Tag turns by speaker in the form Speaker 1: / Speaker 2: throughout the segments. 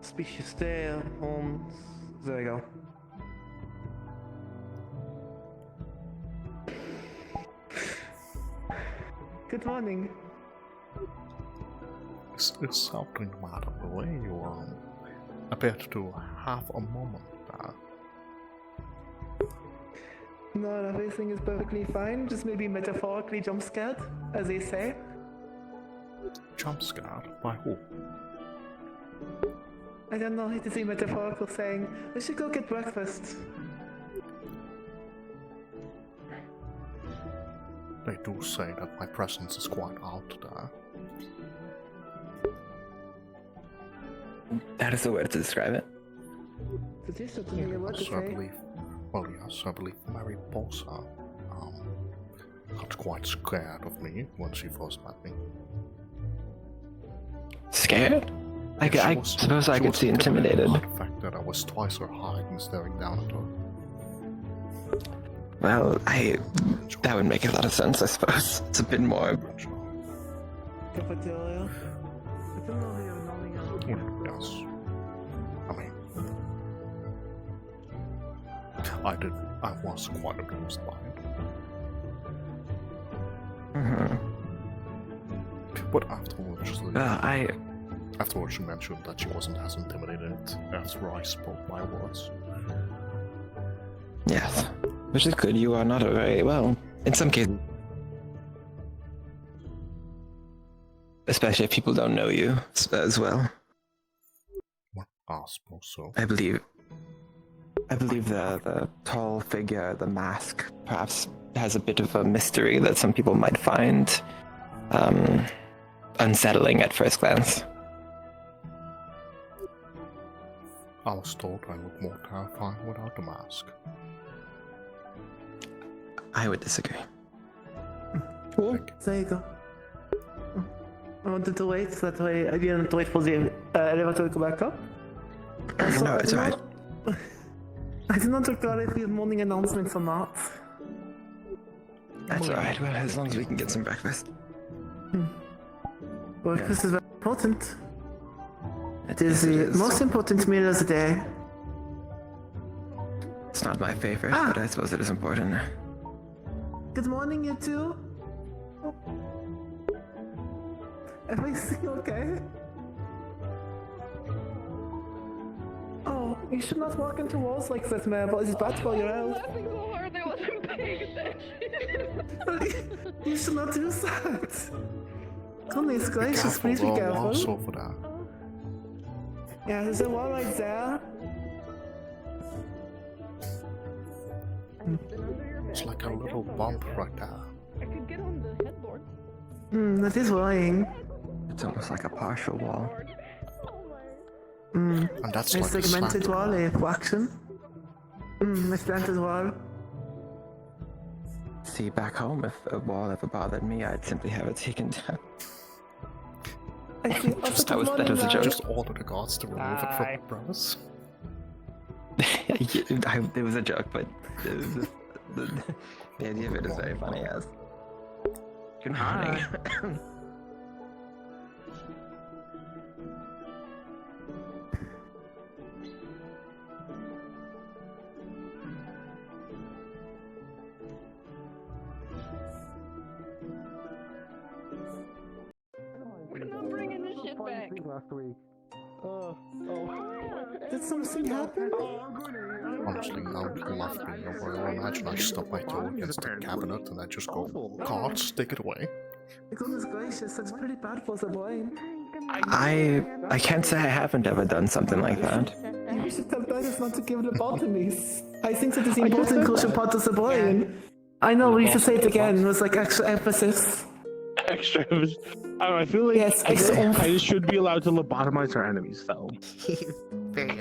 Speaker 1: Species there, Holmes. There we go. Good morning.
Speaker 2: Is something the matter the way you appeared to have a moment there?
Speaker 1: No, everything is perfectly fine. Just maybe metaphorically jump scared, as they say.
Speaker 2: Jump scared? By who?
Speaker 1: I don't know, it is a metaphorical saying. We should go get breakfast.
Speaker 2: They do say that my presence is quite out there.
Speaker 3: That is the word to describe it.
Speaker 1: It is certainly a word to
Speaker 2: Yes, I
Speaker 1: say.
Speaker 2: believe. Well, yes, I believe Mary Bosa got quite scared of me when she first met me.
Speaker 3: Scared? I suppose I could see intimidated.
Speaker 2: By the fact that I was twice her height and staring down at her.
Speaker 3: Well, that would make a lot of sense, I suppose. It's a bit more.
Speaker 1: Cafeteria. I don't know how you're knowing how.
Speaker 2: Yes. I mean, I was quite amused by it. But afterwards she mentioned that she wasn't as intimidated after I spoke my words.
Speaker 3: Yes. Which is good, you are not a very, well, in some cases. Especially if people don't know you as well.
Speaker 2: Well, I suppose so.
Speaker 3: I believe the tall figure, the mask, perhaps has a bit of a mystery that some people might find unsettling at first glance.
Speaker 2: I was told I looked more terrifying without the mask.
Speaker 3: I would disagree.
Speaker 1: Cool. There you go. I wanted to wait, so that way I didn't wait for the elevator to go back up. Also,
Speaker 3: No, it's alright.
Speaker 1: I did not recall if we had morning announcements or not.
Speaker 3: That's alright, well, as long as we can get some breakfast.
Speaker 1: Breakfast is very important. It is the most important meal of the day.
Speaker 3: It's not my favorite, but I suppose it is important.
Speaker 1: Good morning, you two. Everything okay? Oh, you should not walk into walls like that, man. But it's bad for your health.
Speaker 4: Laughing so hard I wasn't paying attention.
Speaker 1: You should not do that. Goodness gracious, please be careful.
Speaker 2: Over there.
Speaker 1: Yeah, there's a wall right there.
Speaker 2: It's like a little bump right there.
Speaker 4: I could get on the headboard.
Speaker 1: That is worrying.
Speaker 3: It's almost like a partial wall.
Speaker 2: And that's
Speaker 1: A
Speaker 2: like a
Speaker 1: segmented
Speaker 2: slanted
Speaker 1: wall, a fraction. A slanted wall.
Speaker 3: See, back home, if a wall ever bothered me, I'd simply have it taken down.
Speaker 1: I see.
Speaker 3: That was a joke.
Speaker 2: Just order the guards to remove it from the premise.
Speaker 3: It was a joke, but the idea of it is very funny, yes. Good morning.
Speaker 4: I'm bringing this shit back.
Speaker 1: Last week. Did something happen?
Speaker 2: Honestly, I would love being a royal. Imagine I stub my toe against the cabinet and I just go, guards, take it away.
Speaker 1: Goodness gracious, that's pretty bad for the brain.
Speaker 3: I can't say I haven't ever done something like that.
Speaker 1: You should tell Titus not to give lobotomies. I think that is an important crucial part of the brain. I know, we should say it again with like extra emphasis.
Speaker 5: Extra. I feel like
Speaker 1: Yes,
Speaker 5: I should be allowed to lobotomize our enemies, though.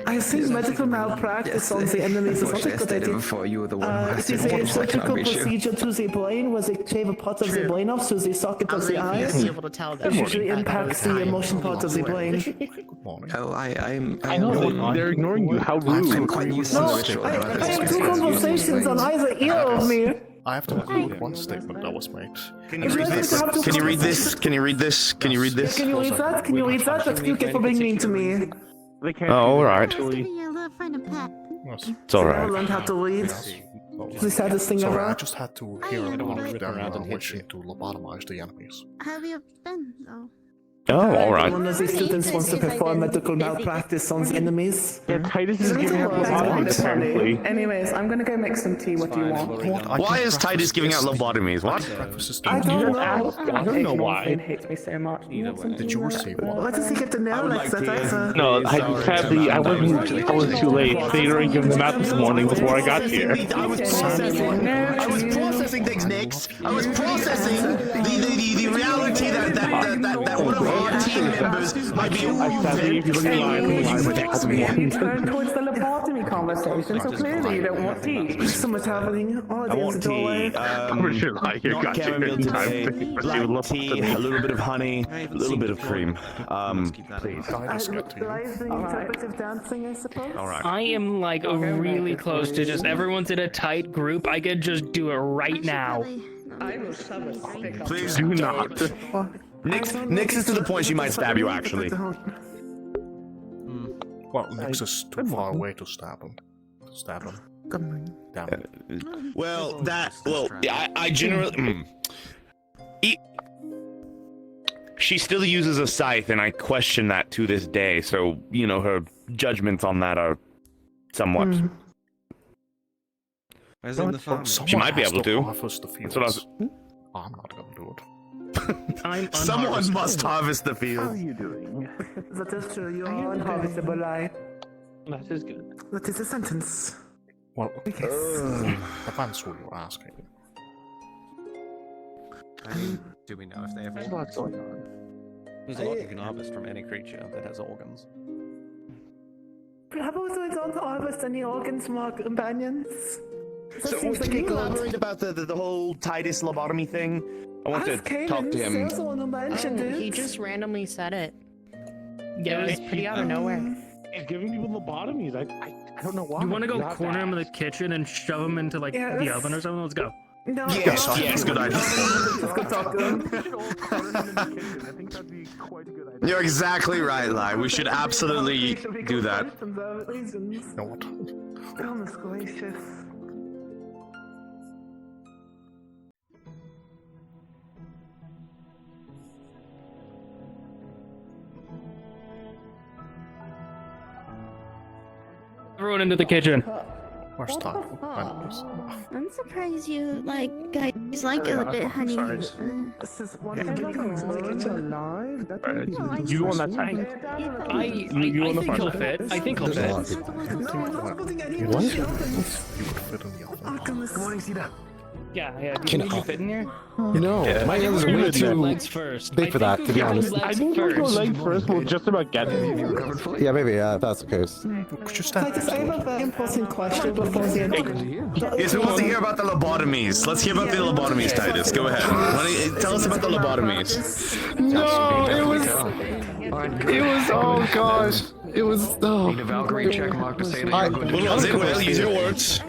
Speaker 1: I think medical malpractice on the enemies is not a
Speaker 3: Unfortunately, I
Speaker 1: good
Speaker 3: stated
Speaker 1: idea.
Speaker 3: before you were the one who has
Speaker 1: It is
Speaker 3: to
Speaker 1: a
Speaker 3: so I cannot
Speaker 1: surgical
Speaker 3: reach you.
Speaker 1: procedure to the brain where they shave a part of the brain off to the socket of the eye.
Speaker 6: be able to tell
Speaker 1: It usually impacts the emotion part of the brain.
Speaker 2: Good morning.
Speaker 3: Oh, I'm
Speaker 5: I know they're ignoring you. How
Speaker 3: I'm
Speaker 5: rude!
Speaker 3: quite used to
Speaker 1: No,
Speaker 3: the ritual.
Speaker 1: I
Speaker 3: however,
Speaker 1: have
Speaker 3: it's
Speaker 1: two
Speaker 3: just-
Speaker 1: conversations on either ear of me.
Speaker 2: I have to agree with one statement that was made.
Speaker 6: Can
Speaker 1: It's
Speaker 6: you read
Speaker 1: really
Speaker 6: this?
Speaker 1: good to have two
Speaker 6: Can you read this?
Speaker 1: conversations.
Speaker 6: Can you read this? Can you read
Speaker 1: Yeah,
Speaker 6: this?
Speaker 1: can you read that? Can you read that? That's you get for being mean to me.
Speaker 5: They can't.
Speaker 6: Oh, all right.
Speaker 5: actually.
Speaker 7: Giving your little friend a pet.
Speaker 2: Yes.
Speaker 6: It's all
Speaker 1: I
Speaker 6: right.
Speaker 1: learned how to read.
Speaker 2: Yes.
Speaker 1: It's the saddest thing
Speaker 2: Sorry, I
Speaker 1: ever.
Speaker 2: just had to
Speaker 7: I
Speaker 2: hear
Speaker 7: am
Speaker 2: about
Speaker 7: like-
Speaker 2: them wishing to lobotomize the enemies.
Speaker 7: Have you been though?
Speaker 6: Oh, all right.
Speaker 1: One of the students wants to perform medical malpractice on the enemies.
Speaker 5: Yeah, Titus is giving out lobotomies, apparently.
Speaker 1: Anyways, I'm gonna go make some tea. What do you want?
Speaker 6: Why is Titus giving out lobotomies? What?
Speaker 2: Breakfast is
Speaker 1: I don't know.
Speaker 5: I don't know why.
Speaker 1: hates me so much.
Speaker 2: Did you receive one?
Speaker 1: What does he get to know? Like that?
Speaker 5: No, sadly, I was too late. They already given them out this morning before I got here.
Speaker 8: I was processing things, Nix. I was processing the reality that one of our team members might be
Speaker 5: Sadly, if you look at the line,
Speaker 1: Turn towards the lobotomy conversation, so clearly you don't want tea. So much happening. Oh,
Speaker 9: I want tea.
Speaker 5: I'm pretty sure like you
Speaker 9: Not
Speaker 5: got
Speaker 9: chamomile
Speaker 5: you in
Speaker 9: today.
Speaker 5: time.
Speaker 9: Black tea, a little bit of honey, a little bit of cream.
Speaker 2: Please, Titus, get to you.
Speaker 1: Interpretive dancing, I suppose.
Speaker 9: All right.
Speaker 4: I am like really close to just everyone's in a tight group. I could just do it right now.
Speaker 9: Please
Speaker 5: Do not.
Speaker 9: Nix is to the point she might stab you, actually.
Speaker 2: Well, Nix is too far away to stab him. Damn it.
Speaker 9: Well, I generally.
Speaker 6: She still uses a scythe, and I question that to this day. So, you know, her judgments on that are somewhat. She might be able to.
Speaker 2: Harvest the fields.
Speaker 6: That's what
Speaker 2: I'm not gonna do it.
Speaker 4: I'm
Speaker 9: Someone must harvest the
Speaker 5: How are
Speaker 9: field.
Speaker 5: you doing?
Speaker 1: That is true. You are unharvestable lie.
Speaker 5: That is good.
Speaker 1: That is a sentence.
Speaker 2: Well, depends who you're asking.
Speaker 10: Do we know if they have
Speaker 5: There's lots going on.
Speaker 10: There's a lot you can harvest from any creature that has organs.
Speaker 1: How about we don't harvest any organs from our companions? That
Speaker 9: So,
Speaker 1: seems like
Speaker 9: can
Speaker 1: a
Speaker 9: you
Speaker 1: good.
Speaker 9: elaborate about the whole Titus lobotomy thing? I want to
Speaker 1: Ask Kaden,
Speaker 9: talk to him.
Speaker 1: He's the one who mentioned it.
Speaker 11: He just randomly said it.
Speaker 4: Yeah,
Speaker 11: It was pretty out of nowhere.
Speaker 5: He's giving people lobotomies. I don't know why.
Speaker 4: You want to go
Speaker 5: Not
Speaker 4: corner him in
Speaker 5: that.
Speaker 4: the kitchen and shove him into like
Speaker 1: Yeah,
Speaker 4: the
Speaker 1: that's-
Speaker 4: oven or something? Let's go.
Speaker 1: No,
Speaker 9: Yes, good idea.
Speaker 1: Let's go talk to him.
Speaker 5: I think that'd be quite a good idea.
Speaker 9: You're exactly right, Lai. We should absolutely do that.
Speaker 2: You know what?
Speaker 1: Goodness gracious.
Speaker 4: Everyone into the kitchen.
Speaker 2: Where's Ty?
Speaker 7: I'm surprised you guys like it a bit, honey.
Speaker 1: This is one of the kitchen alive.
Speaker 5: You on that side?
Speaker 4: I
Speaker 5: on the
Speaker 4: think he'll
Speaker 5: front?
Speaker 4: fit. I think he'll fit.
Speaker 1: No, I'm not putting any
Speaker 2: What?
Speaker 1: in the
Speaker 2: You could fit in the oven.
Speaker 1: Oh, goodness.
Speaker 4: Yeah. Do you think you fit in here?
Speaker 8: No, my hands are way too
Speaker 4: Legs first.
Speaker 8: big for that, to be honest.
Speaker 5: I think we'll go leg first. We'll just about get it.
Speaker 8: Yeah, maybe, if that's the case.
Speaker 2: Could you stand?
Speaker 1: I have a very important question before the end.
Speaker 9: Yes, we want to hear about the lobotomies. Let's hear about the lobotomies, Titus. Go ahead. Tell us about the lobotomies.
Speaker 8: No, it was, oh gosh. It was, oh.
Speaker 10: Need a Valkyrie check mark to say that
Speaker 8: I-
Speaker 10: you're good to
Speaker 9: Will, use your words.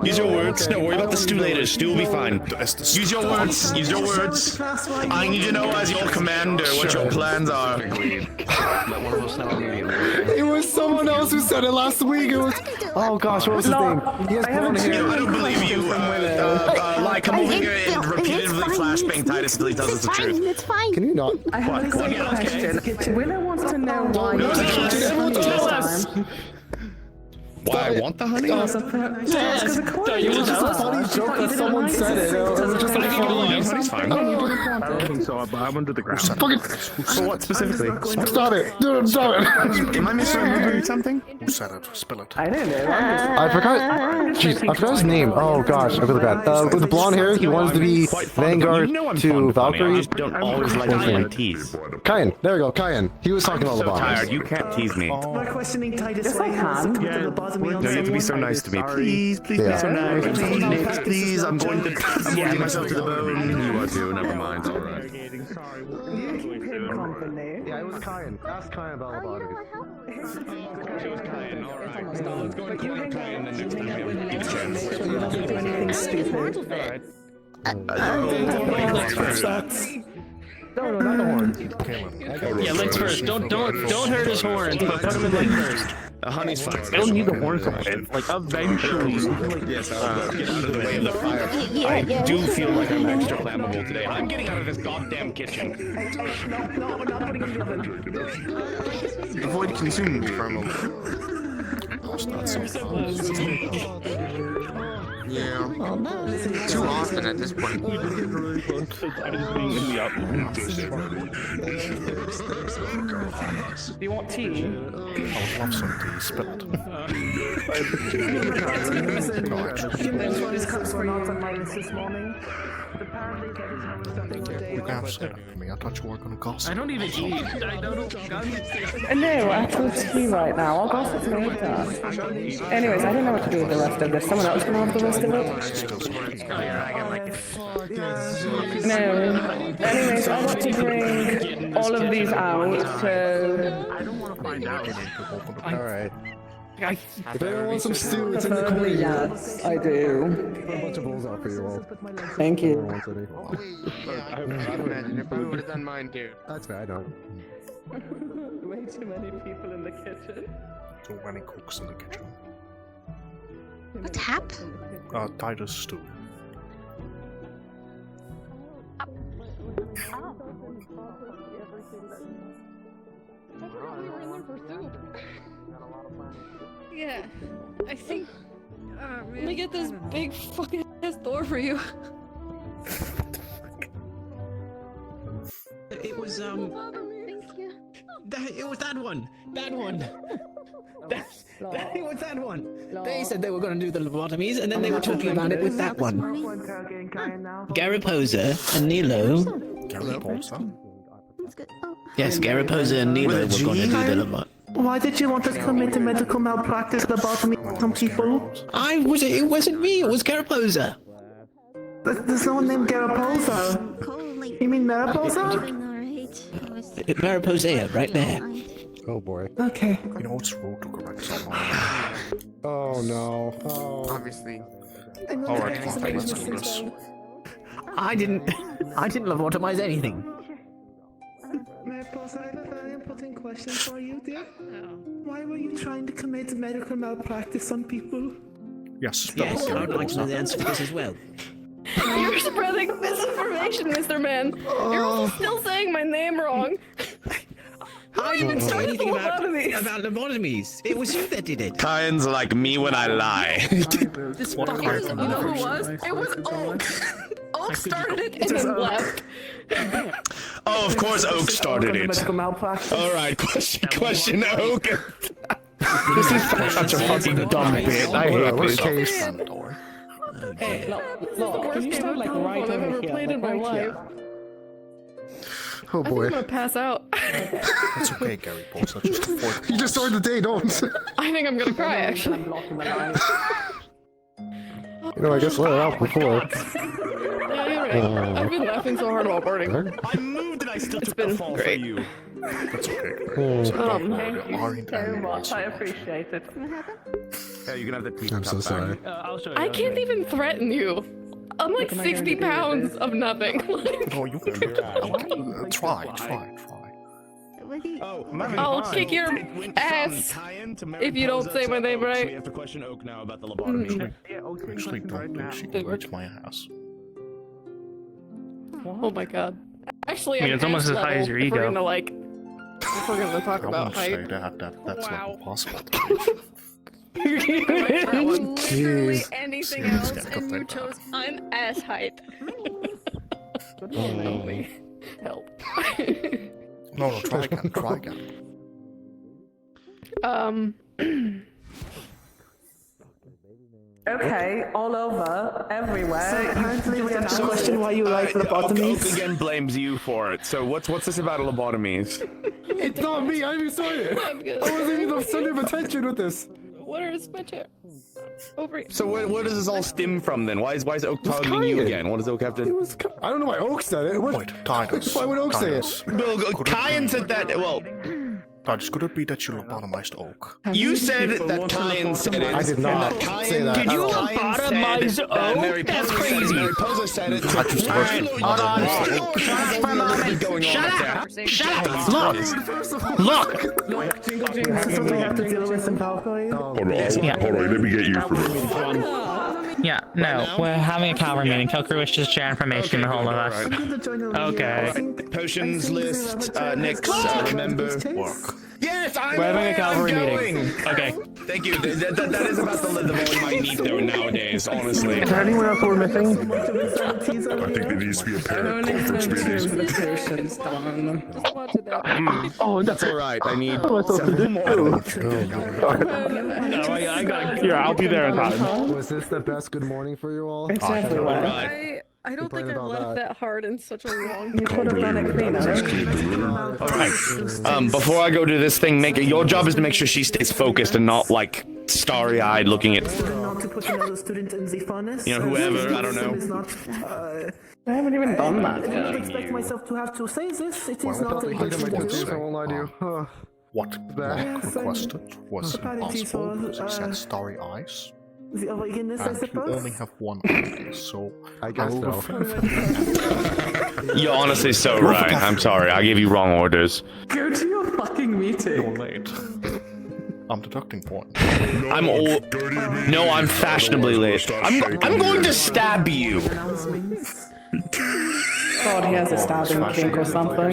Speaker 9: Use your words. No, worry about the stew later. Stew will be fine. Use your words. Use your words. I need to know as your commander what your plans are.
Speaker 10: Let one of us know immediately.
Speaker 8: It was someone else who said it last week. It was, oh gosh, what was his name? He has blonde hair.
Speaker 9: I don't believe you. Like, come over here and repeatedly flashbang Titus until he tells us the truth.
Speaker 7: It's fine.
Speaker 8: Can you not?
Speaker 1: I have a quick question. Willow wants to know why
Speaker 9: Go to the kitchen. Everyone tell us.
Speaker 1: time.
Speaker 9: Why I want the honey?
Speaker 1: Yes, because according
Speaker 8: It
Speaker 1: to
Speaker 8: was just a
Speaker 1: us,
Speaker 8: funny joke that someone said it. It was just like,
Speaker 9: Honey's fine.
Speaker 5: I don't think so, but I'm under the ground.
Speaker 8: fucking,
Speaker 9: For what specifically?
Speaker 8: stop it. Dude, stop it.
Speaker 9: Am I misremembering something?
Speaker 2: Who said it? Spill it.
Speaker 1: I don't know.
Speaker 8: I forgot, jeez, I forgot his name. Oh gosh, I feel bad. With the blonde hair, he wanted to be Vanguard to Valkyrie.
Speaker 6: Don't always like to tease.
Speaker 8: Kyan, there we go, Kyan. He was talking about
Speaker 6: So tired.
Speaker 8: lobotomies.
Speaker 6: You can't tease me.
Speaker 1: We're questioning Titus why he wants to put the lobotomy on
Speaker 9: No, you have to be so
Speaker 1: someone.
Speaker 9: nice to me. Please be so nice. Please, Nick, please. I'm going to get myself to the bone. You are too. Never mind. All right.
Speaker 5: Sorry,
Speaker 1: You keep him company.
Speaker 8: Yeah, it was Kyan. Ask Kyan about lobotomies.
Speaker 1: But you hang out with Nick and make sure you don't do anything stupid.
Speaker 5: No, not the horns.
Speaker 4: Yeah, legs first. Don't hurt his horns, but put him in leg first.
Speaker 9: Honey's fine.
Speaker 5: I don't need the horns to win. Like, eventually.
Speaker 9: Yes, get out of the way of the fire.
Speaker 6: I do feel like I'm extra flammable today. I'm getting out of this goddamn kitchen.
Speaker 2: Avoid consuming thermal. Oh, it's not so close. Yeah. Too often at this point.
Speaker 5: I just being in the
Speaker 11: Do you want tea?
Speaker 2: I would love some tea spilled. You can't say that to me. I thought you were going to gossip.
Speaker 4: I don't even eat. I don't.
Speaker 11: No, I have tea right now. I'll gossip later. Anyways, I don't know what to do with the rest of this. Someone else can have the rest of it? No. Anyways, I want to bring all of these out, so...
Speaker 8: I don't want to find out.
Speaker 5: Alright.
Speaker 3: If anyone wants some stew, it's in the
Speaker 11: Preferably,
Speaker 3: corner.
Speaker 11: yes, I do.
Speaker 3: Put a bunch of bowls out for you all.
Speaker 11: Thank you.
Speaker 2: I imagine if I would have done mine too.
Speaker 3: That's fair, I don't.
Speaker 11: Way too many people in the kitchen.
Speaker 2: Too many cooks in the kitchen.
Speaker 7: A tap?
Speaker 2: Titus stew.
Speaker 12: Yeah, I think. Let me get this big fucking ass door for you.
Speaker 8: It was
Speaker 12: Thank you.
Speaker 8: it was that one. That one. It was that one. They said they were going to do the lobotomies, and then they were talking about it with that one. Garaposa and Nilo.
Speaker 2: Garaposa?
Speaker 7: That's good. Oh.
Speaker 8: Yes, Garaposa and Nilo were going to do the lobotomy.
Speaker 1: Why did you want us to commit a medical malpractice lobotomy on some people?
Speaker 8: It wasn't me, it was Garaposa.
Speaker 1: There's no one named Garaposa. You mean Mariposa?
Speaker 8: Mariposa, right there.
Speaker 3: Oh boy.
Speaker 1: Okay.
Speaker 2: You know, it's rude to correct someone.
Speaker 3: Oh no. Oh.
Speaker 2: Obviously. Alright, fine, let's do this.
Speaker 8: I didn't lobotomize anything.
Speaker 1: Mariposa, I have a very important question for you, dear. Why were you trying to commit medical malpractice on people?
Speaker 2: Yes.
Speaker 8: Yes, I would like to know the answer to this as well.
Speaker 12: You're spreading misinformation, Mr. Man. You're also still saying my name wrong.
Speaker 8: I didn't say anything about lobotomies. It was you that did it.
Speaker 6: Kyan's like me when I lie.
Speaker 8: This
Speaker 12: You know who it was? It was Oak. Oak started it and then left.
Speaker 6: Oh, of course Oak started it.
Speaker 1: Medical malpractice.
Speaker 6: Alright, question Oak.
Speaker 5: This is such a fucking dumb bit. I hate this.
Speaker 11: Hey, look, can you stand like right
Speaker 12: I've
Speaker 11: over
Speaker 12: ever
Speaker 11: here?
Speaker 12: played in my life.
Speaker 3: Oh
Speaker 12: I think
Speaker 3: boy.
Speaker 12: I'm gonna pass out.
Speaker 2: It's okay, Gary Posa. Just avoid.
Speaker 3: You just started the day, don't.
Speaker 12: I think I'm gonna cry, actually.
Speaker 3: You know, I guess let it out before.
Speaker 12: Yeah, you're right. I've been laughing so hard while burning.
Speaker 6: I moved and I still
Speaker 12: It's
Speaker 6: took the
Speaker 12: been
Speaker 6: fall
Speaker 12: great.
Speaker 6: for you.
Speaker 2: That's okay.
Speaker 11: Thank you so much. I appreciate it.
Speaker 6: Yeah, you can have the tea
Speaker 3: I'm so
Speaker 6: cup
Speaker 3: sorry.
Speaker 6: back.
Speaker 4: I'll show you.
Speaker 12: I can't even threaten you. I'm like 60 pounds of nothing.
Speaker 2: No, you can. Try.
Speaker 6: Oh,
Speaker 12: I'll kick your ass if you don't say my name
Speaker 6: We
Speaker 12: right.
Speaker 6: have to question Oak now about the lobotomy.
Speaker 2: Actually, don't think she can reach my house.
Speaker 12: Oh my god. Actually,
Speaker 4: I mean,
Speaker 12: I'm
Speaker 4: it's almost
Speaker 12: ass
Speaker 4: as high as
Speaker 12: level
Speaker 4: your
Speaker 12: if we're
Speaker 4: ego.
Speaker 12: gonna like, if we're gonna talk
Speaker 2: I
Speaker 12: about
Speaker 2: won't say
Speaker 12: height.
Speaker 2: that's
Speaker 12: Wow.
Speaker 2: not possible.
Speaker 12: Literally
Speaker 3: Jeez.
Speaker 12: anything
Speaker 2: Jeez.
Speaker 12: else,
Speaker 2: Yeah,
Speaker 12: and you
Speaker 2: cut that
Speaker 12: chose unass height. Help me. Help.
Speaker 2: No, try again.
Speaker 11: Okay, all over, everywhere.
Speaker 1: So apparently we have to question why you like
Speaker 6: Oak
Speaker 1: lobotomies.
Speaker 6: again blames you for it. So what's this about lobotomies?
Speaker 3: It's not me. I even started.
Speaker 12: I'm good.
Speaker 3: I wasn't even the center of attention with this.
Speaker 12: Where's my chair? Over here.
Speaker 6: So where does this all stem from then? Why is Oak targeting you
Speaker 3: Kyan.
Speaker 6: again? What does Oak have
Speaker 3: It
Speaker 6: to?
Speaker 3: was. I don't know why Oak said it. What?
Speaker 2: Wait, Titus.
Speaker 3: Why would Oak say it?
Speaker 6: Well, Kyan said that. Well,
Speaker 2: Dodge, could it be that you lobotomized Oak?
Speaker 9: You said that Kyan said it.
Speaker 8: I did not say that.
Speaker 4: Did you lobotomize Oak? That's crazy.
Speaker 9: Poser said it.
Speaker 2: I just heard.
Speaker 9: Hold on. Shut up for a moment. Shut up. Shut up. Look.
Speaker 1: Something I have to deal with and calculate.
Speaker 13: Hold on, let me get you for this.
Speaker 4: Yeah, no, we're having a cavalry meeting. Kill crew is just share information with all of us. Okay.
Speaker 9: Potions list, Nix, remember. Yes, I'm
Speaker 4: We're having a cavalry meeting. Okay.
Speaker 9: Thank you. That is about the volume I need though nowadays, honestly.
Speaker 5: Is there anyone else we're missing?
Speaker 13: I think there needs to be a parent conference meeting.
Speaker 5: Oh,
Speaker 9: That's alright. I need
Speaker 5: several more. Here, I'll be there in time.
Speaker 14: Was this the best good morning for you all?
Speaker 11: It's everywhere.
Speaker 12: I don't think I've laughed that hard in such a long time.
Speaker 11: You could have done it cleaner.
Speaker 6: Alright. Before I go to this thing, your job is to make sure she stays focused and not like starry-eyed looking at
Speaker 1: Not to put another student in the furnace.
Speaker 6: whoever, I don't know.
Speaker 11: I haven't even done that
Speaker 1: I did
Speaker 11: yet.
Speaker 1: not expect myself to have to say this. It is not a good thing to do.
Speaker 14: I won't lie to you.
Speaker 2: What Oak requested was impossible because he said starry eyes.
Speaker 1: The awakeness, I
Speaker 2: And you
Speaker 1: suppose.
Speaker 2: only have one eye, so
Speaker 14: I guess so.
Speaker 6: You're honestly so right. I'm sorry. I gave you wrong orders.
Speaker 11: Go to your fucking meeting.
Speaker 2: late. I'm deducting points.
Speaker 6: I'm fashionably late. I'm going to stab you.
Speaker 11: God, he has a stabbing kink or something.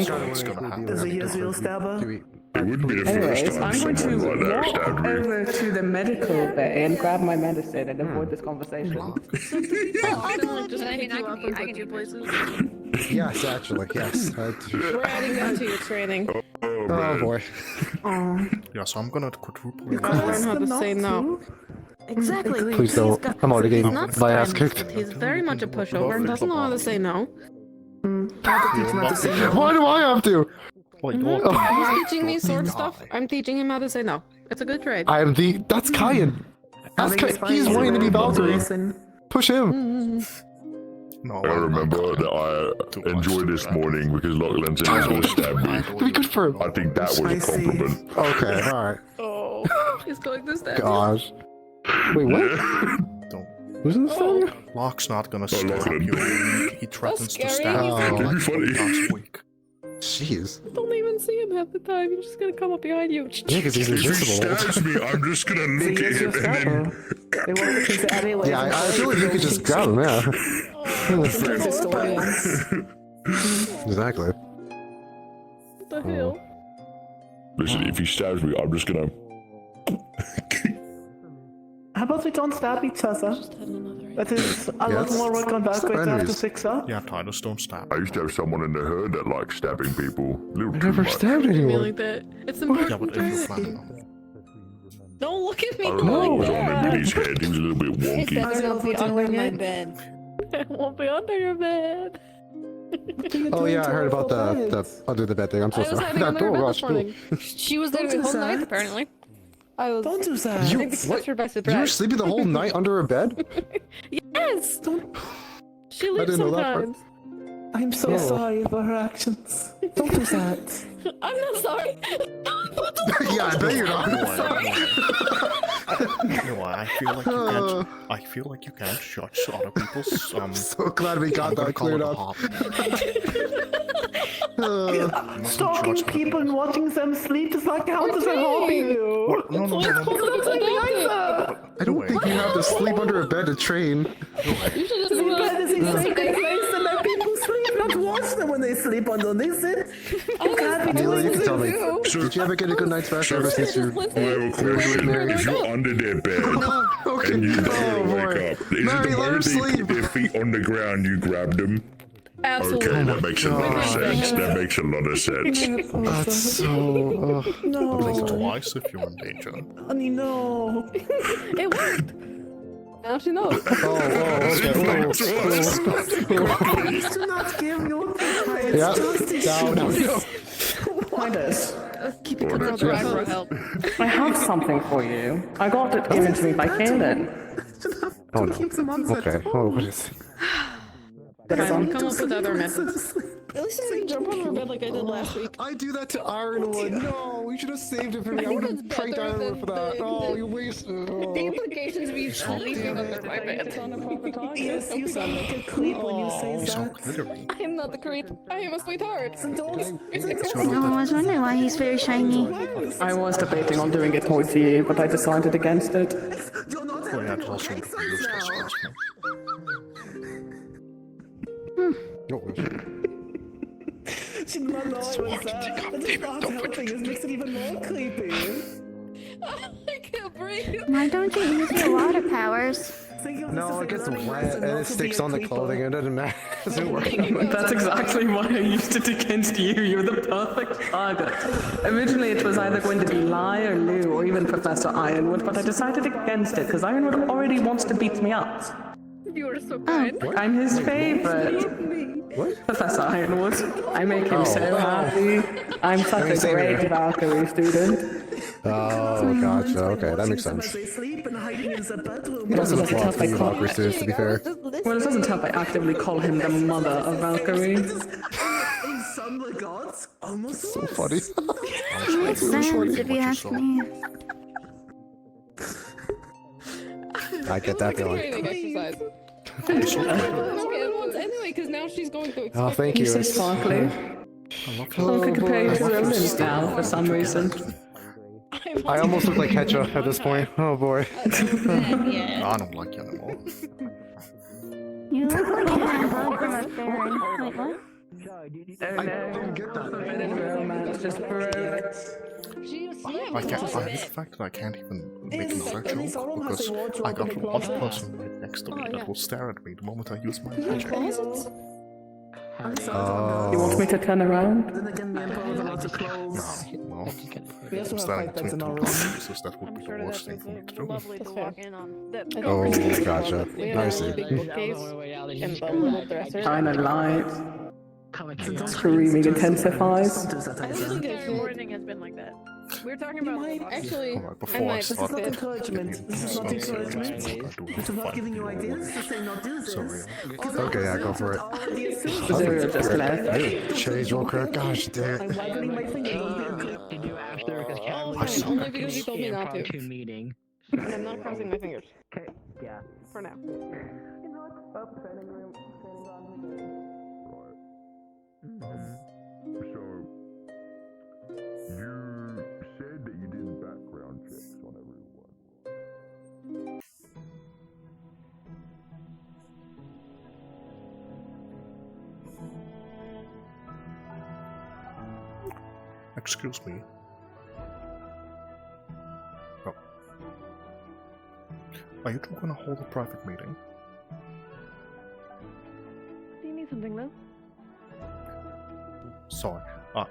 Speaker 1: Is he a real stabber?
Speaker 13: It wouldn't be the
Speaker 11: Anyways,
Speaker 13: first time
Speaker 11: I'm going to
Speaker 13: someone like that
Speaker 11: walk
Speaker 13: stabbed me.
Speaker 11: over to the medical bay and grab my medicine and avoid this conversation.
Speaker 12: I can just pick you up and put you places.
Speaker 14: Yes, actually, yes.
Speaker 12: We're adding that to your training.
Speaker 14: Oh boy.
Speaker 2: Yeah, so I'm gonna quadruple.
Speaker 12: You gotta learn how to say no. Exactly.
Speaker 14: Please don't. I'm already getting
Speaker 12: Not
Speaker 14: my ass
Speaker 12: stylish,
Speaker 14: kicked.
Speaker 12: but he's very much a pushover and doesn't know how to say no.
Speaker 14: Why do I have to?
Speaker 12: He's teaching me sword stuff. I'm teaching him how to say no. It's a good trade.
Speaker 14: I am the. That's Kyan. He's wanting to be Valkyrie. Push him.
Speaker 2: No,
Speaker 13: I remember that I enjoyed this morning because Lachlan said he was going to stab me.
Speaker 14: To be good for him.
Speaker 13: I think that was a compliment.
Speaker 14: Okay, alright.
Speaker 12: Oh, he's going to stab you.
Speaker 14: Gosh. Wait, what? Who's in the story?
Speaker 2: Locke's not gonna stab you. He threatens to
Speaker 12: scary.
Speaker 2: stab you.
Speaker 13: That'd be funny.
Speaker 2: Last week.
Speaker 14: Jeez.
Speaker 12: Don't even see him half the time. He's just gonna come up behind you.
Speaker 14: Yeah, because he's
Speaker 13: If he
Speaker 14: invisible.
Speaker 13: stabs me, I'm just going to look at him and then...
Speaker 14: Yeah, I feel like you could just grab him, yeah. Exactly.
Speaker 12: What the hell?
Speaker 13: Listen, if he stabs me, I'm just going to...
Speaker 1: How about we don't stab each other? That is a lot more work on that going to have to fix up.
Speaker 2: Yeah, Titus, don't stab.
Speaker 13: I used to have someone in the herd that liked stabbing people.
Speaker 14: I never stabbed anyone.
Speaker 12: Like that. It's
Speaker 2: Yeah,
Speaker 12: important.
Speaker 2: but if you're planning on it.
Speaker 12: Don't look at me
Speaker 13: I don't know what was on
Speaker 12: like
Speaker 13: my Billy's head. He was a little bit wonky.
Speaker 12: It'll be under my bed. It won't be under your bed.
Speaker 14: Oh yeah, I heard about the under the bed thing. I'm so
Speaker 12: I was
Speaker 14: sorry.
Speaker 12: hiding under her bed this morning.
Speaker 14: no.
Speaker 12: She was there the whole night, apparently. I was.
Speaker 1: Don't do that.
Speaker 12: I think we kept her by
Speaker 14: You were
Speaker 12: surprise.
Speaker 14: sleeping the whole night under her bed?
Speaker 12: Yes! She leaves
Speaker 14: didn't know that part.
Speaker 12: sometimes.
Speaker 1: I'm so sorry for her actions. Don't do that.
Speaker 12: I'm not sorry.
Speaker 14: Yeah, I bet you're not.
Speaker 2: No, I feel like you can't judge other people's
Speaker 14: So glad we got that cleared up.
Speaker 1: Stalking people and watching them sleep does not count as a hobby, Lou.
Speaker 2: No.
Speaker 14: I don't think you have to sleep under a bed to train.
Speaker 12: You should just
Speaker 1: The bed is a sacred place to let people sleep, not watch them when they sleep underneath it. You can't be
Speaker 14: Neela,
Speaker 1: doing
Speaker 14: you can
Speaker 1: this.
Speaker 14: tell me. Did you ever get a good night's rest ever since you...
Speaker 13: I have a question. If you're under their bed and you wake up, is it
Speaker 14: Mary,
Speaker 13: the
Speaker 14: let her
Speaker 13: moment they
Speaker 14: sleep.
Speaker 13: put their feet on the ground, you grab them?
Speaker 12: Absolutely.
Speaker 13: Okay, that makes a lot of sense. That makes a lot of sense.
Speaker 14: That's so...
Speaker 2: Blink twice if you're in danger.
Speaker 1: Honey, no.
Speaker 12: It worked. Now she knows.
Speaker 1: Please do not give your clients
Speaker 14: Yeah,
Speaker 1: justice.
Speaker 14: down.
Speaker 11: Midas,
Speaker 12: Keep it controlled. Driver help.
Speaker 11: I have something for you. I got it given to me by Kaden.
Speaker 14: Oh no. Okay. Oh, what is...
Speaker 12: Come up with other methods. At least I didn't jump on her bed like I did last week.
Speaker 14: I do that to Ironwood. No, you should have saved it for me. I would have pranked Ironwood for that. Oh, you wasted.
Speaker 12: The implications of you sleeping under my bed.
Speaker 1: Yes, you sound like a creep when you say that.
Speaker 12: I am not the creep. I am a sweetheart.
Speaker 7: No one was wondering why he's very shiny.
Speaker 11: I was debating on doing it towards you, but I decided against it.
Speaker 2: Well, yeah, it's also used as
Speaker 1: She's not knowing what's that. And just not helping it makes it even more creepy.
Speaker 12: I can't breathe.
Speaker 7: Why don't you use your water powers?
Speaker 14: No, it gets wet and it sticks on the clothing. It doesn't matter. It doesn't work.
Speaker 11: That's exactly why I used it against you. You're the perfect target. Originally, it was either going to be Lugh or Lugh or even Professor Ironwood, but I decided against it because Ironwood already wants to beat me up.
Speaker 12: You are so kind.
Speaker 11: I'm his favorite.
Speaker 14: What?
Speaker 11: Professor Ironwood. I make him so happy. I'm such a great VRCRP student.
Speaker 14: Oh, gotcha. Okay, that makes sense.
Speaker 11: It also doesn't help I call
Speaker 14: VRCRP students, to be fair.
Speaker 11: Well, it doesn't help I actively call him the mother of Valkyrie.
Speaker 1: In some regards, almost
Speaker 14: So funny.
Speaker 7: Makes sense if you ask me.
Speaker 14: I get that feeling.
Speaker 12: Training exercise. Okay, once anyway, because now she's going to.
Speaker 14: Oh, thank you.
Speaker 11: He's so sparkly. Look, I compare you to Roland now for some reason.
Speaker 14: I almost look like ketchup at this point. Oh boy.
Speaker 2: I don't like you anymore.
Speaker 7: You look like a bug from a fairy. Wait, what?
Speaker 11: I don't get that. Romance just broke.
Speaker 2: I can't. The fact that I can't even make another joke because I got one person right next to me that will stare at me the moment I use my magic.
Speaker 11: You want me to turn around?
Speaker 2: No. I'm standing between two pieces, that would be the worst thing for me to do.
Speaker 14: Oh, gotcha. I see.
Speaker 11: Shine a light. Screaming intensifies.
Speaker 12: I don't think this morning has been like that. We were talking about actually.
Speaker 2: Alright, before I start
Speaker 1: This is not encouragement. This is not encouragement. This is not giving you ideas to say not do this.
Speaker 2: Sorry.
Speaker 14: Okay, yeah, go for it.
Speaker 11: Zero just left.
Speaker 14: I didn't change real quick. Gosh damn
Speaker 1: I'm
Speaker 14: it.
Speaker 1: waggling my finger.
Speaker 12: Only because you told me not to. I'm not crossing my fingers.
Speaker 1: Okay, yeah.
Speaker 12: For now.
Speaker 13: So, you said that you did background checks on everyone.
Speaker 2: Excuse me. Oh. Are you two gonna hold a private meeting?
Speaker 12: Do you need something, Lugh?
Speaker 2: Sorry.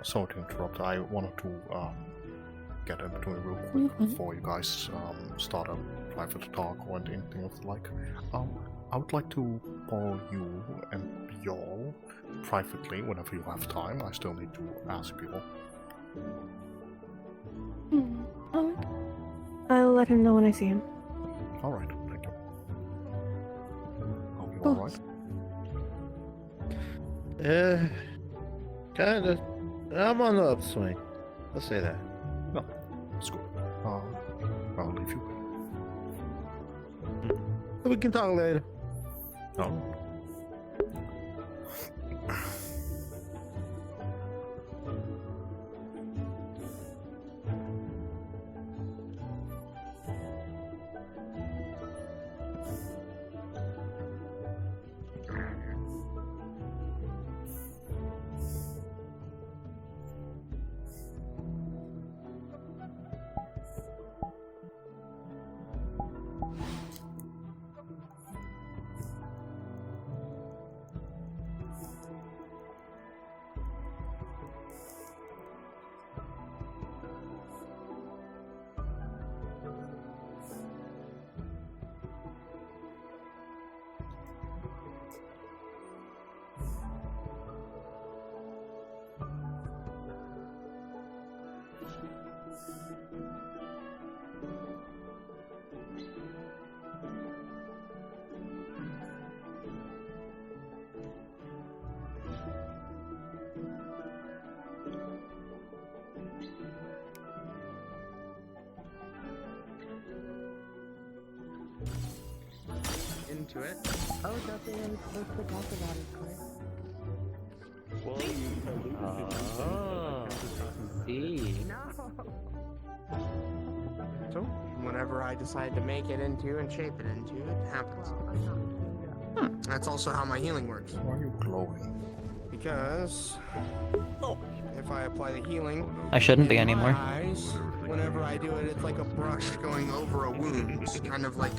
Speaker 2: Sorry to interrupt. I wanted to get in between real quick before you guys start a private talk or anything of the like. I would like to borrow you and y'all privately whenever you have time. I still need to ask people.
Speaker 12: Oh. I'll let him know when I see him.
Speaker 2: Alright, thank you. Are you alright?
Speaker 6: Kinda. I'm on the upswing. Let's say that.
Speaker 2: No, it's good. I'll leave you.
Speaker 6: We can talk later.
Speaker 2: No.
Speaker 15: into it.
Speaker 16: Oh, don't they always supposed to talk about it, Clay?
Speaker 15: Oh, see.
Speaker 17: So, whenever I decide to make it into and shape it into, it happens. That's also how my healing works.
Speaker 2: Why are you glowing?
Speaker 17: Because if I apply the healing,
Speaker 4: I shouldn't be
Speaker 17: in my
Speaker 4: anymore.
Speaker 17: eyes, whenever I do it, it's like a brush going over a wound. It's kind of like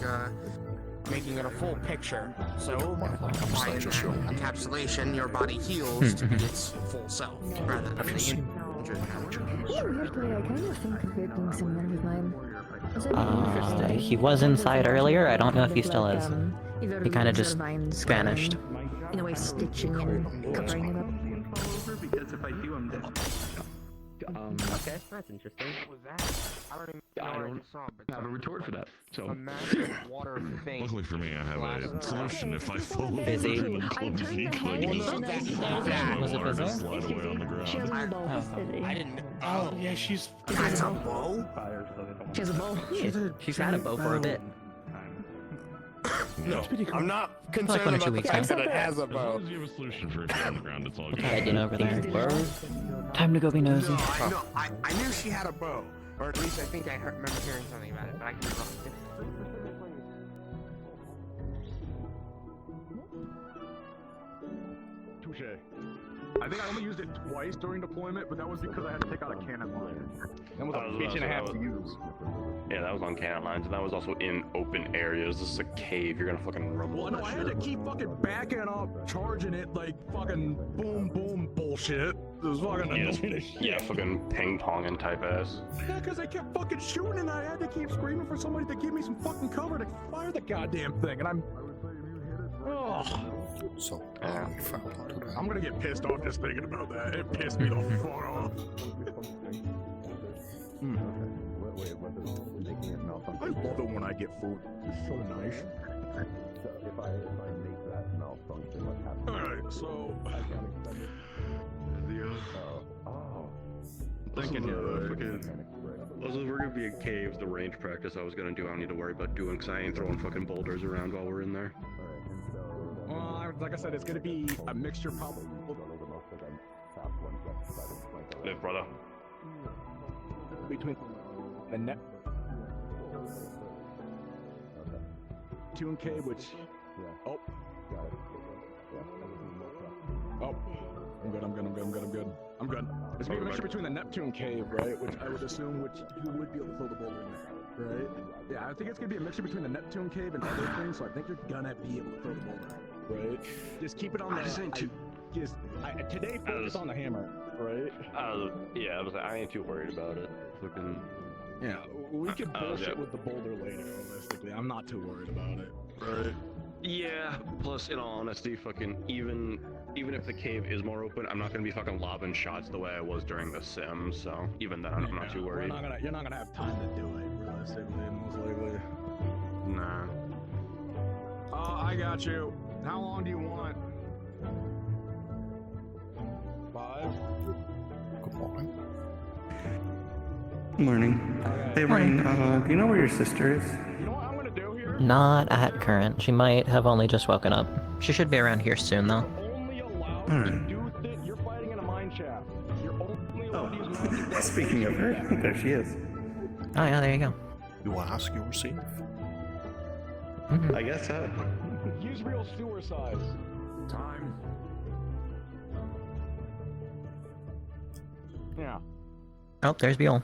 Speaker 17: making it a full picture. So, by encapsulation, your body heals to be its full self, rather than the injured version.
Speaker 16: Actually, I kind of think of it being similar with mine.
Speaker 4: He was inside earlier. I don't know if he still is. He kind of just vanished.
Speaker 16: In a way, stitching and covering it up.
Speaker 15: Because if I do, I'm dead.
Speaker 10: Okay, that's interesting.
Speaker 17: I don't
Speaker 5: have a retort for that. So.
Speaker 17: A massive water thing.
Speaker 13: Luckily for me, I have a solution if I fall over
Speaker 4: Busy.
Speaker 13: and club feet like this.
Speaker 4: Was it
Speaker 13: Water
Speaker 4: busy?
Speaker 13: slide away on the ground.
Speaker 17: I didn't.
Speaker 15: Oh, yeah, she's.
Speaker 17: That's a bow?
Speaker 16: She has a bow.
Speaker 4: She's had a bow for a bit.
Speaker 17: No, I'm not
Speaker 4: Like
Speaker 17: concerned
Speaker 4: 1 or 2
Speaker 17: about the
Speaker 4: weeks
Speaker 17: fact
Speaker 4: now.
Speaker 17: that it has a
Speaker 13: As
Speaker 17: bow.
Speaker 13: long as you have a solution for it on the ground, it's all good.
Speaker 4: Heading over there. Time to go be nosy.
Speaker 17: No, I knew she had a bow. Or at least I think I remember hearing something about it, but I could be wrong.
Speaker 5: Touche. I think I only used it twice during deployment, but that was because I had to take out a cannon line. That was a bitch and a half to use.
Speaker 6: Yeah, that was on cannon lines, and that was also in open areas. This is a cave. You're gonna fucking rumble.
Speaker 5: Well, no, I had to keep fucking backing up, charging it like fucking boom boom bullshit. It was fucking annoying.
Speaker 6: Yeah, fucking ping ponging type ass.
Speaker 5: Yeah, because I kept fucking shooting and I had to keep screaming for somebody to give me some fucking cover to fire the goddamn thing, and I'm. Oh.
Speaker 2: So,
Speaker 5: I'm gonna get pissed off just thinking about that. It pissed me the fuck off. I love it when I get food. It's so nice. Alright, so.
Speaker 10: Thinking also, if we're gonna be in caves, the range practice I was gonna do, I don't need to worry about doing because I ain't throwing fucking boulders around while we're in there.
Speaker 5: Like I said, it's gonna be a mixture probably.
Speaker 6: Live, brother.
Speaker 5: Between the net. Tune cave, which. Oh. Oh. I'm good. It's gonna be a mixture between the Neptune cave, right? Which I would assume you would be able to throw the boulder in there, right? Yeah, I think it's gonna be a mixture between the Neptune cave and other things, so I think you're gonna be able to throw the boulder, right? Just keep it on today focus on the hammer, right?
Speaker 10: Yeah, I ain't too worried about it. Fucking.
Speaker 5: Yeah, we could bullshit with the boulder later, realistically. I'm not too worried about it, right?
Speaker 10: Yeah, plus, in all honesty, fucking, even if the cave is more open, I'm not gonna be fucking lobbing shots the way I was during the sim, so even then, I'm not too worried.
Speaker 5: You're not gonna have time to do it, realistically, most likely.
Speaker 10: Nah.
Speaker 5: I got you. How long do you want? 5?
Speaker 2: Good morning.
Speaker 18: Good morning. Hey, Rain, do you know where your sister is?
Speaker 5: You know what I'm gonna do here?
Speaker 4: Not at current. She might have only just woken up. She should be around here soon, though.
Speaker 18: Alright.
Speaker 5: You're fighting in a mine shaft. You're only allowed to use magic.
Speaker 18: Speaking of her, there she is.
Speaker 4: Oh yeah, there you go.
Speaker 2: You ask, you receive.
Speaker 18: I guess so.
Speaker 5: Use real sewer size. Time. Yeah.
Speaker 4: Oh, there's Beol.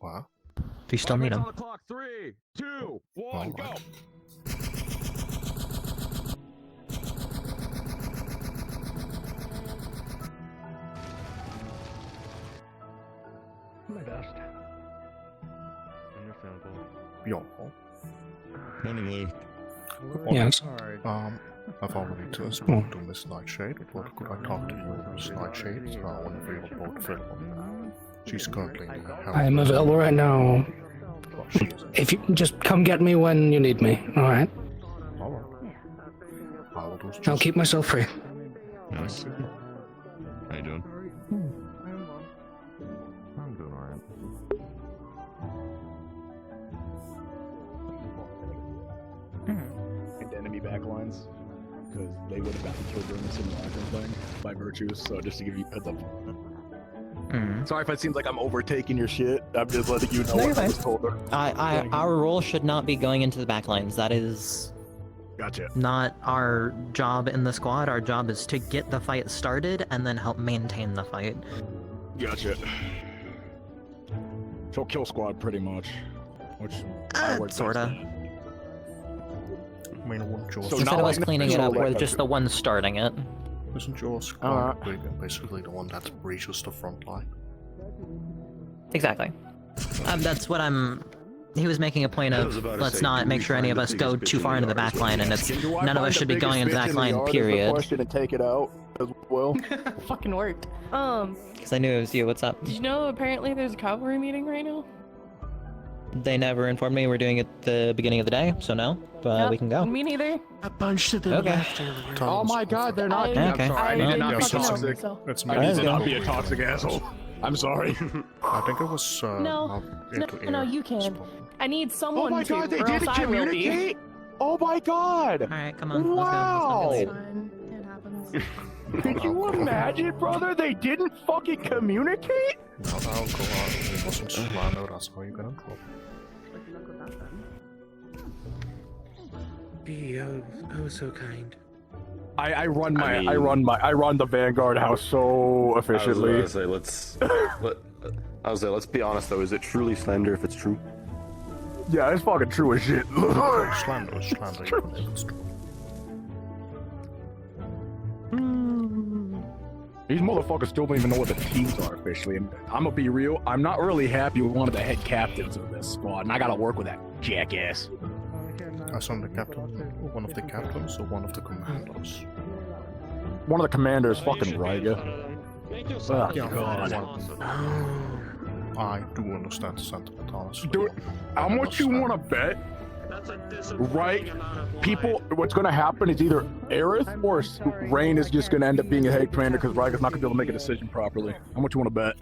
Speaker 2: Wow.
Speaker 4: Do you still need him?
Speaker 5: On the clock. 3, 2, 1, go.
Speaker 10: My best. Understandable.
Speaker 2: Yo.
Speaker 13: Morning, Lugh.
Speaker 2: Good morning.
Speaker 14: Yes.
Speaker 2: I've already spoken to Miss Nightshade, but could I talk to you, Miss Nightshade, whenever you're both available? She's currently in the house.
Speaker 14: I am available right now. If you just come get me when you need me, alright?
Speaker 2: Alright. I will do
Speaker 14: I'll keep myself free.
Speaker 13: Nice. How you doing?
Speaker 10: I'm doing alright.
Speaker 5: backlines because they would have gotten killed during the simulacrum thing by virtues. So just to give you a heads up. Sorry if it seems like I'm overtaking your shit. I'm just letting you know what I was told.
Speaker 19: Our role should not be going into the backlines. That is not our job in the squad. Our job is to get the fight started and then help maintain the fight.
Speaker 5: Gotcha. So kill squad pretty much. Which
Speaker 19: sorta.
Speaker 2: I mean, wouldn't yours...
Speaker 19: Instead of us cleaning it up, we're just the ones starting it.
Speaker 2: Isn't your squad basically the one that breaches the front line?
Speaker 19: Exactly. That's what I'm... He was making a point of, let's not make sure any of us go too far into the back line, and it's none of us should be going into the back line, period.
Speaker 5: And take it out as well.
Speaker 12: Fucking worked.
Speaker 19: Because I knew it was you, what's up?
Speaker 12: Did you know apparently there's a cavalry meeting right now?
Speaker 19: They never informed me we're doing it at the beginning of the day, so no, but we can go.
Speaker 12: Me neither.
Speaker 1: A bunch should be left earlier.
Speaker 5: Oh my god, they're not.
Speaker 19: I'm sorry,
Speaker 5: I need to not be
Speaker 12: fucking
Speaker 5: toxic.
Speaker 2: That's
Speaker 5: I need to not be a toxic asshole. I'm sorry.
Speaker 2: I think it was
Speaker 12: No, you can. I need someone
Speaker 5: Oh my
Speaker 12: to,
Speaker 5: god, they
Speaker 12: or else
Speaker 5: didn't
Speaker 12: I will be.
Speaker 5: communicate? Oh my god!
Speaker 19: Alright, come on,
Speaker 5: wow.
Speaker 19: let's go.
Speaker 12: It happens.
Speaker 5: Could you imagine, brother? They didn't fucking communicate?
Speaker 2: No, go on. It wasn't slander, that's how you got in trouble.
Speaker 1: Be oh so kind.
Speaker 5: I run the Vanguard house so efficiently.
Speaker 10: I was gonna say, let's be honest though, is it truly slander if it's true?
Speaker 5: Yeah, it's fucking true as shit.
Speaker 2: Slander.
Speaker 5: These motherfuckers still don't even know what the teams are officially. And I'm gonna be real, I'm not really happy with one of the head captains of this squad, and I gotta work with that jackass.
Speaker 2: As on the captain, one of the captains or one of the commanders?
Speaker 5: One of the commanders, fucking Riga. Oh, God.
Speaker 2: I do understand the sentiment, honestly.
Speaker 5: Dude, how much you wanna bet? Right? People, what's gonna happen is either Aerith or Rain is just gonna end up being a head commander because Riga's not gonna be able to make a decision properly. How much you wanna bet?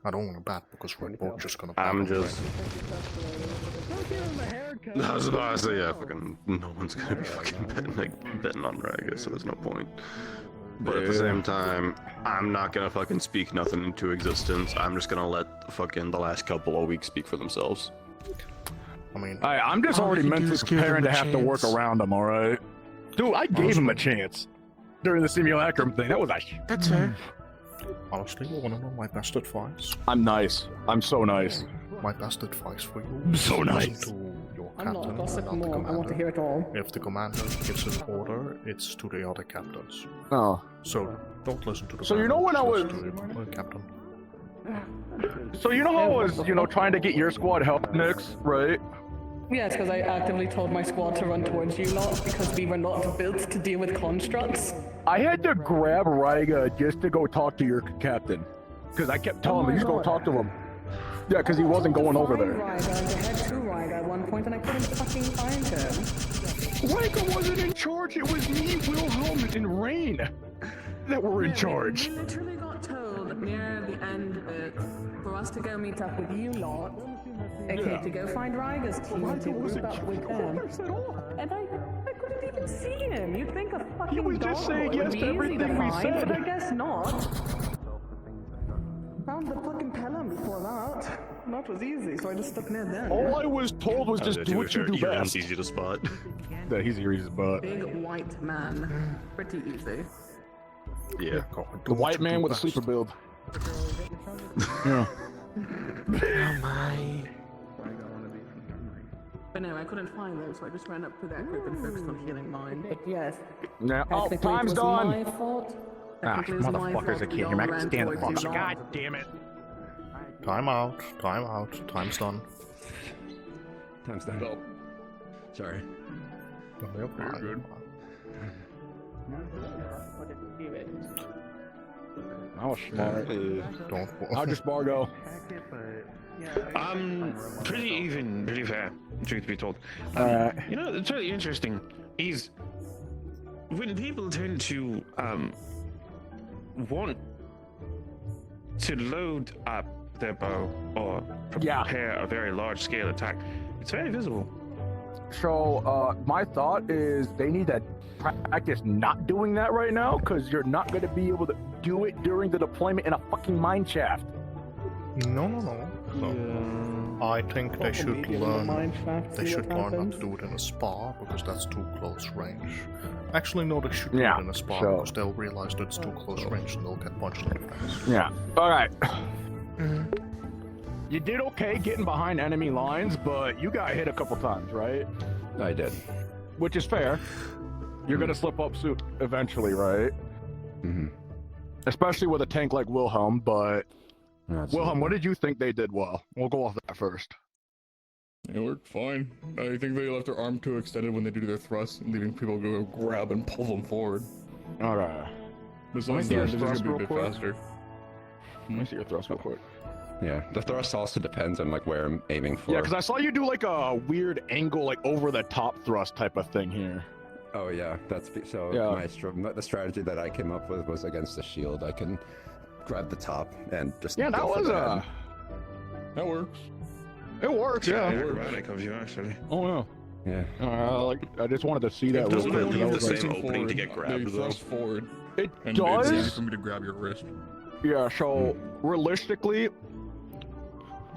Speaker 2: I don't want to bet because we're both just gonna.
Speaker 10: I'm just. I was about to say, yeah, fucking no one's gonna be fucking betting on Riga, so there's no point. But at the same time, I'm not gonna fucking speak nothing into existence. I'm just gonna let fucking the last couple of weeks speak for themselves.
Speaker 2: I mean,
Speaker 5: I'm just already mentally preparing to have to work around him, alright? Dude, I gave him a chance during the simulacrum thing. That was a.
Speaker 1: That's fair.
Speaker 2: Honestly, you wanna know my best advice?
Speaker 5: I'm nice. I'm so nice.
Speaker 2: My best advice for you.
Speaker 5: I'm so nice.
Speaker 2: Listen to your
Speaker 11: I'm not
Speaker 2: captain,
Speaker 11: gossip
Speaker 2: not the
Speaker 11: more. I want to
Speaker 2: commander.
Speaker 11: hear it all.
Speaker 2: If the commander gives an order, it's to the other captains.
Speaker 5: Oh.
Speaker 2: So don't listen to the.
Speaker 5: So you know when I was.
Speaker 2: Captain.
Speaker 5: So you know how I was, trying to get your squad help, Nix, right?
Speaker 11: Yes, because I actively told my squad to run towards you lot because we were not built to deal with constructs.
Speaker 5: I had to grab Riga just to go talk to your captain. Because I kept telling him, just go talk to him. Yeah, because he wasn't going over there.
Speaker 11: Riga, I had two Riga at one point and I couldn't fucking find him.
Speaker 5: Riga wasn't in charge, it was me, Wilhelm, and Rain that were in charge.
Speaker 11: We literally got told near the end of it for us to go meet up with you lot. Okay, to go find Riga's team and to group up with them. And I couldn't even see him. You'd think a fucking
Speaker 5: He was just saying yes to everything we said.
Speaker 11: But I guess not. Found the fucking Pelham before that. That was easy, so I just stuck near them.
Speaker 5: All I was told was just do what you do best.
Speaker 10: Easy to spot.
Speaker 5: Yeah, he's easy to spot.
Speaker 11: Big white man. Pretty easy.
Speaker 10: Yeah.
Speaker 5: The white man with a sleeper build. Yeah.
Speaker 1: Oh my.
Speaker 11: But no, I couldn't find them, so I just ran up to that group and focused on healing mine. But yes.
Speaker 5: Now,
Speaker 11: technically
Speaker 5: time's
Speaker 11: it was
Speaker 5: done.
Speaker 11: my fault.
Speaker 5: Ah,
Speaker 11: Technically it was my
Speaker 5: motherfuckers,
Speaker 11: fault
Speaker 5: I can't
Speaker 11: we
Speaker 5: hear
Speaker 11: all
Speaker 5: me. I
Speaker 11: ran
Speaker 5: can stand the
Speaker 11: towards
Speaker 5: clock.
Speaker 11: you lot.
Speaker 5: God damn it.
Speaker 2: Time out. Time's done.
Speaker 10: Time's done. Oh. Sorry.
Speaker 2: You're good.
Speaker 5: Oh, smart. How'd your spar go?
Speaker 20: Pretty even, pretty fair, truth be told. You know, it's really interesting is when people tend to want to load up their bow or prepare a very large scale attack, it's very visible.
Speaker 5: So, my thought is they need to practice not doing that right now, because you're not going to be able to do it during the deployment in a fucking mine shaft.
Speaker 2: No. I think they should learn. They should learn not to do it in a spa because that's too close range. Actually, no, they should do it in a spa because they'll realize that it's too close range and they'll get punched in the face.
Speaker 5: Yeah. All right. You did okay getting behind enemy lines, but you got hit a couple times, right?
Speaker 10: I did.
Speaker 5: Which is fair. You're gonna slip up soon eventually, right?
Speaker 10: Mm-hmm.
Speaker 5: Especially with a tank like Wilhelm, but Wilhelm, what did you think they did well? We'll go off that first.
Speaker 21: It worked fine. I think they left their arm too extended when they do their thrusts, leaving people go grab and pull them forward.
Speaker 5: Alright.
Speaker 21: Besides that, this is gonna be a bit faster.
Speaker 5: Let me see your thrust real quick.
Speaker 10: Yeah, the thrust also depends on like where I'm aiming for.
Speaker 5: Yeah, because I saw you do like a weird angle, like over the top thrust type of thing here.
Speaker 10: Oh yeah, that's so.
Speaker 5: Yeah.
Speaker 10: The strategy that I came up with was against the shield. I can grab the top and just
Speaker 5: that was
Speaker 21: that works.
Speaker 5: It works, yeah.
Speaker 20: Acrobatic of you, actually.
Speaker 5: Oh no.
Speaker 10: Yeah.
Speaker 5: I just wanted to see that.
Speaker 20: It doesn't
Speaker 5: real quick.
Speaker 20: leave the
Speaker 5: That was
Speaker 20: same opening to get grabbed.
Speaker 21: They thrust forward.
Speaker 5: It
Speaker 21: and
Speaker 5: does.
Speaker 21: It's easy for me to grab your wrist.
Speaker 5: Yeah. So realistically,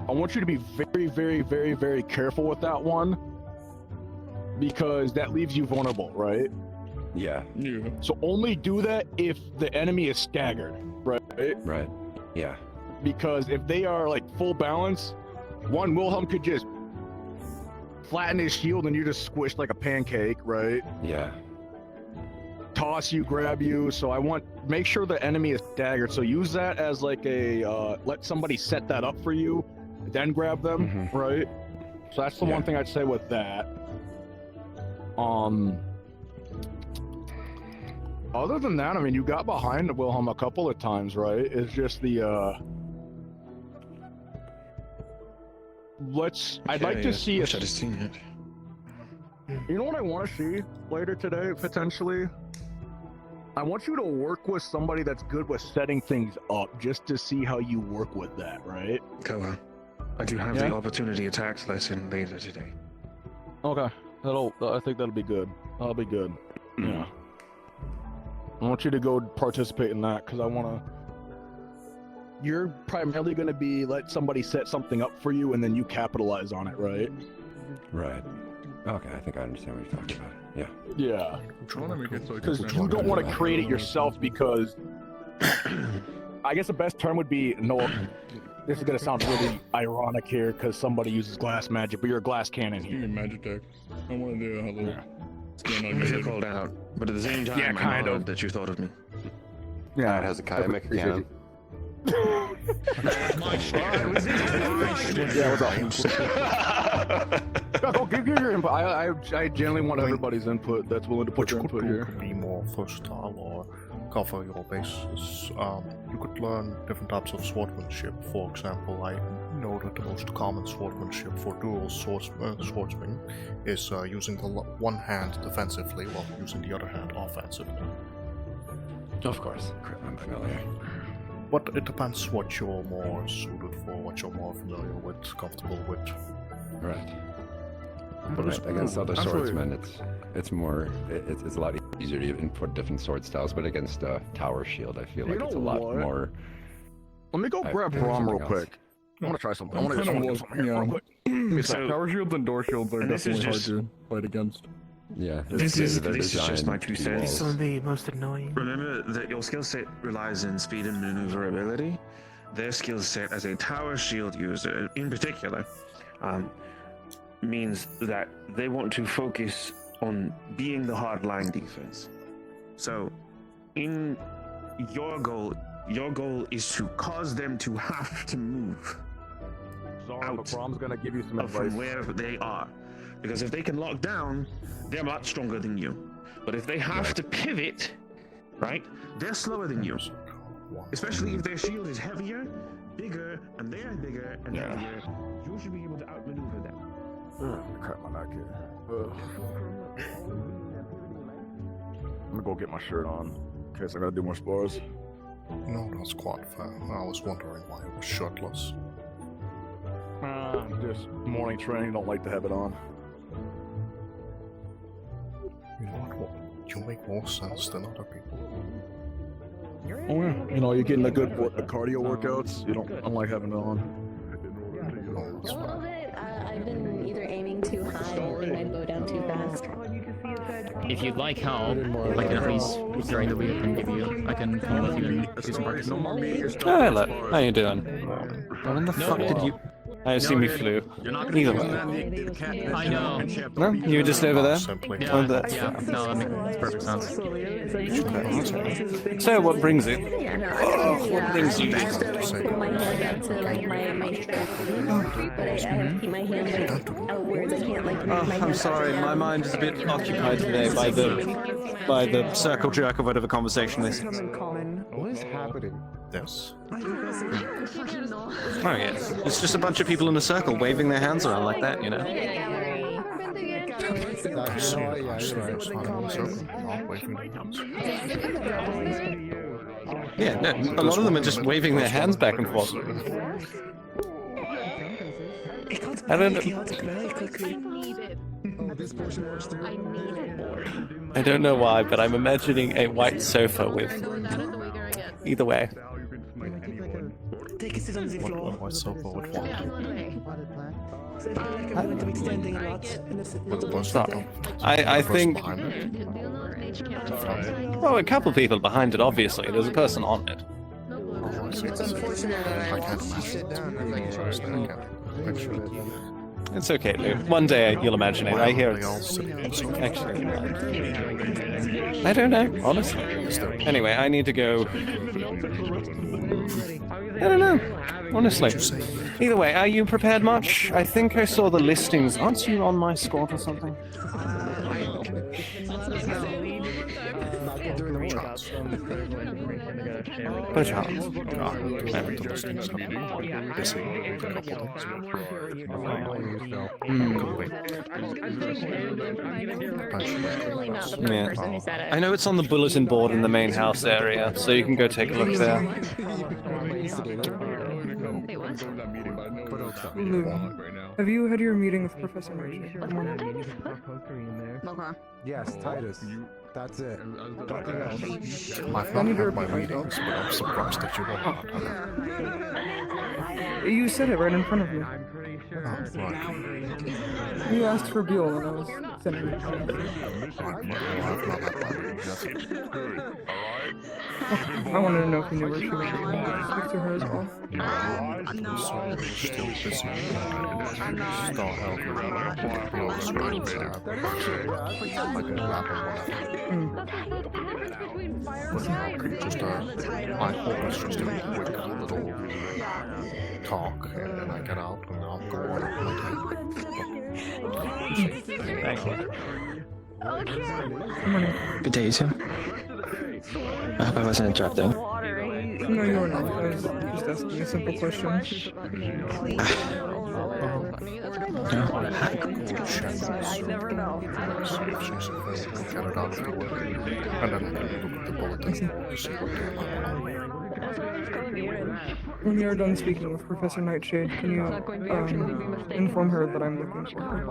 Speaker 5: I want you to be very, very, very, very careful with that one, because that leaves you vulnerable, right?
Speaker 10: Yeah.
Speaker 5: So only do that if the enemy is staggered, right?
Speaker 10: Right. Yeah.
Speaker 5: Because if they are like full balance, one Wilhelm could just flatten his shield and you're just squished like a pancake, right?
Speaker 10: Yeah.
Speaker 5: Toss you, grab you. So make sure the enemy is staggered. So use that as like a let somebody set that up for you, then grab them, right? So that's the one thing I'd say with that. Other than that, I mean, you got behind Wilhelm a couple of times, right? It's just the I'd like to see
Speaker 20: I should have seen it.
Speaker 5: You know what I want to see later today, potentially? I want you to work with somebody that's good with setting things up, just to see how you work with that, right?
Speaker 20: Okay, well, I do have the opportunity attacks lesson later today.
Speaker 5: Okay, I think that'll be good. That'll be good. Yeah. I want you to go participate in that, because you're primarily going to be let somebody set something up for you and then you capitalize on it, right?
Speaker 10: Right. Okay, I think I understand what you're talking about. Yeah.
Speaker 5: Yeah.
Speaker 21: I want to make it so
Speaker 5: Because you don't want to create it yourself, because I guess the best term would be, this is going to sound really ironic here because somebody uses glass magic, but you're a glass cannon here.
Speaker 21: You're magic deck. I want to do a little...
Speaker 20: I feel called out, but at the same time, I know that you thought of me.
Speaker 10: Yeah, it has a kayak cannon.
Speaker 5: Give your input. I generally want everybody's input that's willing to put their input here.
Speaker 2: Be more versatile or cover your bases. You could learn different types of swordsmanship. For example, I know that the most common swordsmanship for dual swordsmen is using the one hand defensively while using the other hand offensively.
Speaker 10: Of course, I'm familiar.
Speaker 2: But it depends what you're more suited for, what you're more familiar with, comfortable with.
Speaker 10: Right. But against other swordsmen, it's a lot easier to input different sword styles. But against Tower Shield, I feel like it's a lot more.
Speaker 5: Let me go grab Brom real quick. I want to try something. I want to do something here real quick.
Speaker 21: So, Tower Shields and Door Shields are definitely hard to fight against.
Speaker 10: Yeah.
Speaker 20: This is just my 2 cents.
Speaker 1: Some of the most annoying.
Speaker 20: Remember that your skill set relies on speed and maneuverability. Their skill set as a tower shield user, in particular, means that they want to focus on being the hardline defense. So, in your goal is to cause them to have to move out
Speaker 5: Brom's gonna give you some advice
Speaker 20: from where they are. Because if they can lock down, they're much stronger than you. But if they have to pivot, right, they're slower than you. Especially if their shield is heavier, bigger, and they're bigger and heavier, you should be able to outmaneuver them.
Speaker 5: Crap my neck here. I'm gonna go get my shirt on in case I gotta do more spars.
Speaker 2: No, that's quite fair. I was wondering why it was shirtless.
Speaker 5: Just morning training, don't like to have it on.
Speaker 2: You make more sense than other people.
Speaker 5: Oh yeah, you know, you're getting a good cardio workouts. You don't unlike having it on.
Speaker 2: Oh,
Speaker 16: A little bit. I've been either aiming too high or letting my bow down too fast.
Speaker 4: If you'd like help, I can at least during the week and give you. I can come with you and do some practice.
Speaker 3: Oh, hello. How you doing? When the fuck did you? I assume you flew. Either way.
Speaker 4: I know.
Speaker 3: No, you were just over there.
Speaker 4: Yeah,
Speaker 3: Oh, that's
Speaker 4: yeah.
Speaker 3: fair.
Speaker 4: No, that makes perfect sense.
Speaker 3: Okay. So what brings it? What brings you?
Speaker 16: I have to like pull my hand up to like my strap, but I have to keep my hand like outwards. I can't like move my
Speaker 3: I'm
Speaker 16: hand
Speaker 3: sorry, my mind is a bit occupied today by the circle jerk of whatever conversation this is.
Speaker 14: What is happening?
Speaker 2: Yes.
Speaker 3: Oh yes, it's just a bunch of people in a circle waving their hands around like that, you know.
Speaker 2: I see it's not in a circle, not waving their hands.
Speaker 3: Yeah, no, a lot of them are just waving their hands back and forth. I don't know why, but I'm imagining a white sofa with either way.
Speaker 1: Take a sit on the floor.
Speaker 2: What sofa would
Speaker 3: Stop. I think. Well, a couple people behind it, obviously. There's a person on it.
Speaker 17: It's unfortunate that I can't sit down.
Speaker 3: It's okay, Lou. One day you'll imagine it. I hear it. Actually, I don't know, honestly. Anyway, I need to go. I don't know, honestly. Either way, are you prepared much? I think I saw the listings. Aren't you on my squad or something? Perchance. Yeah. I know it's on the bulletin board in the main house area, so you can go take a look there.
Speaker 11: Lugh, have you had your meeting with Professor Marshall?
Speaker 14: Yes, Titus. That's it. Nothing else.
Speaker 2: I've not had my meetings, but I'm surprised that you were not.
Speaker 11: You said it right in front of me. You asked for Buell and I was sending it. I wanted to know if you knew where she was. Speak to her as well.
Speaker 2: Still busy. Still helping around. Just I hope it's just a quick little talk, and then I get out and I'll go on
Speaker 3: Thank you.
Speaker 22: Good day, Tim. I hope I wasn't interrupting.
Speaker 11: No, you were not. I was just asking a simple question.
Speaker 2: I never know. Get it out of the way, and then I can look at the bulletin to see what they're about.
Speaker 11: When you're done speaking with Professor Nightshade, can you inform her that I'm looking for her?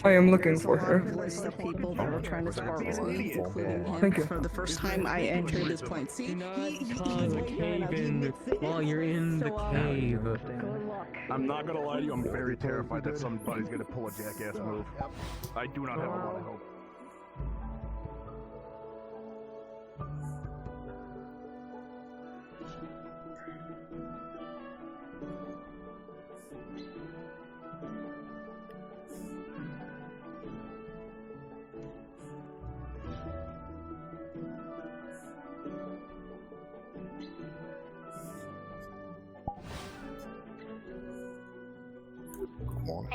Speaker 11: I am looking for her.
Speaker 23: List of people that were trying to spark including him.
Speaker 11: Thank you.
Speaker 23: For the first time I entered this point. See,
Speaker 15: while you're in the cave.
Speaker 5: I'm not gonna lie to you, I'm very terrified that somebody's gonna pull a jackass move. I do not have a lot of hope.
Speaker 2: Come on.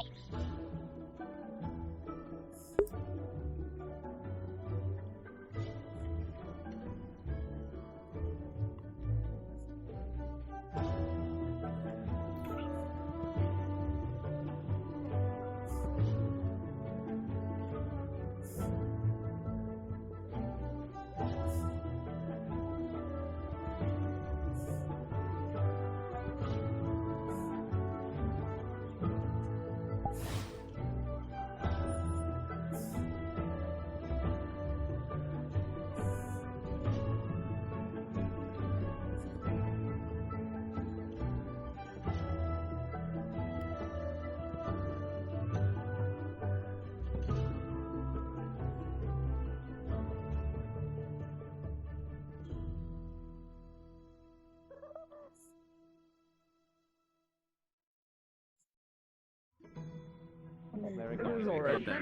Speaker 11: It was alright.
Speaker 2: I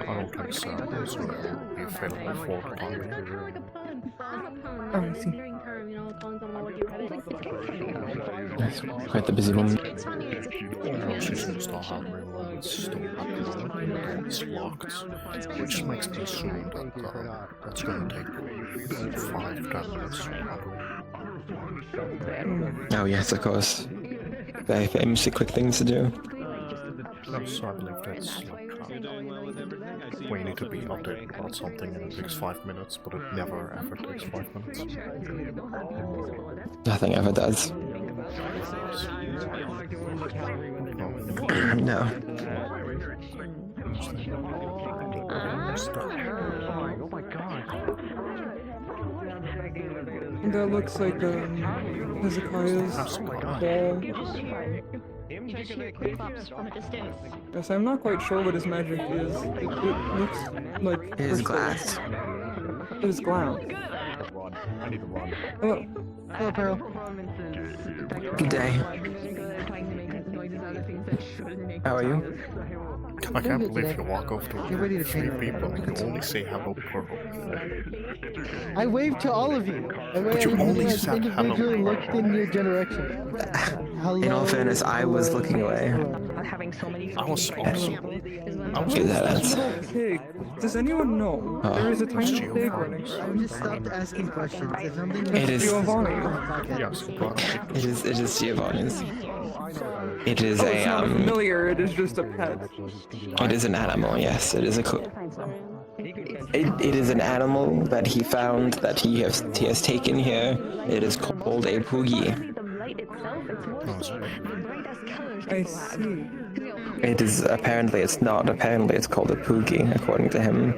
Speaker 2: don't think so. So you failed before the time.
Speaker 14: I see. That's quite the busy one.
Speaker 2: She should start having moments still happening. It's locked, which makes me assume that that's going to take 5-10 minutes.
Speaker 14: Oh yes, of course. Very famously quick things to do.
Speaker 2: So I believe that's like, we need to be updated about something and it takes 5 minutes, but it never ever takes 5 minutes.
Speaker 14: Nothing ever does. No.
Speaker 11: That looks like Hezekiah's ball. Yes, I'm not quite sure what his magic is. It looks like
Speaker 19: It is glass.
Speaker 11: It is glass.
Speaker 5: I need to run.
Speaker 11: Hello.
Speaker 19: Hello, Pearl. Good day.
Speaker 14: How are you?
Speaker 2: I can't believe you walk over to 3 people and you only say hello, Pearl.
Speaker 7: I waved to all of you.
Speaker 2: But you only said
Speaker 7: individually
Speaker 2: hello.
Speaker 7: looked in your direction. Hello.
Speaker 14: In all fairness, I was looking away.
Speaker 2: I was also.
Speaker 11: Pig. Does anyone know? There is a tiny pig running around.
Speaker 7: Just stopped asking questions. If something
Speaker 14: It is.
Speaker 11: Giovanni.
Speaker 2: Yes,
Speaker 14: It is Giovanni's. It is
Speaker 11: It's not a
Speaker 14: a
Speaker 11: familiar, it is just a pet.
Speaker 14: It is an animal. Yes, it is a. It is an animal that he found that he has taken here. It is called a poogie.
Speaker 11: I see.
Speaker 14: It is apparently it's not. Apparently it's called a poogie, according to him.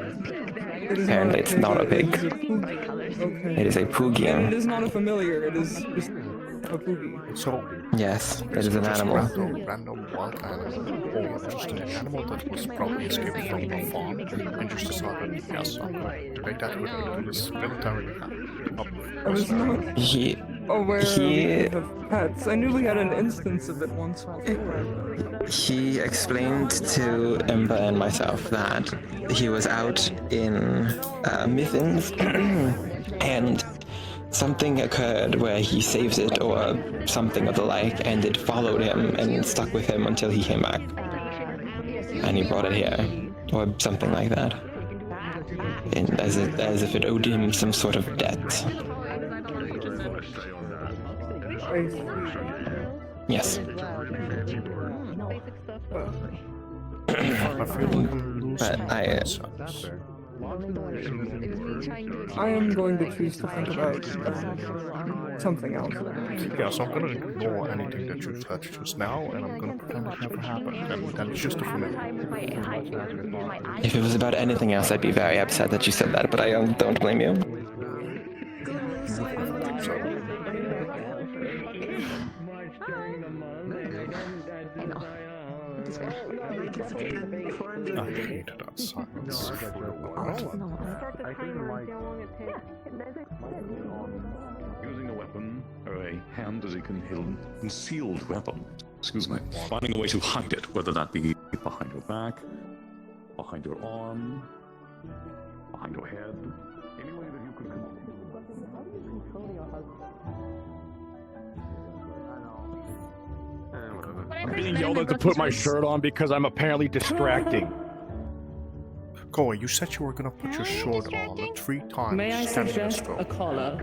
Speaker 14: Apparently it's not a pig.
Speaker 11: Okay.
Speaker 14: It is a poogie.
Speaker 11: It is not a familiar, it is just a poogie.
Speaker 2: So,
Speaker 14: yes, it is an animal.
Speaker 2: Random wild animal, or just an animal that was probably escaped from a farm and just decided, yes, I'm going to take that with me to this military
Speaker 11: I was not
Speaker 14: He
Speaker 11: aware of pets. I knew we had an instance of it once before.
Speaker 14: He explained to Ember and myself that he was out in Mithins and something occurred where he saved it or something of the like, and it followed him and stuck with him until he came back. And he brought it here, or something like that. And as if it owed him some sort of debt. Yes. But
Speaker 11: I am going to choose to think about something else.
Speaker 2: Yeah, so I'm gonna ignore anything that you said just now, and I'm gonna pretend it never happened, and then it's just a familiar.
Speaker 14: If it was about anything else, I'd be very upset that you said that, but I don't blame you.
Speaker 2: I hated that silence.
Speaker 20: Using a weapon or a hand as a concealed weapon. Excuse me. Finding a way to hide it, whether that be behind your back, behind your arm, behind your head. Any way that you could come
Speaker 5: I'm being yelled at to put my shirt on because I'm apparently distracting.
Speaker 2: Koa, you said you were gonna put your shirt on 3 times.
Speaker 11: May I
Speaker 2: 10 minutes
Speaker 11: suggest
Speaker 2: ago.
Speaker 11: a collar?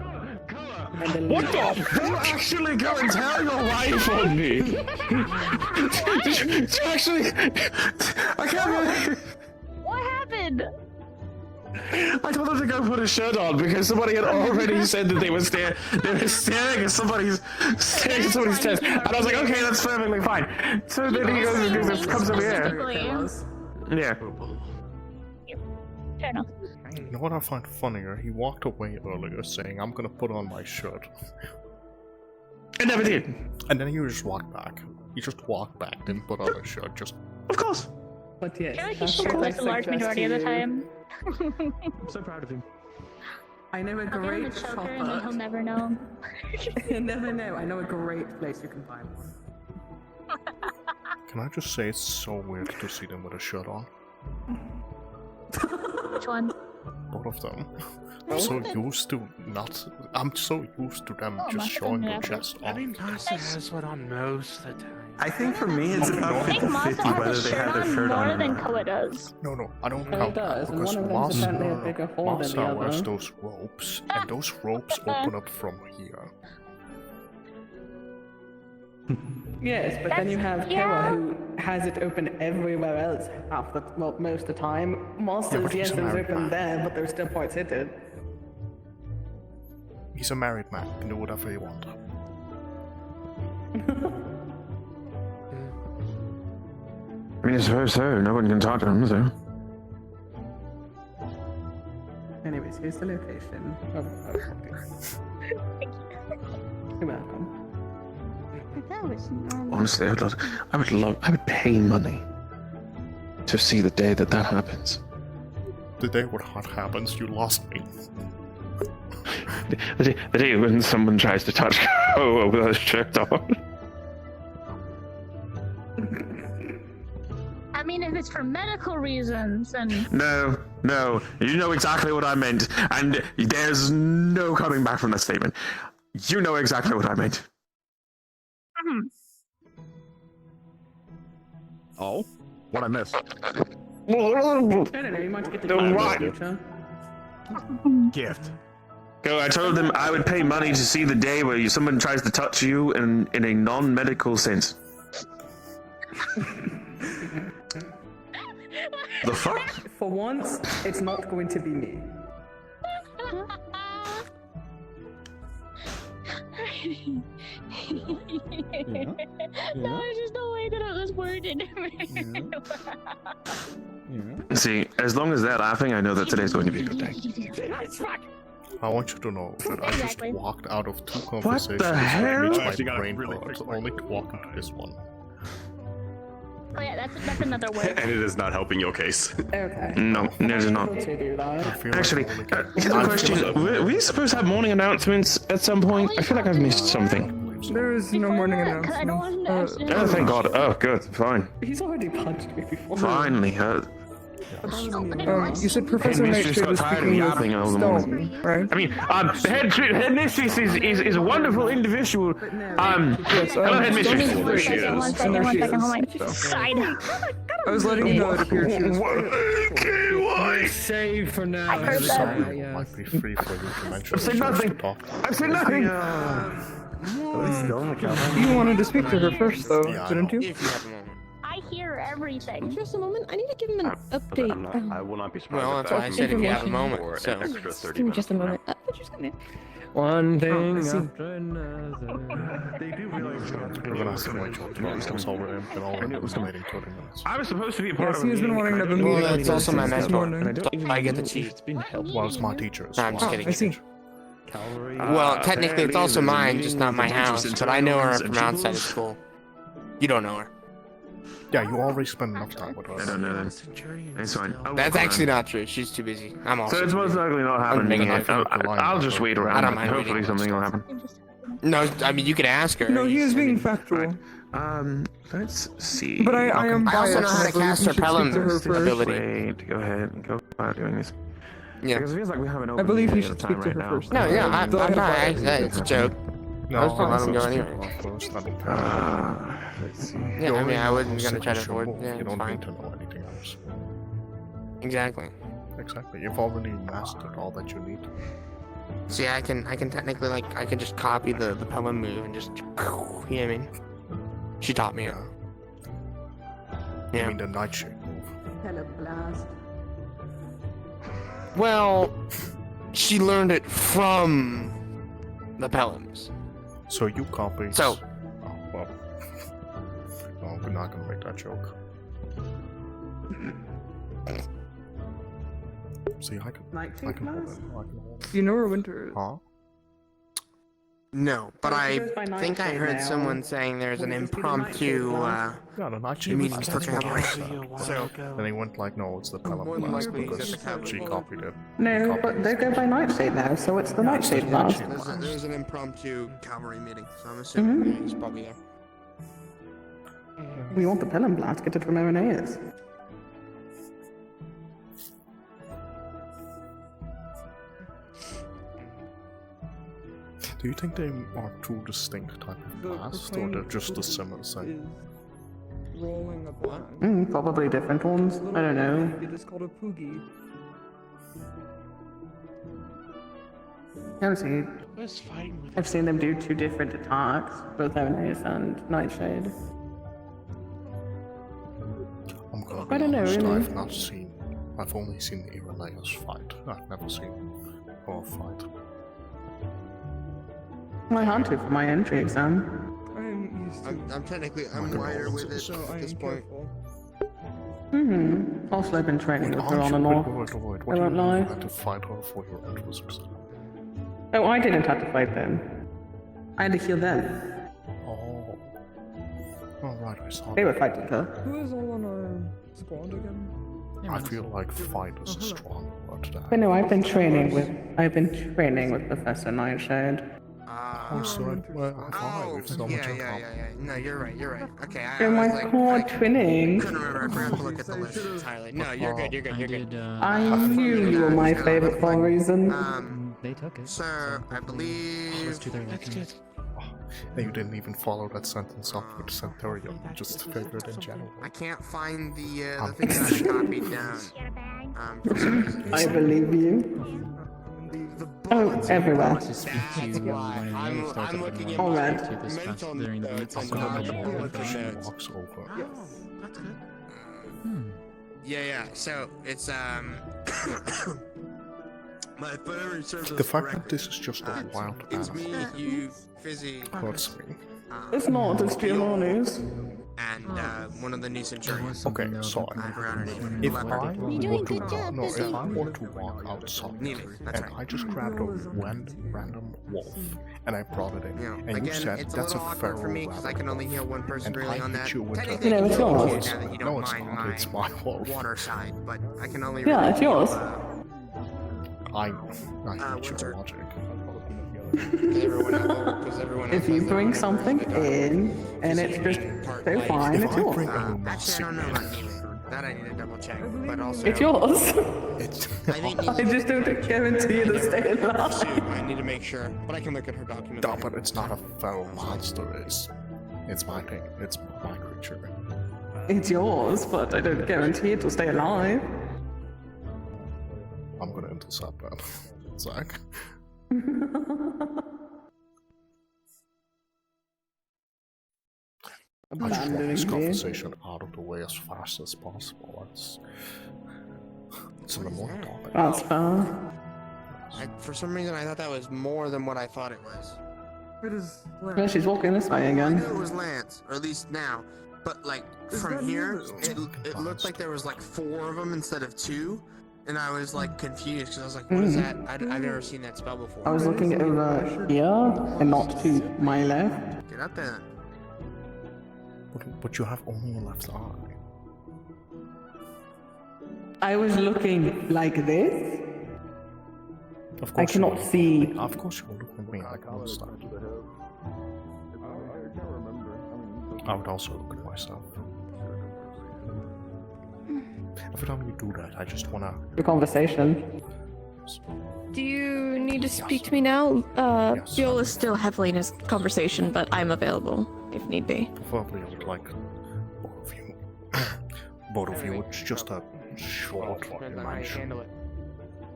Speaker 20: What the fuck? You actually go and tell your wife on me? Did you actually? I can't believe.
Speaker 12: What happened?
Speaker 20: I told them to go put a shirt on because somebody had already said that they were staring at somebody's chest, and I was like, okay, that's perfectly fine. So then he goes and comes over here. Yeah.
Speaker 12: Fair enough.
Speaker 2: You know what I find funnier? He walked away earlier saying, I'm gonna put on my shirt.
Speaker 20: I never did.
Speaker 2: And then he just walked back. He just walked back, didn't put on a shirt, just...
Speaker 20: Of course!
Speaker 11: But yes,
Speaker 12: I feel like he's shirtless the large majority of the time.
Speaker 5: I'm so proud of him.
Speaker 11: I know a
Speaker 12: I'll give him
Speaker 11: great
Speaker 12: a choker
Speaker 11: shop
Speaker 12: and then he'll
Speaker 11: at...
Speaker 12: never know.
Speaker 11: You never know. I know a great place you can buy one.
Speaker 2: Can I just say it's so weird to see them with a shirt on?
Speaker 12: Which one?
Speaker 2: Both of them. I'm so used to I'm so used to them just showing their chest off.
Speaker 6: I mean, Masa has one on most of the time.
Speaker 1: I think for me it's about
Speaker 12: I think Masa
Speaker 1: 50-50
Speaker 12: has
Speaker 1: whether
Speaker 12: a
Speaker 1: they
Speaker 12: shirt
Speaker 1: have their
Speaker 12: on
Speaker 1: shirt
Speaker 12: more
Speaker 1: on or
Speaker 12: than
Speaker 1: not.
Speaker 12: Koa does.
Speaker 2: No, I don't
Speaker 11: Yeah,
Speaker 2: count
Speaker 11: it does,
Speaker 2: that
Speaker 11: and
Speaker 2: because
Speaker 11: one of them's apparently a
Speaker 2: Masa,
Speaker 11: bigger hole than the
Speaker 2: Masa wears
Speaker 11: other.
Speaker 2: those ropes, and those ropes open up from here.
Speaker 11: Yes, but then you have Koa who has it open everywhere else most of the time. Monsters,
Speaker 2: he's
Speaker 11: yes,
Speaker 2: a
Speaker 11: there's
Speaker 2: married
Speaker 11: open
Speaker 2: man.
Speaker 11: there, but there's still parts hidden.
Speaker 2: He's a married man, he can do whatever he wants.
Speaker 20: I mean, I suppose so. No one can talk to him, so.
Speaker 11: Anyways, here's the location of this. You're welcome.
Speaker 12: That was normal.
Speaker 20: Honestly, I would pay money to see the day that happens.
Speaker 2: The day what happens, you lost me.
Speaker 20: The day when someone tries to touch Koa without his shirt on.
Speaker 12: I mean, if it's for medical reasons, and
Speaker 20: No, you know exactly what I meant, and there's no coming back from that statement. You know exactly what I meant.
Speaker 5: Oh? What I missed?
Speaker 11: I don't know, you might get the
Speaker 20: What?
Speaker 5: Gift.
Speaker 20: Go, I told them I would pay money to see the day where someone tries to touch you in a non-medical sense. The fuck?
Speaker 11: For once, it's not going to be me.
Speaker 12: That was just the way that it was worded.
Speaker 20: See, as long as they're laughing, I know that today's going to be a good day.
Speaker 2: I want you to know that I just walked out of 2
Speaker 20: What
Speaker 2: conversations
Speaker 20: the hell?
Speaker 2: which my brain hurt, only to walk into this one.
Speaker 12: Oh yeah, that's another word.
Speaker 10: And it is not helping your case.
Speaker 11: Okay.
Speaker 20: No, it is not. Actually, here's a question. Were we supposed to have morning announcements at some point? I feel like I've missed something.
Speaker 7: There is no morning announcement.
Speaker 20: Oh, thank God. Oh, good. Fine.
Speaker 11: He's already punched me before.
Speaker 20: Finally.
Speaker 7: You said Professor Nightshade was speaking with Stone, right?
Speaker 20: I mean, the head mistress is a wonderful individual.
Speaker 7: Yes,
Speaker 20: hello, head mistress.
Speaker 7: Stone is free.
Speaker 12: One second, hold on. Side.
Speaker 7: I was letting you know it appeared she was
Speaker 15: You're safe for now.
Speaker 12: I heard that.
Speaker 2: Might be free for you to mention.
Speaker 20: I've said nothing. I've said nothing.
Speaker 7: You wanted to speak to her first, though, didn't you?
Speaker 6: If you have a moment.
Speaker 12: I hear everything.
Speaker 16: Just a moment. I need to give him an update.
Speaker 10: I will not be surprised.
Speaker 6: Well,
Speaker 10: if
Speaker 6: that's why I said if you have a
Speaker 10: for
Speaker 6: moment.
Speaker 10: an
Speaker 6: So.
Speaker 10: extra 30
Speaker 16: Give me just a
Speaker 10: minutes
Speaker 16: moment. Just come here.
Speaker 15: One thing
Speaker 7: I see.
Speaker 15: after another.
Speaker 5: They do realize
Speaker 2: We're gonna have to wait till 12 minutes already. We're already waiting 30 minutes.
Speaker 20: I was supposed to be a part
Speaker 7: Yes,
Speaker 20: of
Speaker 7: he has been wanting to have a meeting
Speaker 6: Well,
Speaker 7: with
Speaker 6: it's also my
Speaker 7: us this
Speaker 6: mentor.
Speaker 7: morning.
Speaker 6: I get the cheat.
Speaker 2: Well, it's my teacher's.
Speaker 6: No, I'm just kidding.
Speaker 7: I see.
Speaker 6: Well, technically, it's also mine, just not my house. But I know her from outside of school. You don't know her.
Speaker 2: Yeah, you already spent enough time with
Speaker 20: I
Speaker 2: her.
Speaker 20: don't know that. It's fine.
Speaker 6: That's actually not true. She's too busy. I'm also.
Speaker 20: So it's most likely not
Speaker 6: I'm making
Speaker 20: happening.
Speaker 6: it.
Speaker 20: I'll just wait around.
Speaker 6: I don't mind
Speaker 20: Hopefully
Speaker 6: waiting.
Speaker 20: something will happen.
Speaker 6: No, I mean you could ask her.
Speaker 7: No, he is being factual.
Speaker 20: Let's see.
Speaker 7: But I am
Speaker 6: I also
Speaker 7: biased.
Speaker 6: know how to
Speaker 7: I believe
Speaker 6: cast
Speaker 7: you should speak
Speaker 6: repellent
Speaker 7: to her first.
Speaker 6: ability.
Speaker 20: Wait, go ahead and go about doing this.
Speaker 6: Yeah.
Speaker 20: Because it feels like we have an
Speaker 7: I
Speaker 20: open
Speaker 7: believe he
Speaker 20: meeting
Speaker 7: should
Speaker 20: at a
Speaker 7: speak to
Speaker 20: time
Speaker 7: her
Speaker 20: right now.
Speaker 7: first.
Speaker 6: No, yeah, I'm
Speaker 7: Though I
Speaker 6: not.
Speaker 7: have bias.
Speaker 6: It's a joke. I was gonna let him go anyway.
Speaker 2: First, I don't
Speaker 20: Let's see.
Speaker 6: Yeah, I mean, I wasn't gonna try to avoid. Yeah,
Speaker 2: You
Speaker 6: it's
Speaker 2: don't
Speaker 6: fine.
Speaker 2: need to know anything else.
Speaker 6: Exactly.
Speaker 2: Exactly. You've already mastered all that you need.
Speaker 6: See, I can technically I can just copy the Pelham move and just. You know what I mean? She taught me it.
Speaker 2: I
Speaker 6: Yeah.
Speaker 2: mean the nightshade move.
Speaker 11: Hella blast.
Speaker 6: Well, she learned it from the Pelhams.
Speaker 2: So you copied.
Speaker 6: So.
Speaker 2: Oh well. No, we're not gonna make that joke. See, I can hold it.
Speaker 7: You know where Winter is.
Speaker 2: Huh?
Speaker 6: No, but
Speaker 11: Oh,
Speaker 6: I
Speaker 11: she goes by
Speaker 6: think I
Speaker 11: Nightshade
Speaker 6: heard
Speaker 11: now.
Speaker 6: someone saying there's an
Speaker 11: Well, just do the
Speaker 6: impromptu
Speaker 11: Nightshade
Speaker 2: Yeah, the nightshade
Speaker 6: meeting
Speaker 2: was
Speaker 6: still
Speaker 2: definitely
Speaker 6: taking
Speaker 2: like
Speaker 6: place.
Speaker 2: that.
Speaker 6: So,
Speaker 2: Then he went like, no, it's the Pelham
Speaker 6: more than
Speaker 2: blast
Speaker 6: likely,
Speaker 2: because
Speaker 6: it's the
Speaker 2: she copied it.
Speaker 11: No, but they go by Nightshade now, so it's the Nightshade blast.
Speaker 6: there's an impromptu cavalry meeting, so I'm assuming he's probably there.
Speaker 11: We want the Pelham Blast, get it from Irenaeus.
Speaker 2: Do you think they are two distinct type of blasts, or they're just the similar same?
Speaker 15: Rolling a blind.
Speaker 11: Probably different ones. I don't know.
Speaker 15: It is called a poogie.
Speaker 11: I've seen them do two different attacks, both Irenaeus and Nightshade.
Speaker 2: I'm gonna
Speaker 11: I don't know,
Speaker 2: honest,
Speaker 11: really.
Speaker 2: I've only seen Irenaeus fight. I've never seen her fight.
Speaker 11: I had to for my entry exam.
Speaker 17: I'm technically wider with it at this point.
Speaker 11: Also, I've been training with her on and off. I won't lie.
Speaker 2: You had to fight her for your entrance exam.
Speaker 11: Oh, I didn't have to fight them. I had to heal them.
Speaker 2: Oh. Alright, I saw
Speaker 11: They were
Speaker 2: that.
Speaker 11: fighting her.
Speaker 15: Who is all on our squad again?
Speaker 2: I feel like fight is a strong word there.
Speaker 11: But no, I've been training with Professor Nightshade.
Speaker 2: Oh, so we've so much in common.
Speaker 17: No, you're right. Okay,
Speaker 11: In my quad twinning.
Speaker 17: couldn't remember. I forgot to look at the list entirely. No, you're good.
Speaker 11: I knew you were my favorite for a reason.
Speaker 19: They took it.
Speaker 17: Sir, I believe.
Speaker 19: That's good.
Speaker 2: And you didn't even follow that sentence up with Centurion, you just figured in general.
Speaker 17: I can't find the thing that I copied down. For some reason.
Speaker 11: I believe you. Oh, everywhere.
Speaker 17: That's why I'm looking at
Speaker 11: All
Speaker 17: my
Speaker 11: right.
Speaker 17: mental notes and not the bulletin notes.
Speaker 2: Walks over.
Speaker 17: That's good. Yeah. So it's my memory serves
Speaker 2: The fact that this is just a wild
Speaker 17: it's
Speaker 2: animal
Speaker 17: me, you, Fizzy,
Speaker 2: hurts me.
Speaker 11: It's not, it's Giovanni's.
Speaker 17: and one of the new Centurions.
Speaker 2: Okay, sorry.
Speaker 17: I forgot her name.
Speaker 2: If I
Speaker 17: Leopard.
Speaker 2: were to walk outside
Speaker 17: Neely, that's
Speaker 2: and
Speaker 17: right.
Speaker 2: I just grabbed a random wolf and I brought it in,
Speaker 17: You know,
Speaker 2: and
Speaker 17: again,
Speaker 2: you said
Speaker 17: it's a
Speaker 2: that's a
Speaker 17: little
Speaker 2: feral
Speaker 17: awkward for me because I can only heal one person
Speaker 2: and
Speaker 17: really
Speaker 2: I
Speaker 17: on
Speaker 2: hit
Speaker 17: that.
Speaker 2: you with
Speaker 17: Technically,
Speaker 2: the-
Speaker 17: I can
Speaker 11: it's
Speaker 17: heal you
Speaker 11: yours.
Speaker 17: now that you
Speaker 2: No,
Speaker 17: don't
Speaker 2: it's
Speaker 17: mind
Speaker 2: not. It's my wolf.
Speaker 17: water side, but I can only.
Speaker 11: Yeah,
Speaker 17: really
Speaker 11: it's yours.
Speaker 2: I hate
Speaker 17: what's
Speaker 2: your
Speaker 17: her-
Speaker 2: logic.
Speaker 17: Because everyone else
Speaker 11: If you
Speaker 17: has their
Speaker 11: bring
Speaker 17: own
Speaker 11: something in and it's just so fine,
Speaker 2: If
Speaker 11: it's
Speaker 2: I
Speaker 11: yours.
Speaker 2: bring a
Speaker 17: Actually, I
Speaker 2: massive
Speaker 17: don't know about Neely. That I need to double check. But also,
Speaker 11: It's yours.
Speaker 17: I think
Speaker 11: I just don't guarantee you to stay alive.
Speaker 17: I need to make sure, but I can look at her document.
Speaker 2: No, but it's not a feral monster. It's my thing. It's my creature.
Speaker 11: It's yours, but I don't guarantee it will stay alive.
Speaker 2: I'm gonna intercept that. Zach. I just want this conversation out of the way as fast as possible. It's an important topic.
Speaker 11: That's fair.
Speaker 17: For some reason, I thought that was more than what I thought it was.
Speaker 15: It is.
Speaker 11: Yeah, she's walking this way
Speaker 17: I
Speaker 11: again.
Speaker 17: knew it was Lance, or at least now. But like from here, it looked like there was like 4 of them instead of 2, and I was like confused because I was like, "What is that? I've never seen that spell before."
Speaker 11: I was looking over here and not to my left.
Speaker 17: Get up there.
Speaker 2: But you have only a left eye.
Speaker 11: I was looking like this.
Speaker 2: Of
Speaker 11: I
Speaker 2: course
Speaker 11: cannot
Speaker 2: you
Speaker 11: see.
Speaker 2: Of course you will look at me like I understand. I would also look at myself. Every time you do that, I just wanna...
Speaker 11: The conversation.
Speaker 12: Do you need to speak to me now? Biol is still heavily in his conversation, but I'm available if need be.
Speaker 2: Preferably I would like both of you. Both of you, it's just a short mention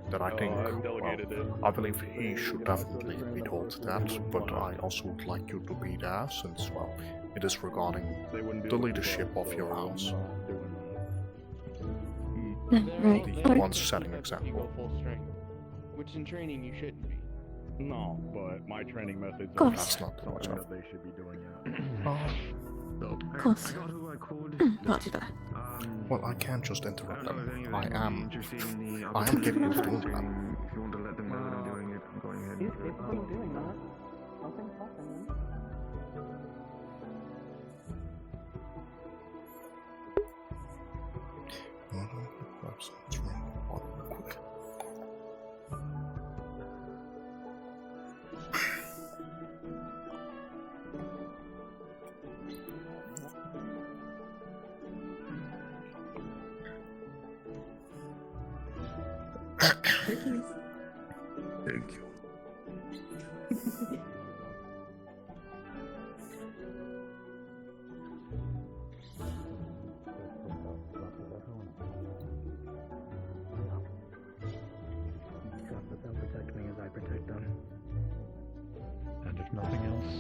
Speaker 2: that I think, well, I believe he should definitely be told that, but I also would like you to be there since, well, it is regarding the leadership of your house.
Speaker 12: Right.
Speaker 2: The ones setting example.
Speaker 5: Which in training you shouldn't be. No, but my training methods
Speaker 12: Of course.
Speaker 2: That's not the much of.
Speaker 5: they should be doing
Speaker 12: Of course. Not too bad.
Speaker 2: Well, I can't just interrupt them. I am capable of doing that.
Speaker 11: If you want to let them know that I'm doing it, I'm going ahead. He's still doing that. Nothing's happening.
Speaker 23: Cookies.
Speaker 10: Thank you.
Speaker 8: Trust that they'll protect me as I protect them. And if nothing else,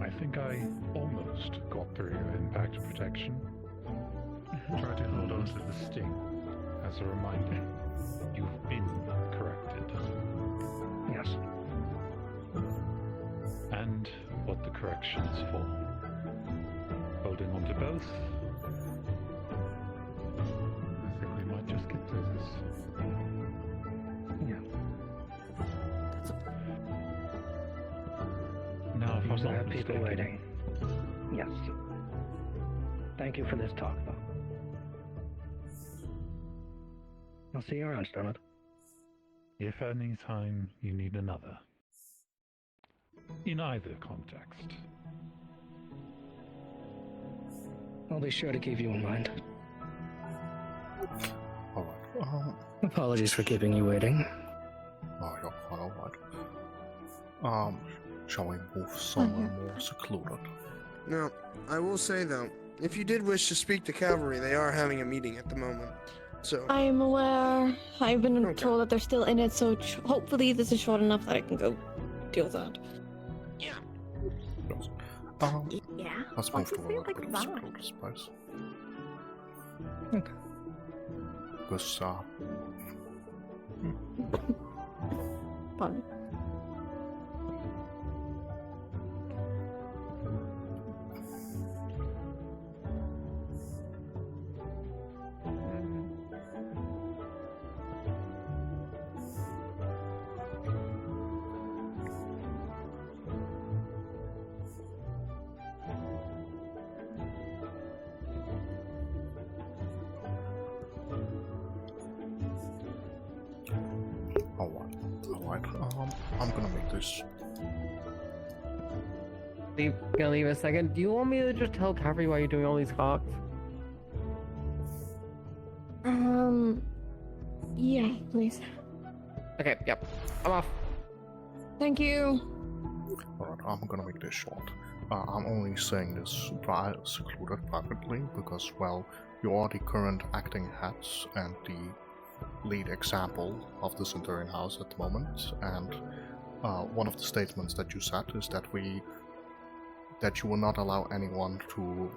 Speaker 8: I think I almost got through impact protection. Try to hold on to the sting as a reminder. You've been corrected. Yes. And what the correction is for. Holding on to both. I think we might just get through this. Yeah. Now, if I'm not people mistaken, waiting. Yes. Thank you for this talk, though. I'll see you around, Stoned. If any time you need another. In either context. I'll be sure to keep you in mind.
Speaker 2: Alright,
Speaker 8: Apologies for keeping you waiting.
Speaker 2: oh, you're quite alright. Shall we move somewhere more secluded?
Speaker 17: Now, I will say though, if you did wish to speak to cavalry, they are having a meeting at the moment. So
Speaker 12: I am aware. I've been told that they're still in it, so hopefully this is short enough that I can go deal with that.
Speaker 17: Yeah.
Speaker 12: Yeah.
Speaker 2: Let's move to a little bit of secluded space.
Speaker 8: Okay.
Speaker 2: Because,
Speaker 12: Fun.
Speaker 2: Alright, I'm gonna make this.
Speaker 9: Gonna leave a second. Do you want me to just tell Cavalry why you're doing all these clocks?
Speaker 12: Yeah, please.
Speaker 9: Okay, yep. I'm off.
Speaker 12: Thank you.
Speaker 2: Alright, I'm gonna make this short. I'm only saying this secluded privately because, well, you are the current acting heads and the lead example of the Centurion House at the moment, and one of the statements that you said is that you will not allow anyone to...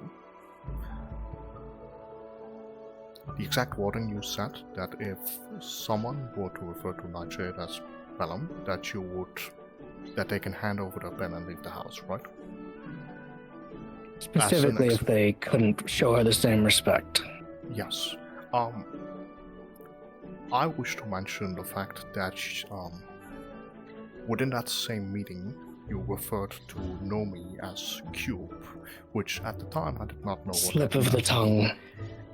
Speaker 2: The exact wording you said, that if someone were to refer to Nightshade as Bellum, that they can hand over their pen and leave the house, right?
Speaker 8: Specifically if they couldn't show her the same respect.
Speaker 2: Yes. I wish to mention the fact that within that same meeting, you referred to Nomi as Cube, which at the time I did not know what
Speaker 8: Slip
Speaker 2: that
Speaker 8: of
Speaker 2: meant.
Speaker 8: the tongue.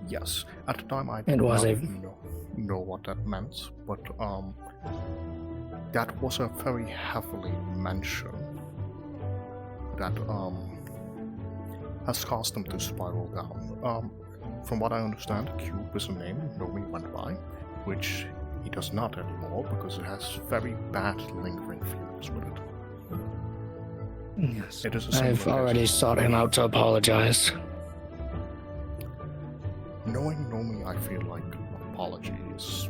Speaker 2: Yes, at the time I did not know what that meant, but that was a very heavily mentioned that has caused them to spiral down. From what I understand, Cube is a name Nomi went by, which he does not anymore because it has very bad lingering feelings with it.
Speaker 8: Yes.
Speaker 2: It is a
Speaker 8: I've already sought him out to apologize.
Speaker 2: Knowing Nomi, I feel like apology is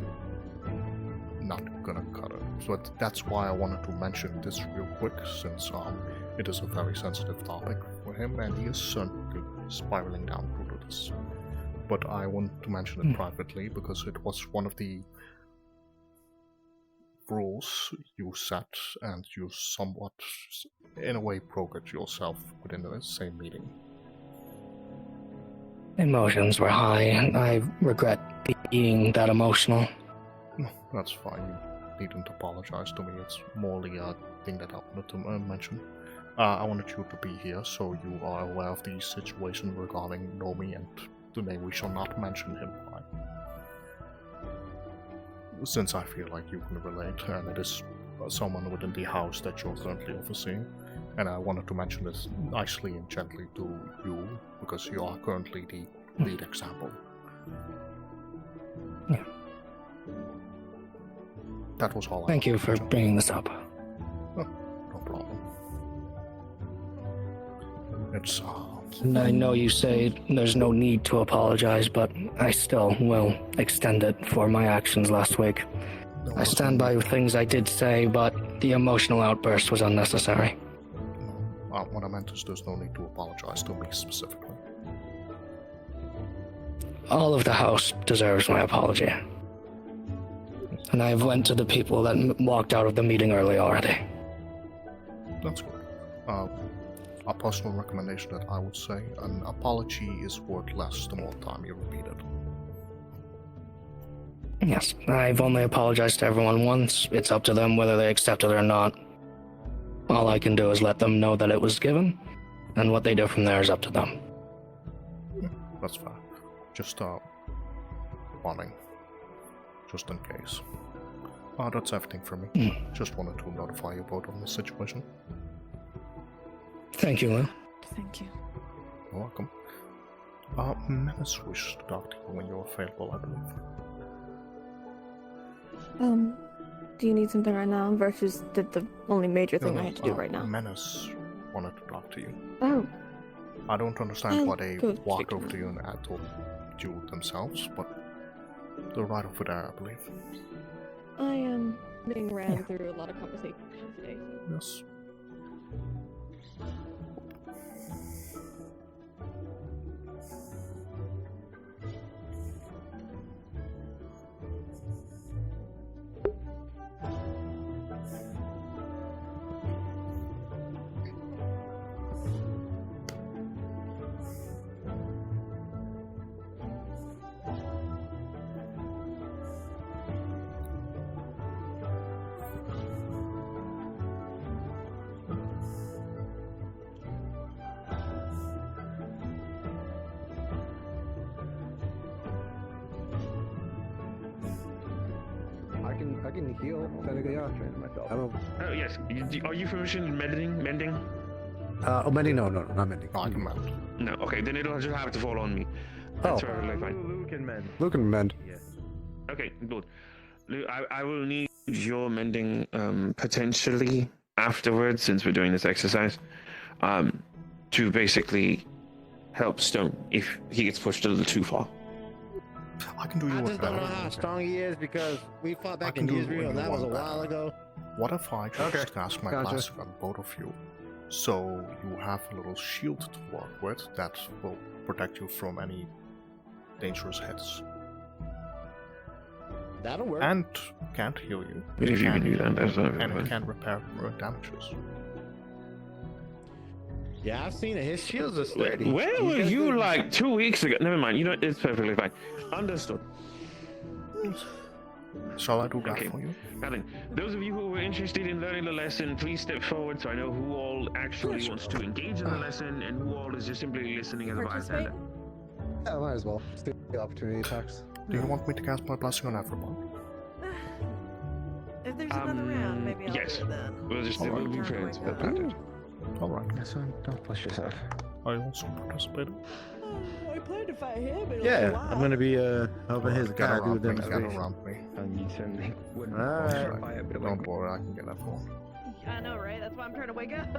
Speaker 2: not gonna cut it. So that's why I wanted to mention this real quick, since it is a very sensitive topic for him, and he is certainly spiraling down due to this. But I want to mention it privately because it was one of the rules you set, and you somewhat, in a way, broke it yourself within the same meeting.
Speaker 8: Emotions were high, and I regret being that emotional.
Speaker 2: No, that's fine. You needn't apologize to me. It's morely a thing that I wanted to mention. I wanted you to be here so you are aware of the situation regarding Nomi, and today we shall not mention him. Since I feel like you can relate, and it is someone within the house that you're currently overseeing, and I wanted to mention this nicely and gently to you, because you are currently the lead example.
Speaker 13: Yeah.
Speaker 2: That was all.
Speaker 13: Thank you for bringing this up.
Speaker 2: Oh, no problem. It's
Speaker 13: And I know you say there's no need to apologize, but I still will extend it for my actions last week. I stand by things I did say, but the emotional outburst was unnecessary.
Speaker 2: What I meant is there's no need to apologize to me specifically.
Speaker 13: All of the house deserves my apology. And I've went to the people that walked out of the meeting early already.
Speaker 2: That's good. A personal recommendation that I would say, an apology is worth less the more time you repeat it.
Speaker 13: Yes, I've only apologized to everyone once. It's up to them whether they accept it or not. All I can do is let them know that it was given, and what they do from there is up to them.
Speaker 2: That's fine. Just warning. Just in case. That's everything for me. Just wanted to notify you both on the situation.
Speaker 13: Thank you, Lugh.
Speaker 12: Thank you.
Speaker 2: You're welcome. Menace wishes to talk to you when you're available, I believe.
Speaker 12: Do you need something right now versus the only major thing I had to do right now?
Speaker 2: Menace wanted to talk to you.
Speaker 12: Oh.
Speaker 2: I don't understand why they walked over to you and had told you themselves, but they're right over there, I believe.
Speaker 12: I am being ran through a lot of conversations today.
Speaker 2: Yes.
Speaker 5: I can heal. Technically, yeah. Myself.
Speaker 20: Oh yes. Are you proficient in mending?
Speaker 5: Mending? No, not mending.
Speaker 2: I can mend.
Speaker 20: No. Okay, then it'll just have to fall on me. That's perfectly fine.
Speaker 5: Luke can mend.
Speaker 20: Okay, good. I will need your mending potentially afterwards, since we're doing this exercise, to basically help Stone if he gets pushed a little too far.
Speaker 2: I can do you
Speaker 18: I just don't know how strong he is because we fought back in Israel and that was a while ago.
Speaker 2: What if I just cast my blast on both of you? So you have a little shield to work with that will protect you from any dangerous hits.
Speaker 18: That'll work.
Speaker 2: And can't heal you.
Speaker 20: If you can do that, that's
Speaker 2: and it can repair damages.
Speaker 18: Yeah, I've seen it. His shields are sturdy.
Speaker 20: Where were you like 2 weeks ago? Never mind. You know, it's perfectly fine. Understood.
Speaker 2: Shall I do that for you?
Speaker 20: Now then, those of you who were interested in learning the lesson, please step forward so I know who all actually wants to engage in the lesson and who all is just simply listening as a bystander.
Speaker 5: Yeah, might as well. Just the opportunity attacks.
Speaker 2: Do you want me to cast my blessing on everyone?
Speaker 21: If there's another round, maybe I'll
Speaker 20: yes.
Speaker 21: do it then.
Speaker 20: We'll just
Speaker 2: All right.
Speaker 20: be friends. About it.
Speaker 2: Alright.
Speaker 14: Yes, don't push yourself.
Speaker 2: I also participated.
Speaker 21: I plan to fight him in a
Speaker 18: Yeah,
Speaker 21: while.
Speaker 18: I'm gonna be helping his
Speaker 2: Get
Speaker 18: guy do
Speaker 2: around
Speaker 18: the
Speaker 2: me, get
Speaker 18: demonstration.
Speaker 2: around me.
Speaker 14: And you certainly wouldn't.
Speaker 18: Alright.
Speaker 2: Don't worry, I can get that for you.
Speaker 21: I know, right? That's why I'm trying to wake up.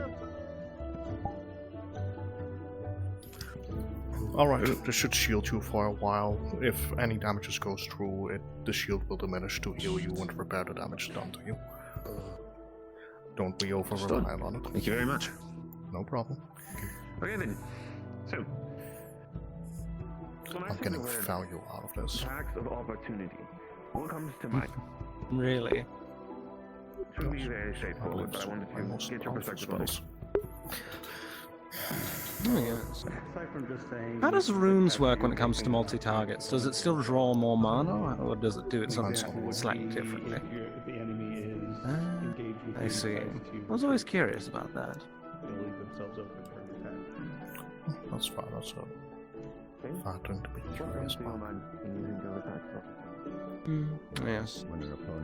Speaker 2: Alright, this should shield you for a while. If any damages goes through, the shield will diminish to heal you and repair the damage done to you. Don't be over-reliant on it.
Speaker 20: Thank you very much.
Speaker 2: No problem.
Speaker 20: Okay then. So.
Speaker 2: I'm getting value out of this.
Speaker 20: Attacks of opportunity. What comes to mind?
Speaker 3: Really?
Speaker 20: Should be very straightforward, but I wanted to get your perspective on it.
Speaker 3: Oh, yes. How does runes work when it comes to multi-targets? Does it still draw more mana, or does it do it something slightly differently? I see. I was always curious about that.
Speaker 2: That's fine, that's a fine thing to be curious about.
Speaker 3: Yes.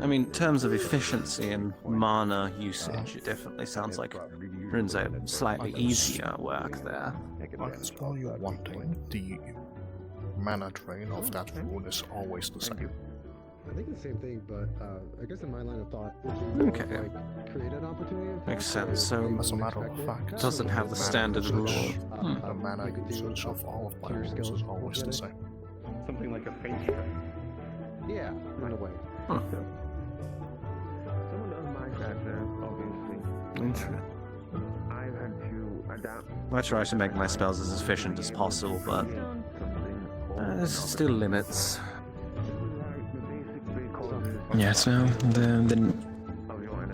Speaker 3: I mean, in terms of efficiency and mana usage, it definitely sounds like runes are slightly easier work there.
Speaker 2: I can spell you one thing. mana drain of that rune is always the same.
Speaker 1: I think the same thing, but I guess in my line of thought,
Speaker 3: Okay.
Speaker 1: like create an opportunity.
Speaker 3: Makes sense. So,
Speaker 2: As a matter of fact,
Speaker 3: it doesn't have the standard rule.
Speaker 2: The mana usage of all of my runes is always the same.
Speaker 20: Something like a fake.
Speaker 1: Yeah, in a way.
Speaker 3: Huh.
Speaker 5: Someone of my stature, obviously.
Speaker 3: Interesting.
Speaker 5: I've had to adapt.
Speaker 3: I try to make my spells as efficient as possible, but there's still limits.
Speaker 14: Yes, no, the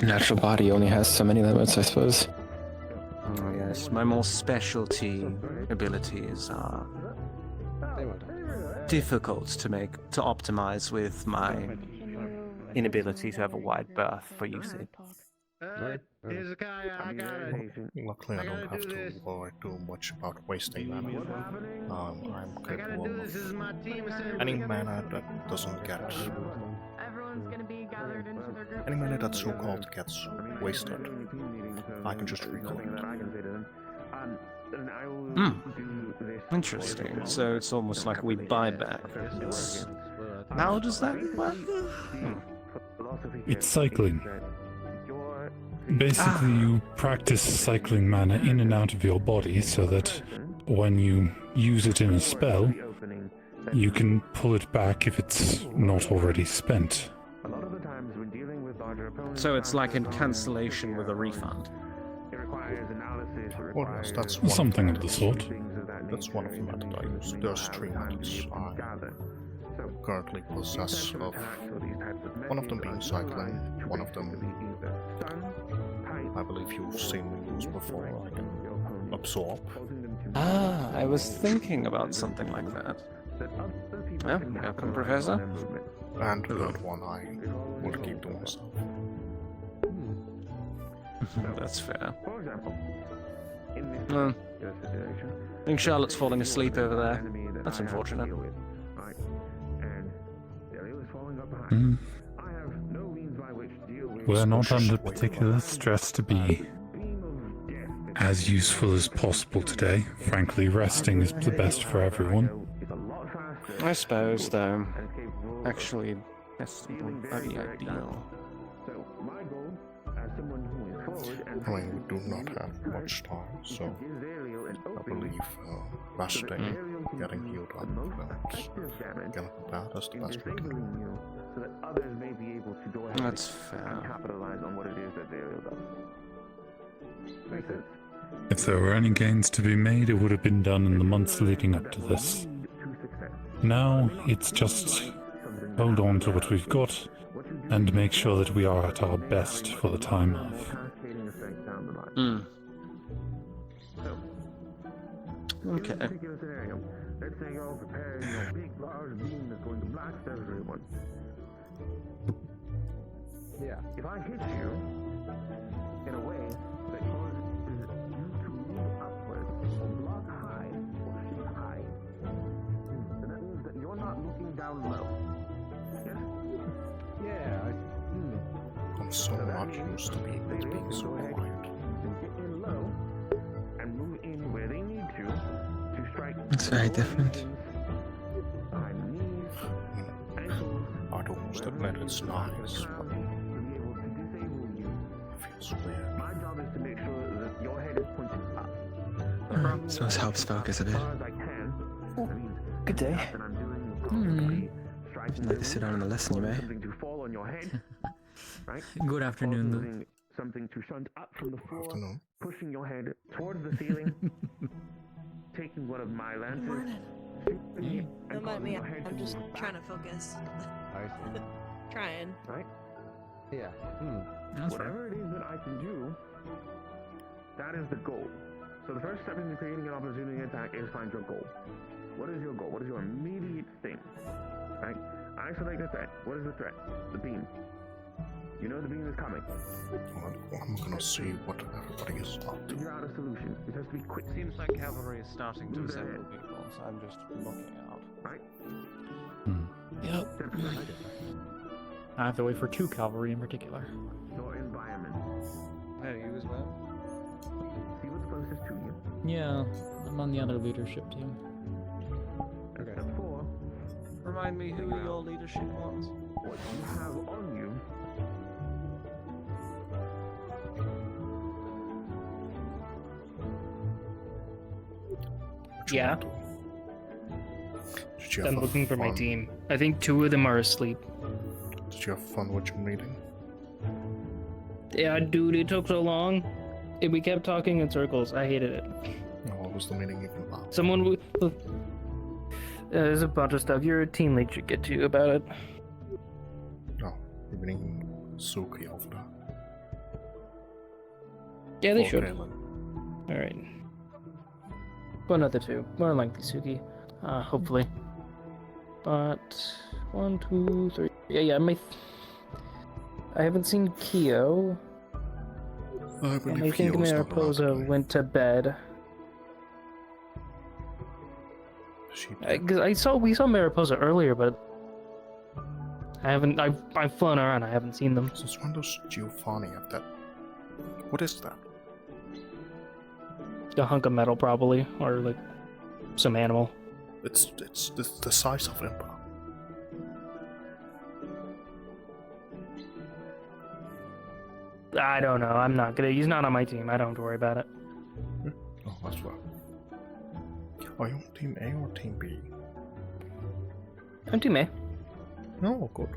Speaker 14: natural body only has so many limits, I suppose.
Speaker 3: Oh yes, my more specialty abilities are difficult to optimize with my inability to have a wide berth for usage.
Speaker 2: Luckily, I don't have to worry too much about wasting mana. I'm capable of any mana that doesn't get. Any mana that so-called gets wasted, I can just recollect.
Speaker 3: Interesting. So it's almost like we buy back. How does that work?
Speaker 8: It's cycling. Basically, you practice cycling mana in and out of your body so that when you use it in a spell, you can pull it back if it's not already spent.
Speaker 3: So it's like a cancellation with a refund.
Speaker 2: Well, yes, that's one
Speaker 8: Something of the sort.
Speaker 2: That's one of the methods I use. There's 3 methods I currently possess of. One of them being cycling, one of them I believe you've seen me use before. I can absorb.
Speaker 3: Ah, I was thinking about something like that. Well, welcome, Professor.
Speaker 2: And the third one I will keep to myself.
Speaker 3: That's fair. I think Charlotte's falling asleep over there. That's unfortunate.
Speaker 8: We're not under particular stress to be as useful as possible today. Frankly, resting is the best for everyone.
Speaker 3: I suppose, though. Actually, that's very ideal.
Speaker 2: I mean, we do not have much time, so I believe resting, getting healed up, and getting prepared is the best we can do.
Speaker 5: So that others may be able to go ahead
Speaker 3: That's fair.
Speaker 5: and capitalize on what it is that Zariel does. Makes sense?
Speaker 8: If there were any gains to be made, it would have been done in the months leading up to this. Now, it's just hold on to what we've got and make sure that we are at our best for the time of.
Speaker 3: Okay.
Speaker 5: Let's say you're preparing a big, large beam that's going to blast everyone. Yeah. If I hit you in a way that causes you to move upwards or block high or shoot high, then that means that you're not looking down low. Yes? Yeah.
Speaker 2: I'm so not used to being so quiet.
Speaker 5: Get in low and move in where they need to strike.
Speaker 14: It's very different.
Speaker 2: I'd almost admit it's nice, but it feels weird.
Speaker 5: My job is to make sure that your head is pointed up.
Speaker 14: So this helps focus a bit.
Speaker 13: Good day.
Speaker 14: Would you like to sit down and listen, you may?
Speaker 5: Something to fall on your head, right?
Speaker 9: Good afternoon.
Speaker 5: Something to shunt up from the floor, pushing your head towards the ceiling, taking one of my lances.
Speaker 21: Don't mind me, I'm just trying to focus. Trying.
Speaker 5: Right?
Speaker 1: Yeah.
Speaker 5: Whatever it is that I can do, that is the goal. So the first step in creating an opportunity attack is find your goal. What is your goal? What is your immediate thing? Right? Isolate the threat. What is the threat? The beam. You know the beam is coming.
Speaker 2: I'm gonna see what everybody is up to.
Speaker 5: Figure out a solution. It has to be quick.
Speaker 3: Seems like cavalry is starting to assemble people, so I'm just looking out.
Speaker 5: Right?
Speaker 9: Yep. I have to wait for 2 cavalry in particular.
Speaker 5: Your environment.
Speaker 3: Hey, you as well?
Speaker 5: See what's closest to you.
Speaker 9: Yeah, I'm on the other leadership team.
Speaker 5: Okay. Step 4
Speaker 3: Remind me who your leadership wants.
Speaker 20: What you have on you.
Speaker 13: Yeah.
Speaker 2: Did you
Speaker 13: I'm
Speaker 2: have
Speaker 13: looking for my
Speaker 2: fun?
Speaker 13: team. I think 2 of them are asleep.
Speaker 2: Did you have fun with your meeting?
Speaker 13: Yeah, dude, it took so long. We kept talking in circles. I hated it.
Speaker 2: What was the meeting even about?
Speaker 13: Someone. There's a bunch of stuff. Your team lead should get to you about it.
Speaker 2: No, you're meeting Suki over there.
Speaker 13: Yeah, they
Speaker 2: Or
Speaker 13: should.
Speaker 2: Kaylin.
Speaker 13: Alright. One of the 2. More likely Suki. Hopefully. But 1, 2, 3. Yeah. I haven't seen Kyo.
Speaker 2: I
Speaker 13: And I
Speaker 2: believe
Speaker 13: think
Speaker 2: Kyo's not allowed to
Speaker 13: Mariposa
Speaker 2: play.
Speaker 13: went to bed. Because we saw Mariposa earlier, but I've flown around. I haven't seen them.
Speaker 2: Since when does Giovanni have that? What is that?
Speaker 13: A hunk of metal, probably, or like some animal.
Speaker 2: It's the size of Impa.
Speaker 13: I don't know. I'm not gonna. He's not on my team. I don't have to worry about it.
Speaker 2: Oh, that's right. Are you on Team A or Team B?
Speaker 13: I'm team A.
Speaker 2: No, good.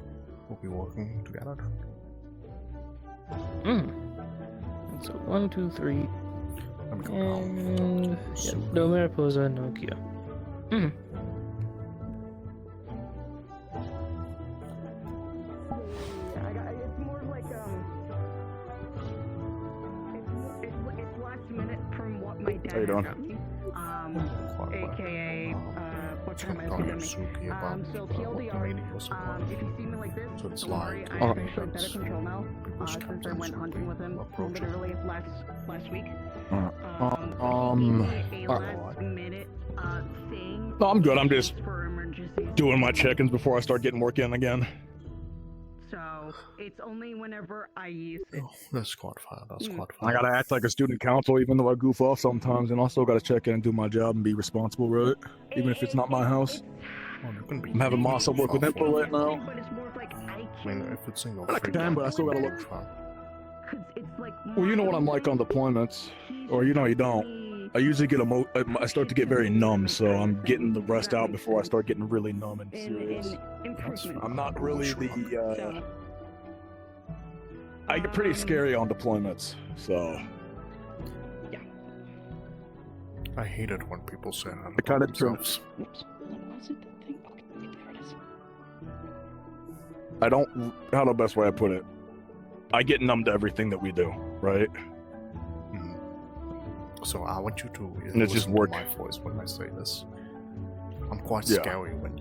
Speaker 2: We'll be working together
Speaker 13: Hmm. So 1, 2, 3.
Speaker 2: Let me go
Speaker 13: And yeah, no Mariposa, no Kyo. Hmm.
Speaker 23: It's more like it's last minute from what my dad
Speaker 5: How you doing?
Speaker 23: got me. AKA what time I see them. So TLDR, if you see me like this,
Speaker 2: So it's
Speaker 23: don't worry,
Speaker 2: like,
Speaker 23: I actually have better control now. Since I went
Speaker 2: captains
Speaker 23: hunting with him literally last week.
Speaker 5: Alright.
Speaker 23: Minute thing.
Speaker 5: No, I'm good. I'm just doing my check-ins before I start getting work in again.
Speaker 23: So it's only whenever I use it.
Speaker 2: Oh, that's quite fine. That's quite fine.
Speaker 5: I gotta act like a student council, even though I goof off sometimes, and also gotta check in and do my job and be responsible with it, even if it's not my house. I'm having Masa work with Emperor right now.
Speaker 2: I mean, if it's single
Speaker 5: I can, but I still gotta look. Well, you know what I'm like on deployments, or you know you don't. I usually get I start to get very numb, so I'm getting the rest out before I start getting really numb and serious. I'm not really the. I get pretty scary on deployments, so.
Speaker 2: I hate it when people say that
Speaker 5: I kind of
Speaker 2: themselves.
Speaker 5: I don't. How the best way I put it? I get numb to everything that we do, right?
Speaker 2: So I want you to
Speaker 5: And it's just
Speaker 2: listen
Speaker 5: work.
Speaker 2: to my voice when I say this. I'm quite
Speaker 5: Yeah.
Speaker 2: scary when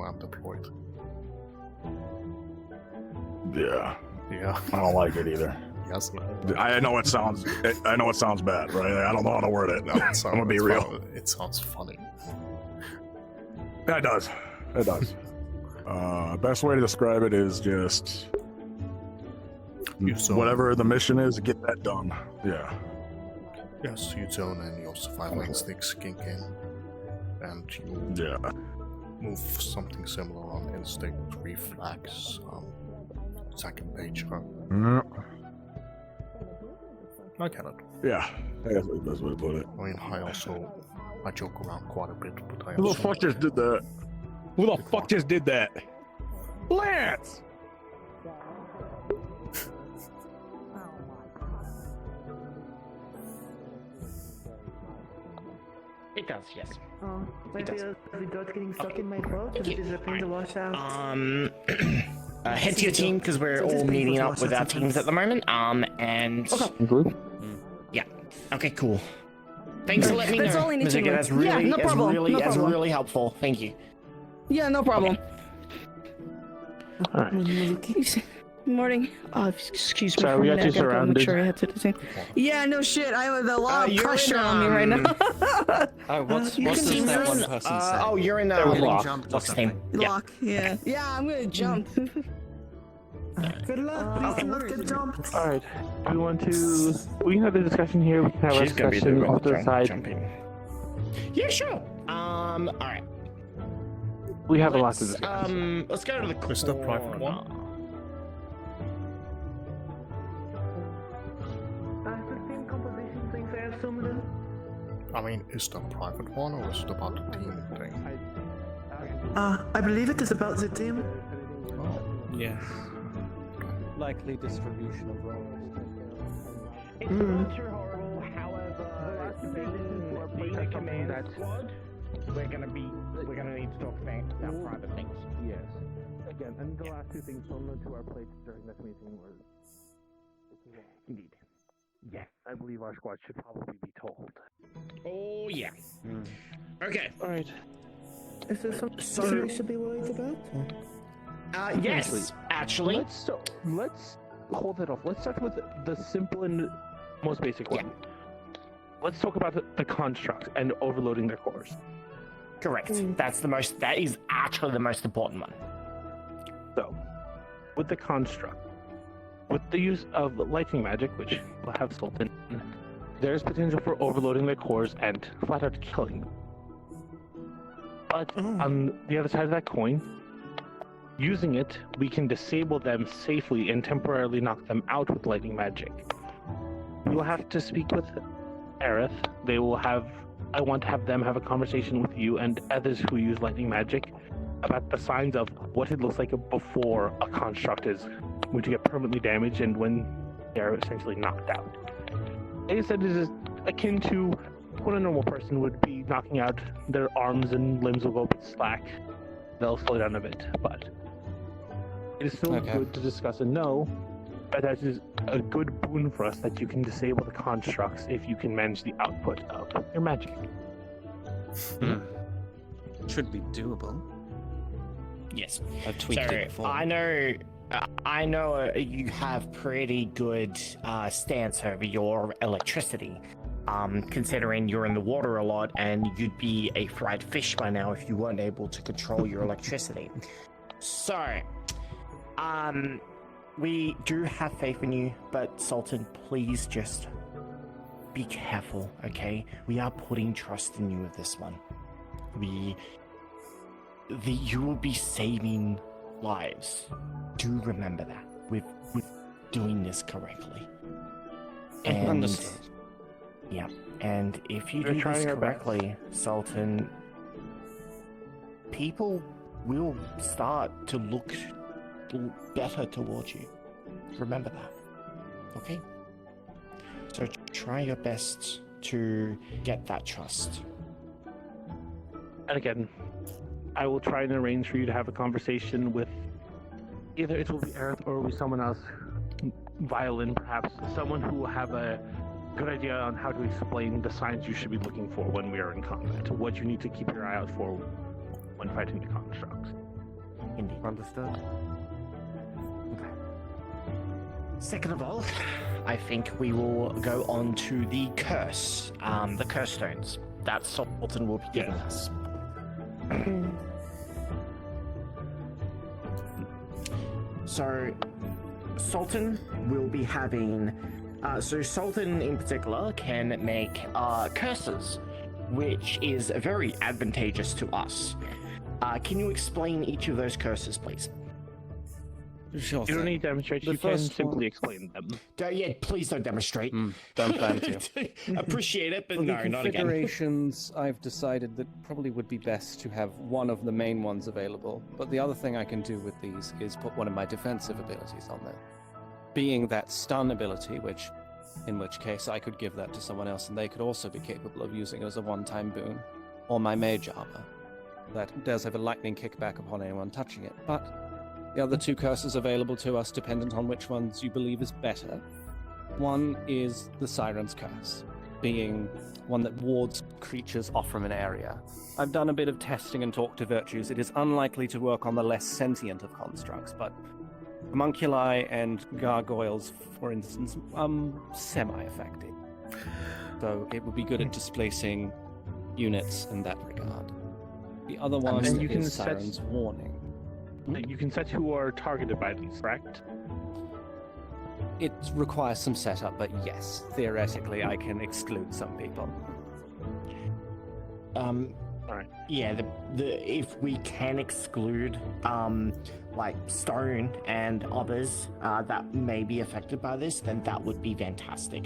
Speaker 2: I'm deployed.
Speaker 5: Yeah.
Speaker 2: Yeah.
Speaker 5: I don't like it either.
Speaker 2: Yes.
Speaker 5: I know it sounds. I know it sounds bad, right? I don't know how to word it.
Speaker 2: No,
Speaker 5: I'm gonna be real.
Speaker 2: It sounds funny.
Speaker 5: That does. It does. Best way to describe it is just whatever the mission is, get that done. Yeah.
Speaker 2: Yes, you zone and your survival instincts kick in, and you move something similar on instinct, reflex, second nature. I get it.
Speaker 5: Yeah, that's the best way to put it.
Speaker 2: I mean, I joke around quite a bit, but I
Speaker 5: Who the
Speaker 2: also
Speaker 5: fuck just did that? Who the fuck just did that? Lance!
Speaker 13: It does, yes.
Speaker 7: Oh, maybe the dot's getting stuck in my throat because it is a pain to wash out.
Speaker 6: Head to your team because we're all meeting up with our teams at the moment. And yeah, okay, cool. Thanks for letting me
Speaker 23: That's
Speaker 6: know,
Speaker 23: all I need to
Speaker 6: Mazika.
Speaker 23: know.
Speaker 6: That's really,
Speaker 23: Yeah, no problem,
Speaker 6: that's
Speaker 23: no problem.
Speaker 6: really helpful. Thank you.
Speaker 23: Yeah, no problem.
Speaker 12: Morning. Excuse me
Speaker 6: Sorry,
Speaker 12: for
Speaker 6: we
Speaker 12: a
Speaker 6: got
Speaker 12: minute.
Speaker 6: you
Speaker 12: I gotta go
Speaker 6: surrounded.
Speaker 12: make sure I have to do the same.
Speaker 23: Yeah, no shit. I have a lot of
Speaker 6: you're
Speaker 23: pressure
Speaker 6: in,
Speaker 23: on me right now.
Speaker 3: What's
Speaker 23: You
Speaker 3: does
Speaker 23: can
Speaker 3: that
Speaker 23: run-
Speaker 3: one person say?
Speaker 6: Oh, you're in Lock's team. Yeah.
Speaker 23: Lock, yeah. Yeah, I'm gonna jump.
Speaker 7: Good luck. Please let's get jumped.
Speaker 4: Alright, we want to. We can have the discussion here. We can have a
Speaker 6: She's gonna be
Speaker 4: discussion
Speaker 6: doing
Speaker 4: off to the side.
Speaker 6: jumping. Yeah, sure. Alright.
Speaker 4: We have a lot to discuss.
Speaker 6: Let's go to the corner.
Speaker 2: Is the private one?
Speaker 7: The same composition things I have similar.
Speaker 2: I mean, is the private one or is it about the team thing?
Speaker 7: I believe it is about the team.
Speaker 3: Yes. Likely distribution of roles.
Speaker 4: It's not too horrible, however, being a command squad, we're gonna need to talk about private things.
Speaker 15: Yes. Again, and the last two things thrown to our plates during this meeting were...
Speaker 4: Indeed. Yes, I believe our squad should probably be told.
Speaker 6: Oh, yeah. Okay.
Speaker 4: Alright.
Speaker 7: Is there something we should be worried about?
Speaker 6: Yes, actually.
Speaker 4: Let's hold it off. Let's start with the simple and most basic one. Let's talk about the constructs and overloading their cores.
Speaker 6: Correct. That is actually the most important one.
Speaker 4: So, with the construct, with the use of lightning magic, which will have Sultan, there's potential for overloading their cores and flat out killing them. But on the other side of that coin, using it, we can disable them safely and temporarily knock them out with lightning magic. We will have to speak with Aerith. I want to have them have a conversation with you and others who use lightning magic about the signs of what it looks like before a construct is going to get permanently damaged and when they're essentially knocked out. They said it is akin to when a normal person would be knocking out, their arms and limbs will go a bit slack. They'll slow down a bit, but it is still good to discuss and know that is a good boon for us that you can disable the constructs if you can manage the output of your magic.
Speaker 3: Should be doable.
Speaker 6: Yes.
Speaker 3: I've tweaked it before.
Speaker 6: I know you have pretty good stance over your electricity. Considering you're in the water a lot and you'd be a fried fish by now if you weren't able to control your electricity. So, we do have faith in you, but Sultan, please just be careful, okay? We are putting trust in you with this one. You will be saving lives. Do remember that. With doing this correctly. And
Speaker 3: understood.
Speaker 6: Yeah, and if you do this correctly, Sultan, people will start to look better towards you. Remember that, okay? So try your best to get that trust.
Speaker 4: And again, I will try and arrange for you to have a conversation with either it will be Aerith or it will be someone else, Violin perhaps, someone who will have a good idea on how to explain the signs you should be looking for when we are in combat, what you need to keep your eye out for when fighting the constructs.
Speaker 6: Indeed.
Speaker 9: Understood.
Speaker 6: Okay. Second of all, I think we will go on to the curse, the curse stones that Sultan will be giving us. So, Sultan will be having so Sultan in particular can make curses, which is very advantageous to us. Can you explain each of those curses, please?
Speaker 4: Sure. You don't need demonstration. You can simply explain them.
Speaker 6: Please don't demonstrate.
Speaker 3: Don't plan to.
Speaker 6: Appreciate it, but
Speaker 3: For
Speaker 6: no,
Speaker 3: the
Speaker 6: not again.
Speaker 3: configurations, I've decided that probably would be best to have one of the main ones available. But the other thing I can do with these is put one of my defensive abilities on there. Being that stun ability, in which case I could give that to someone else and they could also be capable of using it as a one-time boon, or my mage armor. That does have a lightning kickback upon anyone touching it, but the other two curses available to us dependent on which ones you believe is better. One is the Siren's Curse, being one that wards creatures off from an area. I've done a bit of testing and talked to virtues. It is unlikely to work on the less sentient of constructs, but homunculi and gargoyles, for instance, semi-effective. So it would be good at displacing units in that regard. The other one is Siren's Warning.
Speaker 4: You can set who are targeted by these, correct?
Speaker 3: It requires some setup, but yes, theoretically I can exclude some people.
Speaker 4: All right.
Speaker 6: Yeah, if we can exclude like Stone and others that may be affected by this, then that would be fantastic.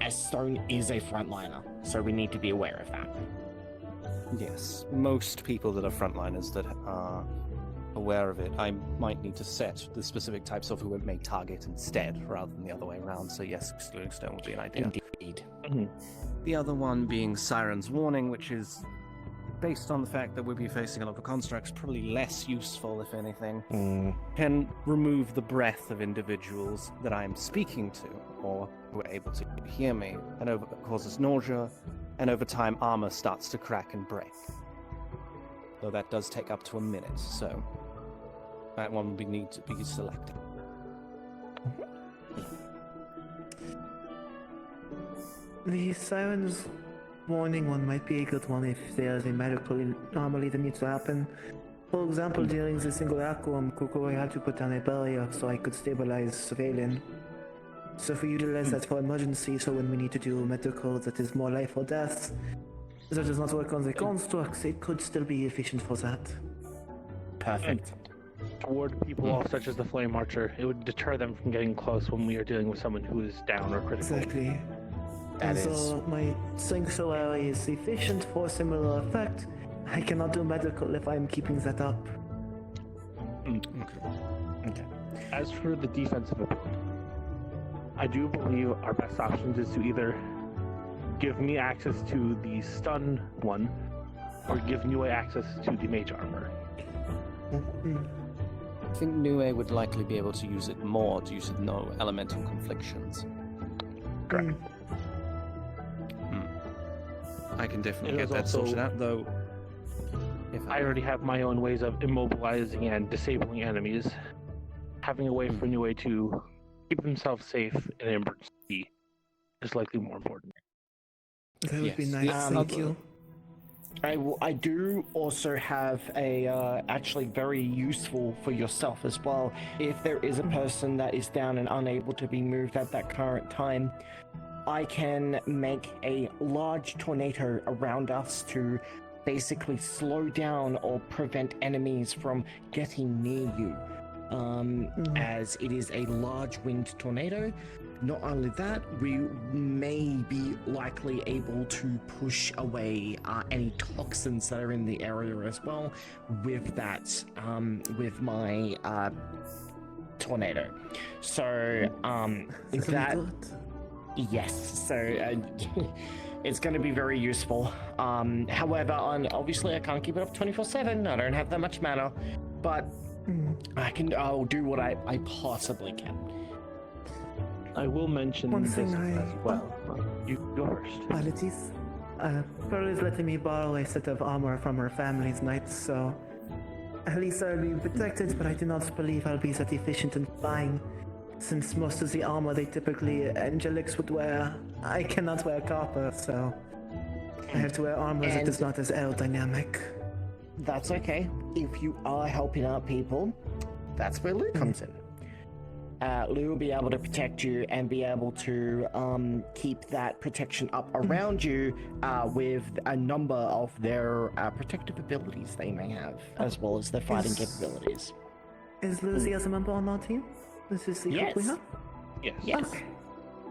Speaker 6: As Stone is a frontliner, so we need to be aware of that.
Speaker 3: Yes, most people that are frontliners that are aware of it, I might need to set the specific types of who it may target instead, rather than the other way around. So yes, excluding Stone would be an idea.
Speaker 6: Indeed.
Speaker 3: The other one being Siren's Warning, which is based on the fact that we'll be facing a lot of constructs, probably less useful, if anything. Can remove the breath of individuals that I'm speaking to, or who are able to hear me, and causes nausea, and over time armor starts to crack and break. Though that does take up to a minute, so that one would need to be selected.
Speaker 7: The Siren's Warning one might be a good one if there's a medical anomaly that needs to happen. For example, during the single Aquam, Kukoi had to put down a barrier so I could stabilize Surveillance. So for utilize that for emergency, so when we need to do medical that is more life or death, that does not work on the constructs, it could still be efficient for that.
Speaker 6: Perfect.
Speaker 4: Toward people such as the Flame Archer, it would deter them from getting close when we are dealing with someone who is down or critical.
Speaker 7: Exactly. And so my Sanctuary is efficient for a similar effect. I cannot do medical if I'm keeping that up.
Speaker 4: Okay. As for the defensive ability, I do believe our best options is to either give me access to the stun one, or give Niue access to the mage armor.
Speaker 3: I think Niue would likely be able to use it more due to no elemental conflictions.
Speaker 4: Correct.
Speaker 3: I can definitely get that sorted out, though.
Speaker 4: If I already have my own ways of immobilizing and disabling enemies, having a way for Niue to keep himself safe in an emergency is likely more important.
Speaker 7: That would be nice. Thank you.
Speaker 6: I do also have a actually very useful for yourself as well. If there is a person that is down and unable to be moved at that current time, I can make a large tornado around us to basically slow down or prevent enemies from getting near you. As it is a large wind tornado. Not only that, we may be likely able to push away any toxins that are in the area as well with that, with my tornado. So, that... Yes, so it's going to be very useful. However, obviously I can't keep it up 24/7. I don't have that much mana, but I'll do what I possibly can.
Speaker 4: I will mention
Speaker 7: One
Speaker 4: this
Speaker 7: thing
Speaker 4: as well. You go first.
Speaker 7: Apologies. Pearl is letting me borrow a set of armor from her family's knights, so at least I'll be protected, but I do not believe I'll be that efficient in flying. Since most of the armor they typically Angelics would wear, I cannot wear copper, so I have to wear armor that is not as aerodynamic.
Speaker 6: That's okay. If you are helping out people, that's where Lugh comes in. Lugh will be able to protect you and be able to keep that protection up around you with a number of their protective abilities they may have, as well as their fighting capabilities.
Speaker 7: Is Lucy as a member on our team? This is the group we have?
Speaker 4: Yes.
Speaker 7: Okay.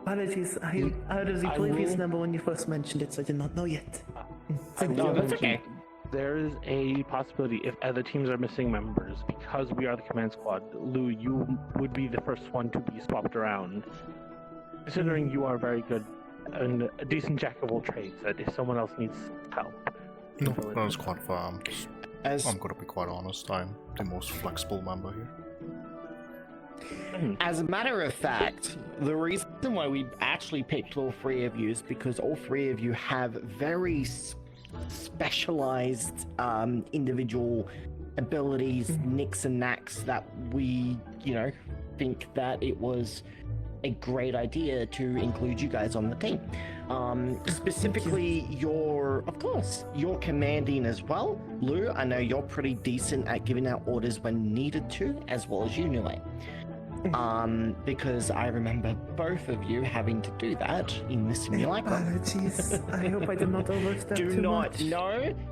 Speaker 7: Apologies, I heard of the previous number when you first mentioned it, so I did not know yet.
Speaker 6: That's okay.
Speaker 4: There is a possibility if other teams are missing members, because we are the command squad, Lugh, you would be the first one to be swapped around. Considering you are very good and a decent jack of all trades, that if someone else needs help.
Speaker 2: No, that's quite fair. I'm gonna be quite honest, I'm the most flexible member here.
Speaker 6: As a matter of fact, the reason why we actually picked all three of you is because all three of you have very specialized individual abilities, nicks and knacks that we, think that it was a great idea to include you guys on the team. Specifically, your commanding as well. Lugh, I know you're pretty decent at giving out orders when needed to, as well as you, Niue. because I remember both of you having to do that in the simulacrum.
Speaker 7: Apologies. I hope I did not overstep
Speaker 6: Do
Speaker 7: too
Speaker 6: not.
Speaker 7: much.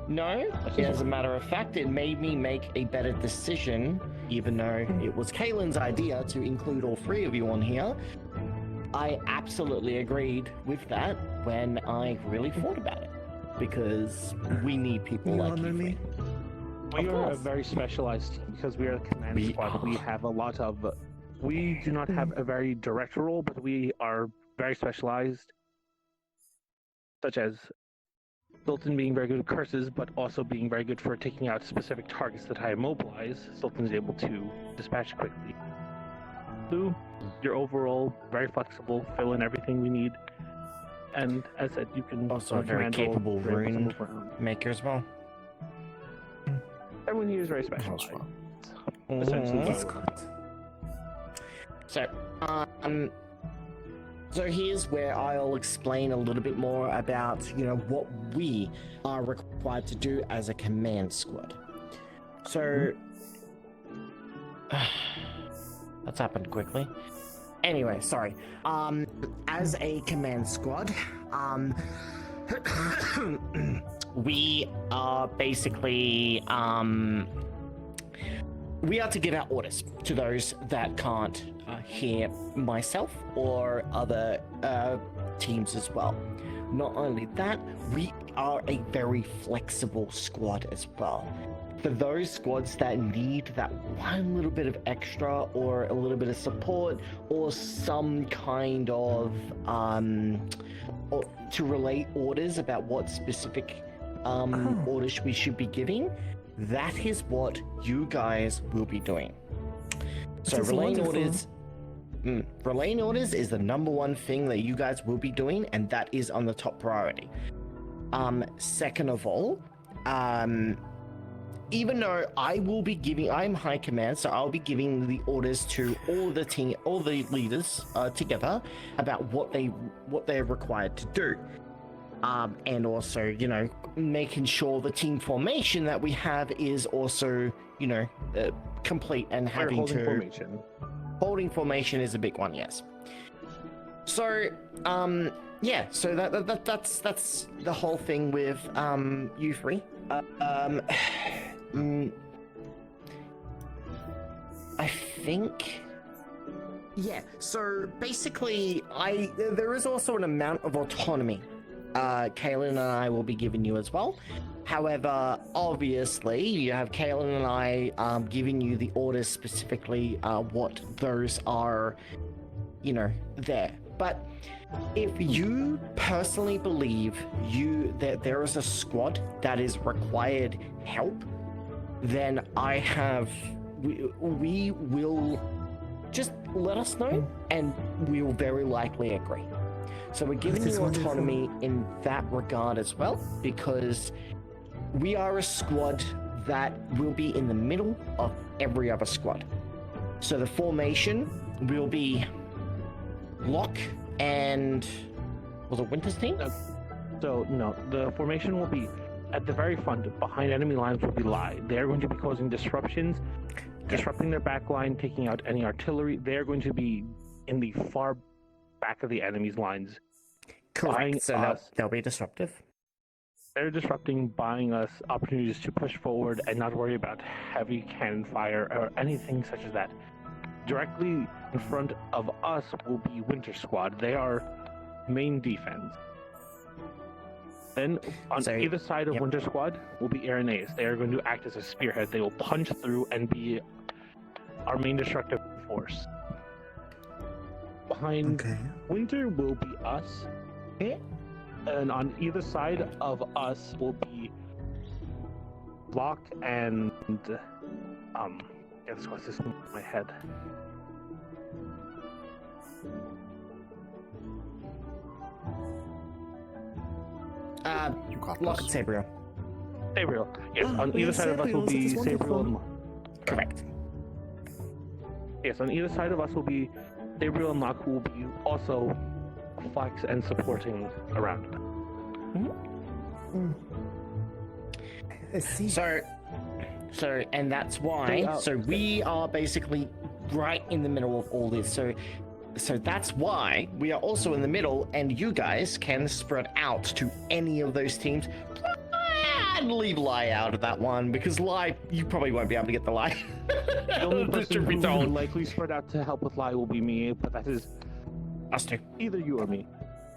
Speaker 6: No. As a matter of fact, it made me make a better decision, even though it was Kaylin's idea to include all three of you on here. I absolutely agreed with that when I really thought about it, because we need people like you three.
Speaker 4: We are a very specialized team because we are a command squad. We have a lot of. We do not have a very direct role, but we are very specialized, such as Sultan being very good at curses, but also being very good for taking out specific targets that I immobilize. Sultan is able to dispatch quickly. Lugh, you're overall very flexible, fill in everything we need, and as said, you can
Speaker 6: Also a very capable rune maker as well.
Speaker 4: Everyone here is very specialized.
Speaker 6: Essentially,
Speaker 4: That's
Speaker 6: So here's where I'll explain a little bit more about, what we are required to do as a command squad. So, that's happened quickly. Anyway, sorry. As a command squad, we are basically, we are to give out orders to those that can't hear myself or other teams as well. Not only that, we are a very flexible squad as well. For those squads that need that one little bit of extra or a little bit of support or some kind of or to relay orders about what specific orders we should be giving, that is what you guys will be doing. So relaying orders is the number one thing that you guys will be doing, and that is on the top priority. Second of all, even though I'm high command, so I'll be giving the orders to all the leaders together about what they're required to do. And also, making sure the team formation that we have is also, complete and having to... Holding formation is a big one, yes. So, so that's the whole thing with you three. I think... Yeah, so basically, there is also an amount of autonomy Kaylin and I will be giving you as well. However, obviously, you have Kaylin and I giving you the orders specifically what those are, there. But if you personally believe that there is a squad that is required help, then we will just let us know, and we will very likely agree. So we're giving you autonomy in that regard as well, because we are a squad that will be in the middle of every other squad. So the formation will be Locke and... was it Winter's team?
Speaker 4: So, no, the formation will be at the very front, behind enemy lines will be Lugh. They're going to be causing disruptions, disrupting their back line, taking out any artillery. They're going to be in the far back of the enemy's lines.
Speaker 6: Correct, so they'll be disruptive.
Speaker 4: They're disrupting, buying us opportunities to push forward and not worry about heavy cannon fire or anything such as that. Directly in front of us will be Winter Squad. They are main defense. Then on either side of Winter Squad will be Irenaeus. They are going to act as a spearhead. They will punch through and be our main destructive force. Behind Winter will be us. And on either side of us will be Locke and this was just in my head.
Speaker 6: Locke and Sabriel.
Speaker 4: Sabriel. Yes, on either side of us will be Sabriel and Locke.
Speaker 6: Correct.
Speaker 4: Yes, on either side of us will be Sabriel and Locke, who will be also flex and supporting around.
Speaker 6: So, and that's why. So we are basically right in the middle of all this. So that's why we are also in the middle, and you guys can spread out to any of those teams. And leave Lie out of that one, because Lie, you probably won't be able to get the Lie.
Speaker 4: The only person who will likely spread out to help with Lie will be me, but that is
Speaker 6: us two.
Speaker 4: Either you or me.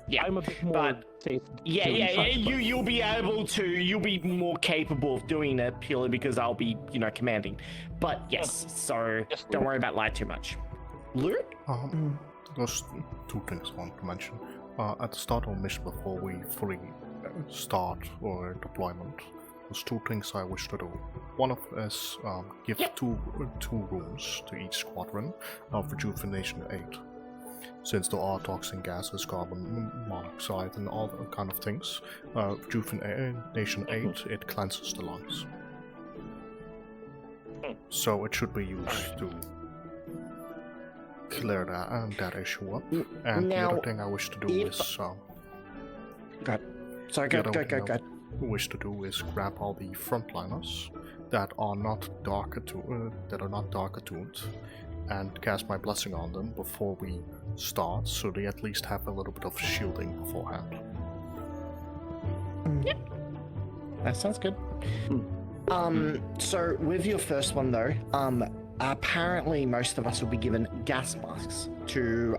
Speaker 6: Yeah,
Speaker 4: I'm a bit more safe.
Speaker 6: Yeah. You'll be able to. You'll be more capable of doing it purely because I'll be, commanding. But yes, so don't worry about Lie too much. Lugh?
Speaker 2: There's two things I want to mention. At the start of the mission, before we fully start or deployment, there's two things I wish to do. One of is give two rooms to each squadron of Rejuvenation 8. Since there are toxic gases, carbon monoxide, and all that kind of things, Rejuvenation 8, it cleanses the lungs. So it should be used to clear that issue up. And the other thing I wish to do is wish to do is grab all the frontliners that are not dark attuned and cast my blessing on them before we start, so they at least have a little bit of shielding beforehand.
Speaker 6: Yep. That sounds good. So with your first one though, apparently most of us will be given gas masks to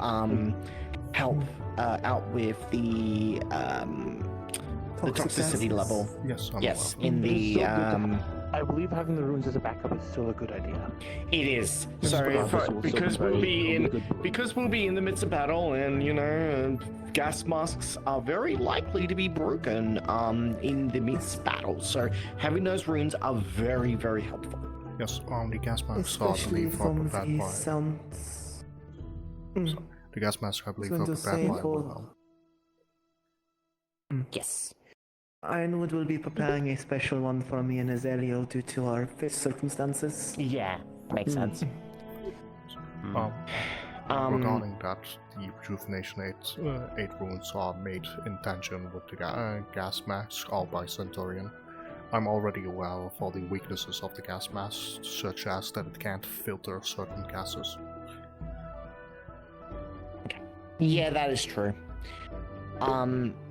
Speaker 6: help out with the toxicity level.
Speaker 2: Yes,
Speaker 6: in the
Speaker 4: I believe having the runes as a backup is still a good idea.
Speaker 6: It is. So because we'll be in the midst of battle, and gas masks are very likely to be broken in the midst of battle. So having those runes are very, very helpful.
Speaker 2: Yes, the gas masks are, I believe, are prepared by. The gas masks, I believe, are prepared by.
Speaker 6: Yes.
Speaker 7: Ironwood will be preparing a special one for me and Azaleo due to our fixed circumstances.
Speaker 6: Yeah, makes sense.
Speaker 2: Regarding that, the Rejuvenation 8 runes are made in tandem with the gas mask, all by Centaurian. I'm already aware of all the weaknesses of the gas mask, such as that it can't filter certain gases.
Speaker 6: Yeah, that is true.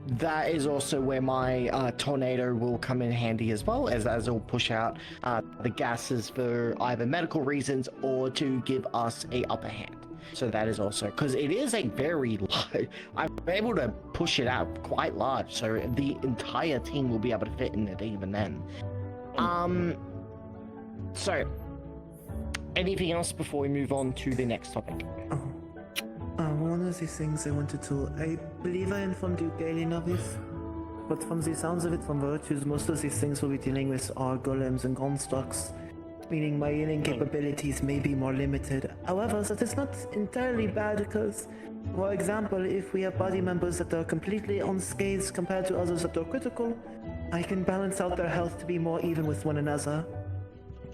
Speaker 6: That is also where my tornado will come in handy as well, as it'll push out the gases for either medical reasons or to give us a upper hand. So that is also, because it is a very large, I'm able to push it out quite large, so the entire team will be able to fit in it even then. So, anything else before we move on to the next topic?
Speaker 7: One of the things I wanted to... I believe I informed you, Galen, of this, but from the sounds of it from Virtues, most of these things we'll be dealing with are golems and constructs, meaning my healing capabilities may be more limited. However, that is not entirely bad because, for example, if we have body members that are completely unscathed compared to others that are critical, I can balance out their health to be more even with one another.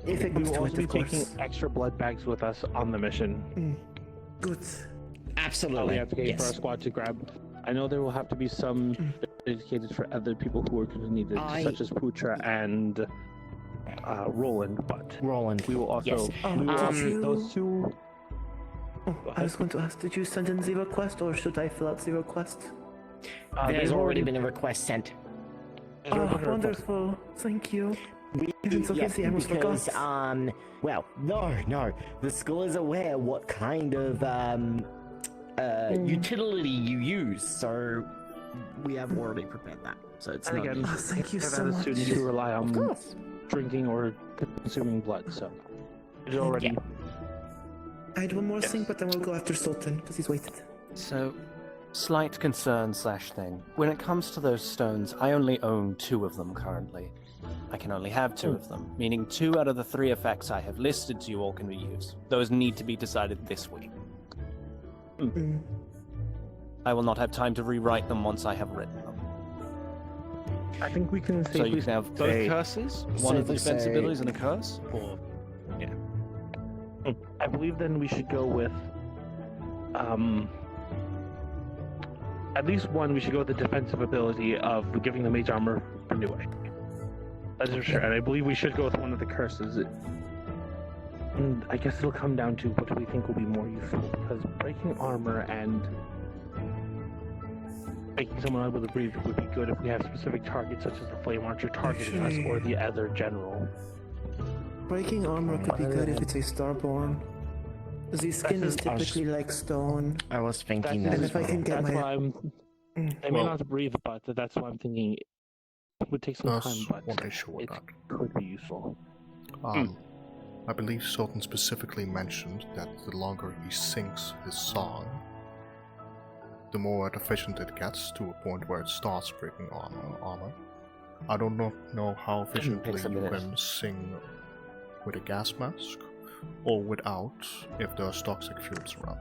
Speaker 7: If it
Speaker 4: We
Speaker 7: comes
Speaker 4: will
Speaker 7: to
Speaker 4: also
Speaker 7: it,
Speaker 4: be
Speaker 7: of course.
Speaker 4: taking extra blood bags with us on the mission.
Speaker 7: Good.
Speaker 6: Absolutely.
Speaker 4: We have to get for our
Speaker 6: yes.
Speaker 4: squad to grab. I know there will have to be some dedicated for other people who are going to need it, such as Putra and Roland. But
Speaker 6: Roland,
Speaker 4: we will also
Speaker 6: yes.
Speaker 4: those two.
Speaker 7: I was going to ask, did you send in the request or should I fill out the request?
Speaker 6: There's already been a request sent.
Speaker 7: Wonderful. Thank you. Even so busy, I almost
Speaker 6: because,
Speaker 7: forgot.
Speaker 6: well, no. The school is aware what kind of utility you use, so we have already prepared that. So it's not
Speaker 4: again,
Speaker 7: thank you
Speaker 4: I've
Speaker 7: so
Speaker 4: had a
Speaker 7: much.
Speaker 4: student who rely on drinking or consuming blood, so it's already.
Speaker 6: Yeah.
Speaker 7: I had one more thing, but then we'll go after Sultan because he's waited.
Speaker 3: So, slight concern / thing. When it comes to those stones, I only own 2 of them currently. I can only have 2 of them, meaning 2 out of the 3 effects I have listed to you all can be used. Those need to be decided this week. I will not have time to rewrite them once I have written them.
Speaker 4: I think we can
Speaker 3: So
Speaker 4: safely
Speaker 3: you can have both
Speaker 4: say-
Speaker 3: curses, one of the defense abilities and a curse, or yeah.
Speaker 4: I believe then we should go with at least one. We should go with the defensive ability of giving the mage armor for New Way. That's for sure, and I believe we should go with one of the curses. And I guess it'll come down to what we think will be more useful, because breaking armor and making someone able to breathe would be good if we have specific targets, such as the flame archer targeting us or the other general.
Speaker 7: Breaking armor could be good if it's a starborn. The skin is typically like stone.
Speaker 6: I was thinking
Speaker 7: And
Speaker 6: that.
Speaker 7: if I can get
Speaker 4: That's
Speaker 7: my...
Speaker 4: why I may not breathe, but that's why I'm thinking it would take some time, but
Speaker 2: one issue with that.
Speaker 4: could be useful.
Speaker 2: I believe Sultan specifically mentioned that the longer he sings his song, the more efficient it gets to a point where it starts breaking armor. I don't know how efficiently you can sing with a gas mask or without if there's toxic fuels around.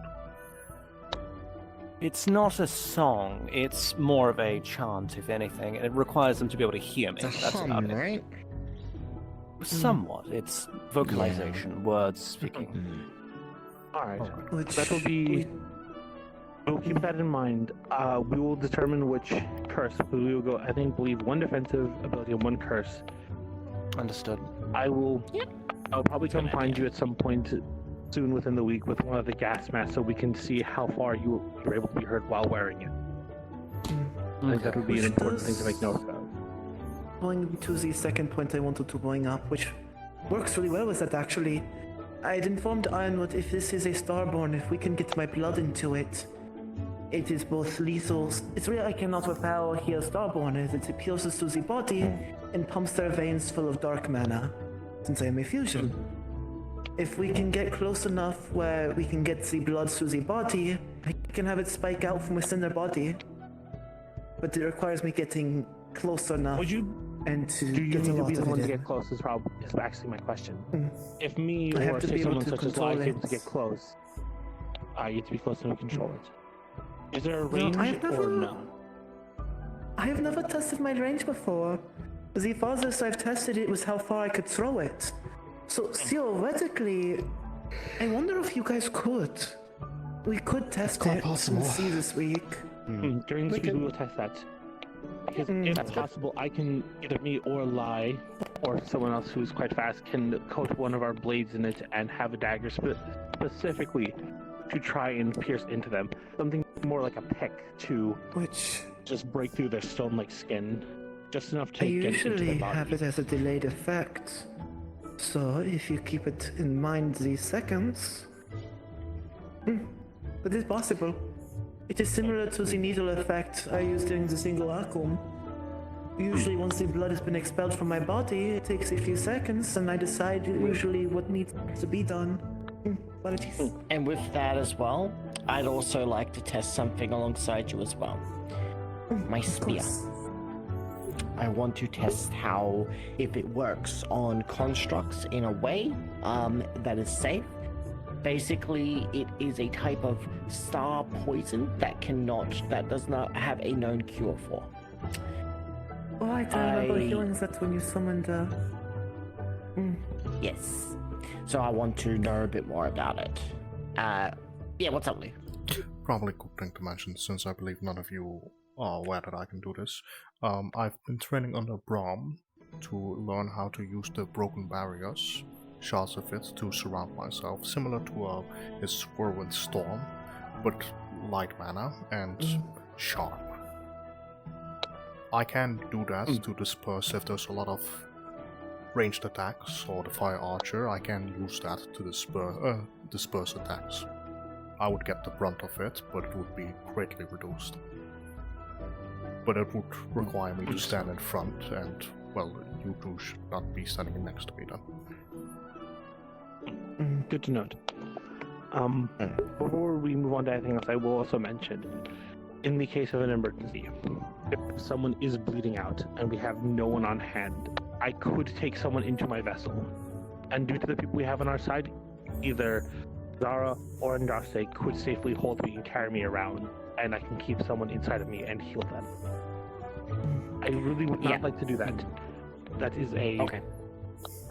Speaker 3: It's not a song, it's more of a chant, if anything, and it requires them to be able to hear me.
Speaker 6: It's a
Speaker 3: That's
Speaker 6: hum,
Speaker 3: about it.
Speaker 6: right?
Speaker 3: Somewhat. It's vocalization, words speaking.
Speaker 4: Alright, that will be... We'll keep that in mind. We will determine which curse. We will go, I believe, one defensive ability and one curse.
Speaker 3: Understood.
Speaker 4: I'll probably come find you at some point soon within the week with one of the gas masks so we can see how far you're able to be heard while wearing it. I think that would be an important thing to make note of.
Speaker 7: Going to the second point I wanted to bring up, which works really well with that actually. I'd informed Ironwood if this is a starborn, if we can get my blood into it, it is both lethal. It's really I cannot repel heal starborn as it pierces through the body and pumps their veins full of dark mana, since I am a fusion. If we can get close enough where we can get the blood through the body, I can have it spike out from within their body. But it requires me getting close enough. And to
Speaker 4: Do you
Speaker 7: get
Speaker 4: need
Speaker 7: a
Speaker 4: to
Speaker 7: lot
Speaker 4: be the
Speaker 7: of
Speaker 4: one
Speaker 7: it
Speaker 4: to
Speaker 7: in.
Speaker 4: get close is actually my question. If me
Speaker 7: I have
Speaker 4: or
Speaker 7: to
Speaker 4: say
Speaker 7: be able
Speaker 4: someone
Speaker 7: to
Speaker 4: such as
Speaker 7: control
Speaker 4: I is
Speaker 7: it.
Speaker 4: able to get close, I get to be close enough to control it. Is there a
Speaker 7: No,
Speaker 4: range
Speaker 7: I've never-
Speaker 4: or no?
Speaker 7: I have never tested my range before. The farthest I've tested it was how far I could throw it. So theoretically, I wonder if you guys could. We could test
Speaker 6: quite
Speaker 7: it
Speaker 6: possible.
Speaker 7: and see this week.
Speaker 4: During this week we will test that. Because if possible, I can, either me or Lugh, or someone else who's quite fast, can coat one of our blades in it and have a dagger specifically to try and pierce into them. Something more like a pick to just break through their stone-like skin. Just enough to
Speaker 7: I
Speaker 4: get into
Speaker 7: usually
Speaker 4: their body.
Speaker 7: have it as a delayed effect. So if you keep it in mind these seconds... It is possible. It is similar to the needle effect I used during the single Arkham. Usually once the blood has been expelled from my body, it takes a few seconds and I decide usually what needs to be done. Apologies.
Speaker 6: And with that as well, I'd also like to test something alongside you as well. My spear. I want to test how, if it works on constructs in a way that is safe. Basically, it is a type of star poison that does not have a known cure for.
Speaker 7: Oh, I don't remember hearing that when you summoned
Speaker 6: Yes. So I want to know a bit more about it. Yeah, what's up, Lee?
Speaker 2: Probably good thing to mention, since I believe none of you are aware that I can do this. I've been training under Brahm to learn how to use the broken barriers, shards of it, to surround myself, similar to his whirlwind storm, but light mana and sharp. I can do that to disperse if there's a lot of ranged attacks or the fire archer. I can use that to disperse attacks. I would get the brunt of it, but it would be greatly reduced. But it would require me to stand in front, and, well, you two should not be standing next to me then.
Speaker 4: Good to note. Before we move on to anything else, I will also mention, in the case of an emergency, if someone is bleeding out and we have no one on hand, I could take someone into my vessel. And due to the people we have on our side, either Zara or Andraste could safely hold me and carry me around, and I can keep someone inside of me and heal them. I really would not like to do that. That is a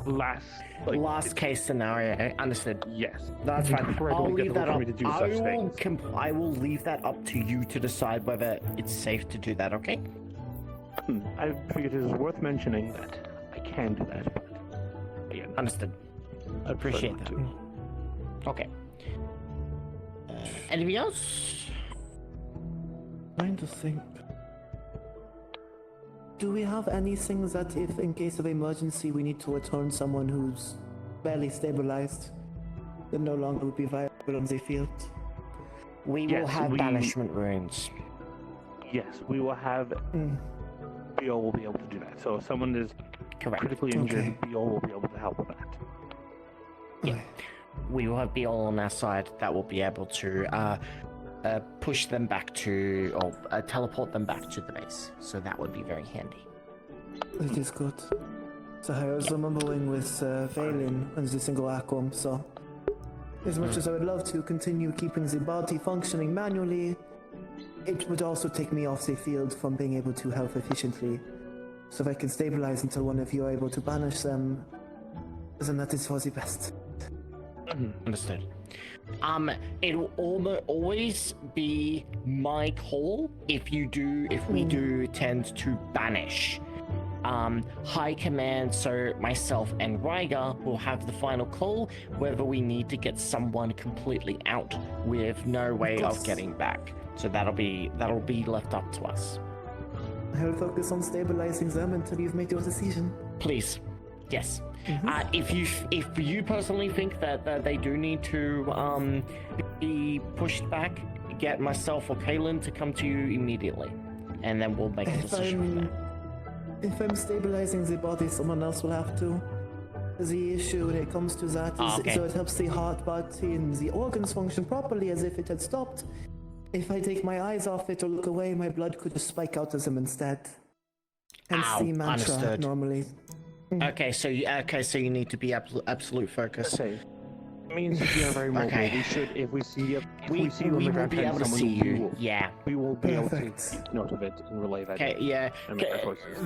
Speaker 6: last case scenario. Understood.
Speaker 4: Yes.
Speaker 6: That's fine. I'll leave that up.
Speaker 4: To do such things.
Speaker 6: I will leave that up to you to decide whether it's safe to do that. Okay?
Speaker 4: I figured it is worth mentioning that I can do that. But again,
Speaker 6: understood. Appreciate that. Okay. Anything else?
Speaker 7: Trying to think. Do we have anything that if in case of emergency we need to return someone who's barely stabilized, then no longer would be viable on the field?
Speaker 6: We will have banishment runes.
Speaker 4: Yes, we will have. BO will be able to do that. So if someone is critically injured, BO will be able to help with that.
Speaker 6: Yeah. We will have BO on our side that will be able to push them back to, or teleport them back to the base. So that would be very handy.
Speaker 7: It is good. So I was remembering with Valen and the single Aquam, so as much as I would love to continue keeping the body functioning manually, it would also take me off the field from being able to help efficiently. So if I can stabilize until one of you are able to banish them, then that is for the best.
Speaker 6: Understood. It will always be my call if we do tend to banish. High command, so myself and Rygar will have the final call whether we need to get someone completely out with no way of getting back. So that'll be left up to us.
Speaker 7: I'll focus on stabilizing them until you've made your decision.
Speaker 6: Please. Yes. If you personally think that they do need to be pushed back, get myself or Kaylin to come to you immediately, and then we'll make a decision from there.
Speaker 7: If I'm stabilizing the body, someone else will have to. The issue when it comes to that is so it helps the heart body and the organs function properly as if it had stopped. If I take my eyes off it or look away, my blood could just spike out of them instead. Hence the mantra
Speaker 6: understood.
Speaker 7: normally.
Speaker 6: Okay, so you need to be absolute focus.
Speaker 4: Okay. It means if you are very mobile, we should, if we see you,
Speaker 6: we will be able to see you.
Speaker 4: We will be able to take note of it and relay that.
Speaker 6: Okay, yeah.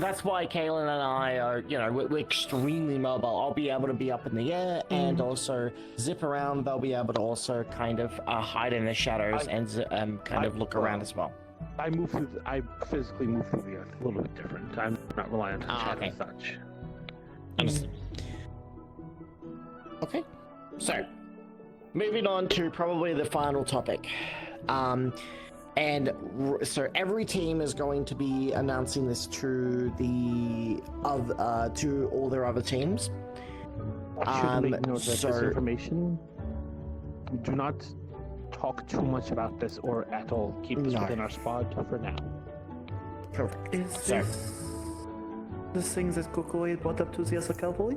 Speaker 6: That's why Kaylin and I are, we're extremely mobile. I'll be able to be up in the air and also zip around. They'll be able to also kind of hide in the shadows and kind of look around as well.
Speaker 4: I physically move through the earth a little bit different. I'm not reliant on shadow as such.
Speaker 6: Understood. Okay, so moving on to probably the final topic. So every team is going to be announcing this to to all their other teams.
Speaker 4: I should make note that this information, do not talk too much about this or at all. Keep this within our spot for now.
Speaker 6: Perfect.
Speaker 7: Is this thing that Kokoi brought up to the other cowboy?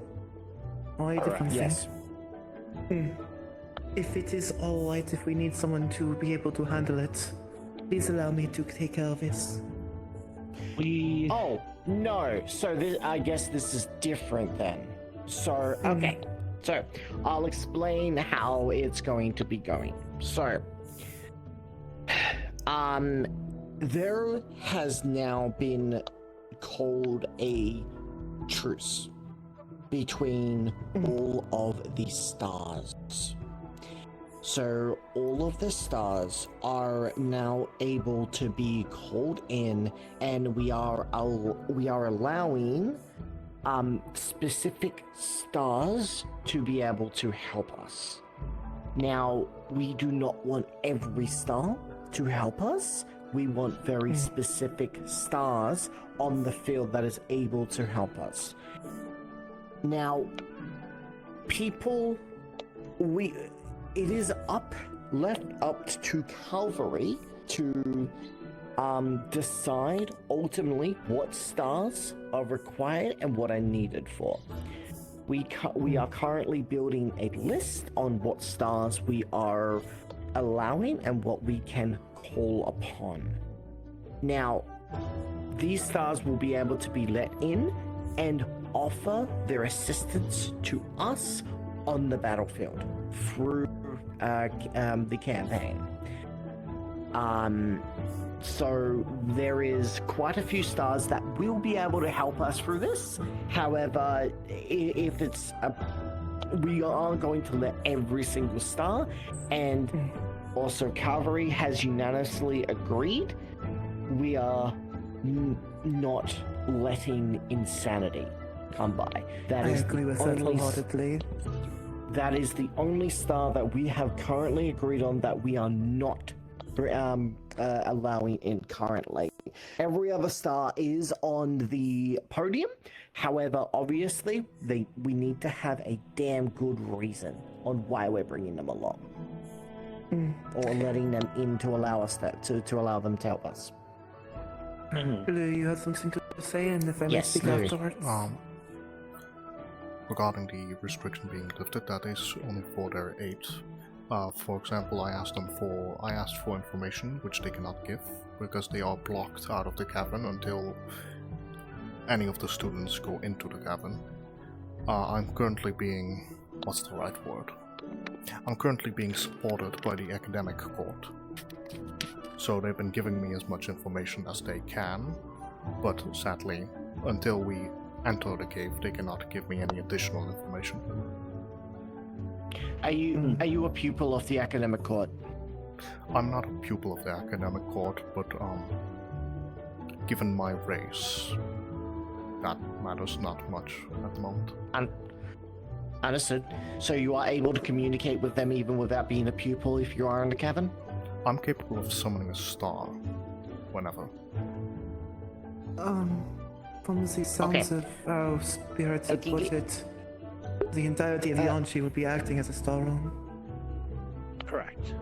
Speaker 7: Or a different
Speaker 6: yes.
Speaker 7: thing? If it is alright, if we need someone to be able to handle it, please allow me to take care of this.
Speaker 6: Oh, no. So I guess this is different then. So, okay. So, I'll explain how it's going to be going. So, there has now been called a truce between all of the stars. So all of the stars are now able to be called in, and we are allowing specific stars to be able to help us. Now, we do not want every star to help us. We want very specific stars on the field that is able to help us. Now, people, it is left up to Calvary to decide ultimately what stars are required and what are needed for. We are currently building a list on what stars we are allowing and what we can call upon. Now, these stars will be able to be let in and offer their assistance to us on the battlefield through the campaign. So there is quite a few stars that will be able to help us through this. However, if it's we are going to let every single star, and also Calvary has unanimously agreed we are not letting insanity come by.
Speaker 7: I agree with that wholeheartedly.
Speaker 6: That is the only star that we have currently agreed on that we are not allowing in currently. Every other star is on the podium. However, obviously, we need to have a damn good reason on why we're bringing them along, or letting them in to allow us to allow them to help us.
Speaker 7: Lugh, you had something to say, and if I may speak
Speaker 6: Lugh.
Speaker 7: afterwards.
Speaker 2: Regarding the restriction being lifted, that is only for their aid. For example, I asked for information which they cannot give because they are blocked out of the cavern until any of the students go into the cavern. I'm currently being... what's the right word? I'm currently being supported by the academic court. So they've been giving me as much information as they can, but sadly, until we enter the cave, they cannot give me any additional information.
Speaker 6: Are you a pupil of the academic court?
Speaker 2: I'm not a pupil of the academic court, but given my race, that matters not much at the moment.
Speaker 6: Understood. So you are able to communicate with them even without being a pupil if you are in the cavern?
Speaker 2: I'm capable of summoning a star whenever.
Speaker 7: From the sounds of how spirits have put it, the entirety of Yanchi would be acting as a star room.
Speaker 6: Correct.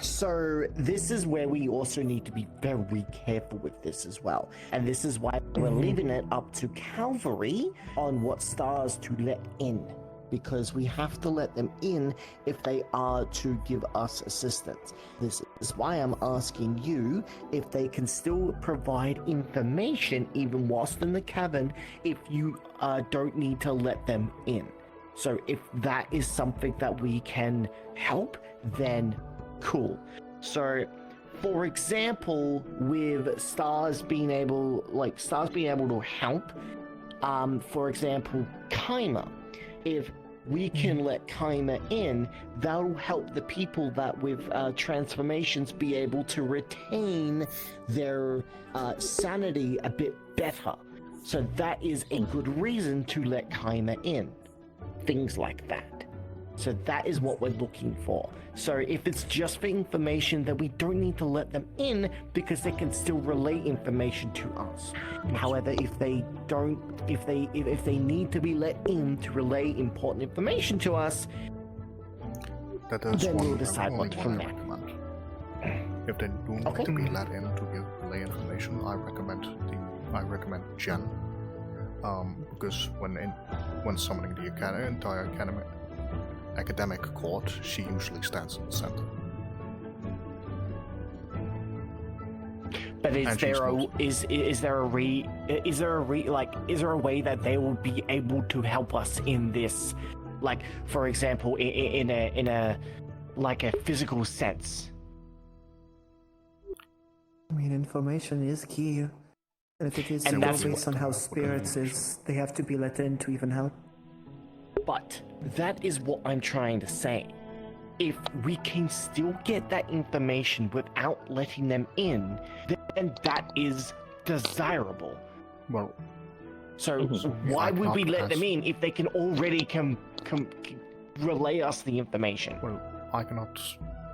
Speaker 6: So this is where we also need to be very careful with this as well. And this is why we're leaving it up to Calvary on what stars to let in. Because we have to let them in if they are to give us assistance. This is why I'm asking you if they can still provide information even whilst in the cavern if you don't need to let them in. So if that is something that we can help, then cool. So for example, with stars being able to help, for example, Kaima, if we can let Kaima in, that'll help the people that with transformations be able to retain their sanity a bit better. So that is a good reason to let Kaima in. Things like that. So that is what we're looking for. So if it's just for information, then we don't need to let them in because they can still relay information to us. However, if they need to be let in to relay important information to us, then we'll decide what from there.
Speaker 2: If they do need to be let in to relay information, I recommend Jen. Because when summoning the entire academic court, she usually stands in the center.
Speaker 6: But is there a way that they will be able to help us in this, like for example, in a physical sense?
Speaker 7: I mean, information is key. And if it is so based on how spirits is, they have to be let in to even help.
Speaker 6: But that is what I'm trying to say. If we can still get that information without letting them in, then that is desirable.
Speaker 2: Well,
Speaker 6: so why would we let them in if they can already relay us the information?
Speaker 2: Well, I cannot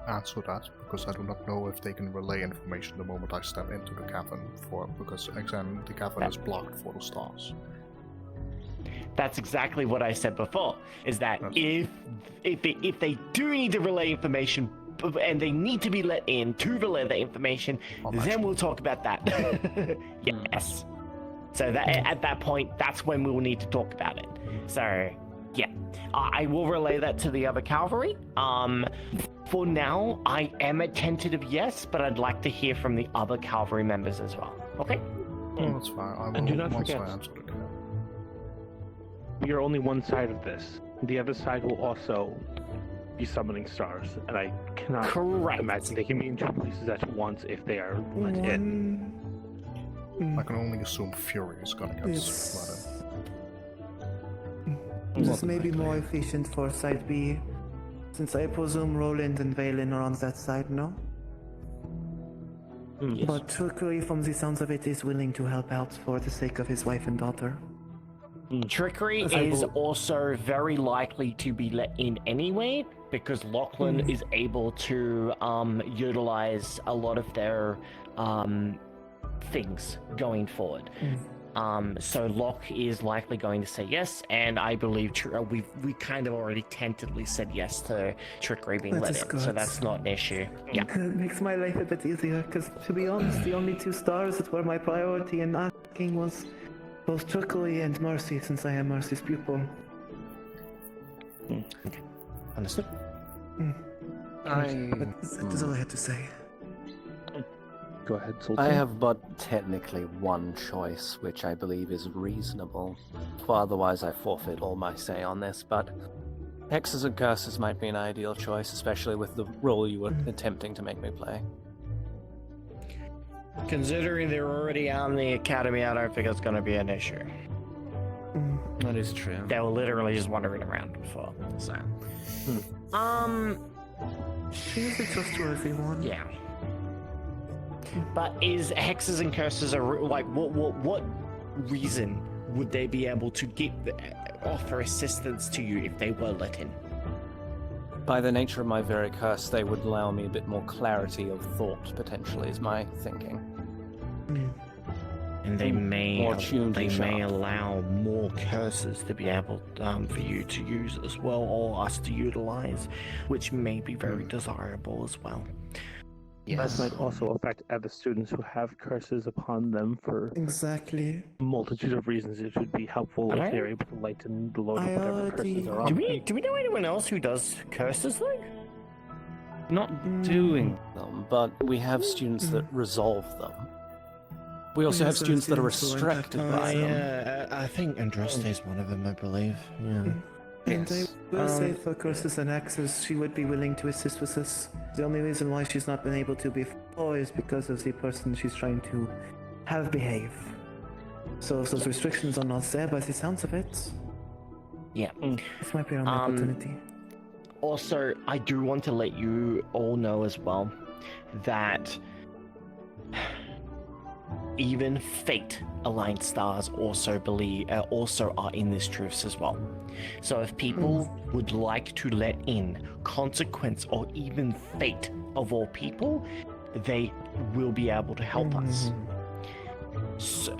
Speaker 2: answer that because I do not know if they can relay information the moment I step into the cavern because the cavern is blocked for the stars.
Speaker 6: That's exactly what I said before, is that if they do need to relay information and they need to be let in to relay the information, then we'll talk about that. Yes. So that at that point, that's when we will need to talk about it. So, yeah. I will relay that to the other cavalry. For now, I am a tentative yes, but I'd like to hear from the other cavalry members as well. Okay?
Speaker 2: Oh, that's fine. I will,
Speaker 4: And do not
Speaker 2: once
Speaker 4: forget,
Speaker 2: I answer it.
Speaker 4: we are only one side of this. The other side will also be summoning stars, and I cannot imagine they can be in two places at once if they are let in.
Speaker 2: I can only assume Fury is gonna get let in.
Speaker 7: This may be more efficient for side B, since I presume Roland and Valen are on that side, no?
Speaker 6: Yes.
Speaker 7: But Trickery, from the sounds of it, is willing to help out for the sake of his wife and daughter.
Speaker 6: Trickery is also very likely to be let in anyway, because Lachlan is able to utilize a lot of their things going forward. So Locke is likely going to say yes, and I believe we kind of already tentatively said yes to Trickery being let in, so that's not an issue. Yeah.
Speaker 7: It makes my life a bit easier, because to be honest, the only 2 stars that were my priority in asking was both Trickery and Mercy, since I am Mercy's pupil.
Speaker 6: Okay. Understood.
Speaker 7: That is all I had to say.
Speaker 4: Go ahead, Sultan.
Speaker 3: I have but technically one choice, which I believe is reasonable, for otherwise I forfeit all my say on this, but hexes and curses might be an ideal choice, especially with the role you were attempting to make me play.
Speaker 6: Considering they're already on the academy, I don't think it's going to be an issue.
Speaker 3: That is true.
Speaker 6: They were literally just wandering around before, so...
Speaker 7: She's a trustworthy one.
Speaker 6: Yeah. But is hexes and curses what reason would they be able to offer assistance to you if they were let in?
Speaker 3: By the nature of my very curse, they would allow me a bit more clarity of thought, potentially, is my thinking.
Speaker 6: And they may
Speaker 3: sharp.
Speaker 6: allow more curses to be able for you to use as well, or us to utilize, which may be very desirable as well.
Speaker 4: That might also affect other students who have curses upon them for
Speaker 7: exactly
Speaker 4: a multitude of reasons. It would be helpful if they're able to lighten the load of whatever curses are on.
Speaker 6: Do we know anyone else who does curses though?
Speaker 3: Not doing them, but we have students that resolve them. We also have students that are restricted by them.
Speaker 6: I think Andraste is one of them, I believe. Yeah.
Speaker 7: And I will say for curses and hexes, she would be willing to assist with this. The only reason why she's not been able to before is because of the person she's trying to have behave. So if those restrictions are not there by the sounds of it,
Speaker 6: yeah,
Speaker 7: this might be an opportunity.
Speaker 6: Also, I do want to let you all know as well that even fate-aligned stars also are in this truce as well. So if people would like to let in consequence or even fate of all people, they will be able to help us. So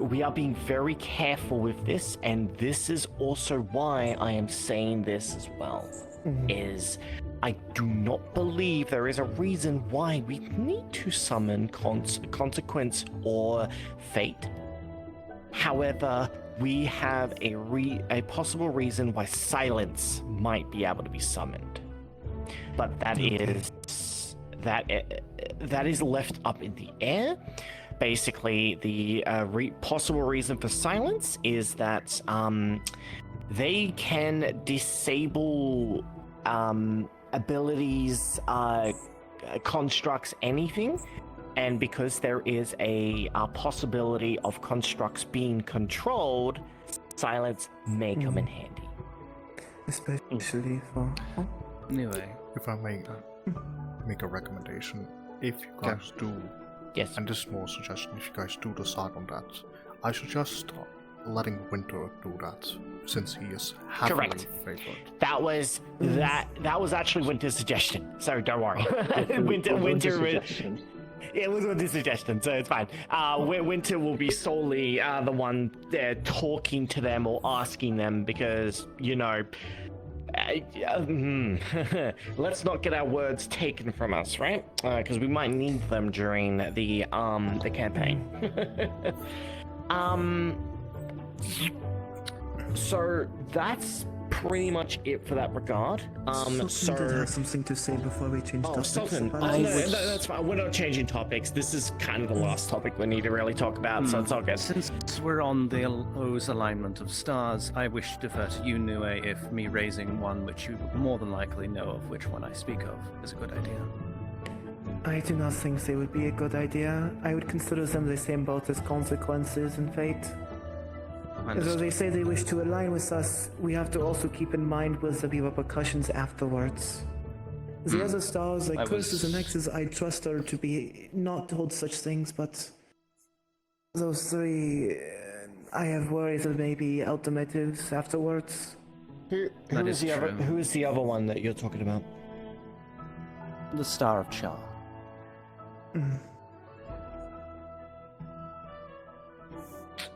Speaker 6: we are being very careful with this, and this is also why I am saying this as well, is I do not believe there is a reason why we need to summon consequence or fate. However, we have a possible reason why silence might be able to be summoned, but that is left up in the air. Basically, the possible reason for silence is that they can disable abilities, constructs, anything, and because there is a possibility of constructs being controlled, silence may come in handy.
Speaker 7: Especially for...
Speaker 3: Anyway,
Speaker 2: if I may make a recommendation, if you guys do,
Speaker 6: yes,
Speaker 2: and this is more a suggestion, if you guys do decide on that, I suggest letting Winter do that, since he is heavily favored.
Speaker 6: That was actually Winter's suggestion, so don't worry. Winter it was Winter's suggestion, so it's fine. Winter will be solely the one talking to them or asking them, because let's not get our words taken from us, right? Because we might need them during the campaign. So that's pretty much it for that regard.
Speaker 7: Sultan did have something to say before we change topics.
Speaker 6: Sultan, that's fine. We're not changing topics. This is kind of the last topic we need to really talk about, so it's all good.
Speaker 3: Since we're on the O's alignment of stars, I wish to defer to you, Nue, if me raising one which you more than likely know of which one I speak of is a good idea.
Speaker 7: I do not think they would be a good idea. I would consider them the same boat as consequences and fate. Though they say they wish to align with us, we have to also keep in mind will there be repercussions afterwards. The other stars, like curses and hexes, I trust her to be not hold such things, but those three, I have worries of maybe alternatives afterwards.
Speaker 6: Who
Speaker 3: That
Speaker 6: is
Speaker 3: is
Speaker 6: the other?
Speaker 3: true.
Speaker 6: Who is the other one that you're talking about?
Speaker 3: The Star of Charm.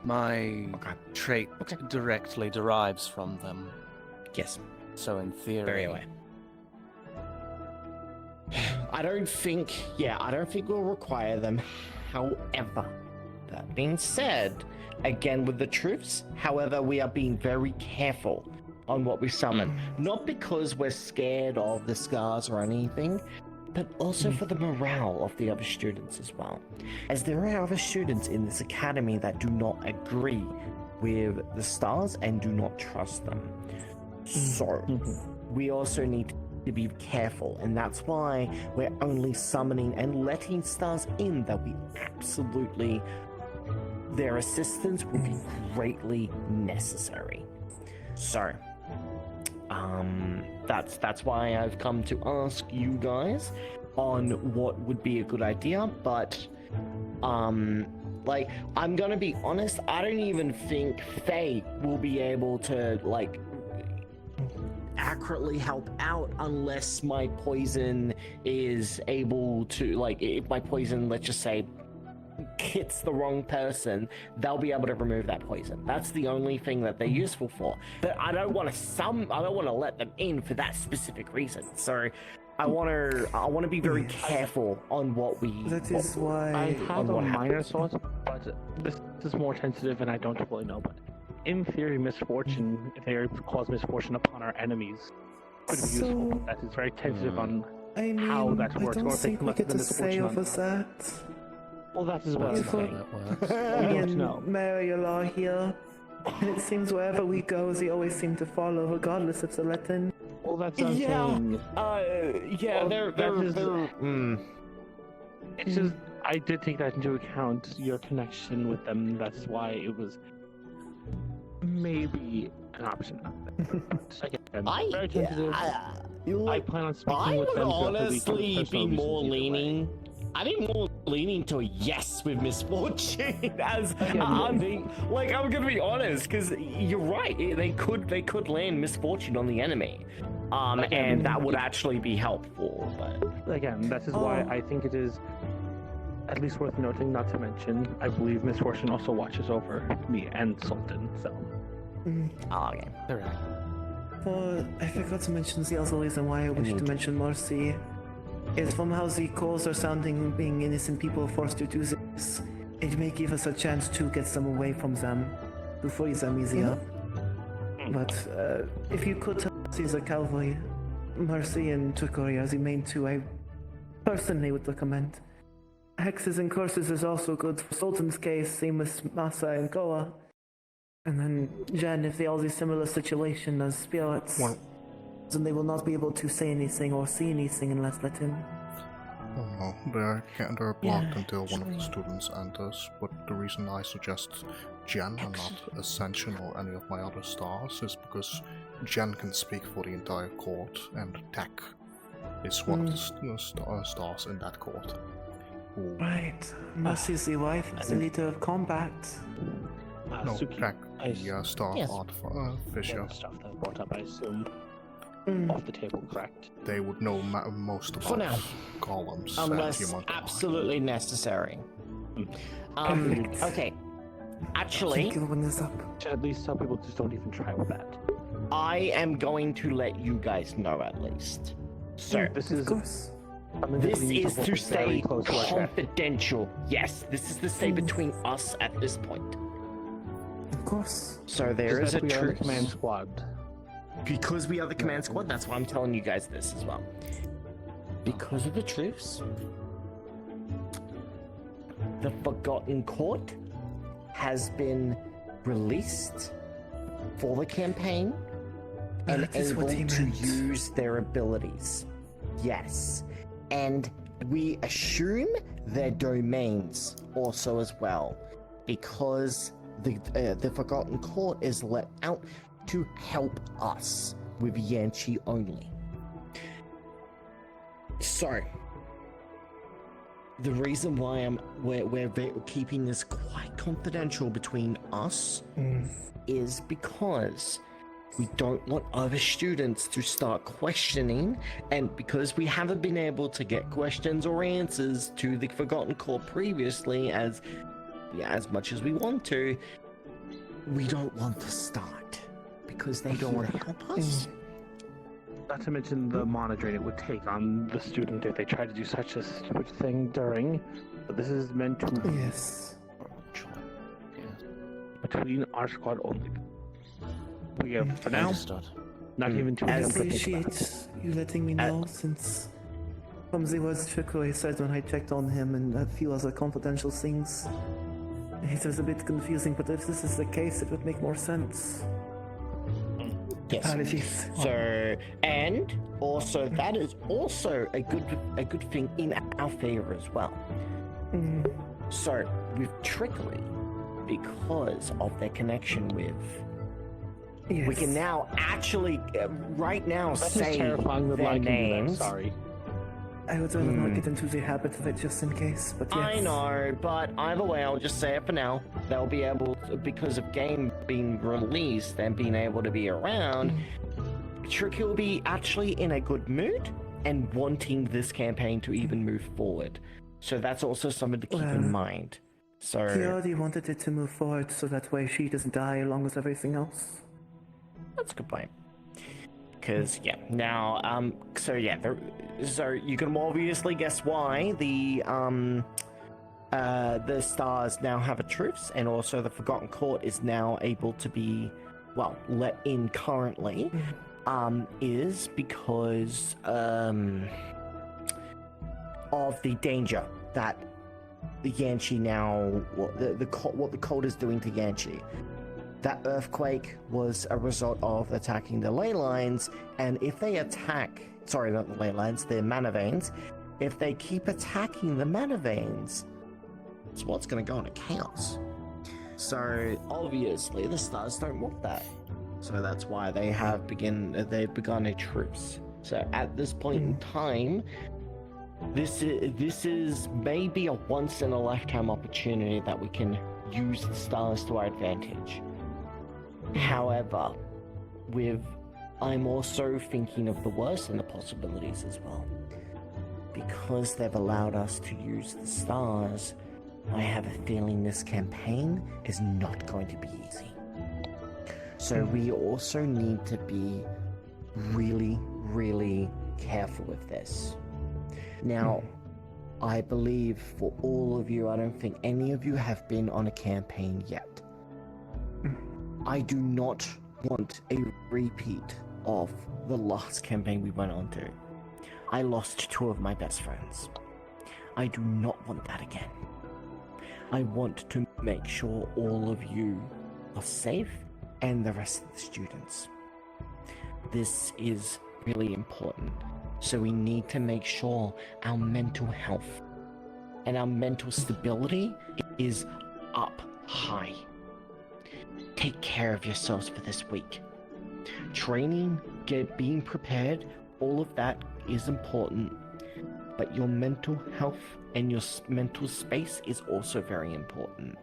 Speaker 3: My trait directly derives from them.
Speaker 6: Yes.
Speaker 3: So in theory.
Speaker 6: Very aware. I don't think we'll require them. However, that being said, again with the troops, however, we are being very careful on what we summon. Not because we're scared of the scars or anything, but also for the morale of the other students as well. As there are other students in this academy that do not agree with the stars and do not trust them. So, we also need to be careful, and that's why we're only summoning and letting stars in that we absolutely, their assistance will be greatly necessary. So, that's why I've come to ask you guys on what would be a good idea, but like, I'm gonna be honest, I don't even think Faye will be able to like accurately help out unless my poison is able to, like, if my poison, let's just say, hits the wrong person, they'll be able to remove that poison. That's the only thing that they're useful for. But I don't want to let them in for that specific reason. So I want to be very careful on what we.
Speaker 7: That is why
Speaker 4: I have a minor thought, but this is more tentative, and I don't fully know. But in theory, misfortune, if they cause misfortune upon our enemies, could be useful. That is very tentative on how that works.
Speaker 7: I don't
Speaker 4: or if they
Speaker 7: think
Speaker 4: come
Speaker 7: we
Speaker 4: up
Speaker 7: get
Speaker 4: with
Speaker 7: to
Speaker 4: the
Speaker 7: say
Speaker 4: misfortune
Speaker 7: over
Speaker 4: on
Speaker 7: that.
Speaker 4: Well, that is what I'm saying.
Speaker 7: Me
Speaker 4: We don't
Speaker 7: and
Speaker 4: know.
Speaker 7: Mary-Law here, and it seems wherever we go, they always seem to follow, regardless of the Latin.
Speaker 4: Well, that's what I'm saying.
Speaker 6: Yeah,
Speaker 4: Well,
Speaker 6: they're.
Speaker 4: It's just, I did take that into account, your connection with them. That's why it was maybe an option. Again, very tentative. I plan on speaking
Speaker 6: I
Speaker 4: with
Speaker 6: would
Speaker 4: them throughout the week for
Speaker 6: honestly
Speaker 4: personal
Speaker 6: be more
Speaker 4: reasons either way.
Speaker 6: leaning. I'd be more leaning to a yes with misfortune, as I'm gonna be honest, because you're right. They could land misfortune on the enemy, and that would actually be helpful. But
Speaker 4: again, that is why I think it is at least worth noting. Not to mention, I believe misfortune also watches over me and Sultan. So,
Speaker 6: okay,
Speaker 3: correct.
Speaker 7: Well, I forgot to mention the other reason why I wish to mention Mercy. Is from how the calls are sounding, being innocent people forced to do this, it may give us a chance to get them away from them, to free them easier. But if you could see the cavalry, Mercy and Trickery are the main two I personally would recommend. Hexes and curses is also good for Sultan's case, same with Masa and Goa. And then Jen, if they are the similar situation as spirits, then they will not be able to say anything or see anything unless let in.
Speaker 2: Oh no, they're blocked until one of the students enters, but the reason I suggest Jen and not Ascension or any of my other stars is because Jen can speak for the entire court, and Tech is one of the stars in that court. Who...
Speaker 7: Right. Mercy's the wife, the leader of combat.
Speaker 2: No,
Speaker 4: Suki,
Speaker 2: Tech, the star
Speaker 7: Yes.
Speaker 2: artificer.
Speaker 4: Stuff that I brought up, I assume, off the table, correct?
Speaker 2: They would know most
Speaker 6: For
Speaker 2: about
Speaker 6: now.
Speaker 2: columns
Speaker 6: unless
Speaker 2: and human
Speaker 6: absolutely necessary.
Speaker 7: Perfect.
Speaker 6: Okay. Actually,
Speaker 7: Thank you for bringing this up.
Speaker 4: At least some people just don't even try with that.
Speaker 6: I am going to let you guys know at least. So,
Speaker 4: This
Speaker 7: Of
Speaker 4: is
Speaker 7: course.
Speaker 6: this is to
Speaker 4: very
Speaker 6: stay
Speaker 4: close to our chest.
Speaker 6: confidential. Yes, this is to stay between us at this point.
Speaker 7: Of course.
Speaker 6: So there is a
Speaker 4: we are the
Speaker 6: truce.
Speaker 4: command squad.
Speaker 6: Because we are the command squad, that's why I'm telling you guys this as well. Because of the truce, the Forgotten Court has been released for the campaign and
Speaker 7: That is what
Speaker 6: able
Speaker 7: he
Speaker 6: to
Speaker 7: meant.
Speaker 6: use their abilities. Yes. And we assume their domains also as well, because the Forgotten Court is let out to help us with Yanchi only. So, the reason why we're keeping this quite confidential between us is because we don't want other students to start questioning, and because we haven't been able to get questions or answers to the Forgotten Core previously as much as we want to, we don't want to start because they don't want to help us.
Speaker 4: Not to mention the monitoring it would take on the student if they try to do such a stupid thing during. But this is meant to
Speaker 7: Yes.
Speaker 4: between our squad only. We have for now not even two
Speaker 7: I
Speaker 4: attempts to think about
Speaker 7: appreciate you letting me know, since Clumsy was Chikoi said when I checked on him, and a few other confidential things. It was a bit confusing, but if this is the case, it would make more sense.
Speaker 6: Yes.
Speaker 7: Apologies.
Speaker 6: So, and also that is also a good thing in our favor as well. So, with Trickery, because of their connection with, we can now actually right now say their names.
Speaker 4: Sorry.
Speaker 7: I would rather not get into the habit of it just in case, but yes.
Speaker 6: I know, but either way, I'll just say it for now. They'll be able to, because of game being released and being able to be around, Tricky will be actually in a good mood and wanting this campaign to even move forward. So that's also something to keep in mind. So
Speaker 7: He already wanted it to move forward so that way she doesn't die along with everything else.
Speaker 6: that's a good point. Because now so you can obviously guess why the stars now have a truce, and also the Forgotten Court is now able to be let in currently, is because of the danger that the Yanchi now what the cold is doing to Yanchi. That earthquake was a result of attacking the ley lines, and if they attack, sorry, not the ley lines, the mana veins, if they keep attacking the mana veins, it's what's going to go into chaos. So obviously the stars don't want that. So that's why they've begun a truce. So at this point in time, this is maybe a once in a lifetime opportunity that we can use the stars to our advantage. However, I'm also thinking of the worst and the possibilities as well. Because they've allowed us to use the stars, I have a feeling this campaign is not going to be easy. So we also need to be really, really careful with this. Now, I believe for all of you, I don't think any of you have been on a campaign yet. I do not want a repeat of the last campaign we went on to. I lost 2 of my best friends. I do not want that again. I want to make sure all of you are safe and the rest of the students. This is really important. So we need to make sure our mental health and our mental stability is up high. Take care of yourselves for this week. Training, being prepared, all of that is important, but your mental health and your mental space is also very important.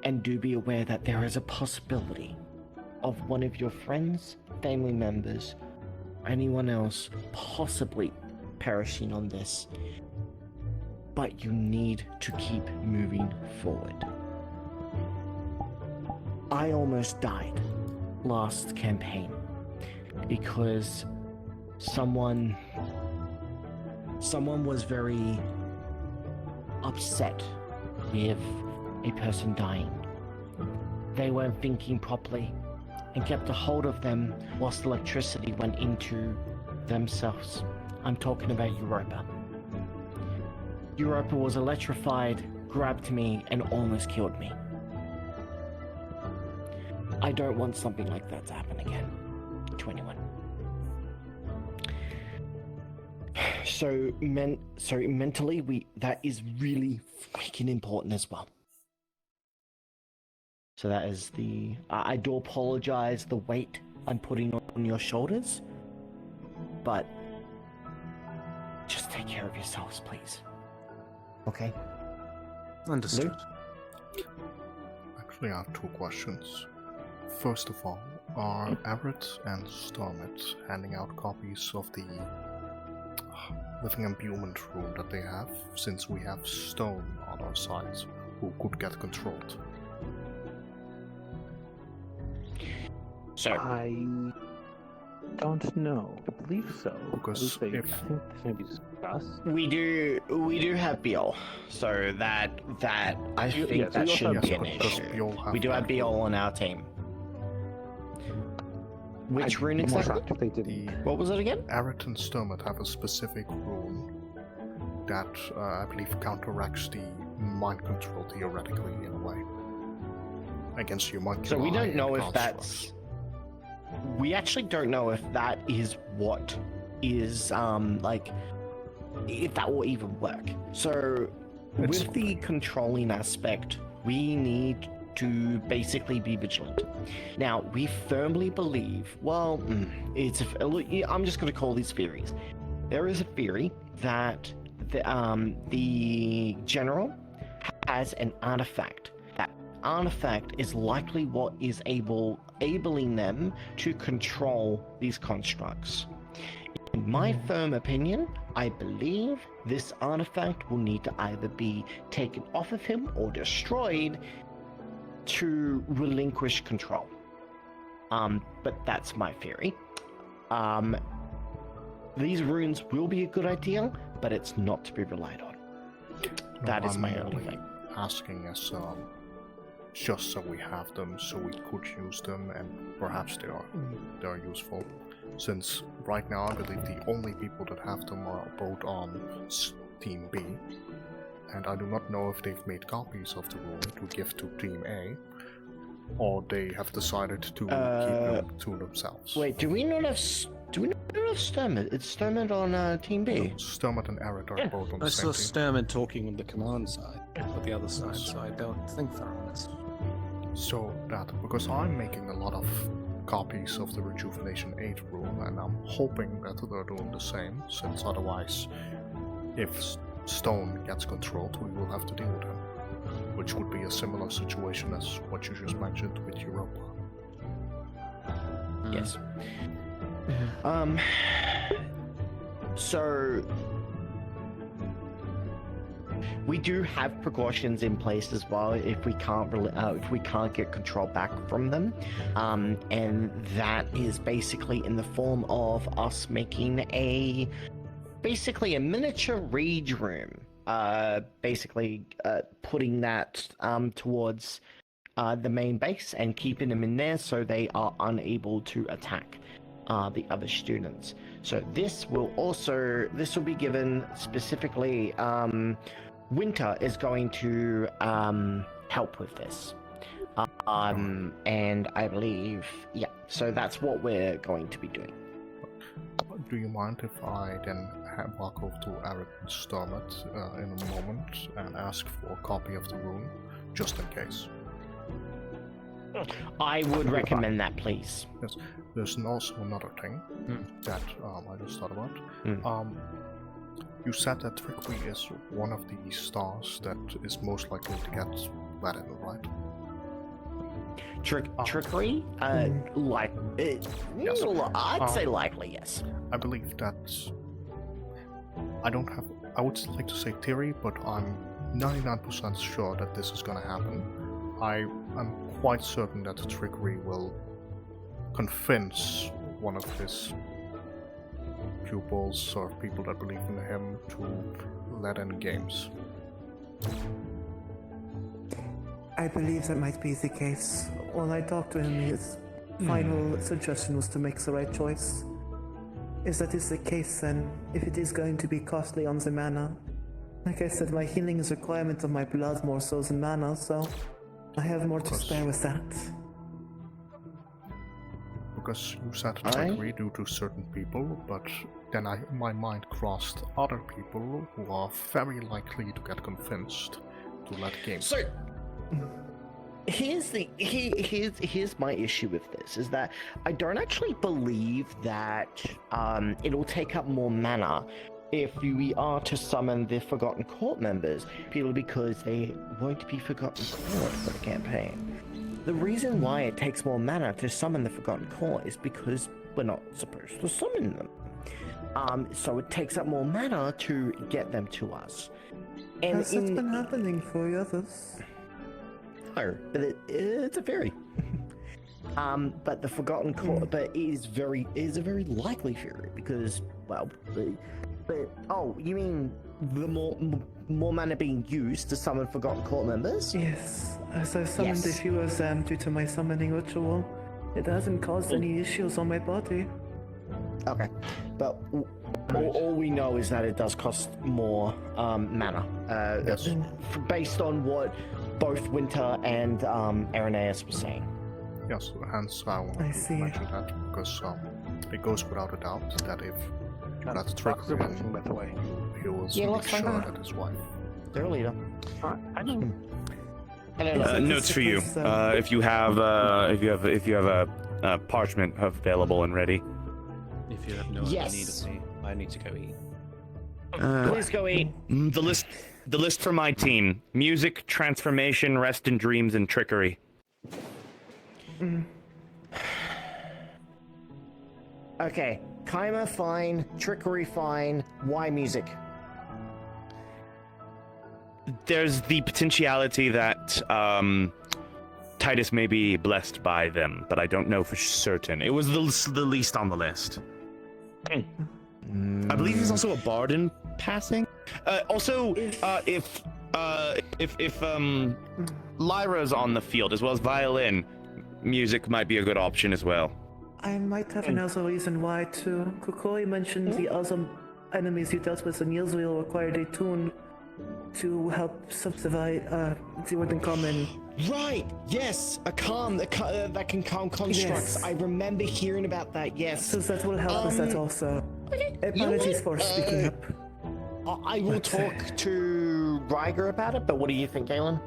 Speaker 6: And do be aware that there is a possibility of one of your friends, family members, anyone else possibly perishing on this, but you need to keep moving forward. I almost died last campaign because someone was very upset with a person dying. They weren't thinking properly and kept a hold of them whilst electricity went into themselves. I'm talking about Europa. Europa was electrified, grabbed me, and almost killed me. I don't want something like that to happen again to anyone. So mentally, that is really freaking important as well. So that is I do apologize the weight I'm putting on your shoulders, but just take care of yourselves, please. Okay?
Speaker 3: Understood.
Speaker 2: Actually, I have 2 questions. First of all, are Everett and Stormit handing out copies of the living imbuement room that they have, since we have Stone on our side, who could get controlled?
Speaker 6: So
Speaker 4: I don't know. I believe so.
Speaker 2: Because
Speaker 4: I think this may be discussed.
Speaker 6: we do have Biol, so that I think
Speaker 4: yes,
Speaker 6: that
Speaker 4: we also
Speaker 6: shouldn't
Speaker 4: have
Speaker 6: be an
Speaker 2: because
Speaker 6: issue.
Speaker 2: Biol have
Speaker 6: We do have
Speaker 2: that
Speaker 6: Biol on our team. Which rune
Speaker 4: I'm more
Speaker 6: exactly?
Speaker 4: shocked if they didn't.
Speaker 6: What was it again?
Speaker 2: Everett and Stormit have a specific rune that I believe counteracts the mind control theoretically in a way against your mind.
Speaker 6: So we don't know if that's. We actually don't know if that is what is if that will even work. So with the controlling aspect, we need to basically be vigilant. Now, we firmly believe, well, I'm just going to call these theories. There is a theory that the general has an artifact. That artifact is likely what is enabling them to control these constructs. In my firm opinion, I believe this artifact will need to either be taken off of him or destroyed to relinquish control. But that's my theory. These runes will be a good idea, but it's not to be relied on. That is my only thing.
Speaker 2: Asking us just so we have them, so we could use them, and perhaps they are useful. Since right now I believe the only people that have them are both on Team B, and I do not know if they've made copies of the rune to give to Team A, or they have decided to keep them to themselves.
Speaker 6: Wait, do we not have Sturmit? It's Sturmit on Team B.
Speaker 2: No, Sturmit and Eric are both on the
Speaker 3: I
Speaker 2: same
Speaker 3: saw
Speaker 2: team.
Speaker 3: Sturman talking with the command side, with the other side, so I don't think they're on this.
Speaker 2: So that, because I'm making a lot of copies of the Rejuvenation 8 rune, and I'm hoping that they're doing the same, since otherwise, if Stone gets controlled, we will have to deal with him. Which would be a similar situation as what you just mentioned with Europa.
Speaker 6: Yes. So we do have precautions in place as well if we can't get control back from them, and that is basically in the form of us making basically a miniature rage room. Putting that towards the main base and keeping them in there so they are unable to attack the other students. So this will be given specifically. Winter is going to help with this, and I believe, so that's what we're going to be doing.
Speaker 2: Do you mind if I then walk over to Eric and Stormit in a moment and ask for a copy of the rune, just in case?
Speaker 6: I would recommend that, please.
Speaker 2: Yes. There's also another thing that I just thought about. You said that Trickery is one of the stars that is most likely to get let in, right?
Speaker 6: Trickery?
Speaker 2: Yes.
Speaker 6: I'd say likely, yes.
Speaker 2: I believe that I would like to say theory, but I'm 99% sure that this is gonna happen. I'm quite certain that Trickery will convince one of his pupils or people that believe in him to let in games.
Speaker 7: I believe that might be the case. When I talked to him, his final suggestion was to make the right choice. If that is the case, then if it is going to be costly on the mana, like I said, my healing is a requirement of my blood more so than mana, so I have more to spare with that.
Speaker 2: Because you said trickery due to certain people, but then my mind crossed other people who are very likely to get convinced to let games.
Speaker 6: So here's my issue with this, is that I don't actually believe that it'll take up more mana if we are to summon the Forgotten Court members, purely because they won't be Forgotten Court for the campaign. The reason why it takes more mana to summon the Forgotten Court is because we're not supposed to summon them. So it takes up more mana to get them to us. And
Speaker 7: Has that been happening for the others?
Speaker 6: No, but it's a fairy. But the Forgotten Court, but it is a very likely fairy because, well, you mean the more mana being used to summon Forgotten Court members?
Speaker 7: Yes, as I've summoned a few of them due to my summoning ritual. It hasn't caused any issues on my body.
Speaker 6: Okay, but all we know is that it does cost more mana. Based on what both Winter and Irenaeus were saying.
Speaker 2: Yes, hence I want to mention that because it goes without a doubt that if that's trickery,
Speaker 4: by the way.
Speaker 2: He was make sure that his wife.
Speaker 6: Their leader.
Speaker 4: I know.
Speaker 16: Notes for you. If you have a parchment available and ready.
Speaker 3: If you have no other need of me, I need to go eat.
Speaker 6: Please go eat.
Speaker 16: The list for my team: music, transformation, rest in dreams, and trickery.
Speaker 6: Okay, Kaima fine, trickery fine. Why music?
Speaker 16: There's the potentiality that Titus may be blessed by them, but I don't know for certain. It was the least on the list. I believe he's also a bard in passing. Also, if Lyra's on the field as well as violin, music might be a good option as well.
Speaker 7: I might have another reason why too. Kukoi mentioned the other enemies you dealt with in Israel required a tune to help subdivide the word in common.
Speaker 6: Right, yes, that can calm constructs.
Speaker 7: Yes.
Speaker 6: I remember hearing about that, yes.
Speaker 7: So that will help with that also. Apologies for speaking up.
Speaker 6: I will talk to Ryger about it, but what do you think, Galen?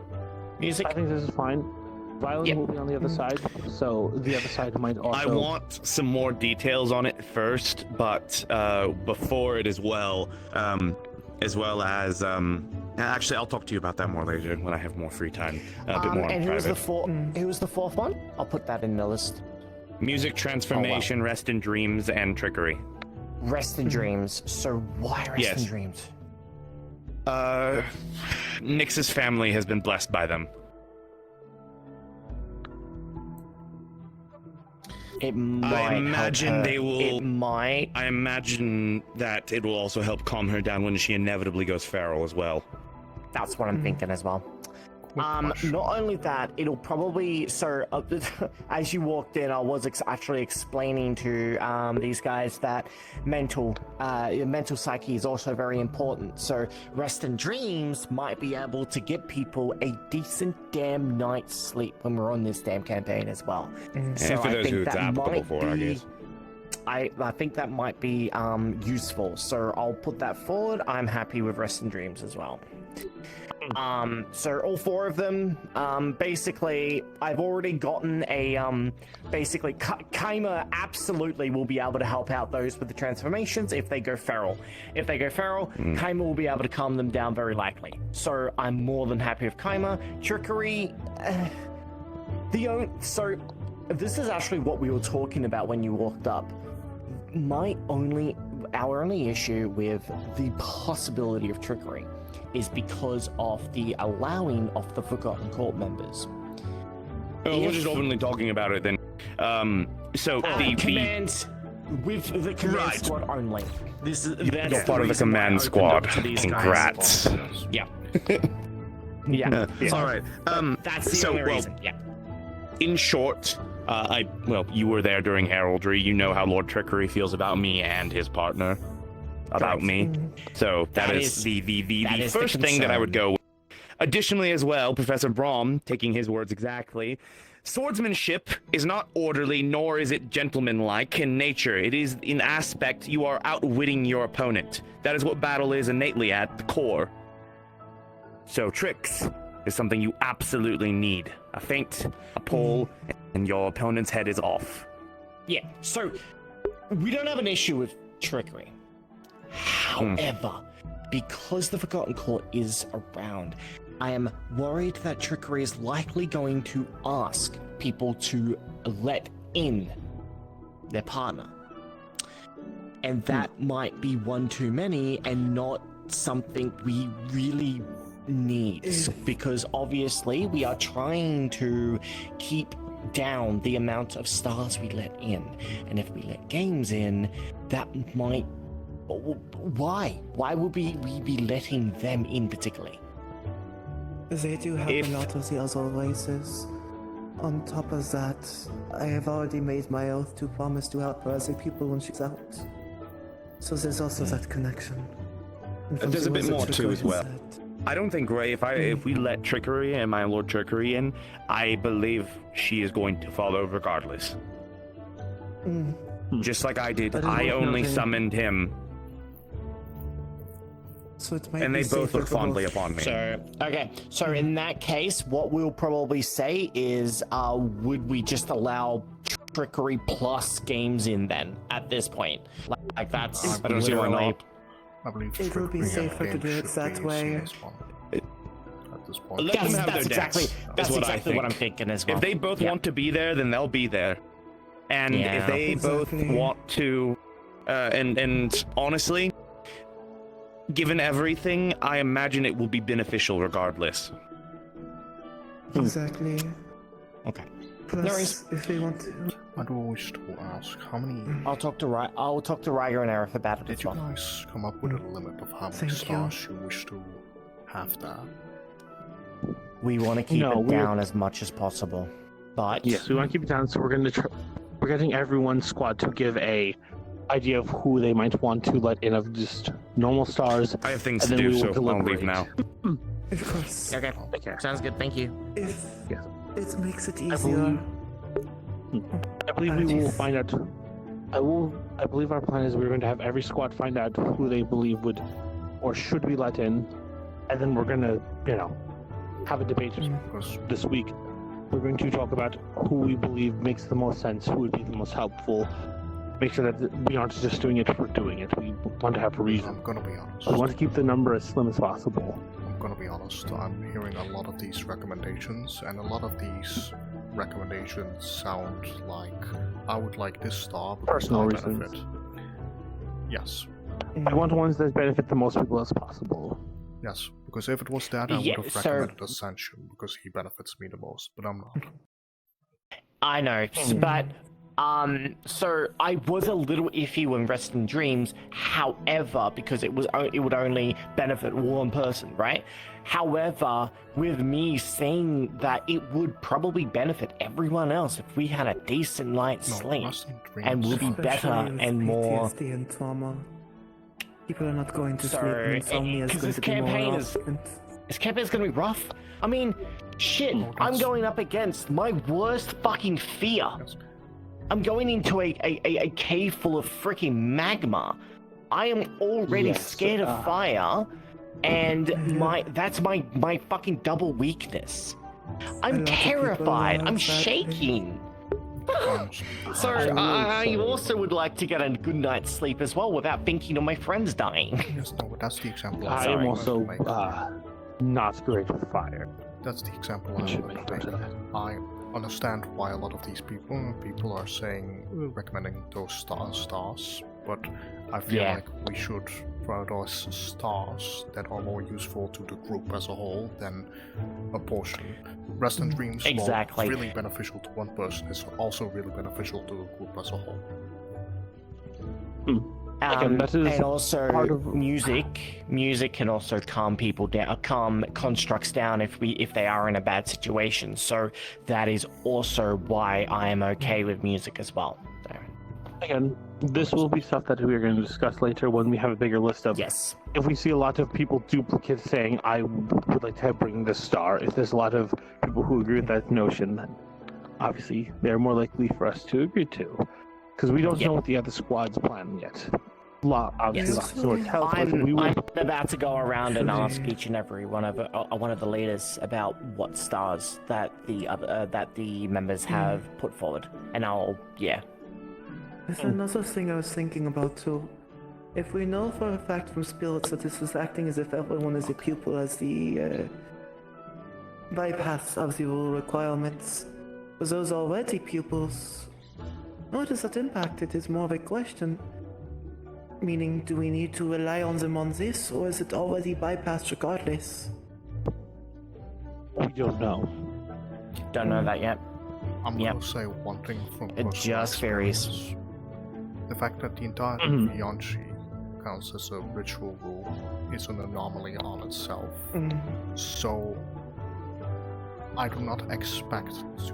Speaker 6: Music?
Speaker 4: I think this is fine. Violin will be on the other side, so the other side might also...
Speaker 16: I want some more details on it first, but before it as well as actually, I'll talk to you about that more later when I have more free time, a bit more
Speaker 6: and who was
Speaker 16: private.
Speaker 6: who was the fourth one? I'll put that in the list.
Speaker 16: Music, transformation, rest in dreams, and trickery.
Speaker 6: Rest in dreams. So why rest in dreams?
Speaker 16: Nyx's family has been blessed by them.
Speaker 6: It might
Speaker 16: I imagine
Speaker 6: help her.
Speaker 16: they will.
Speaker 6: It might.
Speaker 16: I imagine that it will also help calm her down when she inevitably goes feral as well.
Speaker 6: That's what I'm thinking as well. Not only that, it'll probably as you walked in, I was actually explaining to these guys that mental psyche is also very important. So rest and dreams might be able to give people a decent damn night's sleep when we're on this damn campaign as well. So
Speaker 16: and for those who it's applicable
Speaker 6: might
Speaker 16: for, I guess.
Speaker 6: I think that might be useful. So I'll put that forward. I'm happy with rest and dreams as well. So all four of them, basically, I've already gotten a, basically, Kaima absolutely will be able to help out those with the transformations if they go feral. If they go feral, Kaima will be able to calm them down very likely. So I'm more than happy with Kaima. Trickery, so this is actually what we were talking about when you walked up. Our only issue with the possibility of trickery is because of the allowing of the Forgotten Court members.
Speaker 16: We're just openly talking about it then. So the
Speaker 6: commands with the command squad only. That's
Speaker 16: you're part of the command squad. Congrats.
Speaker 6: Yeah. Yeah.
Speaker 16: All right.
Speaker 6: That's the only reason. Yeah.
Speaker 16: In short, you were there during heraldry. You know how Lord Trickery feels about me and his partner. About me. So that is the first thing that I would go with. Additionally as well, Professor Brahm, taking his words exactly, swordsmanship is not orderly nor is it gentlemanlike in nature. It is in aspect you are outwitting your opponent. That is what battle is innately at the core. So tricks is something you absolutely need. A feint, a pull, and your opponent's head is off.
Speaker 6: Yeah, so we don't have an issue with trickery. However, because the Forgotten Court is around, I am worried that Trickery is likely going to ask people to let in their partner. And that might be one too many and not something we really need. Because obviously we are trying to keep down the amount of stars we let in. And if we let games in, that might... Why? Why would we be letting them in particularly?
Speaker 7: They do have a lot of the other races. On top of that, I have already made my oath to promise to help her as a pupil when she's out. So there's also that connection.
Speaker 16: There's a bit more too as well. I don't think, Ray, if we let Trickery and my Lord Trickery in, I believe she is going to follow regardless. Just like I did. I only summoned him.
Speaker 7: So it might
Speaker 16: and
Speaker 7: be
Speaker 16: they both
Speaker 7: safer
Speaker 16: look
Speaker 7: for
Speaker 16: fondly
Speaker 7: both.
Speaker 16: upon me.
Speaker 6: So in that case, what we'll probably say is, would we just allow Trickery plus games in then, at this point? Like that's
Speaker 16: I don't see why not.
Speaker 2: I believe
Speaker 7: It will be safer to do it that way.
Speaker 2: At this point.
Speaker 16: Let them have
Speaker 6: that's
Speaker 16: their
Speaker 6: exactly,
Speaker 16: decks,
Speaker 6: that's
Speaker 16: is what
Speaker 6: exactly
Speaker 16: I think.
Speaker 6: what I'm thinking as well.
Speaker 16: If they both want to be there, then they'll be there. And if they both want to, and honestly, given everything, I imagine it will be beneficial regardless.
Speaker 7: Exactly.
Speaker 6: Okay.
Speaker 7: Plus, if they want to...
Speaker 2: I do wish to ask, how many...
Speaker 6: I'll talk to Ryger and Aerith about it
Speaker 2: Did you guys come up with a limit of how many stars you wish to have there?
Speaker 6: We want to keep it down as much as possible, but...
Speaker 4: Yes, we want to keep it down, so we're going to we're getting everyone's squad to give a idea of who they might want to let in of just normal stars.
Speaker 16: I have things to do, so I'll leave now.
Speaker 7: Of course.
Speaker 6: Okay. Sounds good, thank you.
Speaker 7: If it makes it
Speaker 4: I
Speaker 7: easier...
Speaker 4: believe we will find out. I believe our plan is we're going to have every squad find out who they believe would or should be let in, and then we're going to, have a debate this week. We're going to talk about who we believe makes the most sense, who would be the most helpful. Make sure that we aren't just doing it for doing it. We want to have a reason.
Speaker 2: I'm gonna be honest.
Speaker 4: We want to keep the number as slim as possible.
Speaker 2: I'm gonna be honest. I'm hearing a lot of these recommendations, and a lot of these recommendations sound like I would like this star because
Speaker 4: Personal
Speaker 2: I
Speaker 4: reasons.
Speaker 2: benefit. Yes.
Speaker 4: I want ones that benefit the most people as possible.
Speaker 2: Yes, because if it was that, I would have recommended Ascension because he benefits me the most, but I'm not.
Speaker 6: I know, but so I was a little iffy when Resting Dreams. However, because it would only benefit one person, right? However, with me saying that it would probably benefit everyone else if we had a decent night's sleep, and will be better and more.
Speaker 7: PTSD and trauma. People are not going to sleep.
Speaker 6: Sorry,
Speaker 7: Insomnia is
Speaker 6: because
Speaker 7: going
Speaker 6: this
Speaker 7: to be more
Speaker 6: campaign
Speaker 7: often.
Speaker 6: this campaign's gonna be rough. I mean, shit, I'm going up against my worst fucking fear. I'm going into a cave full of freaking magma. I am already scared of fire, and that's my fucking double weakness. I'm terrified. I'm shaking. So I also would like to get a good night's sleep as well without thinking of my friends dying.
Speaker 2: Yes, no, but that's the example.
Speaker 4: I am also not great with fire.
Speaker 2: That's the example I want to make. I understand why a lot of these people are saying recommending those stars, but I feel like we should prioritize stars that are more useful to the group as a whole than a portion. Rest and Dreams, while really beneficial to one person, is also really beneficial to the group as a whole.
Speaker 6: And also music can also calm people down, calm constructs down if they are in a bad situation. So that is also why I am okay with music as well. So.
Speaker 4: Again, this will be stuff that we are going to discuss later when we have a bigger list of.
Speaker 6: Yes.
Speaker 4: If we see a lot of people duplicate saying I would like to bring this star, if there's a lot of people who agree with that notion, then obviously they're more likely for us to agree to, because we don't know what the other squad's plan yet.
Speaker 6: I'm about to go around and ask each and every one of the leaders about what stars that the members have put forward, and I'll
Speaker 7: There's another thing I was thinking about too. If we know for a fact from spirits that this was acting as if everyone is a pupil as the bypass of the rule requirements, was those already pupils? How does that impact it is more of a question. Meaning, do we need to rely on them on this, or is it already bypassed regardless?
Speaker 4: We don't know.
Speaker 9: Don't know that yet.
Speaker 2: I'm gonna say one thing from
Speaker 9: It
Speaker 2: personal
Speaker 9: just varies.
Speaker 2: experience. The fact that the entire Bianchi counts as a ritual rule is an anomaly on itself. So I do not expect to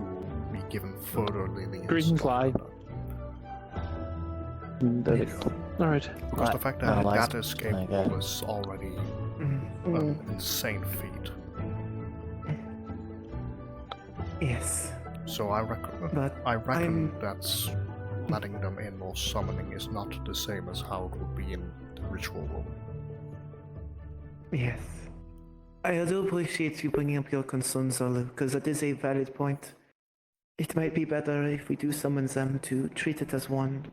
Speaker 2: be given further lenience.
Speaker 4: Green fly. Alright.
Speaker 2: Because the fact that that escape was already an insane feat.
Speaker 7: Yes.
Speaker 2: So I reckon that's letting them in or summoning is not the same as how it would be in the ritual room.
Speaker 7: Yes. I do appreciate you bringing up your concerns, Olu, because that is a valid point. It might be better if we do summon them to treat it as one.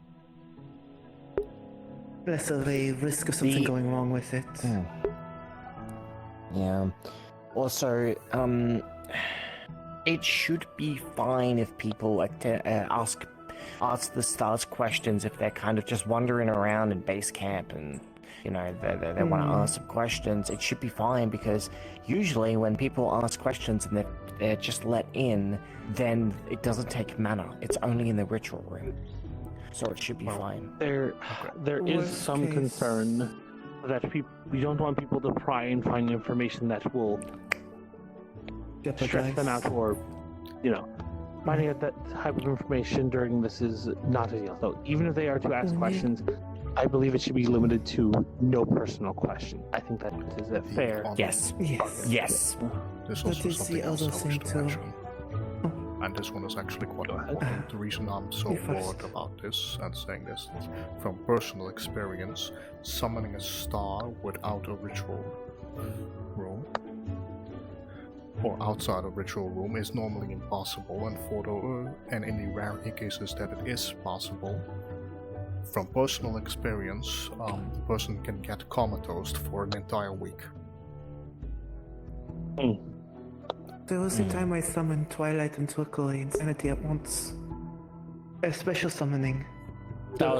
Speaker 7: Less of a risk of something going wrong with it.
Speaker 6: Yeah. Also, it should be fine if people like to ask the stars questions if they're kind of just wandering around in base camp and they want to ask some questions. It should be fine because usually when people ask questions and they're just let in, then it doesn't take mana. It's only in the ritual room, so it should be fine.
Speaker 4: There is some concern that we don't want people to pry and find information that will stress them out, or finding out that type of information during this is not ideal. So even if they are to ask questions, I believe it should be limited to no personal question. I think that is fair.
Speaker 6: Yes. Yes.
Speaker 2: There's also something else I wish to mention. And this one is actually quite important. The reason I'm so bored about this and saying this is from personal experience, summoning a star without a ritual room or outside a ritual room is normally impossible, and in the rare cases that it is possible, from personal experience, the person can get comatose for an entire week.
Speaker 7: There was a time I summoned Twilight and Turquoise Insanity at once. A special summoning.
Speaker 6: That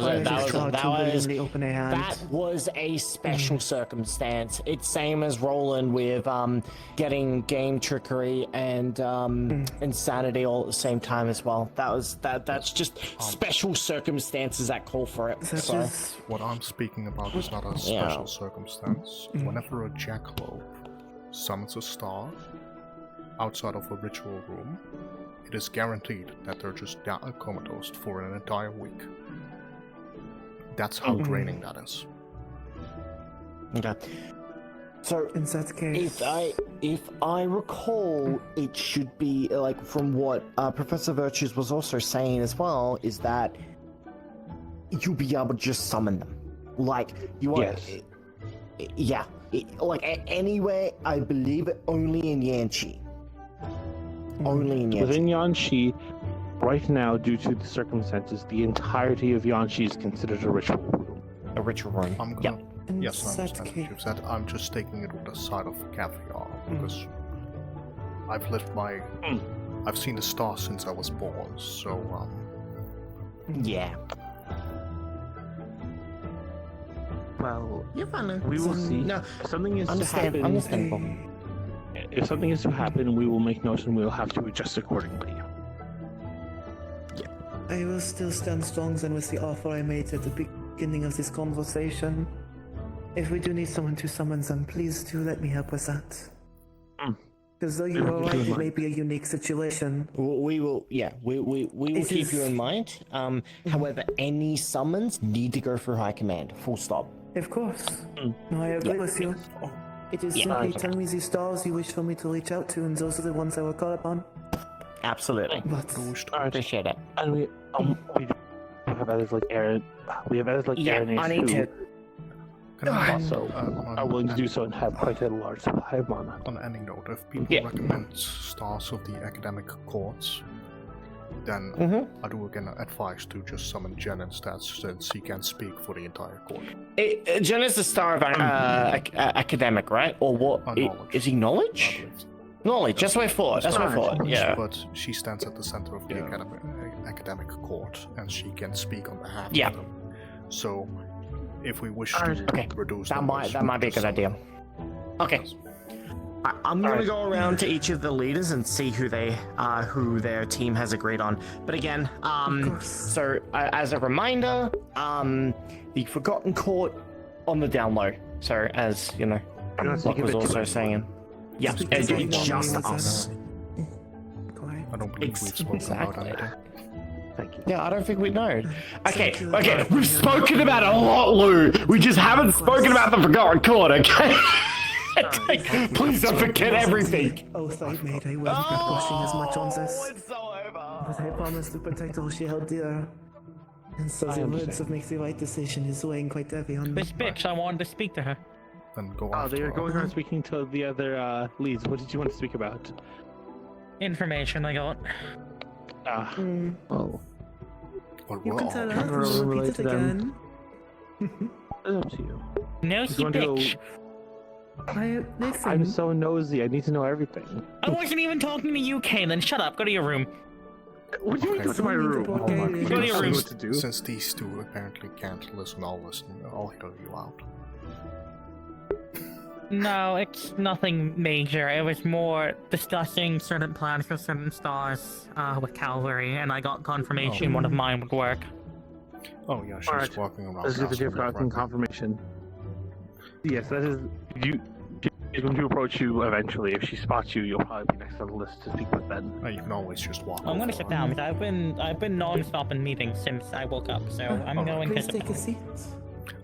Speaker 6: was a special circumstance. It's same as Roland with getting game trickery and insanity all at the same time as well. That's just special circumstances that call for it. So.
Speaker 2: What I'm speaking about is not a special circumstance. Whenever a jackalope summons a star outside of a ritual room, it is guaranteed that they're just comatose for an entire week. That's how draining that is.
Speaker 6: Okay. So
Speaker 7: in that case,
Speaker 6: if I recall, it should be like from what Professor Virtues was also saying as well, is that you'll be able to just summon them. Like you are. Yes. Anywhere, I believe only in Yanchi. Only in Yanchi.
Speaker 4: Within Yanchi, right now, due to the circumstances, the entirety of Yanchi is considered a ritual room.
Speaker 6: A ritual room.
Speaker 2: Yes, I understand what you've said. I'm just taking it with the side of caviar because I've seen the stars since I was born, so
Speaker 6: yeah.
Speaker 4: Well,
Speaker 6: we
Speaker 4: will see.
Speaker 6: No,
Speaker 4: if something is to happen,
Speaker 6: understandable.
Speaker 4: If something is to happen, we will make notes and we will have to adjust accordingly.
Speaker 7: I will still stand strong then with the offer I made at the beginning of this conversation. If we do need someone to summon them, please do let me help with that. Because though you are right, it may be a unique situation.
Speaker 6: We will keep you in mind. However, any summons need to go through High Command. Full stop.
Speaker 7: Of course. No, I agree with you. It is simply tell me the stars you wish for me to reach out to, and those are the ones I will call upon.
Speaker 6: Absolutely. Appreciate it.
Speaker 4: And we have others like Aaron. We have others like Aaron.
Speaker 6: I need to.
Speaker 4: Also, are willing to do so and have quite a large supply of mana.
Speaker 2: On an ending note, if people recommend stars of the academic courts, then I do again advise to just summon Jen instead, since he can speak for the entire court.
Speaker 6: Jen is the star of academic, right? Or what? Is he knowledge? Knowledge. That's what I thought. That's what I thought. Yeah.
Speaker 2: But she stands at the center of the academic court, and she can speak on behalf
Speaker 6: Yeah.
Speaker 2: of them. So, if we wish to reduce
Speaker 6: that might be a good idea. Okay. I'm gonna go around to each of the leaders and see who their team has agreed on. But again, so as a reminder, the Forgotten Court on the down low. So as you know, Locke was also saying, yeah, it's just us.
Speaker 2: I don't believe we've spoken about anything.
Speaker 6: Thank you. Yeah, I don't think we know. Okay, we've spoken about it a lot, Lou. We just haven't spoken about the Forgotten Court, okay? Please don't forget everything.
Speaker 7: Oh, sorry, mate. I wasn't pushing as much on this. It's so over. But I promised to protect all she held dear. And so the words of make the right decision is weighing quite heavy on me.
Speaker 11: This bitch, I wanted to speak to her.
Speaker 2: Then go
Speaker 4: Oh, they were going around speaking to the other leads. What did you want to speak about?
Speaker 11: Information I got.
Speaker 4: Oh.
Speaker 2: Well,
Speaker 7: You can tell us. Repeat it again.
Speaker 4: It's up to you.
Speaker 11: Nosy bitch.
Speaker 7: Listen.
Speaker 4: I'm so nosy. I need to know everything.
Speaker 11: I wasn't even talking to you, Kaylin. Shut up. Go to your room.
Speaker 4: What do you mean go to my room?
Speaker 2: Oh my
Speaker 11: Go to your room.
Speaker 2: Since these two apparently can't listen, I'll hear you out.
Speaker 11: No, it's nothing major. It was more discussing certain plans for certain stars with Calvary, and I got confirmation one of mine would work.
Speaker 2: Oh yeah, she's walking around.
Speaker 4: Let's get the different confirmation. Yes, that is you. She's going to approach you eventually. If she spots you, you'll probably be next on the list to speak with then.
Speaker 2: You can always just walk.
Speaker 11: I'm going to sit down because I've been non-stop in meetings since I woke up, so I'm going to sit down.
Speaker 7: Take a seat.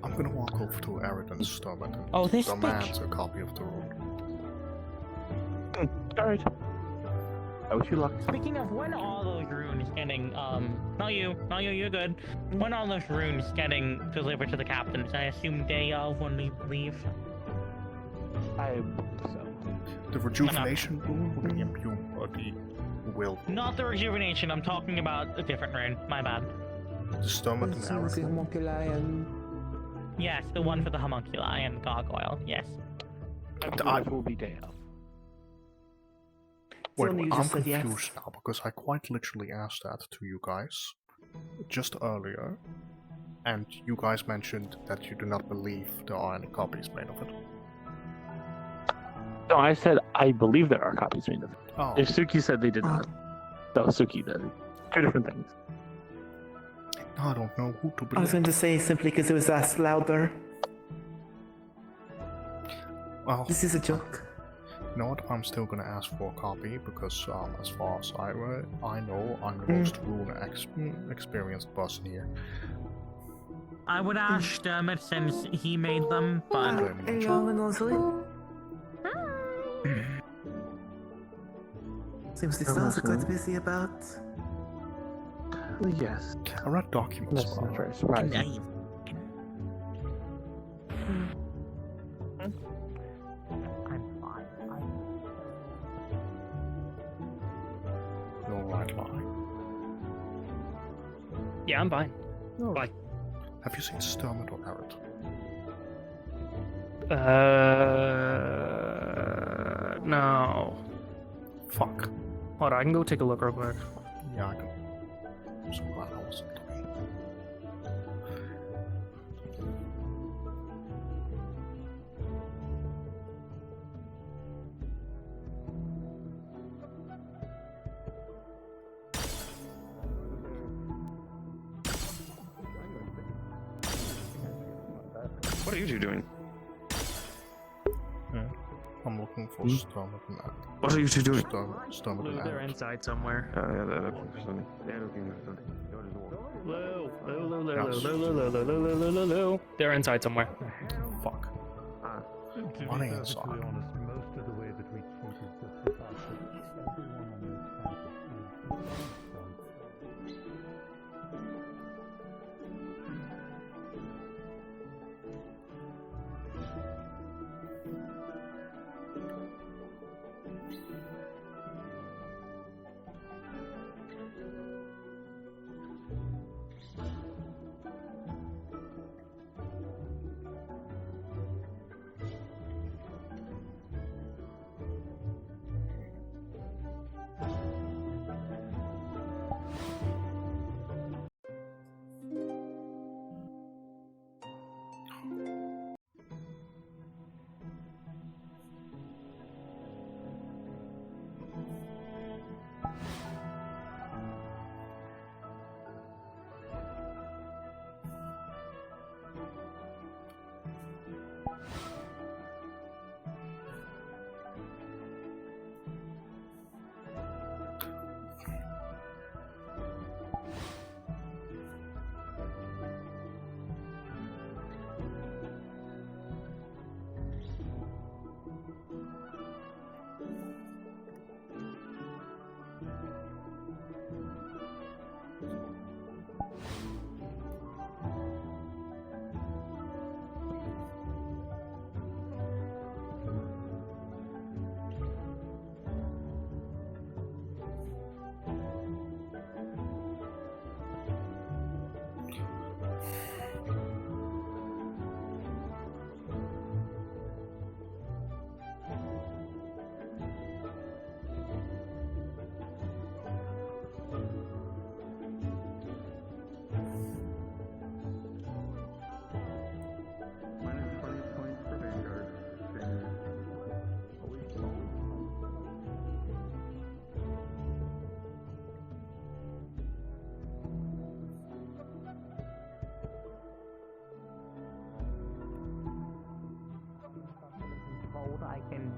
Speaker 2: I'm going to walk over to Eridan's stomach
Speaker 11: Oh,
Speaker 2: and
Speaker 11: this
Speaker 2: demand
Speaker 11: bitch.
Speaker 2: a copy of the rule.
Speaker 4: Alright. I wish you luck.
Speaker 11: Speaking of, when are those runes getting, not you, you're good. When are those runes getting delivered to the captains? I assume day of when we leave.
Speaker 4: I so.
Speaker 2: The rejuvenation rule or the impune or the will?
Speaker 11: Not the rejuvenation, I'm talking about a different rune, my bad.
Speaker 2: The stomach and Eridan.
Speaker 11: Yes, the one for the homunculi and gargoyle, yes.
Speaker 4: I will be day of.
Speaker 2: Wait, I'm confused now because I quite literally asked that to you guys just earlier, and you guys mentioned that you do not believe there are any copies made of it.
Speaker 4: No, I said I believe there are copies made of it.
Speaker 2: Oh.
Speaker 4: If Suki said they did not, that was Suki did. Two different things.
Speaker 2: I don't know who to
Speaker 7: I was
Speaker 2: believe.
Speaker 7: going to say simply because it was asked louder.
Speaker 2: Well,
Speaker 7: This is a joke.
Speaker 2: you know what? I'm still gonna ask for a copy because, as far as I know, I'm the most rune experienced person here.
Speaker 11: I would ask Dermot since he made them, but...
Speaker 7: Hello, Nosley. Seems the stars are quite busy about.
Speaker 4: Yes.
Speaker 2: I read documents.
Speaker 4: That's not very surprising.
Speaker 2: You're right, Lugh.
Speaker 11: Yeah, I'm fine.
Speaker 2: Bye. Have you seen Sturmit or Arid?
Speaker 11: No.
Speaker 2: Fuck.
Speaker 11: Hold on, I can go take a look real quick.
Speaker 2: Yeah, I can. I'm so glad I wasn't.
Speaker 20: What are you two doing?
Speaker 2: I'm looking for Sturmit and Arid.
Speaker 20: What are you two doing?
Speaker 2: Sturmit and
Speaker 11: They're
Speaker 2: Arid.
Speaker 11: inside somewhere. They're inside somewhere.
Speaker 2: Fuck. Money inside.
Speaker 8: Most of the way that we think is just the fact that everyone on this campus is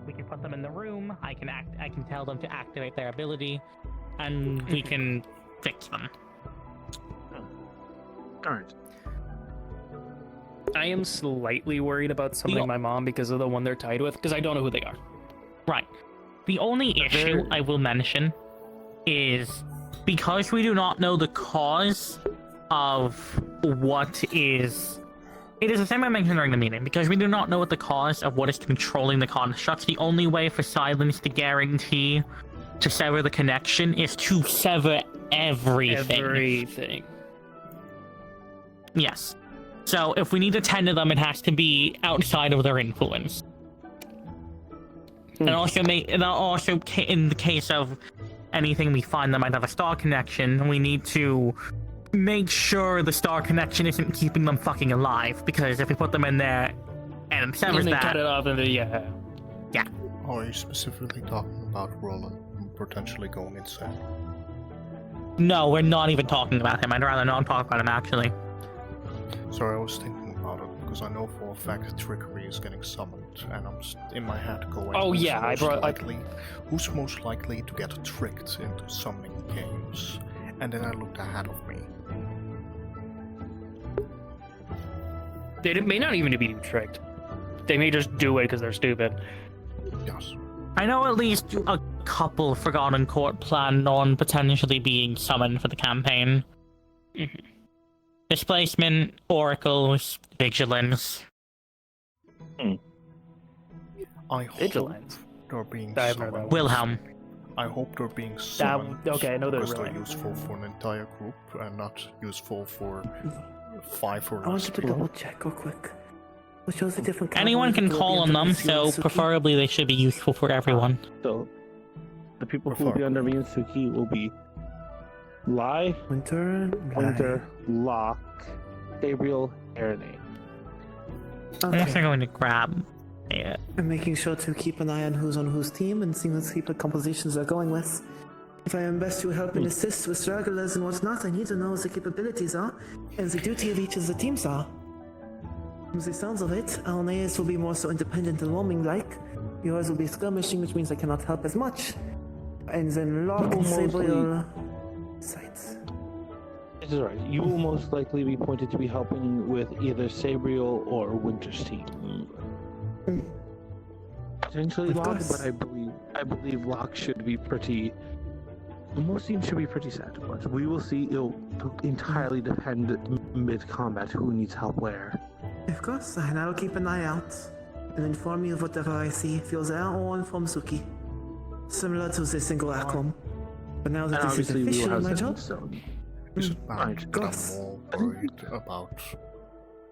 Speaker 11: we can put them in the room. I can tell them to activate their ability, and we can fix them.
Speaker 4: Alright.
Speaker 13: I am slightly worried about summoning my mom because of the one they're tied with, because I don't know who they are.
Speaker 11: Right. The only issue I will mention is because we do not know the cause of what is... It is the same I mentioned during the meeting. Because we do not know what the cause of what is controlling the constructs, the only way for Silence to guarantee to sever the connection is to sever everything.
Speaker 13: Everything.
Speaker 11: Yes. So if we need to tend to them, it has to be outside of their influence. And also, in the case of anything we find that might have a star connection, we need to make sure the star connection isn't keeping them fucking alive. Because if we put them in there and it severs that,
Speaker 13: cut it off, and
Speaker 11: yeah.
Speaker 2: Are you specifically talking about Roland potentially going insane?
Speaker 11: No, we're not even talking about him. I'd rather not talk about him, actually.
Speaker 2: Sorry, I was thinking about it because I know for a fact that Trickery is getting summoned, and I'm in my head going.
Speaker 13: Oh yeah,
Speaker 2: who's most likely to get tricked into summoning games? And then I looked ahead of me.
Speaker 13: They may not even be tricked. They may just do it because they're stupid.
Speaker 2: Yes.
Speaker 11: I know at least a couple Forgotten Court plan on potentially being summoned for the campaign.
Speaker 13: Mm-hmm.
Speaker 11: Displacement, Oracles, Vigilance.
Speaker 2: I hope they're being summoned.
Speaker 11: Wilhelm.
Speaker 2: I hope they're being summoned
Speaker 13: okay, I know they're
Speaker 2: because
Speaker 13: really
Speaker 2: they're useful for an entire group and not useful for 5 or less.
Speaker 7: I wanted to double check real quick. What shows the different
Speaker 11: Anyone can call on them, so preferably they should be useful for everyone.
Speaker 4: So, the people who will be under me and Suki will be Lugh, Winter, Locke, Gabriel, Aaron.
Speaker 11: I'm also going to grab it.
Speaker 7: I'm making sure to keep an eye on whose team and seeing what compositions they're going with. If I am best to help and assist with stragglers and whatnot, I need to know what the capabilities are and the duty of each of the teams are. From the sounds of it, Alneas will be more so independent and roaming-like. Yours will be skirmishing, which means I cannot help as much. And then Locke and Sabriel... sites.
Speaker 4: This is right. You will most likely be pointed to be helping with either Sabriel or Winter's team. Potentially Locke, but I believe Locke should be pretty... Most teams should be pretty set, but we will see. It'll entirely depend mid-combat who needs help where.
Speaker 7: Of course, and I'll keep an eye out and inform you of whatever I see feels or inform Suki. Similar to the single Aquam. But now that this is officially my job...
Speaker 2: Is it bad that I'm more worried about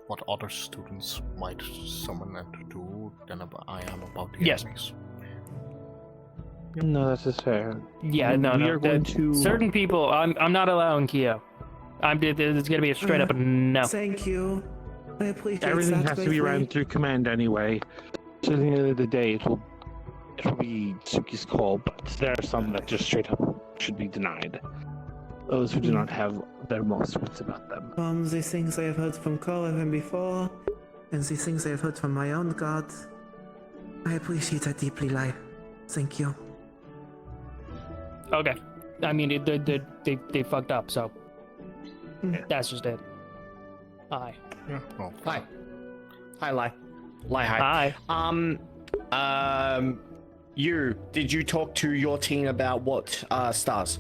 Speaker 2: what other students might summon and do than I am about the enemies?
Speaker 4: No, that's just fair.
Speaker 13: Yeah, no. Certain people, I'm not allowing Kyo. It's gonna be a straight up no.
Speaker 7: Thank you. I appreciate
Speaker 4: everything
Speaker 7: that
Speaker 4: has to be ran through command anyway. So at the end of the day, it will be Suki's call, but there are some that just straight up should be denied. Those who do not have their most wits about them.
Speaker 7: From the things I have heard from Corvin before, and the things I have heard from my own god, I appreciate that deeply, Lai. Thank you.
Speaker 13: Okay. I mean, they fucked up, so that's just it. Hi.
Speaker 2: Yeah. Oh.
Speaker 6: Hi. Hi, Lai. Lai, hi.
Speaker 13: Hi.
Speaker 6: Did you talk to your team about what stars?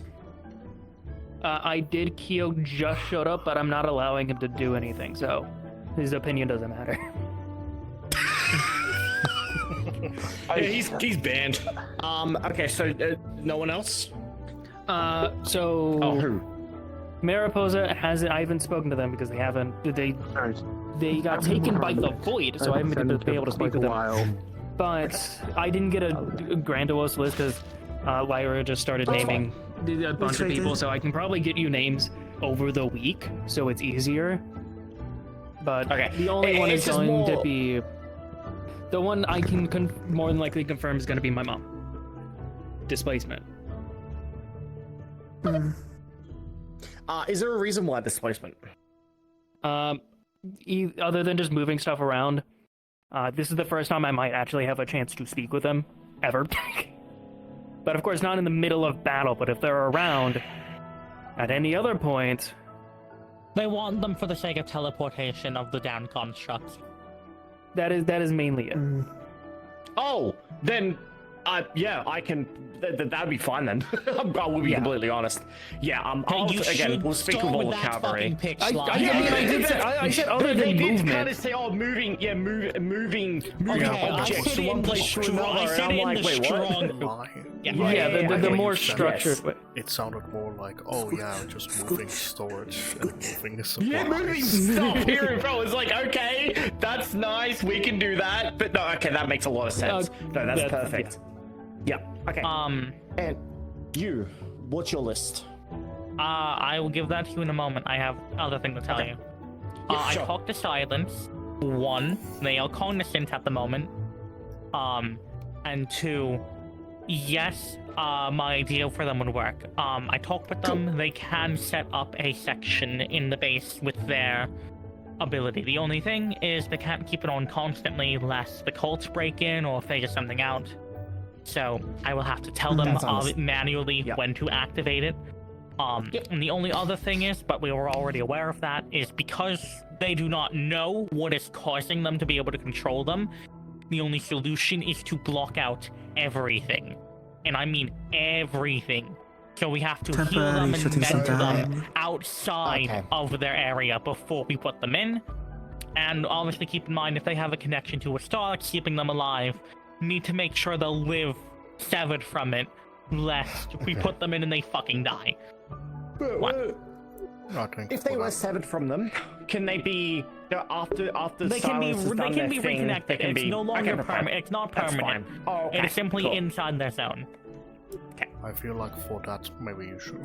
Speaker 13: I did. Kyo just showed up, but I'm not allowing him to do anything, so his opinion doesn't matter.
Speaker 6: He's banned. Okay, so no one else?
Speaker 13: Who? Mariposa hasn't. I haven't spoken to them because they haven't. They got taken by the void, so I haven't been able to speak to them. But I didn't get a grandiose list because Lyra just started naming a bunch of people, so I can probably get you names over the week, so it's easier. But the only one is going to be the one I can more than likely confirm is going to be my mom. Displacement.
Speaker 6: Is there a reason why displacement?
Speaker 13: Other than just moving stuff around,
Speaker 10: This is the first time I might actually have a chance to speak with them, ever. But of course not in the middle of battle, but if they're around at any other point...
Speaker 11: They want them for the sake of teleportation of the down constructs.
Speaker 10: That is mainly it.
Speaker 6: Oh, then, yeah, I can. That'd be fine then. I will be completely honest. Yeah, we'll speak with all the cavalry.
Speaker 10: I said other than movement.
Speaker 6: Kind of say, moving objects from one place to another. And I'm like, wait, what?
Speaker 10: The more structured.
Speaker 2: Yes. It sounded more like, oh yeah, just moving storage and moving the supplies.
Speaker 6: Yeah, moving stuff here and bro. It's like, okay, that's nice, we can do that. But no, okay, that makes a lot of sense. No, that's perfect. Yeah. Okay. And you, what's your list?
Speaker 11: I will give that to you in a moment. I have other thing to tell you.
Speaker 6: Yeah, sure.
Speaker 11: I talked to Silence. 1, they are cognizant at the moment. And 2, yes, my idea for them would work. I talked with them. They can set up a section in the base with their ability. The only thing is they can't keep it on constantly lest the cults break in or figure something out. So I will have to tell them manually when to activate it. And the only other thing is, but we were already aware of that, is because they do not know what is causing them to be able to control them, the only solution is to block out everything. And I mean everything. So we have to heal them and mend them outside of their area before we put them in. And obviously keep in mind, if they have a connection to a star keeping them alive, need to make sure they'll live severed from it, lest we put them in and they fucking die. What?
Speaker 6: If they were severed from them, can they be after
Speaker 11: they can be reconnected? It's no longer permanent. It's not permanent.
Speaker 6: Oh, okay.
Speaker 11: It is simply inside their zone.
Speaker 6: Okay.
Speaker 2: I feel like for that, maybe you should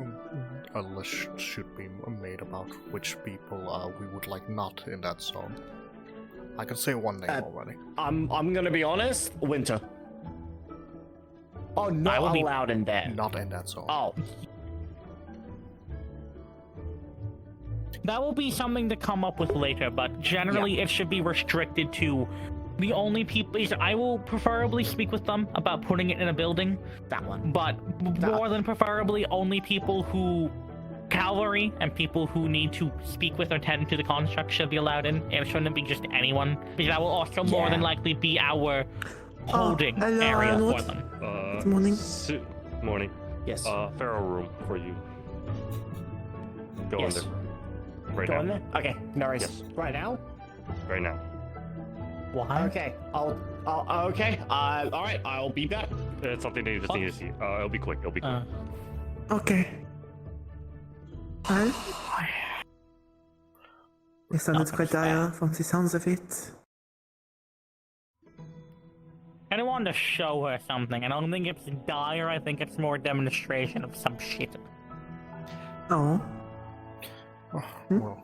Speaker 2: a list should be made about which people we would like not in that zone. I can say one name already.
Speaker 6: I'm gonna be honest. Winter. Oh, not allowed in there.
Speaker 2: Not in that zone.
Speaker 6: Oh.
Speaker 11: That will be something to come up with later, but generally it should be restricted to the only people. I will preferably speak with them about putting it in a building.
Speaker 6: That one.
Speaker 11: But more than preferably, only people who cavalry and people who need to speak with or tend to the construct should be allowed in. It shouldn't be just anyone, because that will also more than likely be our holding area for them.
Speaker 7: Good morning.
Speaker 19: Morning.
Speaker 6: Yes.
Speaker 19: Feral room for you. Go in there. Right
Speaker 6: Go
Speaker 19: now.
Speaker 6: in there? Okay, no worries.
Speaker 19: Yes.
Speaker 6: Right now?
Speaker 19: Right now.
Speaker 11: Why?
Speaker 6: Okay, okay. All right, I'll be back.
Speaker 19: It's something they just need to see. It'll be quick. It'll be quick.
Speaker 7: Okay. Well, it sounded quite dire from the sounds of it.
Speaker 11: I want to show her something. I don't think it's dire. I think it's more a demonstration of some shit.
Speaker 7: Oh.
Speaker 2: Well,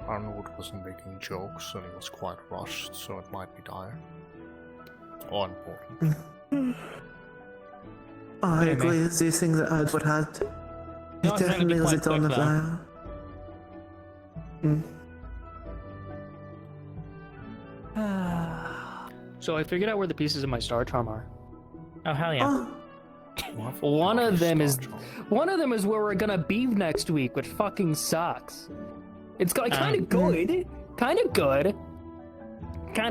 Speaker 2: Arnold wasn't making jokes and he was quite rushed, so it might be dire. Or important.
Speaker 7: I agree. These things that Edward had. It definitely has its own dire.
Speaker 10: So I figured out where the pieces of my star charm are.
Speaker 11: Oh hell yeah!
Speaker 10: One of them is where we're gonna be next week, which fucking sucks. It's kind of good, kind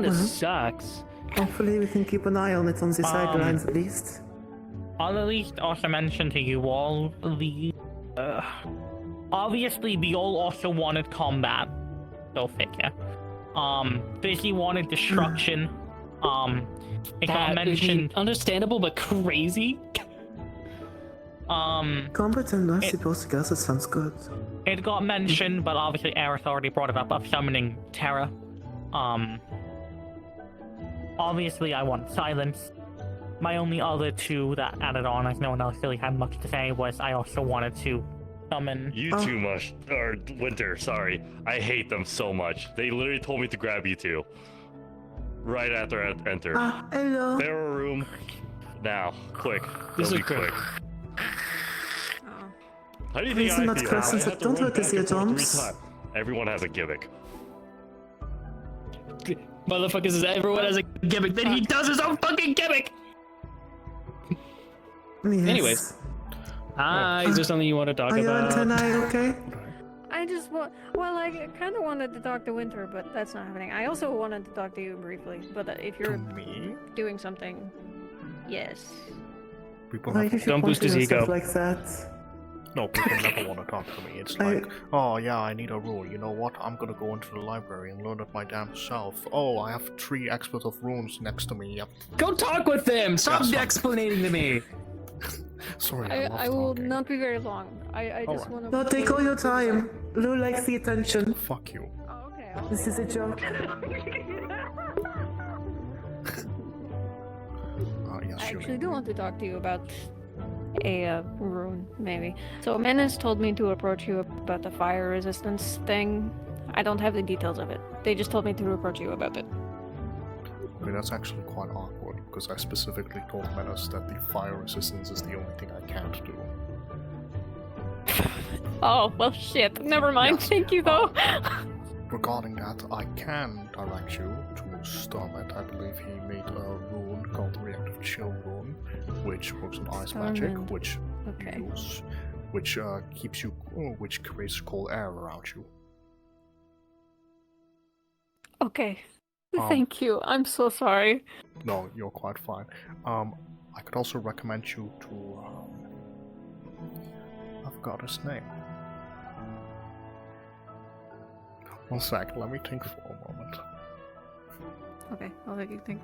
Speaker 10: of sucks.
Speaker 7: Hopefully we can keep an eye on it on the sidelines at least.
Speaker 11: I'll at least also mention to you all the obviously we all also wanted combat. Go figure. Busy wanted destruction. It got mentioned.
Speaker 10: Understandable, but crazy.
Speaker 7: Combat and I suppose together sounds good.
Speaker 11: It got mentioned, but obviously Aerith already brought it up of summoning Terra. Obviously I want silence. My only other two that added on, as no one else really had much to say, was I also wanted to summon.
Speaker 19: You too much, or Winter. Sorry, I hate them so much. They literally told me to grab you two. Right after I entered.
Speaker 7: Hello.
Speaker 19: Feral room. Now, quick.
Speaker 10: This
Speaker 19: It'll
Speaker 10: is
Speaker 19: be quick. How do you think
Speaker 7: Please
Speaker 19: I
Speaker 7: not
Speaker 19: feel?
Speaker 7: questions
Speaker 19: I have to
Speaker 7: that don't
Speaker 19: run
Speaker 7: hurt us
Speaker 19: back
Speaker 7: here,
Speaker 19: and forth 3
Speaker 7: Jones.
Speaker 19: times. Everyone has a gimmick.
Speaker 10: Motherfucker says everyone has a gimmick, then he does his own fucking gimmick!
Speaker 7: Yes.
Speaker 10: Anyways. Is there something you want to talk
Speaker 7: Are you
Speaker 10: about?
Speaker 7: on tonight, okay?
Speaker 9: I just want. Well, I kind of wanted to talk to Winter, but that's not happening. I also wanted to talk to you briefly, but if you're doing something, yes.
Speaker 2: People
Speaker 7: Why
Speaker 2: never...
Speaker 7: did you
Speaker 10: Don't
Speaker 7: point
Speaker 10: boost
Speaker 7: to
Speaker 10: his
Speaker 7: yourself
Speaker 10: ego.
Speaker 7: like that?
Speaker 2: No, people never want to talk to me. It's like, oh yeah, I need a rule. You know what? I'm gonna go into the library and learn it my damn self. Oh, I have 3 experts of runes next to me. Yep.
Speaker 3: Go talk with them! Stop explaining to me!
Speaker 2: Sorry,
Speaker 9: I will not be very long. I just want to.
Speaker 7: No, take all your time. Lou likes the attention.
Speaker 2: Fuck you.
Speaker 9: Oh, okay.
Speaker 7: This is a joke.
Speaker 2: Yes,
Speaker 9: I actually do want to talk to you about a rune, maybe. So Menace told me to approach you about the fire resistance thing. I don't have the details of it. They just told me to approach you about it.
Speaker 2: Okay, that's actually quite awkward, because I specifically told Menace that the fire resistance is the only thing I can't do.
Speaker 12: Oh, well, shit. Never mind.
Speaker 2: Yes.
Speaker 12: Thank you, though.
Speaker 2: Regarding that, I can direct you to Stormet. I believe he made a rune called Reactive Chill Rune, which works on ice magic, which you use, which keeps you, which creates cold air around you.
Speaker 12: Okay. Thank you. I'm so sorry.
Speaker 2: No, you're quite fine. I could also recommend you to, I forgot his name. One sec, let me think for a moment.
Speaker 12: Okay, I'll let you think.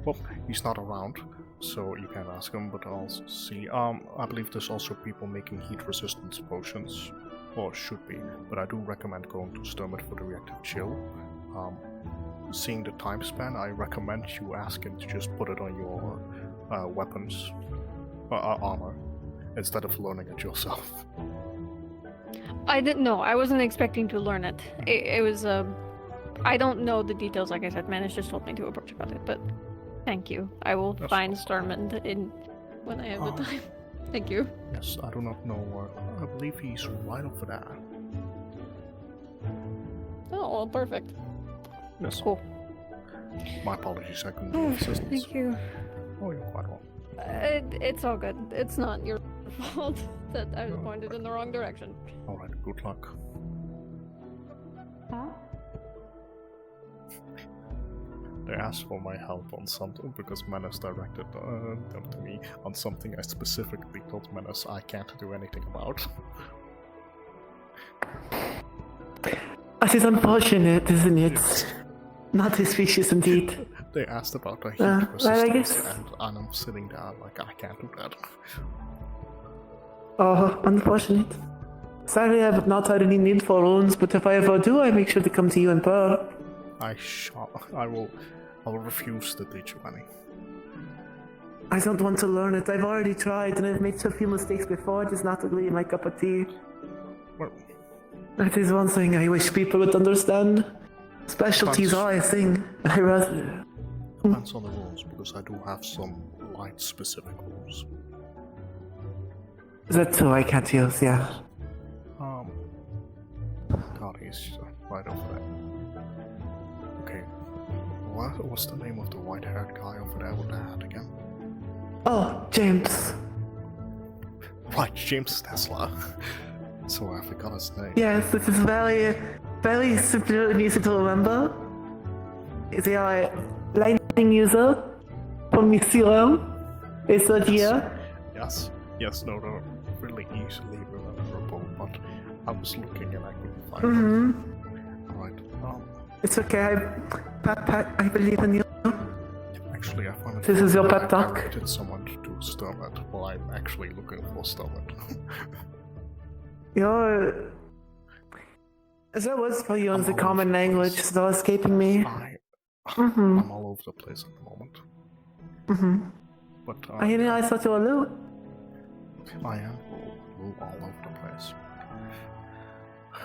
Speaker 2: Well, he's not around, so you can ask him, but I'll see. I believe there's also people making heat resistance potions, or should be, but I do recommend going to Sturmit for the reactive chill. Seeing the time span, I recommend you ask him to just put it on your weapons, armor, instead of learning it yourself.
Speaker 12: I didn't know. I wasn't expecting to learn it. It was, I don't know the details, like I said. Manage just told me to approach about it, but thank you. I will find Starmond when I have the time. Thank you.
Speaker 2: Yes, I do not know where. I believe he's right over there.
Speaker 12: Oh, well, perfect.
Speaker 2: Yes.
Speaker 12: Cool.
Speaker 2: My apologies, I couldn't be of assistance.
Speaker 12: Thank you.
Speaker 2: Oh, you're quite welcome.
Speaker 12: It's all good. It's not your fault that I was pointed in the wrong direction.
Speaker 2: Alright, good luck.
Speaker 12: Huh?
Speaker 2: They asked for my help on something because Menace directed them to me on something I specifically told Menace I can't do anything about.
Speaker 7: That is unfortunate, isn't it? Not his species indeed.
Speaker 2: They asked about the heat
Speaker 7: well,
Speaker 2: resistance,
Speaker 7: I guess...
Speaker 2: and I'm sitting there like, I can't do that.
Speaker 7: Oh, unfortunate. Sadly, I have not had any need for runes, but if I ever do, I make sure to come to you in Pearl.
Speaker 2: I will refuse to teach you any.
Speaker 7: I don't want to learn it. I've already tried, and I've made a few mistakes before. It is not really my cup of tea.
Speaker 2: Well,
Speaker 7: that is one thing I wish people would understand. Specialties are a thing. I rather...
Speaker 2: Depends on the rules, because I do have some light-specific rules.
Speaker 7: That too I can't use, yeah.
Speaker 2: God, he's right over there. Okay, what was the name of the white-haired guy over there with the hat again?
Speaker 7: Oh, James.
Speaker 2: Right, James Tesla. So I forgot his name.
Speaker 7: Yes, this is very simple and easy to remember. They are a lightning user from New Zealand. A third year.
Speaker 2: Yes, no, they're really easily rememberable, but I was looking and I couldn't find them. Alright,
Speaker 7: it's okay, I believe in you.
Speaker 2: Actually, I found it.
Speaker 7: This is your pep talk.
Speaker 2: I directed someone to Sturmit while I'm actually looking for Sturmit.
Speaker 7: You're... There was for you in the common language, so escaping me.
Speaker 2: I'm all over the place at the moment. But
Speaker 7: I thought you were Lugh.
Speaker 2: I am Lugh all over the place.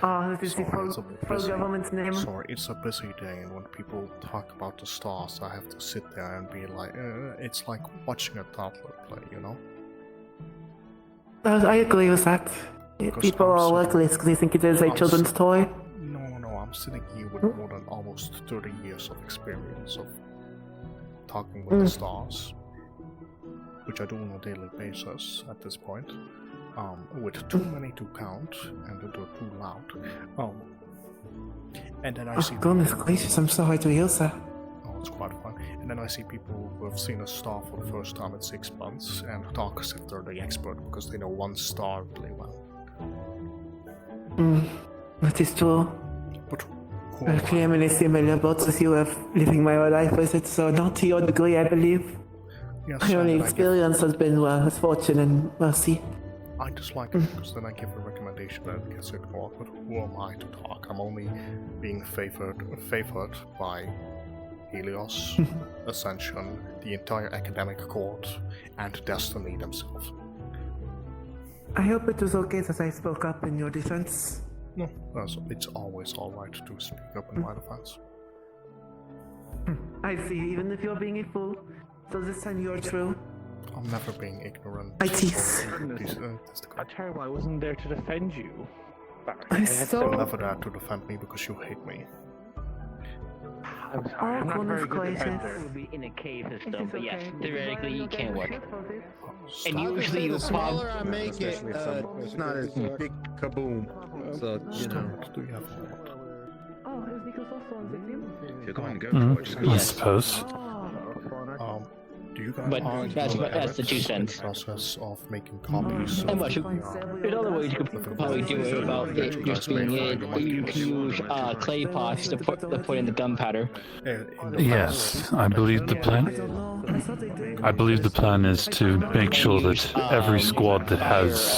Speaker 7: Oh, this is the
Speaker 2: Sorry,
Speaker 7: full government's name.
Speaker 2: Sorry, it's a busy day, and when people talk about the stars, I have to sit there and be like, it's like watching a toddler play, you know?
Speaker 7: I agree with that. People are reckless because they think it is a children's toy.
Speaker 2: No, I'm sitting here with more than almost 30 years of experience of talking with the stars, which I do on a daily basis at this point. With too many to count, and they're too loud. And then I see.
Speaker 7: Goodness gracious, I'm sorry to hear that.
Speaker 2: Oh, it's quite fun. And then I see people who have seen a star for the first time in 6 months and talk as if they're the expert because they know one star really well.
Speaker 7: That is true.
Speaker 2: But
Speaker 7: I am in a similar boat as you have living my whole life with it, so not to your degree, I believe.
Speaker 2: Yes,
Speaker 7: my only experience has been misfortune and mercy.
Speaker 2: I dislike it because then I give a recommendation and it gets ignored, but who am I to talk? I'm only being favored by Helios, Ascension, the entire academic court, and Destiny themselves.
Speaker 7: I hope it was okay that I spoke up in your defense.
Speaker 2: No, it's always alright to speak up in my defense.
Speaker 7: I see, even if you're being a fool, so this time you're true.
Speaker 2: I'm never being ignorant.
Speaker 7: I tease.
Speaker 4: Terrible, I wasn't there to defend you.
Speaker 7: I'm
Speaker 2: You're never there to defend me because you hate me.
Speaker 4: I'm sorry, I'm not very good defender.
Speaker 17: It would be in a cave system, but yes, theoretically you can work.
Speaker 1: And usually the smaller I make it, it's not as big kaboom. So, you know.
Speaker 2: Do you have
Speaker 7: Oh, is Nikos also on the team?
Speaker 20: If you're going to go for it,
Speaker 8: I suppose.
Speaker 2: Do you guys
Speaker 11: But that's the 2 cents.
Speaker 2: process of making copies?
Speaker 11: And what in other ways, you could probably do it about it just being it. You can use clay pots to put in the gunpowder.
Speaker 8: Yes, I believe the plan. I believe the plan is to make sure that every squad that has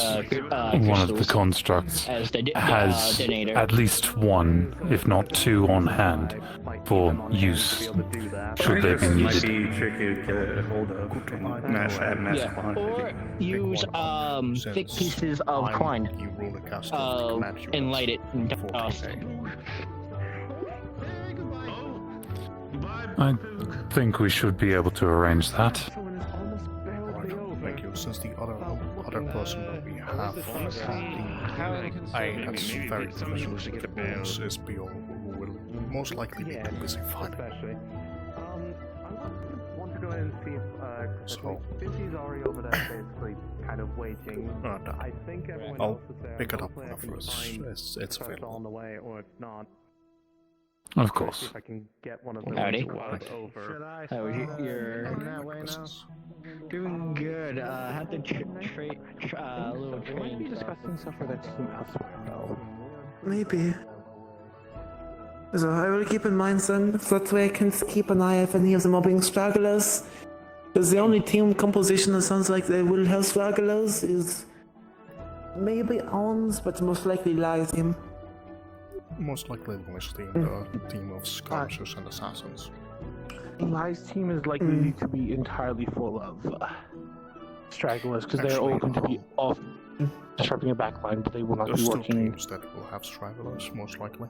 Speaker 8: one of the constructs has at least one, if not 2, on hand for use should they be needed.
Speaker 18: Might be tricky to hold a mass behind.
Speaker 11: Or use thick pieces of twine and light it and dust.
Speaker 8: I think we should be able to arrange that.
Speaker 2: Thank you. Since the other person that we have, that's very professional with the balls is Bill, who will most likely be too busy fighting.
Speaker 15: I want to go ahead and see if, since he's already over there basically kind of waiting, I think everyone
Speaker 2: I'll
Speaker 15: else is there.
Speaker 2: pick it up
Speaker 15: Hopefully I
Speaker 2: whenever
Speaker 15: can
Speaker 2: it's
Speaker 15: find
Speaker 2: available.
Speaker 15: on the way, or if not,
Speaker 8: Of
Speaker 15: see
Speaker 8: course.
Speaker 15: if I can get one of them
Speaker 11: Howdy.
Speaker 15: to walk over.
Speaker 11: How are you? You're doing good. Had to a little
Speaker 4: We might be
Speaker 11: train.
Speaker 4: discussing stuff for that team elsewhere, though.
Speaker 7: Maybe. So I will keep in mind then, that way I can keep an eye if any of them are being stragglers. Because the only team composition that sounds like they will have stragglers is maybe Ons, but most likely Lai's team.
Speaker 2: Most likely Lug's team, the team of skirmishers and assassins.
Speaker 4: Lai's team is likely to be entirely full of stragglers because they're all going to be off disrupting a backline, but they will not
Speaker 2: There's
Speaker 4: be
Speaker 2: still
Speaker 4: working.
Speaker 2: teams that will have stragglers, most likely.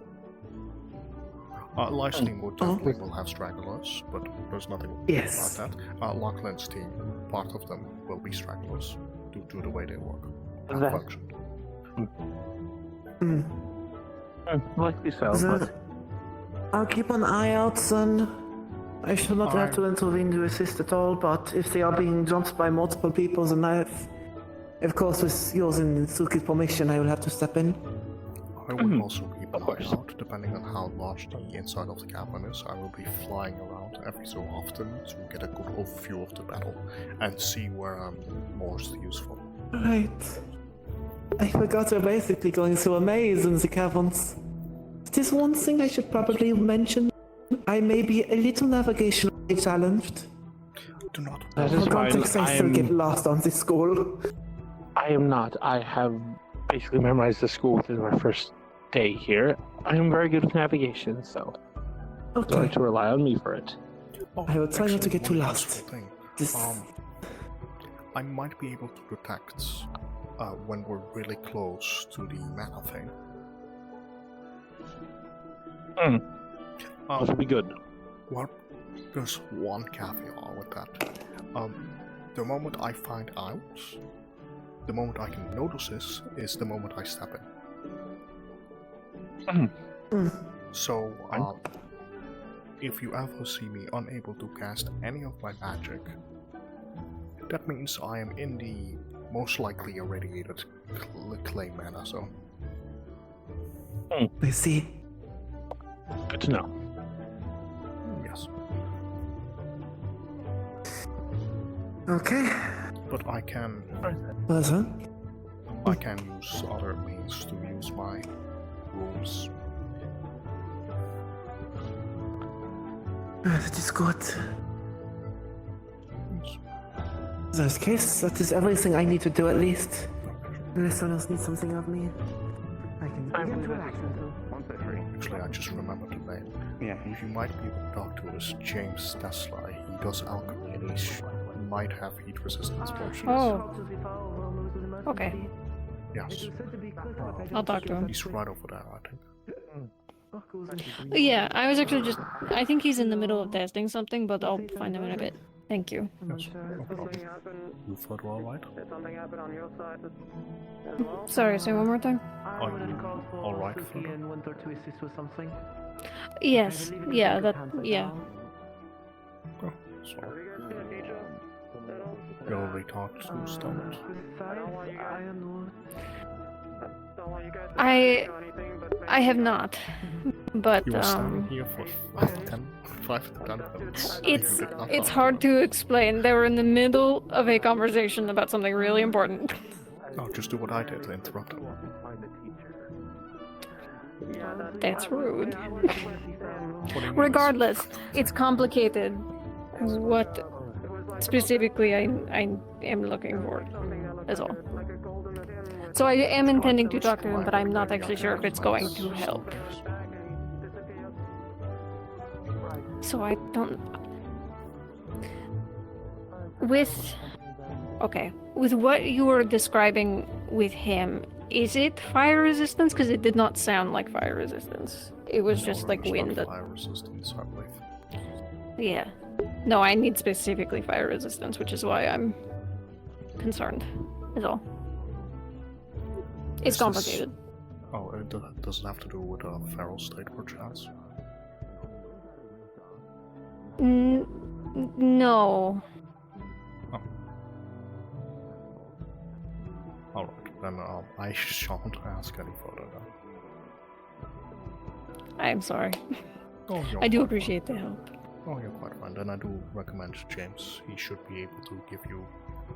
Speaker 2: Life's team will definitely will have stragglers, but there's nothing
Speaker 7: Yes.
Speaker 2: about that. Lachlan's team, part of them will be stragglers due to the way they work and
Speaker 4: That-
Speaker 2: function.
Speaker 4: Likely so,
Speaker 7: That-
Speaker 4: but
Speaker 7: I'll keep an eye out then. I shall not have to intervene to assist at all, but if they are being jumped by multiple people, then I have, of course, with yours and Suki's permission, I will have to step in.
Speaker 2: I will also keep an eye out, depending on how large the inside of the cavern is. I will be flying around every so often to get a good overview of the battle and see where I'm most useful.
Speaker 7: Right. I forgot we're basically going through a maze in the caverns. There's one thing I should probably mention. I may be a little navigationally challenged.
Speaker 2: Do not.
Speaker 4: that is
Speaker 7: For
Speaker 4: fine.
Speaker 7: context, I still get lost on this school.
Speaker 4: I am not. I have basically memorized the school within my first day here. I am very good with navigation, so don't
Speaker 7: Okay.
Speaker 4: have to rely on me for it.
Speaker 7: I will try not to get too
Speaker 2: one
Speaker 7: lost.
Speaker 2: useful thing.
Speaker 7: This-
Speaker 2: I might be able to detect when we're really close to the mana thing.
Speaker 4: This will be good.
Speaker 2: Well, there's one caveat with that. The moment I find out, the moment I can notice this, is the moment I step in. So, if you ever see me unable to cast any of my magic, that means I am in the most likely irradiated clay mana zone.
Speaker 7: I see.
Speaker 4: Good to know.
Speaker 2: Yes.
Speaker 7: Okay.
Speaker 2: But I can... I can use other means to use my rules.
Speaker 7: That is good. In this case, that is everything I need to do at least. Unless someone else needs something of me. I can begin to act.
Speaker 2: Actually, I just remembered the name. Yeah. You might be able to talk to is James Tesla. He does alchemy and he might have heat resistance potions.
Speaker 12: Oh. Okay.
Speaker 2: Yes.
Speaker 12: I'll talk to him.
Speaker 2: He's right over there, I think.
Speaker 12: Yeah, I was actually just... I think he's in the middle of testing something, but I'll find him in a bit. Thank you.
Speaker 2: Yes, no problem. You further alright?
Speaker 12: Sorry, say one more time?
Speaker 2: Are you alright, Further?
Speaker 12: Yes, yeah, that... yeah.
Speaker 2: Oh, sorry. You already talked to Stomach?
Speaker 12: I have not, but
Speaker 2: You were standing here for 5 to 10 minutes.
Speaker 12: It's hard to explain. They were in the middle of a conversation about something really important.
Speaker 2: Oh, just do what I did, interrupt them.
Speaker 12: That's rude. Regardless, it's complicated. What specifically I am looking for, is all. So I am intending to talk to him, but I'm not actually sure if it's going to help. So I don't... With what you were describing with him, is it fire resistance? Because it did not sound like fire resistance. It was just like wind.
Speaker 2: Fire resistance, I believe.
Speaker 12: Yeah. No, I need specifically fire resistance, which is why I'm concerned, is all. It's complicated.
Speaker 2: Oh, it doesn't have to do with a feral state, perchance?
Speaker 12: No.
Speaker 2: Oh. Alright, then I shan't ask any further then.
Speaker 12: I'm sorry.
Speaker 2: Oh,
Speaker 12: I do appreciate the help.
Speaker 2: Oh, you're quite fine. Then I do recommend James. He should be able to give you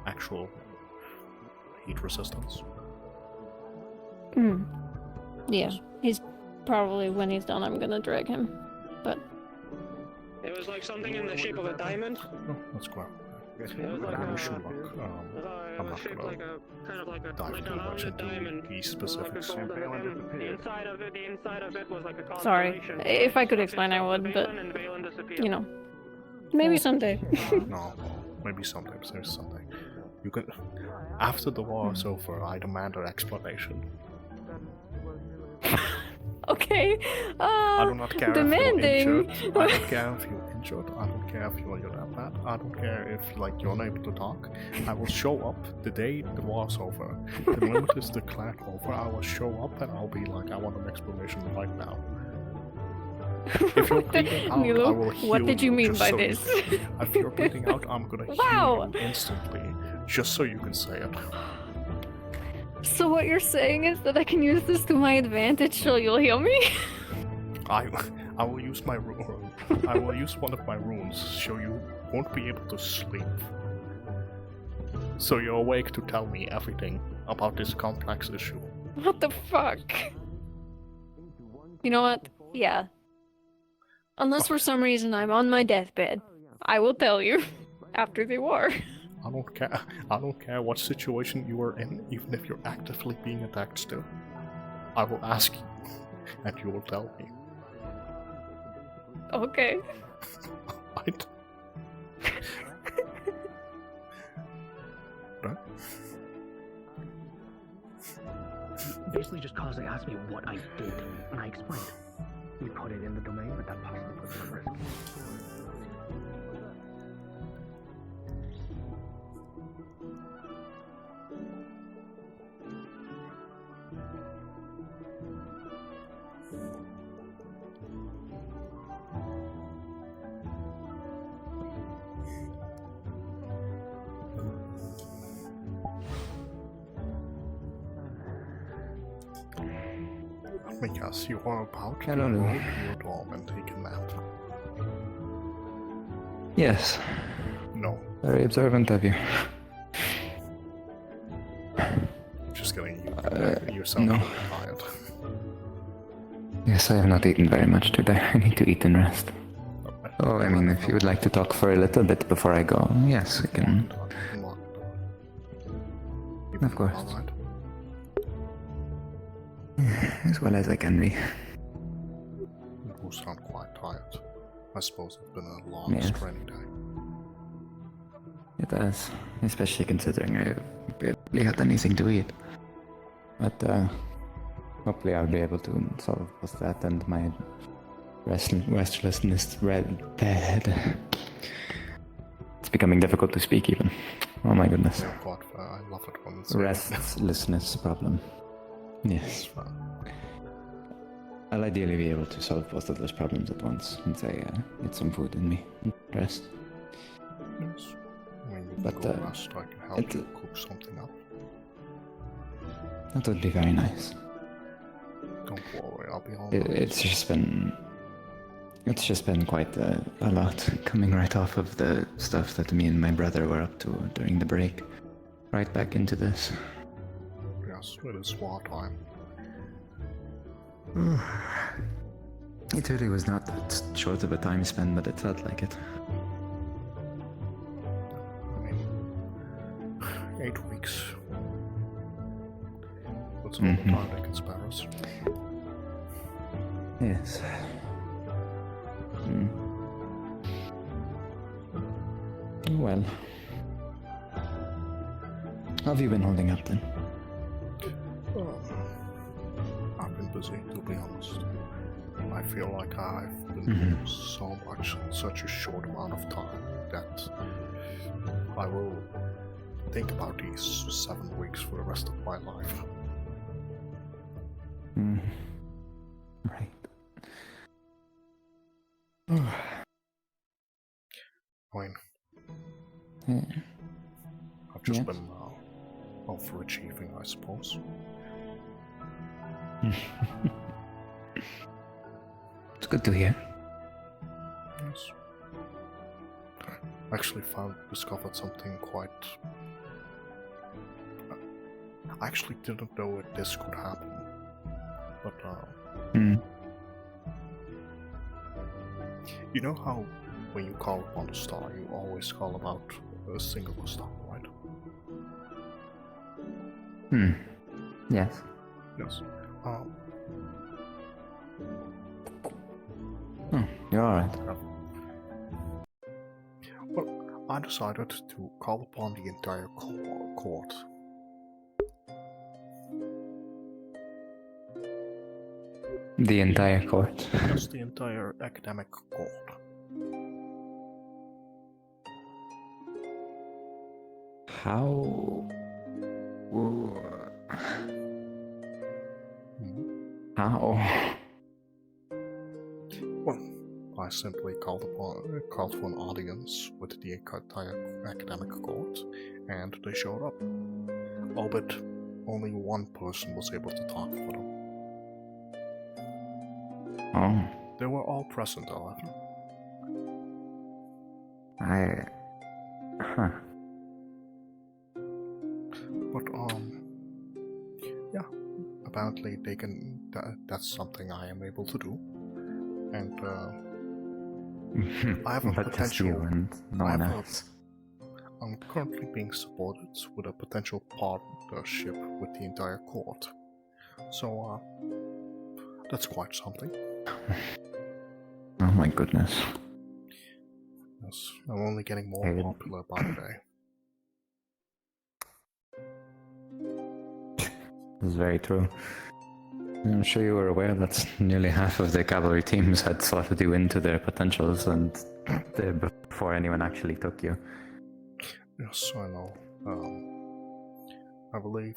Speaker 2: actual heat resistance.
Speaker 12: Yeah, he's probably, when he's done, I'm gonna drag him. But...
Speaker 6: It was like something in the shape of a diamond.
Speaker 2: Oh, that's quite.
Speaker 6: It was like
Speaker 2: I'm not gonna dive too much into the specifics.
Speaker 6: The inside of it was like a
Speaker 12: sorry, if I could explain I would, but, you know, maybe someday.
Speaker 2: No, maybe someday, You can... After the war is over, I demand an explanation.
Speaker 12: Okay,
Speaker 2: I do not care
Speaker 12: demanding.
Speaker 2: if you're injured. I don't care if you're injured. I don't care if you're that bad. I don't care if, like, you're unable to talk. I will show up the day the war's over. The moment it's declared over, I will show up and I'll be like, I want an explanation right now. If you're bleeding out,
Speaker 12: Milo,
Speaker 2: I will heal
Speaker 12: what did you mean
Speaker 2: just
Speaker 12: by
Speaker 2: so
Speaker 12: this?
Speaker 2: If you're bleeding out, I'm gonna heal you instantly, just so you can say it.
Speaker 12: So what you're saying is that I can use this to my advantage so you'll heal me?
Speaker 2: I will use my rune. I will use one of my runes so you won't be able to sleep. So you're awake to tell me everything about this complex issue.
Speaker 12: What the fuck? You know what? Yeah. Unless for some reason I'm on my deathbed, I will tell you after the war.
Speaker 2: I don't care. I don't care what situation you are in, even if you're actively being attacked still. I will ask you, and you will tell me.
Speaker 12: Okay.
Speaker 2: Right. Right?
Speaker 6: Basically just caused to ask me what I did, and I explained.
Speaker 15: We put it in the domain, but that possibly puts it at risk.
Speaker 2: Let me guess, you are about to
Speaker 14: I
Speaker 2: go
Speaker 14: don't
Speaker 2: to
Speaker 14: know.
Speaker 2: your dorm and take a nap.
Speaker 14: Yes.
Speaker 2: No.
Speaker 14: Very observant of you.
Speaker 2: Just kidding, you sound
Speaker 14: no.
Speaker 2: really tired.
Speaker 14: Yes, I have not eaten very much today. I need to eat and rest. Oh, I mean, if you would like to talk for a little bit before I go, yes, we can. Of course.
Speaker 2: Alright.
Speaker 14: As well as I can be.
Speaker 2: You do sound quite tired. I suppose it's been a long,
Speaker 14: Yes.
Speaker 2: straining day.
Speaker 14: It does, especially considering I barely had anything to eat. But hopefully I'll be able to solve both that and my restlessness. It's becoming difficult to speak even. Oh my goodness.
Speaker 2: Oh God, I love it when it's
Speaker 14: Restlessness problem. Yes. I'll ideally be able to solve both of those problems at once once I get some food in me and rest.
Speaker 2: Yes. When you
Speaker 14: But
Speaker 2: go rest, I can help you cook something up.
Speaker 14: That would be very nice.
Speaker 2: Don't worry, I'll be all
Speaker 14: It's just been quite a lot coming right off of the stuff that me and my brother were up to during the break. Right back into this.
Speaker 2: Yes, it is wartime.
Speaker 14: It really was not that short of a time span, but it felt like it.
Speaker 2: I mean, 8 weeks. That's all the time they can spare us.
Speaker 14: Yes. Well. How have you been holding up then?
Speaker 2: I've been busy, to be honest. I feel like I've been doing so much in such a short amount of time that I will think about these 7 weeks for the rest of my life.
Speaker 14: Right.
Speaker 2: I mean,
Speaker 14: Yeah.
Speaker 2: I've just
Speaker 14: Yes.
Speaker 2: been overachieving, I suppose.
Speaker 14: It's good to hear.
Speaker 2: Yes. I actually discovered something quite... I actually didn't know that this could happen. But, you know how when you call upon a star, you always call about a single star, right?
Speaker 14: Yes.
Speaker 2: Yes.
Speaker 14: You're alright.
Speaker 2: Well, I decided to call upon the entire court.
Speaker 14: The entire court.
Speaker 2: Yes, the entire academic court.
Speaker 14: How? How?
Speaker 2: Well, I simply called for an audience with the entire academic court, and they showed up. Oh, but only one person was able to talk for them.
Speaker 14: Oh.
Speaker 2: They were all present, however.
Speaker 14: Huh.
Speaker 2: But, yeah, apparently they can, that's something I am able to do. And, I have a
Speaker 14: But just you and no one else.
Speaker 2: I'm currently being supported with a potential partnership with the entire court. So, that's quite something.
Speaker 14: Oh my goodness.
Speaker 2: Yes, I'm only getting more popular by the day.
Speaker 14: This is very true. I'm sure you were aware that nearly half of the cavalry teams had slotted you into their potentials, and before anyone actually took you.
Speaker 2: Yes, I know. I believe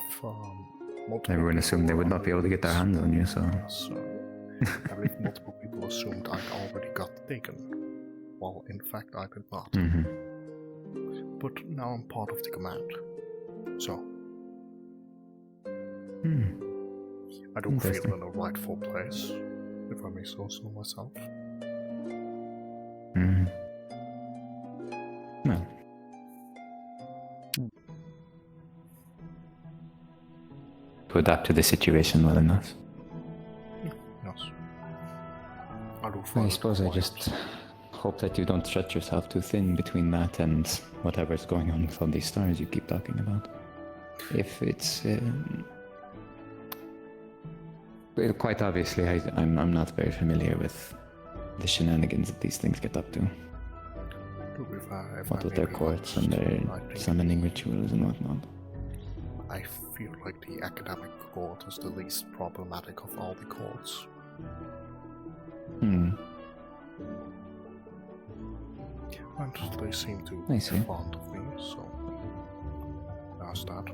Speaker 14: everyone assumed they would not be able to get their hands on you, so.
Speaker 2: I believe multiple people assumed I'd already got taken. Well, in fact, I did not. But now I'm part of the command. So. I don't feel in a rightful place, if I may say so myself.
Speaker 14: No. To adapt to the situation well enough.
Speaker 2: Yes.
Speaker 14: I suppose I just hope that you don't stretch yourself too thin between that and whatever's going on with all these stars you keep talking about. If it's... quite obviously, I'm not very familiar with the shenanigans that these things get up to. What with their courts and their summoning rituals and whatnot.
Speaker 2: I feel like the academic court is the least problematic of all the courts. And they seem to be fond of me, so there's that.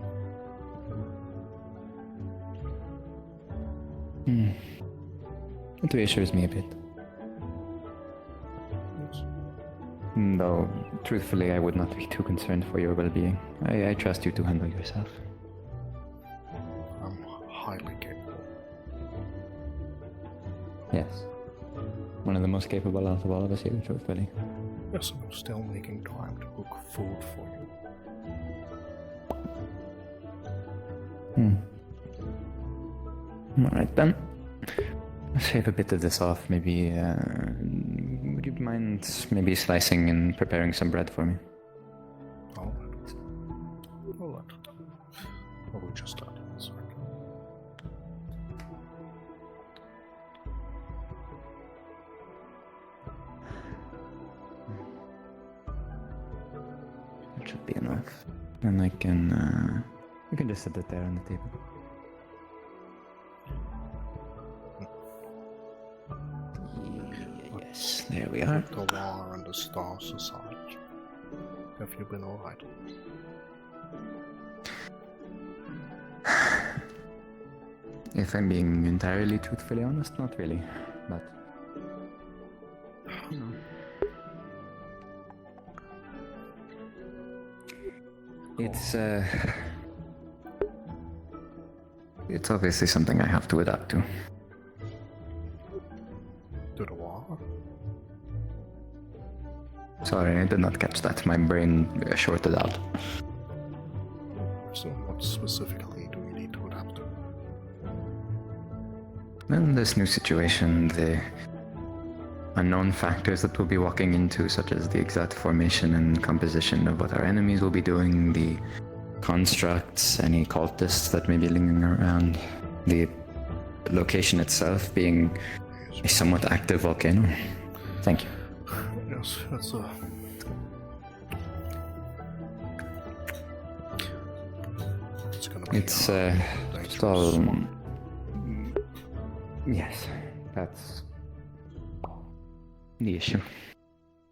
Speaker 14: It reassures me a bit. Though, truthfully, I would not be too concerned for your well-being. I trust you to handle yourself.
Speaker 2: I'm highly capable.
Speaker 14: Yes. One of the most capable out of all of us here, truthfully.
Speaker 2: Yes, I'm still making time to cook food for
Speaker 14: you. Alright then. Shave a bit of this off, maybe, would you mind maybe slicing and preparing some bread for me?
Speaker 2: Alright. What we just done, sorry.
Speaker 14: That should be enough. And I can, you can just set it there on the table. Yes, there we are.
Speaker 2: The war and the stars aside. Have you been alright?
Speaker 14: If I'm being entirely truthfully honest, not really, but you know. It's obviously something I have to adapt to.
Speaker 2: To the war?
Speaker 14: Sorry, I did not catch that. My brain shorted out.
Speaker 2: So what specifically do we need to adapt to?
Speaker 14: In this new situation, the unknown factors that we'll be walking into, such as the exact formation and composition of what our enemies will be doing, the constructs, any cultists that may be lingering around, the location itself being a somewhat active volcano. Thank you.
Speaker 2: Yes, that's it's gonna be
Speaker 14: it's all... Yes, that's the issue.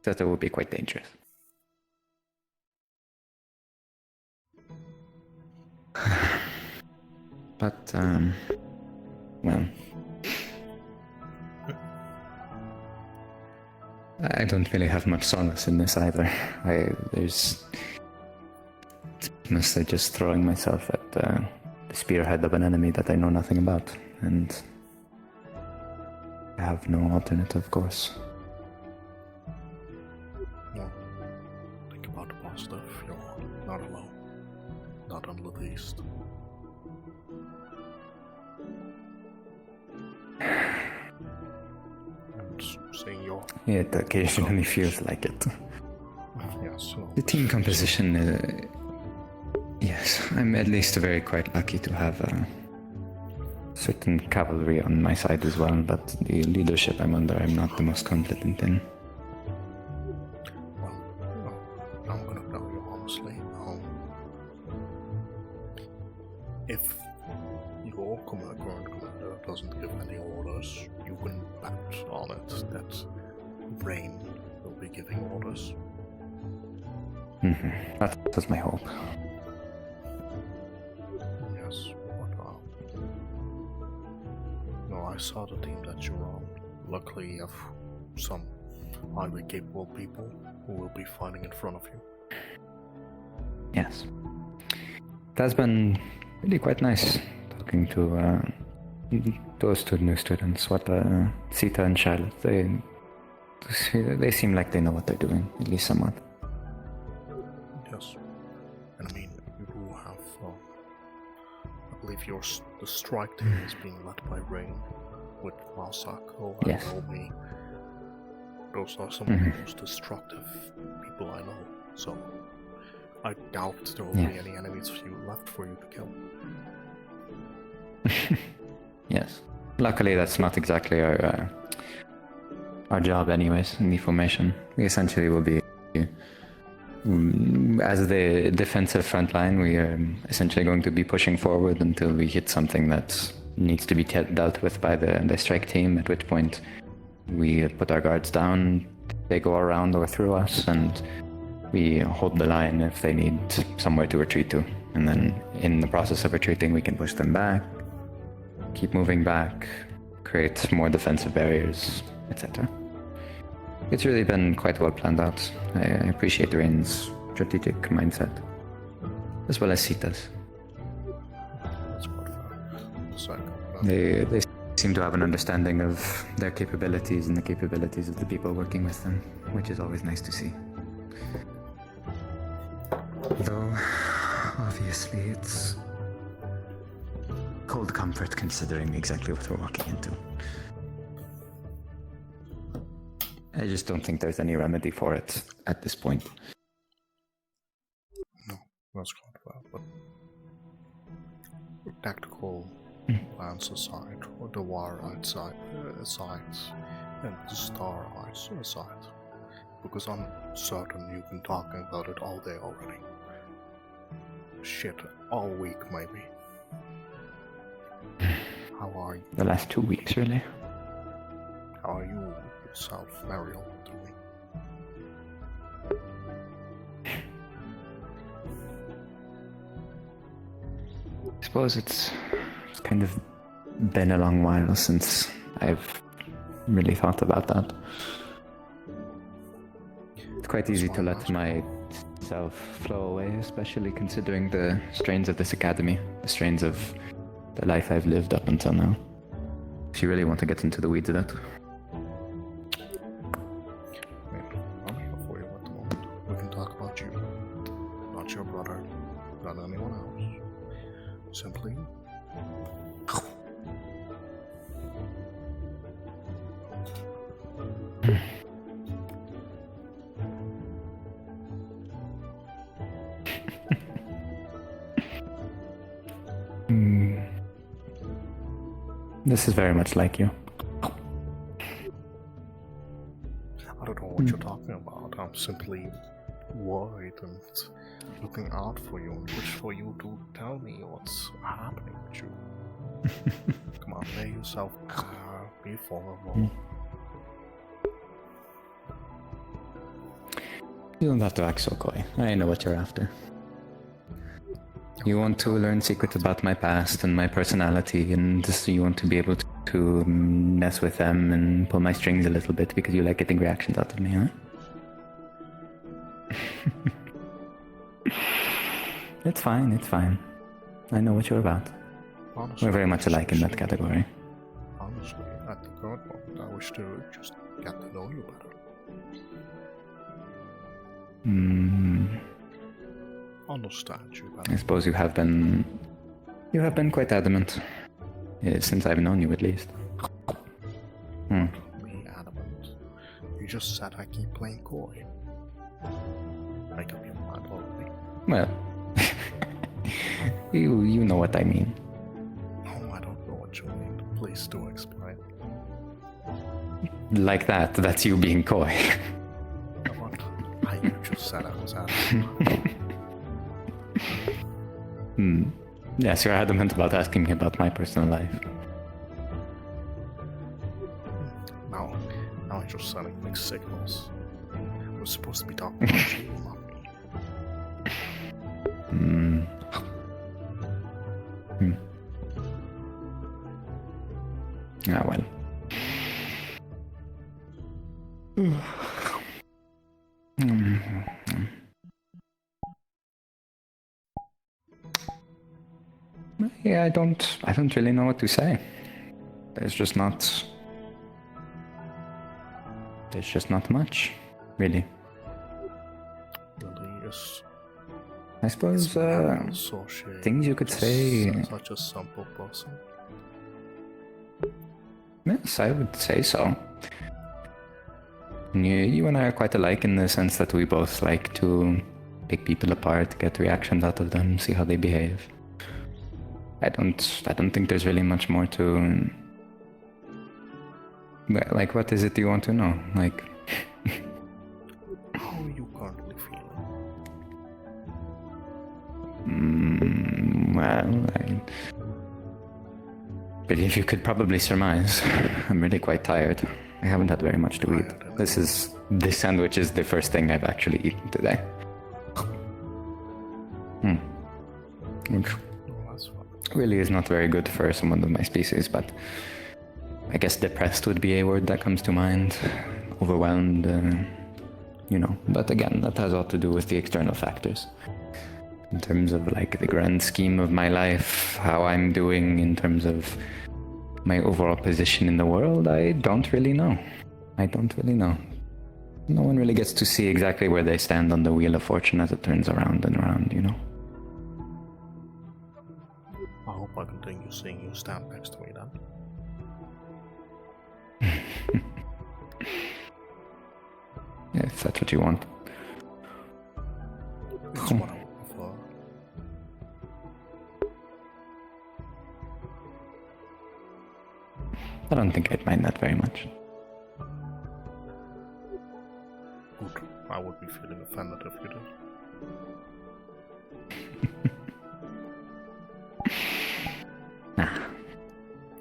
Speaker 14: That it would be quite dangerous. But, well... I don't really have much solace in this either. There's mostly just throwing myself at the spearhead of an enemy that I know nothing about, and I have no alternative course.
Speaker 2: No. Think about the positive. You're not alone. Not on the least.
Speaker 14: It occasionally feels like it.
Speaker 2: Yeah, so
Speaker 14: the team composition, yes, I'm at least very quite lucky to have certain cavalry on my side as well, but the leadership I'm under, I'm not the most competent in.
Speaker 2: Well, I'm gonna tell you honestly, if you your current commander doesn't give any orders, you can bet on it that Rain will be giving orders.
Speaker 14: That was my hope.
Speaker 2: Yes, but no, I saw the team that you're on. Luckily, you have some highly capable people who will be fighting in front of you.
Speaker 14: Yes. That's been really quite nice talking to those two new students. Sita and Charlotte, they seem like they know what they're doing, at least somewhat.
Speaker 2: Yes. And I mean, you do have, I believe the strike team is being led by Rain, with Masako and
Speaker 14: Yes.
Speaker 2: Omi. Those are some of the most destructive people I know, so I doubt there will be any enemies left for you to kill.
Speaker 14: Yes. Luckily, that's not exactly our job anyways in the formation. We essentially will be, as the defensive front line, we are essentially going to be pushing forward until we hit something that needs to be dealt with by the strike team, at which point we put our guards down, they go around or through us, and we hold the line if they need somewhere to retreat to. And then in the process of retreating, we can push them back, keep moving back, create more defensive barriers, etc. It's really been quite well planned out. I appreciate Rain's strategic mindset, as well as Sita's. They seem to have an understanding of their capabilities and the capabilities of the people working with them, which is always nice to see. Though, obviously, it's cold comfort considering exactly what we're walking into. I just don't think there's any remedy for it at this point.
Speaker 2: No, that's quite well, but tactical plans aside, or the war aside, and the star eyes aside, because I'm certain you've been talking about it all day already. Shit, all week maybe. How are you?
Speaker 14: The last 2 weeks, really.
Speaker 2: How are you yourself, Mariel, doing?
Speaker 14: I suppose it's kind of been a long while since I've really thought about that. It's quite easy to let myself flow away, especially considering the strains of this academy, the strains of the life I've lived up until now. If you really want to get into the weeds of it.
Speaker 2: I'm here for you at the moment. We can talk about you, not your brother, not anyone else. Simply.
Speaker 14: This is very much like you.
Speaker 2: I don't know what you're talking about. I'm simply worried and looking out for you and wish for you to tell me what's happening with you. Come on, lay yourself bare, be vulnerable.
Speaker 14: You don't have to act so coy. I know what you're after. You want to learn secrets about my past and my personality, and you want to be able to mess with them and pull my strings a little bit because you like getting reactions out of me, huh? It's fine, it's fine. I know what you're about.
Speaker 2: Honestly,
Speaker 14: we're very much alike in that category.
Speaker 2: Honestly, at the current moment, I wish to just get to know you better. Understand you better.
Speaker 14: I suppose you have been quite adamant. Since I've known you, at least.
Speaker 2: Me adamant. You just said I keep playing coy. Make up your mind already.
Speaker 14: Well, you know what I mean.
Speaker 2: Oh, I don't know what you mean. Please do explain.
Speaker 14: Like that. That's you being coy.
Speaker 2: You just said I was adamant.
Speaker 14: Yes, you're adamant about asking me about my personal life.
Speaker 2: Now I'm just sending mixed signals. We're supposed to be talking about you, not me.
Speaker 14: Ah, well. Yeah, I don't really know what to say. There's just not much, really.
Speaker 2: Really is.
Speaker 14: I suppose things you could say.
Speaker 2: Such a simple person.
Speaker 14: Yes, I would say so. You and I are quite alike in the sense that we both like to pick people apart, get reactions out of them, see how they behave. I don't think there's really much more to. Like, what is it you want to know? Like,
Speaker 2: how are you currently feeling?
Speaker 14: Well, I believe you could probably surmise. I'm really quite tired. I haven't had very much to eat. This sandwich is the first thing I've actually eaten today. Which really is not very good for someone of my species, but I guess depressed would be a word that comes to mind. Overwhelmed, But again, that has all to do with the external factors. In terms of like the grand scheme of my life, how I'm doing in terms of my overall position in the world, I don't really know. No one really gets to see exactly where they stand on the wheel of fortune as it turns around and around,
Speaker 2: I hope I continue seeing you stand next to me then.
Speaker 14: If that's what you want.
Speaker 2: It's what I would prefer.
Speaker 14: I don't think I'd mind that very much.
Speaker 2: Good. I would be feeling offended if you did.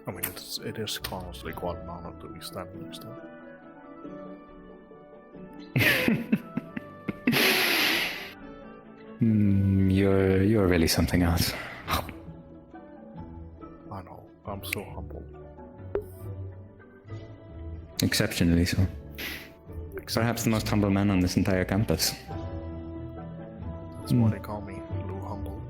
Speaker 2: I mean, it is honestly quite an honor to be standing next to
Speaker 14: him. You're really something else.
Speaker 2: I know. I'm so humble.
Speaker 14: Exceptionally so. Perhaps the most humble man on this entire campus.
Speaker 2: That's why they call me Lugh Humble.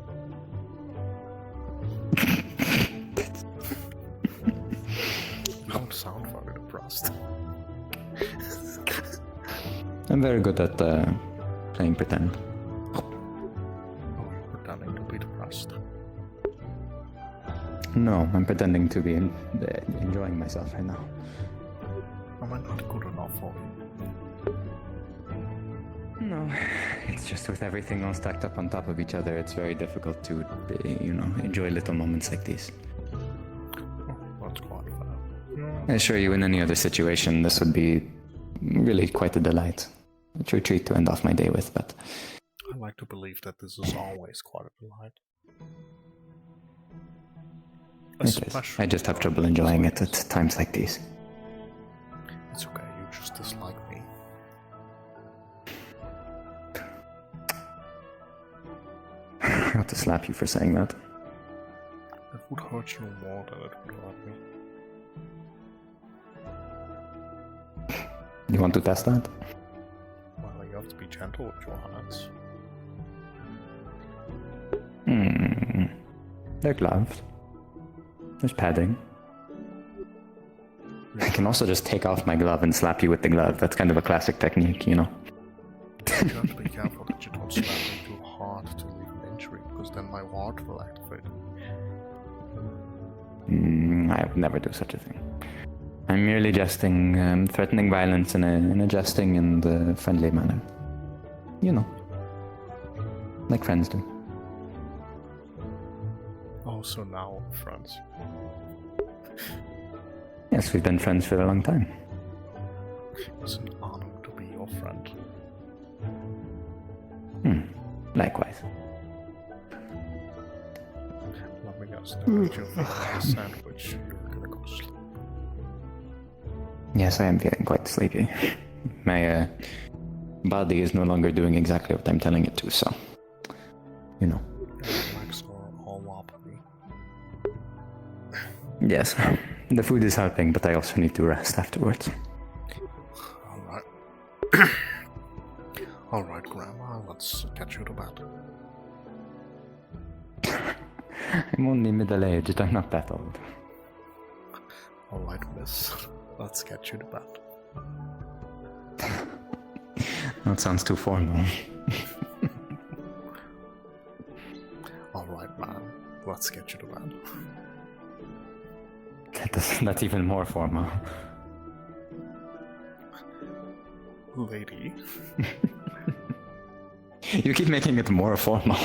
Speaker 2: You don't sound very depressed.
Speaker 14: I'm very good at playing pretend.
Speaker 2: Oh, you're pretending to be depressed.
Speaker 14: No, I'm pretending to be enjoying myself right now.
Speaker 2: Am I not good enough for you?
Speaker 14: No, it's just with everything all stacked up on top of each other, it's very difficult to, enjoy little moments like these.
Speaker 2: Oh, that's quite fair.
Speaker 14: I assure you, in any other situation, this would be really quite a delight. A true treat to end off my day with, but...
Speaker 2: I like to believe that this is always quite a delight.
Speaker 14: It is. I just have trouble enjoying it at times like these.
Speaker 2: It's okay, you just dislike me.
Speaker 14: I have to slap you for saying that.
Speaker 2: It would hurt you more than it would hurt me.
Speaker 14: You want to test that?
Speaker 2: Well, you have to be gentle with your hands.
Speaker 14: They're gloved. There's padding. I can also just take off my glove and slap you with the glove. That's kind of a classic technique,
Speaker 2: You have to be careful that you don't slap me too hard to leave an injury, because then my ward will activate.
Speaker 14: I would never do such a thing. I'm merely jesting, threatening violence in a jesting and friendly manner. Like friends do.
Speaker 2: Oh, so now we're friends.
Speaker 14: Yes, we've been friends for a long time.
Speaker 2: It's an honor to be your friend.
Speaker 14: Likewise.
Speaker 2: Yes, the minute you finish the sandwich, you're gonna go to sleep.
Speaker 14: Yes, I am feeling quite sleepy. My body is no longer doing exactly what I'm telling it to, so you know.
Speaker 2: Legs are all wobbly.
Speaker 14: Yes, the food is helping, but I also need to rest afterwards.
Speaker 2: Alright. Alright, Grandma, let's get you to bed.
Speaker 14: I'm only middle-aged, I'm not that old.
Speaker 2: Alright, miss. Let's get you to bed.
Speaker 14: That sounds too formal.
Speaker 2: Alright, man. Let's get you to bed.
Speaker 14: That's even more formal.
Speaker 2: Lady.
Speaker 14: You keep making it more formal.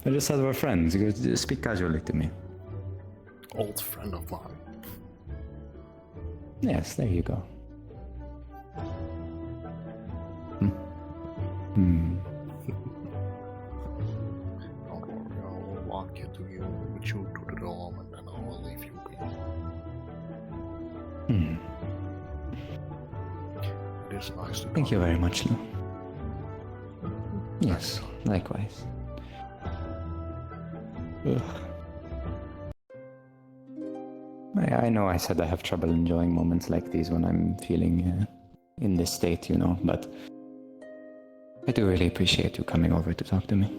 Speaker 14: I just said we're friends. You could speak casually to me.
Speaker 2: Old friend of mine.
Speaker 14: Yes, there you go. Hmm.
Speaker 2: Don't worry, I will walk you to the dorm and then I will leave you be. It is nice to
Speaker 14: Thank you very much, Lugh. Yes, likewise. Ugh. I know I said I have trouble enjoying moments like these when I'm feeling in this state, you know, but I do really appreciate you coming over to talk to me.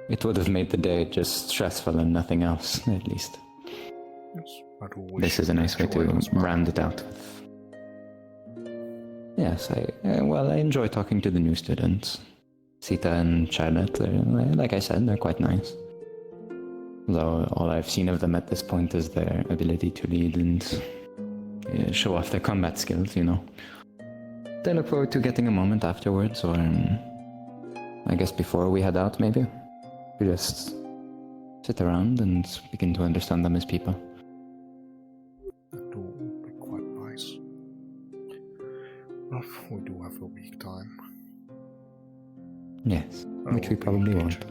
Speaker 14: It would have made the day just stressful and nothing else, at least.
Speaker 2: Yes, I do wish
Speaker 14: This is a nice way to round it out. Yes, I enjoy talking to the new students. Sita and Charlotte, like I said, they're quite nice. Though all I've seen of them at this point is their ability to lead and show off their combat skills, you know. I look forward to getting a moment afterwards, or I guess before we head out, maybe. We just sit around and begin to understand them as people.
Speaker 2: That would be quite nice. We do have a week time.
Speaker 14: Yes, which we probably won't.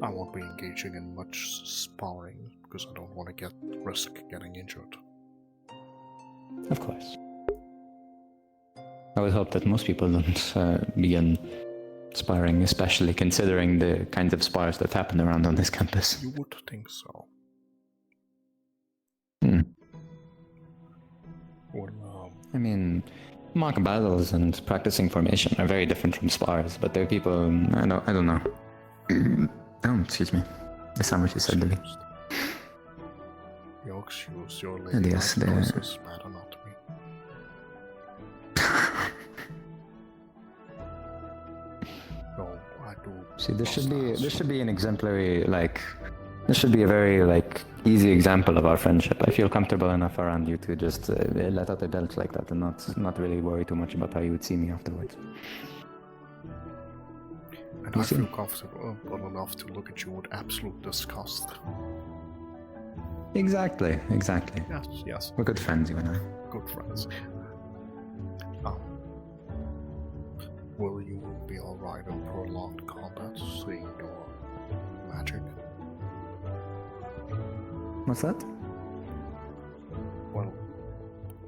Speaker 2: I won't be engaging in much sparring because I don't want to risk getting injured.
Speaker 14: Of course. I would hope that most people don't begin sparring, especially considering the kinds of spars that happen around on this campus.
Speaker 2: You would think so. Well,
Speaker 14: I mean, mock battles and practicing formation are very different from spars, but there are people, I don't know. Oh, excuse me. That's not what you said to me.
Speaker 2: Your excuse, your lady
Speaker 14: Yes,
Speaker 2: choices matter not to me. No, I do.
Speaker 14: See, this should be an exemplary, this should be a very, easy example of our friendship. I feel comfortable enough around you to just let out a belch like that and not really worry too much about how you would see me afterwards.
Speaker 2: And I feel comfortable enough to look at you with absolute disgust.
Speaker 14: Exactly.
Speaker 2: Yes.
Speaker 14: We're good friends, you and I.
Speaker 2: Good friends. Will you be alright in prolonged combat, seeing your magic?
Speaker 14: What's that?
Speaker 2: Well,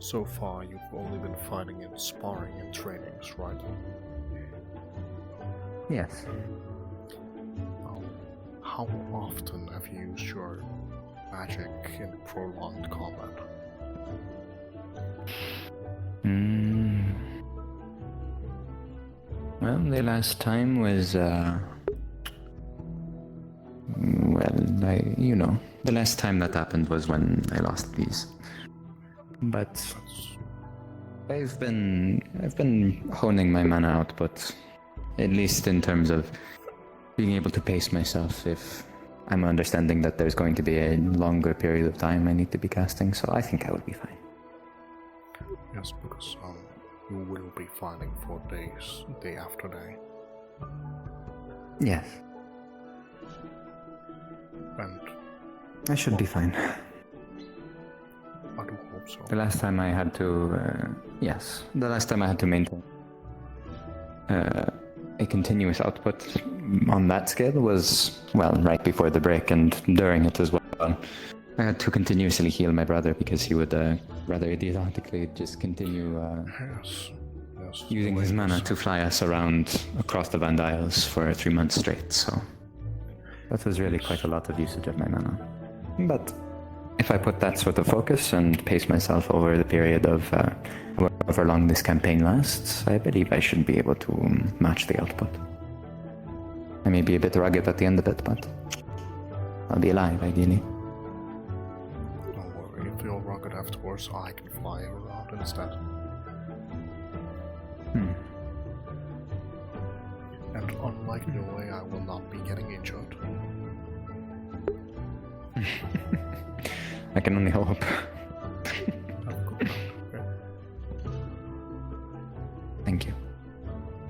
Speaker 2: so far you've only been fighting in sparring and trainings, right?
Speaker 14: Yes.
Speaker 2: How often have you used your magic in prolonged combat?
Speaker 14: Well, the last time was, the last time that happened was when I lost these. But I've been honing my mana output, at least in terms of being able to pace myself if I'm understanding that there's going to be a longer period of time I need to be casting, so I think I will be fine.
Speaker 2: Yes, because you will be fighting for days, day after day.
Speaker 14: Yes.
Speaker 2: And
Speaker 14: I should be fine.
Speaker 2: I do hope so.
Speaker 14: The last time I had to, the last time I had to maintain a continuous output on that scale was, well, right before the break and during it as well. I had to continuously heal my brother because he would rather idiotically just continue using his mana to fly us around across the Van Dials for 3 months straight, so that was really quite a lot of usage of my mana. But if I put that sort of focus and pace myself over the period of however long this campaign lasts, I believe I should be able to match the output. I may be a bit rugged at the end of it, but I'll be alive, ideally.
Speaker 2: Don't worry, if you're rugged afterwards, I can fly around instead. And unlike the way, I will not be getting injured.
Speaker 14: I can only hope. Thank you.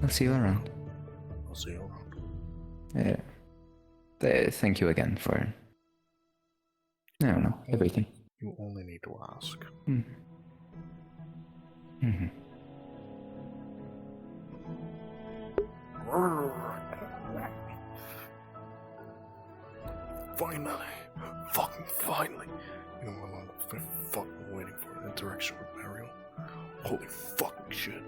Speaker 14: I'll see you around.
Speaker 2: I'll see you around.
Speaker 14: Thank you again for, I don't know, everything.
Speaker 2: You only need to ask. Finally. Fucking finally. You know, I've been fucking waiting for an interaction with Mariel. Holy fucking shit.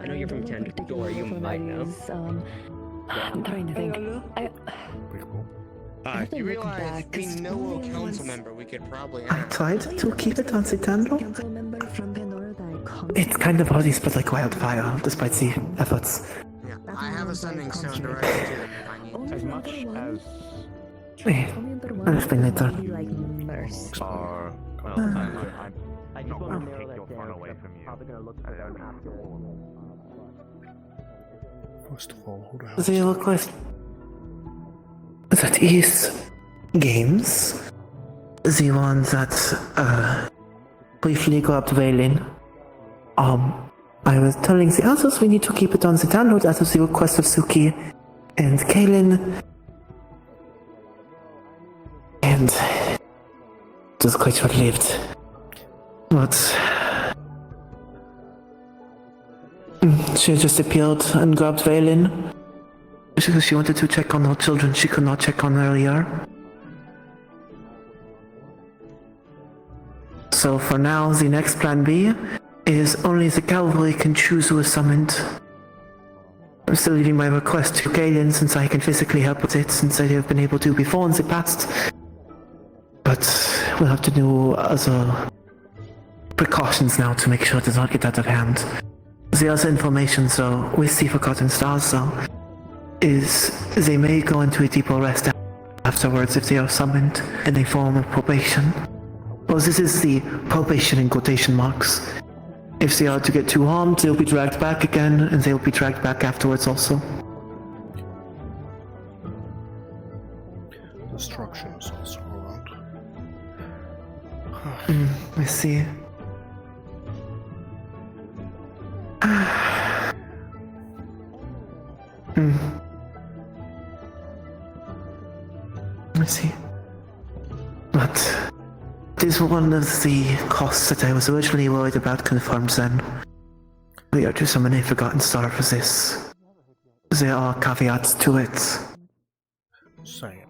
Speaker 17: I know you're from Tandoor, you might know.
Speaker 5: I'm trying to think.
Speaker 1: You realize we know a council member we could probably
Speaker 7: I
Speaker 1: ask.
Speaker 7: tried to keep it on Citandro. It's kind of already spread like wildfire, despite the efforts.
Speaker 1: Yeah, I have a sending stone directly to them if I need
Speaker 4: As much as
Speaker 7: I'll explain later.
Speaker 4: I just want to narrow that down. I'm probably gonna look at them after.
Speaker 2: First of all, who the hell?
Speaker 7: They look like that is games. The one that briefly grabbed Vaylin. I was telling the others we need to keep it on the download out of the request of Suki and Kaylin. And it was quite short-lived. But she just appeared and grabbed Vaylin. She wanted to check on her children she could not check on earlier. So for now, the next plan B is only the cavalry can choose who is summoned. I'm still leaving my request to Galen since I can physically help with it, since I have been able to before in the past. But we'll have to do other precautions now to make sure it does not get out of hand. The other information, so with the Forgotten Stars, though, is they may go into a deeper rest afterwards if they are summoned in a form of probation. Well, this is the probation in quotation marks. If they are to get too harmed, they'll be dragged back again, and they'll be dragged back afterwards also.
Speaker 2: Destruction is also around.
Speaker 7: I see. I see. But this is one of the costs that I was originally worried about confirmed then. We are to summon a Forgotten Star for this. There are caveats to it.
Speaker 2: Say,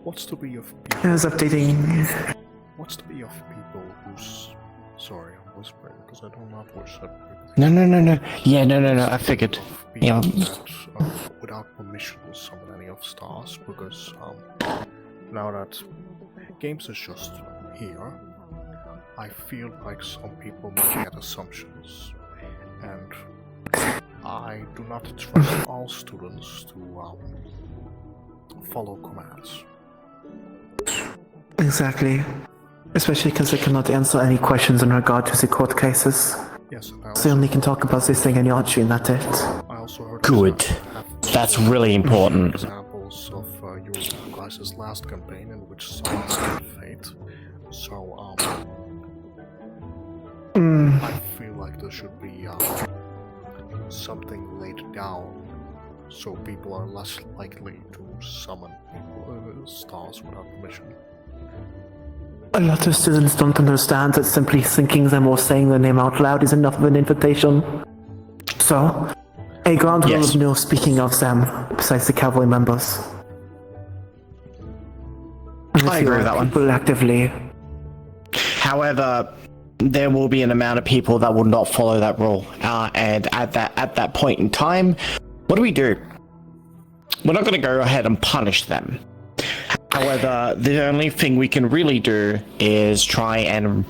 Speaker 2: what's to be of people?
Speaker 7: I was updating.
Speaker 2: What's to be of people who's... Sorry, I'm whispering because I do not wish that people...
Speaker 13: No. Yeah, no, I figured. Yeah.
Speaker 2: That, without permission will summon any of stars, because now that games is just here, I feel like some people make get assumptions, and I do not trust all students to follow commands.
Speaker 7: Exactly. Especially because they cannot answer any questions in regard to the court cases.
Speaker 2: Yes,
Speaker 7: They only can talk about this thing and yacht and that's it.
Speaker 2: I also heard
Speaker 6: Good. That's really important.
Speaker 2: examples of your guys' last campaign in which science had fate. So, I feel like there should be something laid down so people are less likely to summon stars without permission.
Speaker 7: A lot of students don't understand that simply thinking them or saying their name out loud is enough of an invitation. So, a ground rule of no speaking of them, besides the cavalry members.
Speaker 6: I agree with that one.
Speaker 7: People actively.
Speaker 6: However, there will be an amount of people that will not follow that rule, and at that point in time, what do? We're not going to go ahead and punish them. However, the only thing we can really do is try and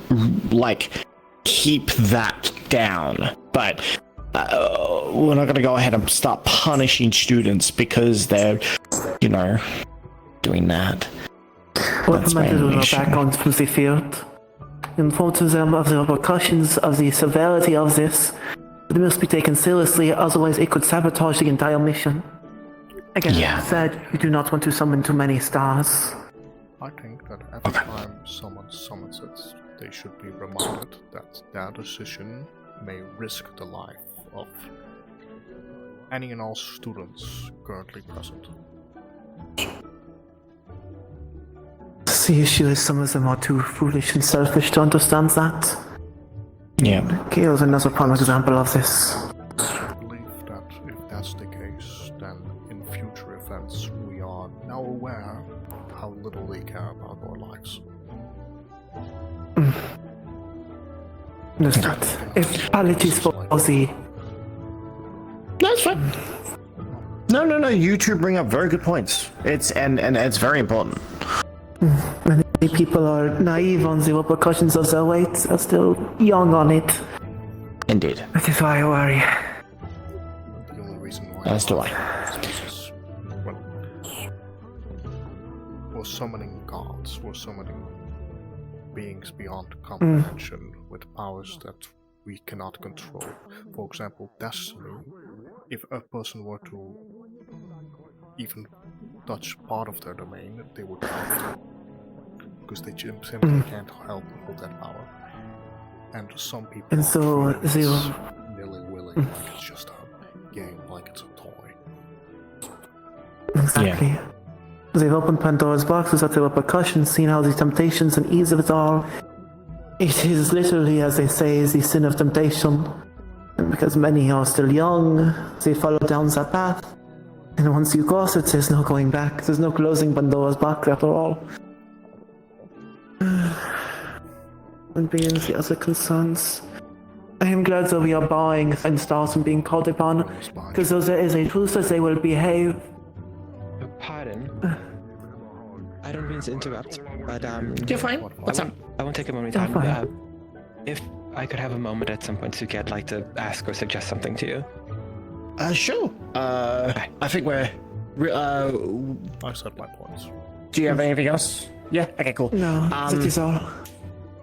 Speaker 6: keep that down. But we're not going to go ahead and start punishing students because they're, doing that.
Speaker 7: What implemented on our background from the field. Inform to them of the repercussions of the severity of this. It must be taken seriously, otherwise it could sabotage the entire mission. Again, said you do not want to summon too many stars.
Speaker 2: I think that every time someone summons it, they should be reminded that their decision may risk the life of any and all students currently present.
Speaker 7: The issue is some of them are too foolish and selfish to understand that.
Speaker 6: Yeah.
Speaker 7: Gale is another prime example of this.
Speaker 2: I believe that if that's the case, then in future events we are now aware of how little they care about our lives.
Speaker 7: Understood. If apologies for the...
Speaker 6: That's fine. No, you two bring up very good points. It's very important.
Speaker 7: Many people are naive on the repercussions of their weight, are still young on it.
Speaker 6: Indeed.
Speaker 7: That is why I worry.
Speaker 2: The only reason why
Speaker 6: As do I.
Speaker 2: We're summoning gods, we're summoning beings beyond comprehension with powers that we cannot control. For example, destiny. If a person were to even touch part of their domain, they would die. Because they simply can't hold that power. And some people
Speaker 7: And so they will...
Speaker 2: nilly-willy, like it's just a game, like it's a toy.
Speaker 7: Exactly.
Speaker 6: Yeah.
Speaker 7: They've opened Pandora's box without the repercussions, seen how the temptations and ease of it all. It is literally, as they say, the sin of temptation. And because many are still young, they follow down that path. And once you cross it, there's no going back. There's no closing Pandora's box after all. And being the other concerns, I am glad that we are barring and stars from being called upon, because though there is a truth that they will behave.
Speaker 17: Pardon. I don't mean to interrupt, but
Speaker 6: You're fine. What's up?
Speaker 17: I won't take a moment of time. If I could have a moment at some point, Suki, I'd like to ask or suggest something to you.
Speaker 6: Sure. I think we're.
Speaker 2: I said my points.
Speaker 6: Do you have anything else? Yeah. Okay. Cool.
Speaker 7: No, that is all.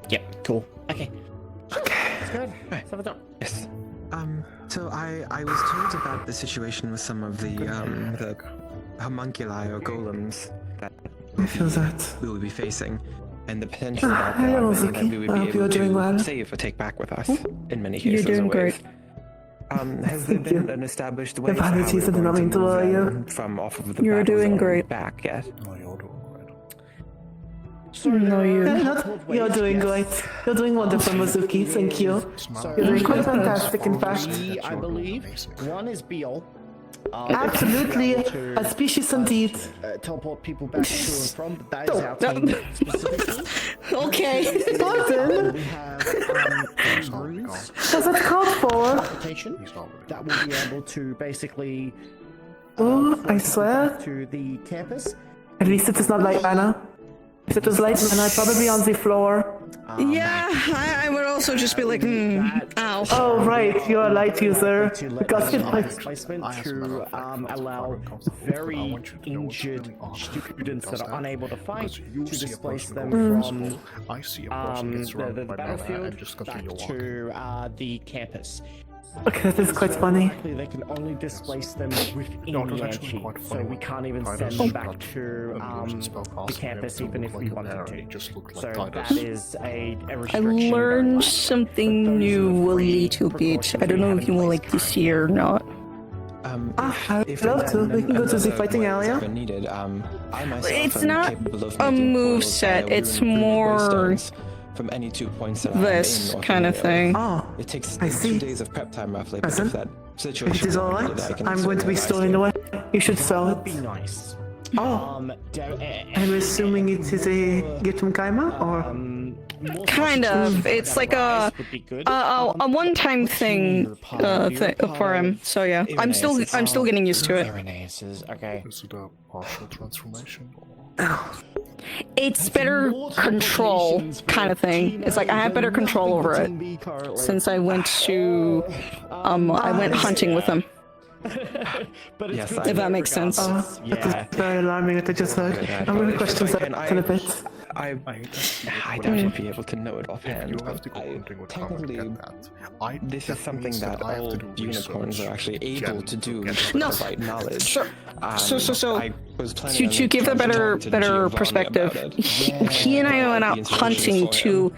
Speaker 6: Yep. Cool. Okay.
Speaker 17: That's good. Yes. So I was told about the situation with some of the homunculi or golems that
Speaker 7: I feel that
Speaker 17: we will be facing, and the potential
Speaker 7: hello,
Speaker 17: that we
Speaker 7: Zuki.
Speaker 17: would
Speaker 7: I
Speaker 17: be
Speaker 7: hope
Speaker 17: able
Speaker 7: you're doing
Speaker 17: to
Speaker 7: well.
Speaker 17: save or take back with us in many cases.
Speaker 12: You're doing
Speaker 17: always.
Speaker 12: great.
Speaker 17: Has there been an established way
Speaker 7: Apologies, I did not mean to worry you.
Speaker 17: from off of the
Speaker 12: You're
Speaker 17: battle
Speaker 12: doing
Speaker 17: zone
Speaker 12: great.
Speaker 17: back yet?
Speaker 2: No, you're doing
Speaker 12: No,
Speaker 7: You're doing great. You're doing wonderful, Mizuki. Thank you. You're doing quite fantastic, in fact.
Speaker 6: I believe one is Beal.
Speaker 7: Absolutely, a species indeed.
Speaker 6: Teleport people back to and from, but that is our team specifically.
Speaker 7: Okay, Martin.
Speaker 6: We have Bruce.
Speaker 7: Does it call for?
Speaker 6: That will be able to basically.
Speaker 7: Oh, I swear.
Speaker 6: To the campus.
Speaker 7: At least it is not light mana. If it was light mana, I'd probably be on the floor.
Speaker 21: Yeah, I would also just be like, ow.
Speaker 7: Oh, right, you're a light user. Because it might.
Speaker 6: Displacement to allow very injured students that are unable to fight to displace them from the battlefield back to the campus.
Speaker 7: Okay, that is quite funny.
Speaker 6: They can only displace them within the Anchi, so we can't even send them back to the campus even if we wanted to. So that is a
Speaker 21: I
Speaker 6: restriction.
Speaker 21: learned something new a little bit. I don't know if you will like this year or not.
Speaker 7: I'd love to. We can go to the fighting area.
Speaker 21: It's not a move set, it's more
Speaker 17: from any 2 points that
Speaker 21: this kind of thing.
Speaker 7: Oh,
Speaker 17: it takes
Speaker 7: I see.
Speaker 17: 2 days of prep time roughly.
Speaker 7: Listen,
Speaker 17: If that situation
Speaker 7: if it is alright, I'm going to be storing away. You should sell it.
Speaker 6: Be nice.
Speaker 7: Oh, I'm assuming it is a Getumkaima, or?
Speaker 21: Kind of. It's like a one-time thing for him. So yeah, I'm still getting used to it.
Speaker 6: Okay.
Speaker 2: Is it a partial transformation?
Speaker 21: It's better control kind of thing. It's like I have better control over it since I went to I went hunting with him.
Speaker 17: Yes,
Speaker 21: if that makes sense.
Speaker 7: That is very alarming what I just heard. I'm going to question that in a bit.
Speaker 17: I doubt you'd be able to know it offhand, but technically, this is something that all unicorns are actually able to do with the right knowledge.
Speaker 21: To give a better perspective, he and I went out hunting to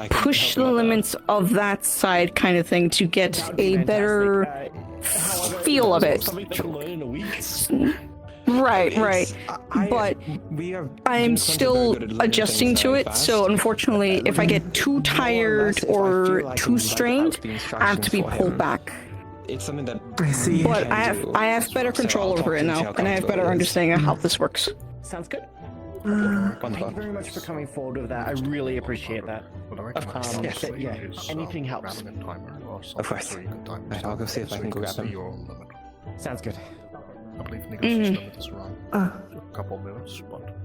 Speaker 21: push the limits of that side kind of thing to get a better feel of it. Right. But I'm still adjusting to it, so unfortunately, if I get too tired or too strained, I have to be pulled back.
Speaker 17: It's something that
Speaker 7: I see.
Speaker 21: But I have better control over it now, and I have better understanding of how this works.
Speaker 6: Sounds good. Thank you very much for coming forward with that. I really appreciate that. Yeah, anything helps.
Speaker 17: Of course. Right, I'll go see if I can go grab him.
Speaker 6: Sounds good.
Speaker 2: I believe negotiation limit is around a couple minutes, but...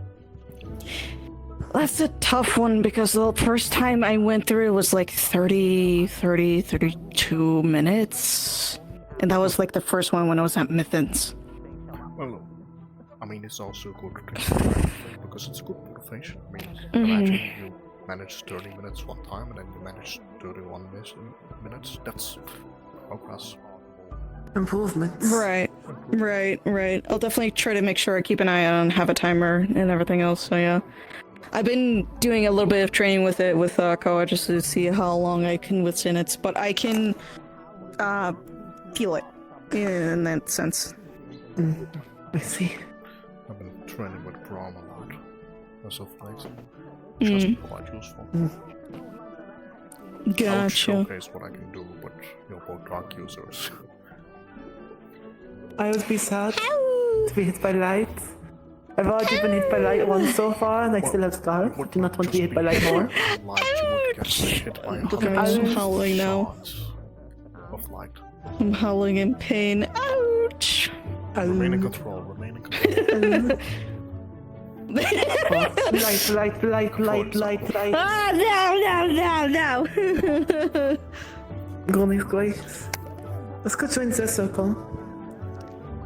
Speaker 21: That's a tough one because the first time I went through it was like 32 minutes. And that was like the first one when I was at Mythins.
Speaker 2: Well, I mean, it's also good because it's good motivation. I mean, imagine you manage 30 minutes one time and then you manage 31 minutes. That's progress.
Speaker 7: Improvements.
Speaker 21: Right. I'll definitely try to make sure I keep an eye on, have a timer and everything else, so yeah. I've been doing a little bit of training with it with Koa just to see how long I can withstand it, but I can feel it in that sense.
Speaker 7: I see.
Speaker 2: I've been training with Braum a lot as of late. Which has been quite useful.
Speaker 21: Gotcha.
Speaker 2: I'll showcase what I can do, but you're both dark users.
Speaker 7: I would be sad to be hit by light. I've already been hit by light once so far, and I still have scars. I do not want to be hit by light more.
Speaker 21: I'm howling now. I'm howling in pain. Ouch!
Speaker 2: Remain in control, remain in control.
Speaker 7: Light.
Speaker 21: Ah, no!
Speaker 7: Goodness gracious. Let's go join the circle.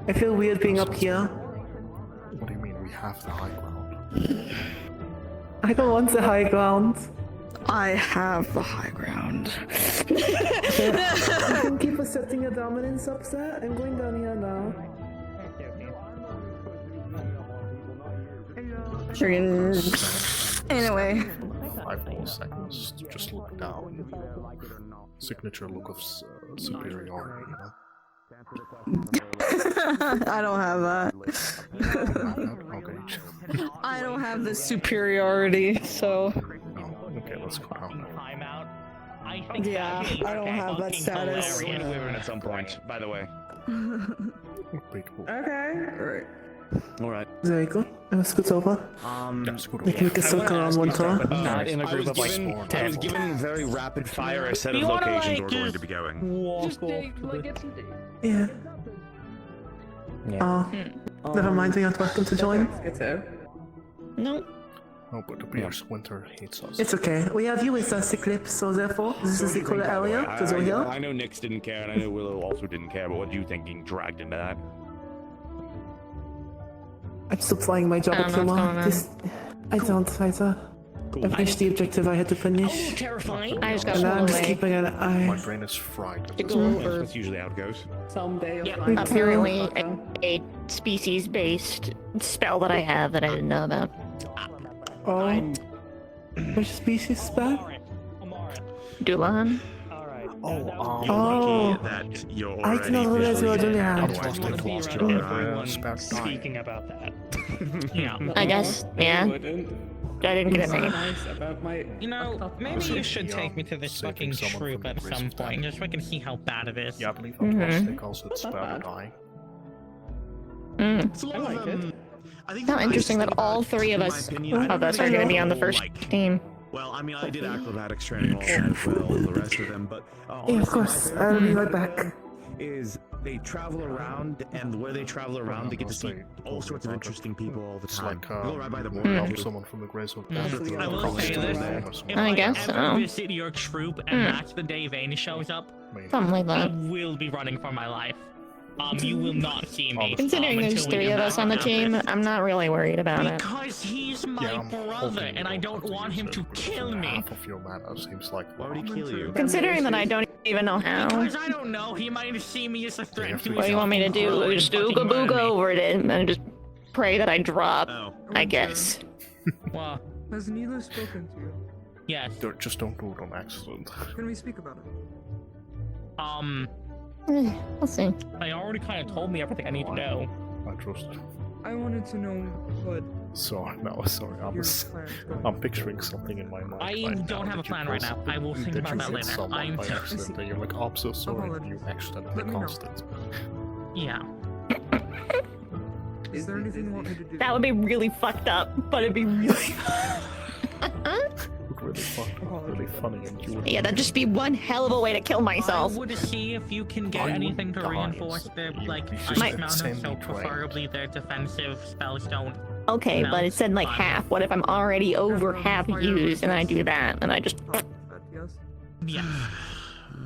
Speaker 7: I feel weird being up here.
Speaker 2: What do you mean we have the high ground?
Speaker 7: I don't want the high ground.
Speaker 21: I have the high ground.
Speaker 7: You can keep asserting your dominance up there. I'm going down here now.
Speaker 21: Anyway.
Speaker 2: 5 more seconds to just look down. Signature look of superiority, you know?
Speaker 21: I don't have that. I don't have the superiority, so...
Speaker 2: Okay, let's go down.
Speaker 21: Yeah, I don't have that status.
Speaker 16: We're gonna wyvern at some point, by the way.
Speaker 7: Okay.
Speaker 6: Alright.
Speaker 7: There you go. Let's scoot over. We can make a circle around one tour.
Speaker 16: Not in a group of like 10. I was given very rapid fire a set of locations we're going to be going.
Speaker 7: Yeah. Never mind, we aren't welcome to join.
Speaker 21: No.
Speaker 2: Oh, but the Pierce Winter hates us.
Speaker 7: It's okay. We have you with us, Eclipse, so therefore, this is the cooler area, because we're here.
Speaker 16: I know Nyx didn't care, and I know Willow also didn't care, but what do you think being dragged into that?
Speaker 7: I'm still flying my job at Killer. I finished the objective I had to finish.
Speaker 11: Oh, terrifying.
Speaker 12: I just got
Speaker 7: And I'm just
Speaker 12: away.
Speaker 7: keeping an eye.
Speaker 2: My brain is fried.
Speaker 16: That's usually how it goes.
Speaker 7: Someday.
Speaker 12: Apparently, a species-based spell that I have that I didn't know about.
Speaker 7: Oh. Which species spell?
Speaker 12: Dulan.
Speaker 7: Oh.
Speaker 16: That you're
Speaker 7: I cannot realize you are doing
Speaker 10: Speaking about that.
Speaker 11: Yeah.
Speaker 12: I guess, yeah. I didn't get a name.
Speaker 11: You know, maybe you should take me to this fucking troop at some point, just so I can see how bad it is.
Speaker 2: Yeah, I believe on plastic also it's bad to die.
Speaker 12: I like it. How interesting that all three of us are going to be on the first team.
Speaker 19: Well, I mean, I did acrobatics training all as well as the rest of them, but
Speaker 7: Yeah, of course. I'll be right back.
Speaker 19: Is they travel around, and where they travel around, they get to see all sorts of interesting people all the time.
Speaker 2: It's like
Speaker 19: You go right by the border.
Speaker 2: help someone from the Grace of
Speaker 11: I will say this. If
Speaker 12: I guess
Speaker 11: ever
Speaker 12: so.
Speaker 11: visit your troop and that's the day Vayne shows up,
Speaker 12: Something like
Speaker 11: I
Speaker 12: that.
Speaker 11: will be running for my life. You will not see me.
Speaker 12: Considering there's
Speaker 11: until we
Speaker 12: three
Speaker 11: get
Speaker 12: of us
Speaker 11: back
Speaker 12: on the
Speaker 11: out.
Speaker 12: team, I'm not really worried about it.
Speaker 11: Because he's my brother, and I don't want him to kill me.
Speaker 2: Half of your mana seems like.
Speaker 19: Why would he kill you?
Speaker 12: Considering that I don't even know how.
Speaker 11: Because I don't know, he might see me as a threat to
Speaker 12: What do you want me to do? Just ooga booga over it and just pray that I drop, I guess.
Speaker 11: Well,
Speaker 22: Has Neela spoken to you?
Speaker 11: yes.
Speaker 2: Just don't do it on accident.
Speaker 22: Can we speak about it?
Speaker 12: We'll see.
Speaker 11: I already kind of told me everything I need to know.
Speaker 2: I trust.
Speaker 22: I wanted to know what
Speaker 2: Sorry,
Speaker 22: your plans going.
Speaker 2: I'm picturing something in my mind.
Speaker 11: I
Speaker 2: right
Speaker 11: don't
Speaker 2: now
Speaker 11: have a
Speaker 2: that you
Speaker 11: plan right now. I will think
Speaker 2: that
Speaker 11: about
Speaker 2: you
Speaker 11: that
Speaker 2: hit
Speaker 11: later.
Speaker 2: someone
Speaker 11: I'm
Speaker 2: by accident, and you're like, oh, I'm so sorry. You accidentally
Speaker 22: Let me know.
Speaker 2: caused it.
Speaker 11: Yeah.
Speaker 22: Is there anything you want me to do?
Speaker 12: That would be really fucked up, but it'd be really.
Speaker 2: Really funny, and you would.
Speaker 12: Yeah, that'd just be one hell of a way to kill myself.
Speaker 11: I would see if you can get anything to reinforce their ice counter, so preferably their defensive spells don't.
Speaker 12: Okay, but it said like half. What if I'm already over half used and I do that and I just.
Speaker 11: Yeah.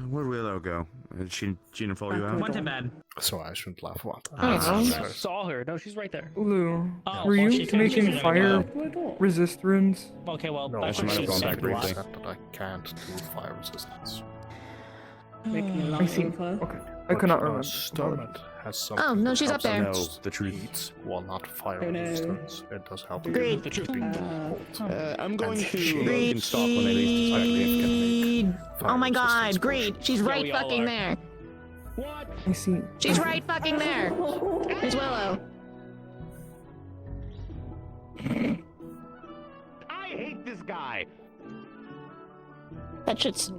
Speaker 19: Where'd Willow go? She didn't follow you out?
Speaker 11: Went to bed.
Speaker 2: So I shouldn't laugh. What?
Speaker 10: I saw her. No, she's right there.
Speaker 22: Lugh,
Speaker 11: Oh,
Speaker 22: were
Speaker 11: well,
Speaker 22: you
Speaker 11: she's
Speaker 22: making
Speaker 11: gonna
Speaker 22: fire
Speaker 11: go.
Speaker 22: resist runes?
Speaker 11: Okay, well,
Speaker 2: No,
Speaker 11: that's
Speaker 2: she
Speaker 11: what
Speaker 2: might
Speaker 11: she
Speaker 2: have gone
Speaker 11: said.
Speaker 2: back briefly. That I can't do fire resistance.
Speaker 22: I see. Okay, I cannot remember.
Speaker 2: Starlet has some.
Speaker 12: Oh, no, she's up there.
Speaker 2: No, the truth. Well, not fire resistance. It does help.
Speaker 12: Great.
Speaker 19: I'm going to.
Speaker 12: Greed. Oh my god, Greed. She's right fucking there.
Speaker 22: I see.
Speaker 12: She's right fucking there. There's Willow.
Speaker 16: I hate this guy.
Speaker 12: That shit's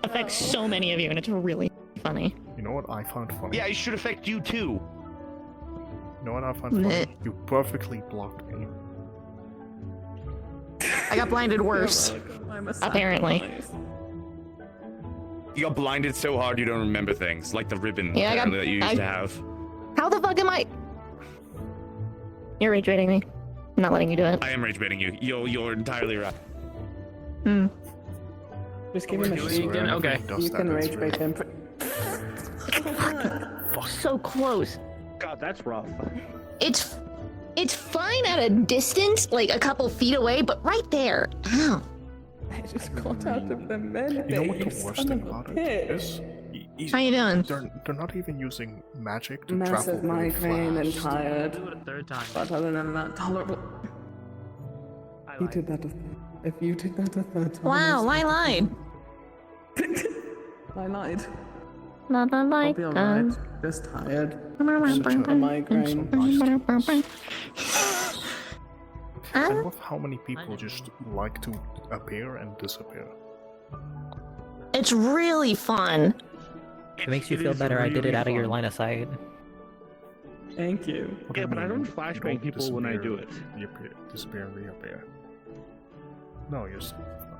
Speaker 12: affects so many of you, and it's really funny.
Speaker 2: You know what I found funny?
Speaker 16: Yeah, it should affect you too.
Speaker 2: You know what I found funny? You perfectly blocked me.
Speaker 12: I got blinded worse. Apparently.
Speaker 16: You got blinded so hard you don't remember things, like the ribbon apparently that you used to have.
Speaker 12: How the fuck am I? You're rage baiting me. I'm not letting you do it.
Speaker 16: I am rage baiting you. You're entirely right.
Speaker 7: Just give him a shield.
Speaker 10: Okay.
Speaker 7: You can rage bait him.
Speaker 12: So close.
Speaker 4: God, that's rough.
Speaker 12: It's fine at a distance, like a couple feet away, but right there. Ow.
Speaker 7: I just got out of the men.
Speaker 2: You know what the worst thing about it is?
Speaker 12: How you doing?
Speaker 2: They're not even using magic to
Speaker 7: Massive
Speaker 2: travel really
Speaker 7: migraine and
Speaker 2: fast.
Speaker 7: tired.
Speaker 10: Do it a third time.
Speaker 7: But other than that, tolerable. You did that. If you did that a third time.
Speaker 12: Wow, I lied.
Speaker 7: I lied.
Speaker 12: Not
Speaker 7: I'll
Speaker 12: like
Speaker 7: be alright. Just tired.
Speaker 12: a
Speaker 7: migraine.
Speaker 2: I love how many people just like to appear and disappear.
Speaker 12: It's really fun.
Speaker 10: It makes you feel better. I did it out of your line of sight.
Speaker 7: Thank you.
Speaker 4: Yeah, but I don't flashbang people when I do it.
Speaker 2: You appear, disappear and reappear. No,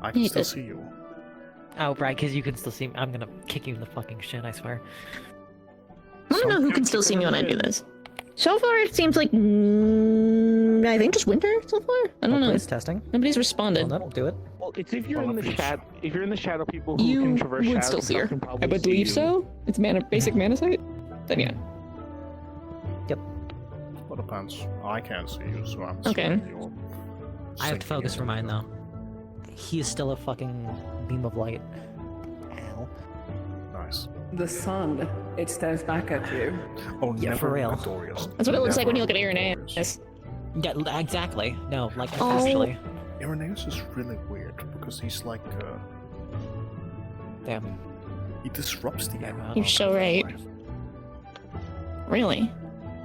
Speaker 2: I can still see you.
Speaker 10: Oh, right, because you can still see me. I'm gonna kick you in the fucking shit, I swear.
Speaker 12: I don't know who can still see me when I do this. So far, it seems like nobody
Speaker 3: I think just winter so far. I don't know.
Speaker 9: It's testing.
Speaker 3: Nobody's responded.
Speaker 9: Well, that'll do it.
Speaker 4: Well, it's if you're in the shadow. If you're in the shadow, people who can traverse
Speaker 3: would
Speaker 4: shadows
Speaker 3: still see her.
Speaker 4: can probably
Speaker 3: I would
Speaker 4: see
Speaker 3: believe
Speaker 4: you.
Speaker 3: so. It's basic mana sight. Then yeah.
Speaker 9: Yep.
Speaker 2: Well, depends. I can't see you, so I'm
Speaker 3: Okay.
Speaker 2: assuming you're
Speaker 9: I have to
Speaker 2: sinking
Speaker 9: focus
Speaker 2: into
Speaker 9: for mine
Speaker 2: the-
Speaker 9: though. He is still a fucking beam of light. Ow.
Speaker 2: Nice.
Speaker 22: The sun, it stares back at you.
Speaker 2: Oh,
Speaker 9: Yeah, for real.
Speaker 3: That's what it looks like when you look at Irenaeus.
Speaker 9: Yeah, exactly. No, like
Speaker 3: Oh.
Speaker 9: actually.
Speaker 2: Irenaeus is really weird because he's like.
Speaker 9: Damn.
Speaker 2: He disrupts the air.
Speaker 3: You're so right. Really?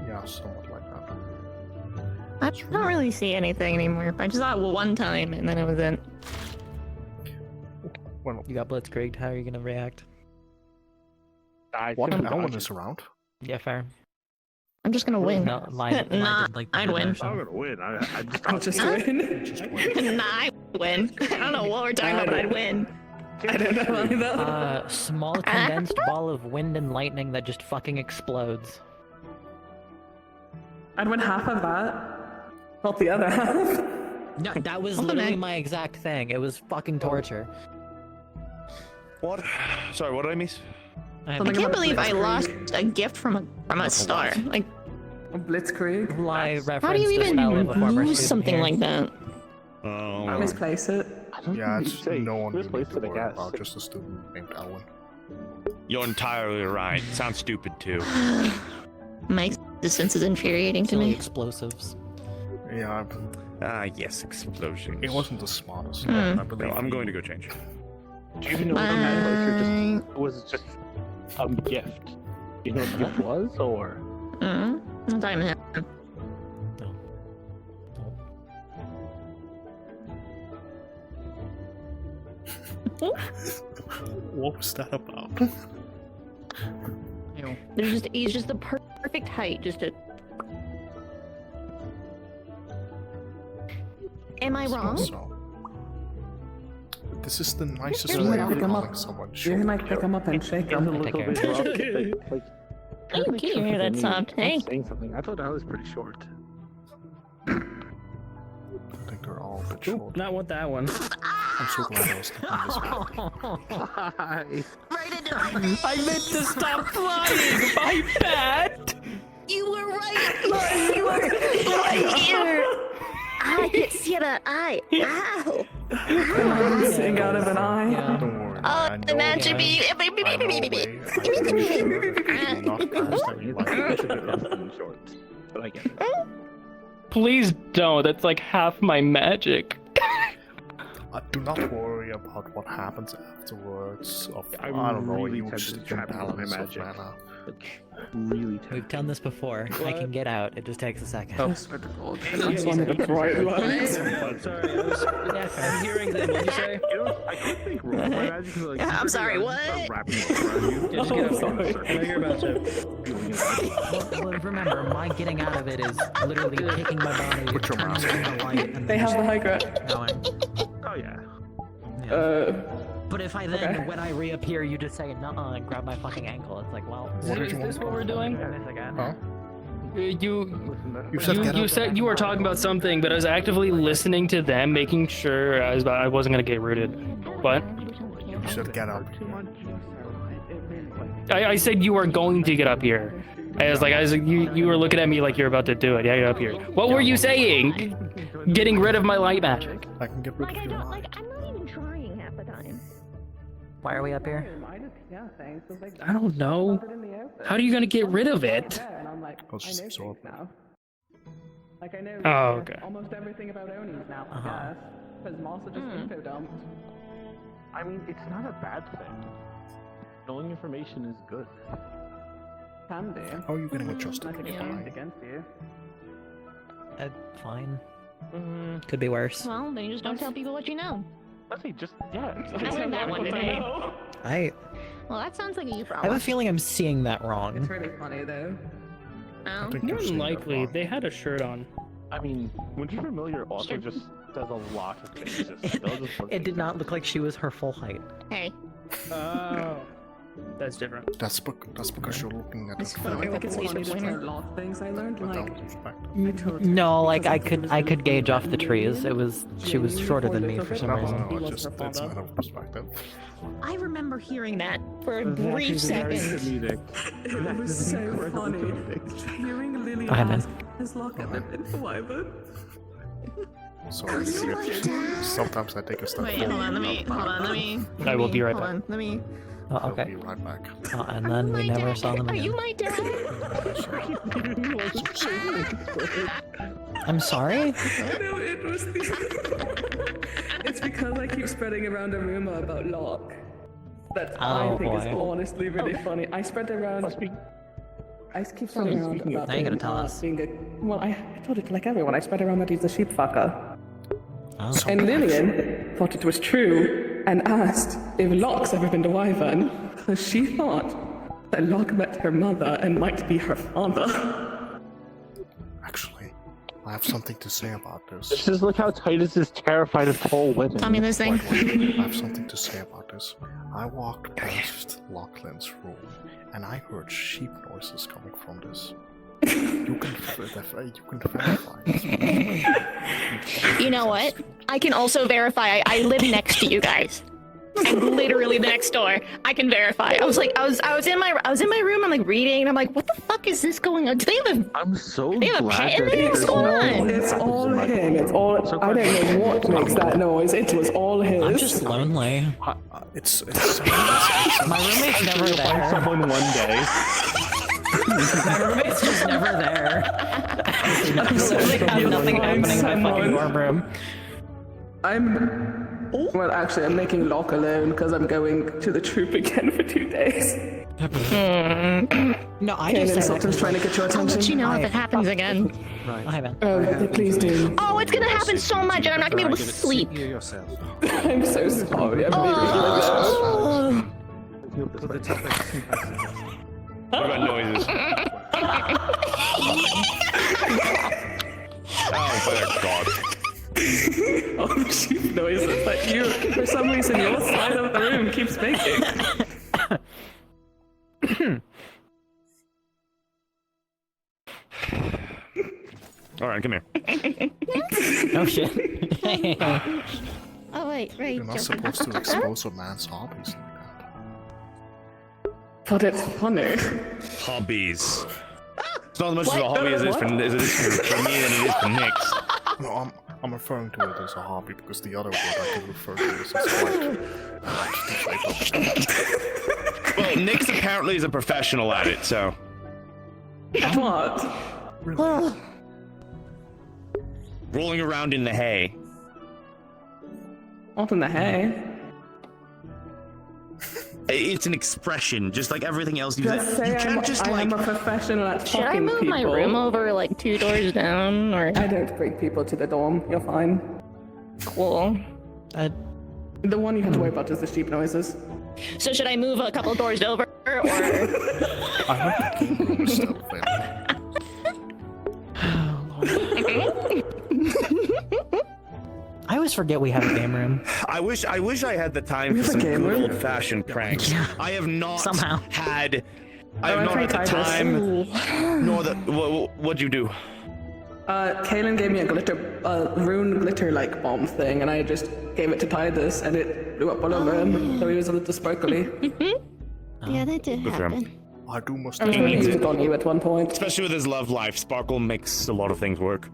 Speaker 2: Yeah, somewhat like that.
Speaker 3: I don't really see anything anymore. I just saw it one time and then it was it.
Speaker 2: Well,
Speaker 9: you got blitzkrieged. How are you gonna react?
Speaker 2: What? No one is around.
Speaker 9: Yeah, fair.
Speaker 3: I'm just gonna win.
Speaker 9: No, Lion
Speaker 3: Nah,
Speaker 9: did, like,
Speaker 3: I'd win.
Speaker 20: I'm gonna win.
Speaker 22: I'll just win.
Speaker 3: Nah, I win. I don't know what we're talking about, but I'd win.
Speaker 22: I don't know either.
Speaker 9: Small condensed ball of wind and lightning that just fucking explodes.
Speaker 22: I'd win half of that. Not the other half.
Speaker 9: No, that was literally my exact thing. It was fucking torture.
Speaker 16: What? Sorry, what did I miss?
Speaker 3: I can't believe I lost a gift from a star. Like,
Speaker 22: a blitzkrieg.
Speaker 3: how do you even lose something like that?
Speaker 22: I misplace it.
Speaker 2: Yeah, it's no one you need to worry about, just a student named Elwin.
Speaker 16: You're entirely right. Sounds stupid too.
Speaker 3: My existence is infuriating to me.
Speaker 9: Explosives.
Speaker 2: Yeah.
Speaker 16: Yes, explosions.
Speaker 2: It wasn't the smartest.
Speaker 3: Hmm.
Speaker 2: I believe.
Speaker 16: No, I'm going to go change.
Speaker 4: Do you know what the magic was just a gift? Do you know what the gift was, or?
Speaker 3: I'm talking to him.
Speaker 2: What was that about?
Speaker 3: He's just the perfect height, just to. Am I wrong?
Speaker 2: This is the nicest
Speaker 22: You
Speaker 2: way
Speaker 22: can
Speaker 2: of
Speaker 22: pick him
Speaker 2: calling
Speaker 22: up.
Speaker 2: someone
Speaker 22: You
Speaker 2: short.
Speaker 22: can like pick him up and shake him.
Speaker 4: Like,
Speaker 3: Hey, can you hear that sound? Hey.
Speaker 4: Saying something. I thought I was pretty short.
Speaker 2: I think they're all a bit short.
Speaker 1: Not want that one.
Speaker 2: I'm so glad I was thinking this.
Speaker 9: I meant to stop flying. My bad.
Speaker 3: You were right. You were right here. I can see that eye. Ow.
Speaker 22: Missing out of an eye.
Speaker 2: Don't worry.
Speaker 3: Oh, the magic bee.
Speaker 4: But I get it.
Speaker 10: Please don't. That's like half my magic.
Speaker 2: Do not worry about what happens afterwards. I
Speaker 4: I'm
Speaker 2: don't know,
Speaker 4: really
Speaker 2: you
Speaker 4: tempted
Speaker 2: just
Speaker 4: to tap into my
Speaker 2: balance of
Speaker 4: magic.
Speaker 2: mana.
Speaker 4: Really tempted.
Speaker 9: We've done this before. I can get out. It just takes a second.
Speaker 22: I just wanted to bright lights.
Speaker 1: Sorry, I'm hearing them. What did you say?
Speaker 20: You know, I could think roll my magic is like.
Speaker 3: I'm sorry, what?
Speaker 20: Start wrapping it around you.
Speaker 1: Yeah, just get up. I know you're about to.
Speaker 9: Well, remember, my getting out of it is literally taking my body,
Speaker 2: Put your
Speaker 9: turning
Speaker 2: mask
Speaker 9: it into light, and
Speaker 22: They
Speaker 9: then
Speaker 22: have the
Speaker 9: just
Speaker 22: high grip.
Speaker 9: going.
Speaker 20: Oh yeah.
Speaker 9: But if I then,
Speaker 22: Okay.
Speaker 9: when I reappear, you just say "nuh-uh" and grab my fucking ankle, it's like, well,
Speaker 10: Is this what we're doing?
Speaker 2: Huh?
Speaker 10: You
Speaker 2: said get up.
Speaker 10: said you were talking about something, but I was actively listening to them, making sure I wasn't gonna get rooted. What?
Speaker 2: You said get up.
Speaker 10: I said you were going to get up here. I was like, you were looking at me like you're about to do it. Yeah, get up here. What were you saying? Getting rid of my light magic.
Speaker 2: I can get rid of your
Speaker 3: I'm not even trying half the time.
Speaker 9: Why are we up here?
Speaker 10: I don't know. How are you gonna get rid of it?
Speaker 2: I'll just absorb it.
Speaker 22: Like I know
Speaker 10: Oh, okay.
Speaker 22: almost everything about Onis now, I guess. Because Moss are just info dumped.
Speaker 4: I mean, it's not a bad thing. Knowing information is good.
Speaker 22: Can do.
Speaker 2: How are you getting adjusted?
Speaker 22: Nothing
Speaker 2: Fine.
Speaker 22: against you.
Speaker 9: Fine. Could be worse.
Speaker 3: Well, then you just don't tell people what you know.
Speaker 4: Let's see, just yeah.
Speaker 3: I learned that one today. Well, that sounds like a you
Speaker 9: I have a
Speaker 3: problem.
Speaker 9: feeling I'm seeing that wrong.
Speaker 22: It's really funny though.
Speaker 3: Oh.
Speaker 10: More than likely, they had a shirt on.
Speaker 4: I mean, Would You Familiar also just does a lot of things. Just, they'll just work
Speaker 9: It did not look like she was her full height.
Speaker 3: Hey.
Speaker 1: Oh.
Speaker 10: That's different.
Speaker 2: That's because you're looking at
Speaker 22: I feel like it's funny to try lot things I learned. Like,
Speaker 9: No, like I could gauge off the trees. She was shorter than me for some reason.
Speaker 2: It's a matter of perspective.
Speaker 3: I remember hearing that for a brief second.
Speaker 22: It was so funny. Hearing Lily
Speaker 9: Hi, man.
Speaker 22: ask, has Locke ever been to Wyvern?
Speaker 2: Sorry, sometimes I take a step
Speaker 3: Wait, hold on, let me.
Speaker 10: I will be right
Speaker 3: hold
Speaker 10: back.
Speaker 3: on, let me.
Speaker 9: Oh,
Speaker 2: I'll
Speaker 9: okay.
Speaker 2: be right back.
Speaker 9: Oh, and then we never saw them
Speaker 3: Are
Speaker 9: again.
Speaker 3: you my dad?
Speaker 9: I'm sorry?
Speaker 22: No, it was the... It's because I keep spreading around a rumor about Locke. That I think is honestly really funny. I spread around... I keep spreading around about
Speaker 9: Now you're gonna tell us.
Speaker 22: being a... Well, I told it to like everyone. I spread around that he's a sheep fucker.
Speaker 9: Oh.
Speaker 22: And Lillian thought it was true and asked if Locke's ever been to Wyvern, because she thought that Locke met her mother and might be her father.
Speaker 2: Actually, I have something to say about this.
Speaker 4: Just look how Titus is terrified of tall women.
Speaker 3: Tell me this thing.
Speaker 2: I have something to say about this. I walked past Lachlan's room, and I heard sheep noises coming from this. You can verify it.
Speaker 3: You know what? I can also verify. I live next to you guys. I'm literally next door. I can verify. I was in my room. I'm like reading. And I'm like, what the fuck is this going on? Do they have a?
Speaker 4: I'm so
Speaker 3: they have a pet in there? What's going on?
Speaker 22: It's all him. It's all. I don't know what makes that noise. It was all his.
Speaker 9: I'm just lonely.
Speaker 2: It's
Speaker 9: My roommate's never there.
Speaker 4: Find someone one day.
Speaker 9: My roommate's just never there. Absolutely have nothing happening in my fucking dorm room.
Speaker 22: Well, actually, I'm making Locke alone because I'm going to the troop again for 2 days.
Speaker 9: No, I
Speaker 22: Kanan,
Speaker 9: just
Speaker 22: something's trying to get your
Speaker 3: I'll
Speaker 22: attention.
Speaker 3: let you know if it happens again.
Speaker 9: Hi, man.
Speaker 22: Oh, please do.
Speaker 3: Oh, it's gonna happen so much, and I'm not gonna be able to sleep.
Speaker 22: I'm so sorry. I'm
Speaker 16: What about noises? Oh my god.
Speaker 22: Oh, sheep noises that you, for some reason, your side of the room keeps making.
Speaker 16: Alright, come here.
Speaker 9: Oh shit.
Speaker 3: Oh wait, right.
Speaker 2: You're not supposed to expose a man's hobbies like that.
Speaker 22: But it's funny.
Speaker 16: Hobbies. It's not as much of a hobby as it is for me than it is for Nyx.
Speaker 2: No, I'm referring to it as a hobby because the other word I could refer to is like
Speaker 16: Well, Nyx apparently is a professional at it, so.
Speaker 22: At what?
Speaker 2: Really?
Speaker 16: Rolling around in the hay.
Speaker 22: What in the hay?
Speaker 16: It's an expression, just like everything else.
Speaker 22: Just say
Speaker 16: I
Speaker 22: am a professional at
Speaker 3: Should I
Speaker 22: fucking
Speaker 3: move
Speaker 22: people.
Speaker 3: my room over like 2 doors down, or?
Speaker 22: I don't bring people to the dorm. You're fine.
Speaker 3: Cool.
Speaker 22: The one you have to worry about is the sheep noises.
Speaker 3: So should I move a couple doors over, or?
Speaker 2: I hope the game room is still available.
Speaker 9: I always forget we have a game room.
Speaker 16: I wish I had the time for some good old-fashioned pranks.
Speaker 9: Yeah.
Speaker 16: I have not
Speaker 9: Somehow.
Speaker 16: had. I have not had the time, nor the. What'd you do?
Speaker 22: Kaylin gave me a rune glitter like bomb thing, and I just gave it to Titus, and it blew up all over him, so he was a little sparkly.
Speaker 3: Yeah, that did happen.
Speaker 2: I do must.
Speaker 22: I'm sure he used it on you at one point.
Speaker 16: Especially with his love life, Sparkle makes a lot of things work.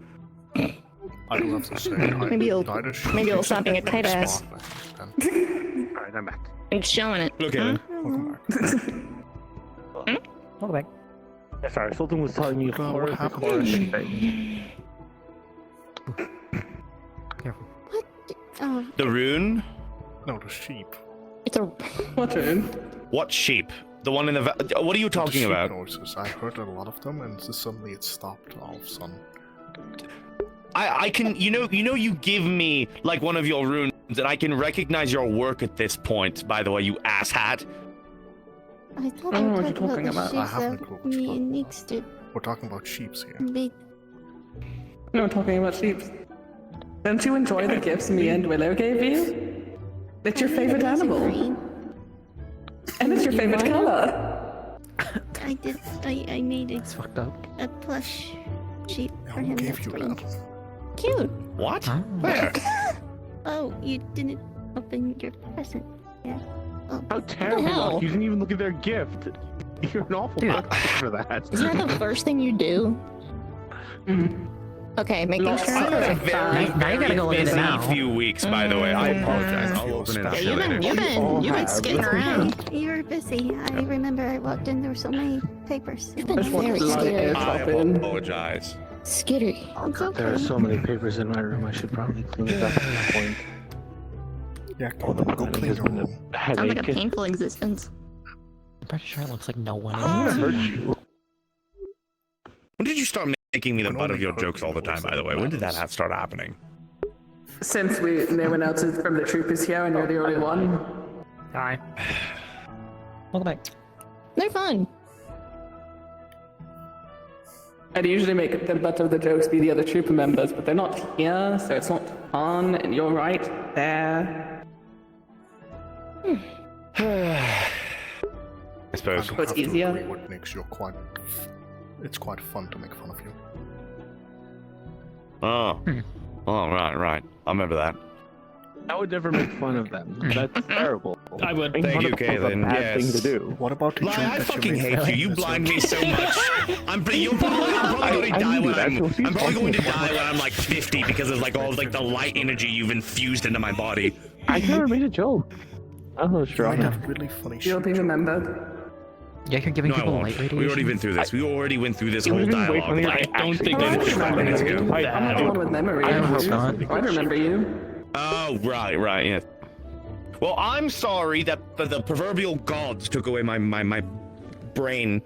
Speaker 2: I do have to say,
Speaker 3: Maybe you'll stop being a tight ass.
Speaker 4: Alright, I'm back.
Speaker 3: And showing it.
Speaker 16: Okay.
Speaker 2: Welcome back.
Speaker 9: Welcome back.
Speaker 4: Yeah, sorry, Sultan was telling me horrific thing.
Speaker 3: Oh,
Speaker 16: The rune?
Speaker 2: No, the sheep.
Speaker 3: it's a.
Speaker 22: What rune?
Speaker 16: What sheep? The one in the. What are you talking
Speaker 2: sheep
Speaker 16: about?
Speaker 2: Noises. I heard a lot of them, and suddenly it stopped all of a sudden.
Speaker 16: I can, you give me like one of your runes, and I can recognize your work at this point. By the way, you asshat.
Speaker 3: I thought
Speaker 22: I don't know
Speaker 3: we
Speaker 22: what you're
Speaker 3: talked
Speaker 22: talking
Speaker 3: about
Speaker 22: about.
Speaker 3: the
Speaker 2: I
Speaker 3: sheep
Speaker 2: haven't
Speaker 3: that
Speaker 2: a clue what
Speaker 3: me
Speaker 2: you're
Speaker 3: and Nyx did.
Speaker 2: We're talking about sheeps here.
Speaker 3: Big.
Speaker 22: No, we're talking about sheep. Don't you enjoy the gifts me and Willow gave you? It's your favorite animal. And it's your favorite color.
Speaker 3: I made
Speaker 9: It's fucked up.
Speaker 3: a plush sheep for him.
Speaker 2: gave
Speaker 3: That's
Speaker 2: you
Speaker 3: green.
Speaker 2: that?
Speaker 3: Cute.
Speaker 16: What? Where?
Speaker 3: Oh, you didn't open your present. Yeah. Oh,
Speaker 4: How terrible!
Speaker 3: hell?
Speaker 4: You didn't even look at their gift. You're an awful person for that.
Speaker 3: Isn't that the first thing you do? Okay, making sure.
Speaker 16: Now you gotta go look at it now. Few weeks, by the way. I apologize. I'll open it up
Speaker 3: Yeah,
Speaker 16: later.
Speaker 3: you've been skipping around.
Speaker 8: You were busy. I remember I walked in, there were so many papers.
Speaker 3: You've been very scary.
Speaker 16: I apologize.
Speaker 3: Skittery.
Speaker 4: Oh god, there are so many papers in my room. I should probably clean it up at some point.
Speaker 2: Yeah, go clean your room.
Speaker 3: Sounds like a painful existence.
Speaker 11: I'm pretty sure it looks like no one is.
Speaker 16: I'm gonna hurt you. When did you start making me the butt of your jokes all the time, by the way? When did that start happening?
Speaker 22: Since no one else is from the troop is here and you're the only one.
Speaker 11: Hi. Welcome back.
Speaker 3: They're fun.
Speaker 22: I'd usually make the butt of the jokes be the other trooper members, but they're not here, so it's not fun, and you're right there.
Speaker 16: I suppose.
Speaker 22: So it's easier.
Speaker 2: What makes you it's quite fun to make fun of you.
Speaker 16: Oh. Oh, right. I remember that.
Speaker 4: I would never make fun of them. That's terrible.
Speaker 10: I would.
Speaker 16: Thank you,
Speaker 4: Caitlin.
Speaker 16: Caitlin.
Speaker 4: Bad thing to do.
Speaker 2: What about the
Speaker 16: Lugh,
Speaker 2: joke
Speaker 16: I
Speaker 2: that
Speaker 16: fucking
Speaker 2: you made?
Speaker 16: hate you. You blind me so much. I'm probably going to die when I'm probably going to die when I'm like 50 because of like all like the light energy you've infused into my body.
Speaker 4: I never made a joke. I'm not sure.
Speaker 2: I have really funny shit.
Speaker 22: You'll be remembered.
Speaker 11: Yeah, you're giving
Speaker 16: No, I
Speaker 11: people
Speaker 16: won't.
Speaker 11: light radiation.
Speaker 16: We already been through this. We already went through this
Speaker 4: You
Speaker 16: whole
Speaker 4: even wait
Speaker 16: dialogue.
Speaker 4: when you're
Speaker 16: I don't think
Speaker 4: actually-
Speaker 16: that 5 minutes ago.
Speaker 22: I'm not the one with memory.
Speaker 11: I hope not.
Speaker 22: I remember you.
Speaker 16: Oh, right, yeah. Well, I'm sorry that the proverbial gods took away my brain.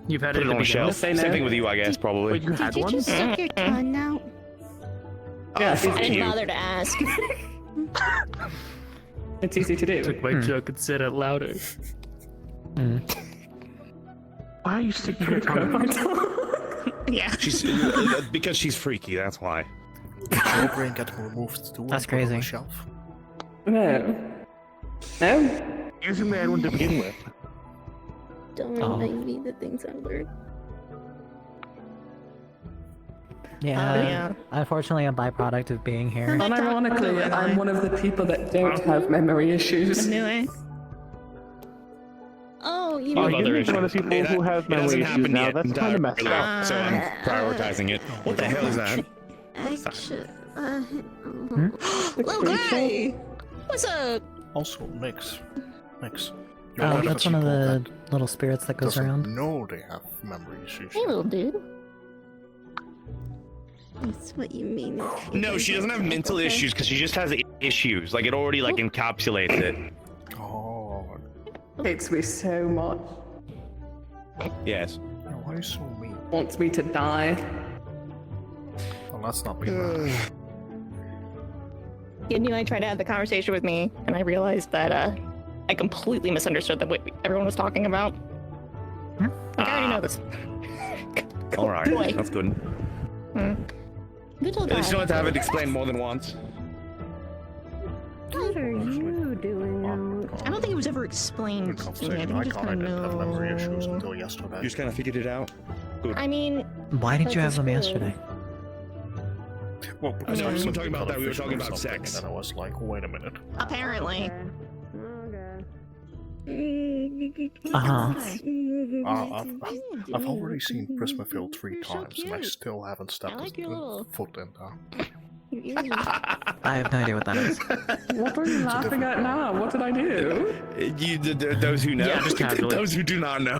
Speaker 10: You've had
Speaker 16: Put
Speaker 10: it
Speaker 16: it
Speaker 10: at
Speaker 16: on
Speaker 10: the
Speaker 16: a shelf.
Speaker 10: beginning.
Speaker 16: Same thing with you, I guess, probably.
Speaker 4: Wait, you had
Speaker 8: Did you
Speaker 4: one?
Speaker 8: just suck your tongue out?
Speaker 22: Yeah,
Speaker 16: fuck
Speaker 3: I didn't
Speaker 16: you.
Speaker 3: bother to ask.
Speaker 22: It's easy to do.
Speaker 10: Took my joke and said it louder.
Speaker 4: Why are you sticking your tongue out?
Speaker 3: Yeah.
Speaker 16: She's because she's freaky. That's why.
Speaker 2: Did your brain get removed too?
Speaker 11: That's
Speaker 2: and put on
Speaker 11: crazy.
Speaker 2: the shelf?
Speaker 22: No. No?
Speaker 4: Using the one to begin with.
Speaker 3: Don't remind me the things I learned.
Speaker 11: Yeah. Unfortunately, a byproduct of being here.
Speaker 22: Unironically, I'm one of the people that don't have memory issues.
Speaker 3: I knew it. Oh, you
Speaker 16: Oh,
Speaker 3: know.
Speaker 16: other
Speaker 4: You're one of the
Speaker 16: issues.
Speaker 4: people who have
Speaker 16: It hasn't
Speaker 4: memory issues
Speaker 16: happened
Speaker 4: now.
Speaker 16: yet
Speaker 4: That's kind of messed
Speaker 16: entirely,
Speaker 4: up.
Speaker 16: so I'm prioritizing it. What the hell is that?
Speaker 8: Actually,
Speaker 3: Lugh, what's up?
Speaker 2: Also, Mix.
Speaker 11: Oh, that's one of the little spirits that goes
Speaker 2: doesn't
Speaker 11: around.
Speaker 2: know they have memory issues.
Speaker 3: Hey, little dude.
Speaker 8: that's what you mean.
Speaker 16: No, she doesn't have mental issues because she just has issues. Like it already like encapsulates it.
Speaker 2: Oh.
Speaker 22: Hates me so much.
Speaker 16: Yes.
Speaker 2: Why are you so mean?
Speaker 22: Wants me to die.
Speaker 2: Well, let's not be bad.
Speaker 3: You knew I tried to have the conversation with me, and I realized that I completely misunderstood what everyone was talking about. Like, I already know this.
Speaker 16: All right,
Speaker 3: Boy.
Speaker 16: that's good.
Speaker 3: Good old
Speaker 16: At least you don't have
Speaker 3: guy.
Speaker 16: to have it explained more than once.
Speaker 8: What are you doing out?
Speaker 3: I don't think it was ever explained to me. I
Speaker 2: Conversation.
Speaker 3: think
Speaker 2: I
Speaker 3: I just
Speaker 2: can't. I
Speaker 3: kind
Speaker 2: didn't
Speaker 3: of
Speaker 2: have memory issues
Speaker 3: know.
Speaker 2: until yesterday.
Speaker 16: You just kind of figured it out. Good.
Speaker 3: I mean,
Speaker 11: Why did you
Speaker 3: that's
Speaker 11: have them
Speaker 3: just
Speaker 11: yesterday?
Speaker 2: Well, because
Speaker 16: No,
Speaker 2: I
Speaker 16: we weren't
Speaker 2: simply
Speaker 16: talking about
Speaker 2: got a
Speaker 16: that, we were
Speaker 2: vision
Speaker 16: talking
Speaker 2: of
Speaker 16: about
Speaker 2: something,
Speaker 16: sex.
Speaker 2: And then I was like, wait a minute.
Speaker 3: apparently.
Speaker 2: I've already seen Prismafield 3 times, and I still haven't stepped
Speaker 3: like your little-
Speaker 2: foot in there.
Speaker 11: I have no idea what that is.
Speaker 22: What are you laughing at now? What did I do?
Speaker 16: Those who know.
Speaker 10: Yeah, just casually.
Speaker 16: Those who do not know.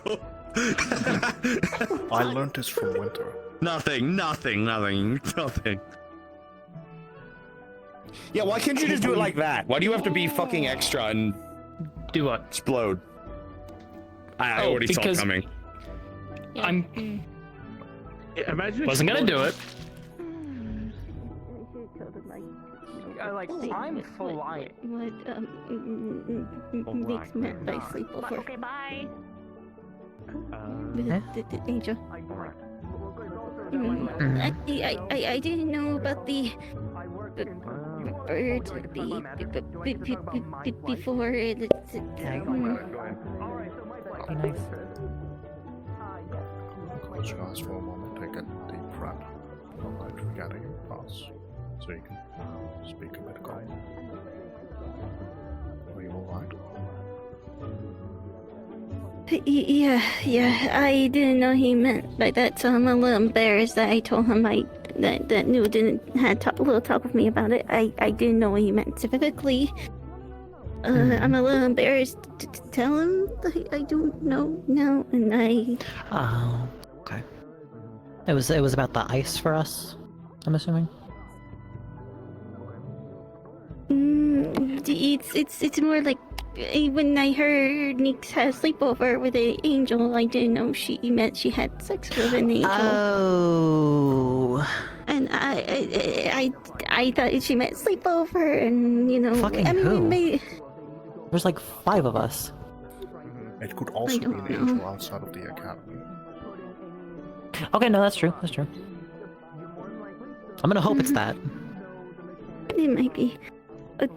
Speaker 2: I learned this from Winter.
Speaker 16: Nothing. Yeah, why can't you just do it like that? Why do you have to be fucking extra and
Speaker 10: do what?
Speaker 16: Explode. I
Speaker 10: Oh,
Speaker 16: already saw it
Speaker 10: because-
Speaker 16: coming.
Speaker 10: I'm.
Speaker 4: Imagine
Speaker 10: Wasn't gonna do it.
Speaker 11: I'm flying.
Speaker 8: What makes meant by sleepover?
Speaker 3: Okay, bye.
Speaker 8: Angel. I didn't know about the before it.
Speaker 9: Be nice.
Speaker 2: Close your eyes for a moment, take a deep breath. Don't mind forgetting your past, so you can speak a bit calmly. Are you alright?
Speaker 8: Yeah, I didn't know he meant by that, so I'm a little embarrassed that I told him that New didn't had a little talk with me about it. I didn't know what he meant specifically. I'm a little embarrassed to tell him that I don't know now, and I...
Speaker 9: Oh, okay. It was about the ice for us, I'm assuming?
Speaker 8: It's more like when I heard Nix had a sleepover with an angel, I didn't know she meant she had sex with an angel.
Speaker 9: Oh.
Speaker 8: And I thought she meant sleepover, and you know.
Speaker 9: Fucking
Speaker 8: I mean,
Speaker 9: who? There's like 5 of us.
Speaker 2: It could also be an angel outside of the academy.
Speaker 9: Okay, no, that's true. That's true. I'm gonna hope it's that.
Speaker 8: It might be. But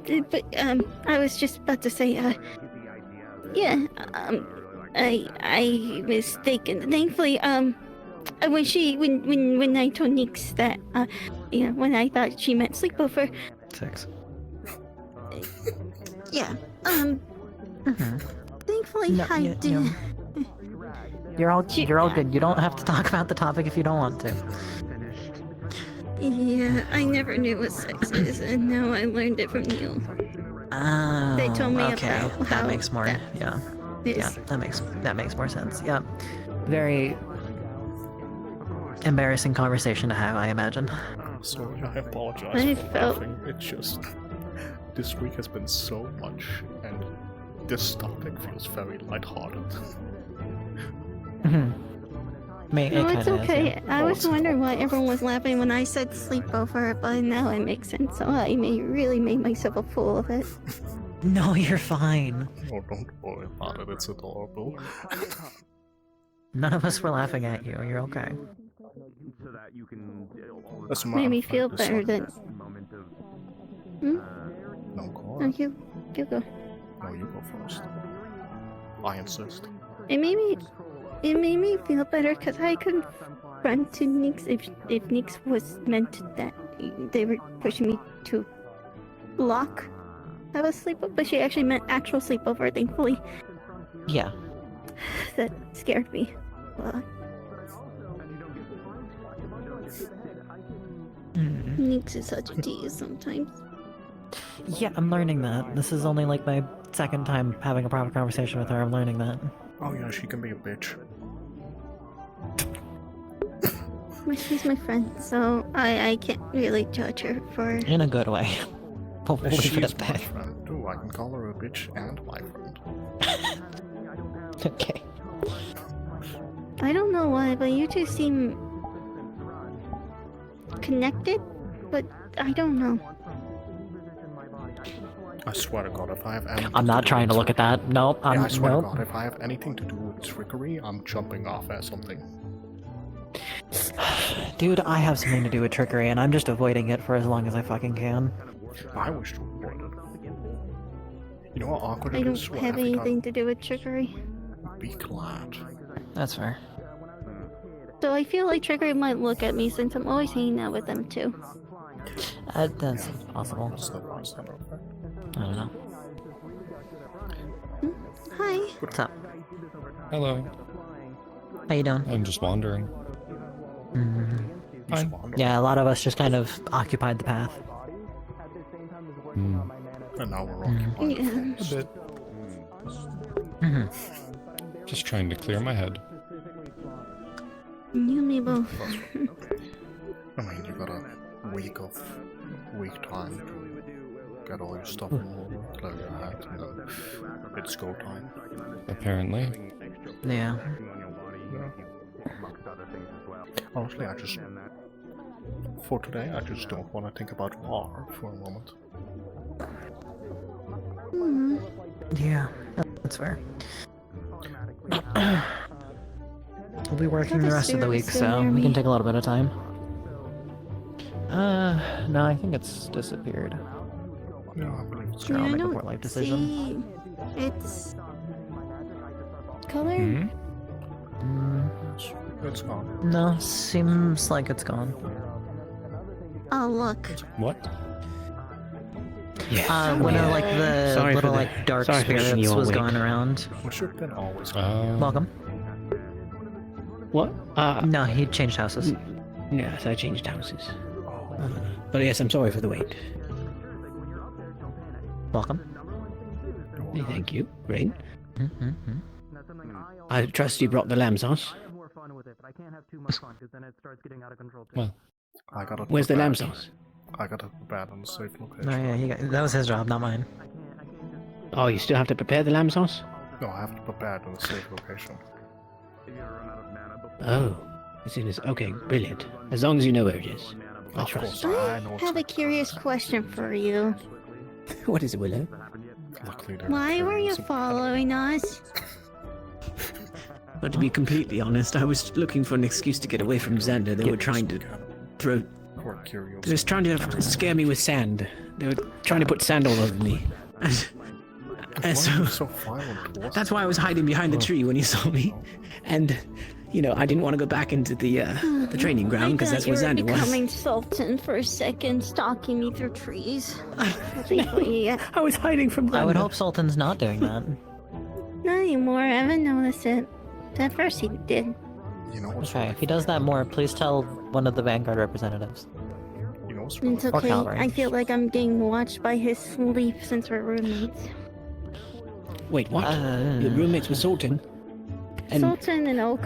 Speaker 8: I was just about to say, yeah, I was thinking, thankfully, when I told Nix that, you know, when I thought she meant sleepover.
Speaker 9: Sex.
Speaker 8: Yeah, thankfully
Speaker 9: No,
Speaker 8: I didn't.
Speaker 9: You're all good. You don't have to talk about the topic if you don't want to.
Speaker 8: Yeah, I never knew what sex is, and now I learned it from you.
Speaker 9: Oh,
Speaker 8: They told me
Speaker 9: okay.
Speaker 8: about
Speaker 9: That
Speaker 8: how
Speaker 9: makes more. Yeah, that makes more sense. Yeah, very embarrassing conversation to have, I imagine.
Speaker 2: Sorry, I apologize
Speaker 8: I
Speaker 2: for
Speaker 8: felt-
Speaker 2: laughing. It's just this week has been so much, and this topic feels very lighthearted.
Speaker 8: No, it's okay.
Speaker 9: Is, yeah.
Speaker 8: I was wondering why everyone was laughing when I said sleepover, but now it makes sense. So I really made myself a fool of it.
Speaker 9: No, you're fine.
Speaker 2: Oh, don't worry about it. It's adorable.
Speaker 9: None of us were laughing at you. You're okay.
Speaker 2: That's
Speaker 8: Made me feel better than. Hmm?
Speaker 2: No, go
Speaker 8: No,
Speaker 2: on.
Speaker 8: you go.
Speaker 2: No, you go first. I insist.
Speaker 8: It made me feel better because I couldn't run to Nix if Nix was meant that they were pushing me to block have a sleepover, but she actually meant actual sleepover. Thankfully,
Speaker 9: Yeah.
Speaker 8: that scared me. Nix is such a tease sometimes.
Speaker 9: Yeah, I'm learning that. This is only like my second time having a proper conversation with her. I'm learning that.
Speaker 2: Oh yeah, she can be a bitch.
Speaker 8: Well, she's my friend, so I can't really judge her for.
Speaker 9: In a good way. We'll leave
Speaker 2: She's
Speaker 9: it at
Speaker 2: my
Speaker 9: that.
Speaker 2: friend too. I can call her a bitch and my friend.
Speaker 9: Okay.
Speaker 8: I don't know why, but you two seem connected, but I don't know.
Speaker 2: I swear to God, if I have anything
Speaker 9: I'm not trying to look at that. Nope.
Speaker 2: Yeah, I swear
Speaker 9: nope.
Speaker 2: to God, if I have anything to do with trickery, I'm jumping off at something.
Speaker 9: Dude, I have something to do with trickery, and I'm just avoiding it for as long as I fucking can.
Speaker 2: I wish to avoid it. You know how awkward
Speaker 8: I
Speaker 2: it
Speaker 8: don't
Speaker 2: is when
Speaker 8: have
Speaker 2: every
Speaker 8: anything to do with trickery.
Speaker 2: time... Be glad.
Speaker 9: That's fair.
Speaker 8: So I feel like Trigger might look at me since I'm always hanging out with them too.
Speaker 9: That's possible.
Speaker 2: What's the bystander effect?
Speaker 9: I don't know.
Speaker 8: Hi.
Speaker 9: What's up?
Speaker 15: Hello.
Speaker 9: How you doing?
Speaker 15: I'm just wandering.
Speaker 9: Fine. Yeah, a lot of us just kind of occupied the path.
Speaker 2: And now we're occupied.
Speaker 8: Yeah.
Speaker 15: A bit. Just trying to clear my head.
Speaker 8: You and me both.
Speaker 2: I mean, you got a week time to get all your stuff in order, clear your head, and then it's go time.
Speaker 15: Apparently.
Speaker 9: Yeah.
Speaker 2: Honestly, for today, I just don't want to think about war for a moment.
Speaker 9: Yeah, that's fair. We'll be working the rest of the week, so we can take a little bit of time. No, I think it's disappeared.
Speaker 2: No, I believe it's
Speaker 9: Sure, I'll make a
Speaker 8: don't
Speaker 9: poor life decision.
Speaker 8: see its color.
Speaker 2: It's gone.
Speaker 9: No, seems like it's gone.
Speaker 8: Oh, look.
Speaker 15: What?
Speaker 9: Yeah. One of like the
Speaker 14: Sorry
Speaker 9: little
Speaker 14: for the-
Speaker 9: like dark
Speaker 14: sorry for making
Speaker 9: spirits
Speaker 14: you all
Speaker 9: was
Speaker 14: wait.
Speaker 9: going around.
Speaker 2: Which should have been always.
Speaker 9: Welcome.
Speaker 14: What?
Speaker 9: No, he changed houses.
Speaker 14: Yes, I changed houses. But yes, I'm sorry for the wait.
Speaker 9: Welcome.
Speaker 14: Thank you. Great. I trust you brought the lamb sauce.
Speaker 15: Well,
Speaker 2: I got it.
Speaker 14: Where's the lamb
Speaker 2: prepared.
Speaker 14: sauce?
Speaker 2: I got it prepared on the safe location.
Speaker 9: No, yeah, that was his job, not mine.
Speaker 14: Oh, you still have to prepare the lamb sauce?
Speaker 2: No, I have to prepare it on the safe location.
Speaker 14: Oh. As soon as... Okay, brilliant. As long as you know where it is. I
Speaker 2: Of
Speaker 14: trust.
Speaker 2: course, I know.
Speaker 8: I have a curious question for you.
Speaker 14: What is it, Willow?
Speaker 2: Luckily, there
Speaker 8: Why were you following us?
Speaker 14: But to be completely honest, I was looking for an excuse to get away from Xander. They were trying to throw... They were trying to scare me with sand. They were trying to put sand all over me. And so that's why I was hiding behind the tree when you saw me. And, you know, I didn't want to go back into the training ground because that's where Xander
Speaker 8: you were
Speaker 14: was.
Speaker 8: becoming Sultan for a second, stalking me through trees.
Speaker 14: I was hiding from Xander.
Speaker 9: I would hope Sultan's not doing that.
Speaker 8: Not anymore. I haven't noticed it. At first he did.
Speaker 2: You know what's
Speaker 9: Okay, if he does that more, please tell one of the Vanguard representatives.
Speaker 2: You know what's
Speaker 8: It's
Speaker 9: Or
Speaker 8: okay.
Speaker 9: Calvary.
Speaker 8: I feel like I'm getting watched by his sleep since we're roommates.
Speaker 14: Wait, what? Your roommates were Sultan? And,
Speaker 8: Sultan and Oak.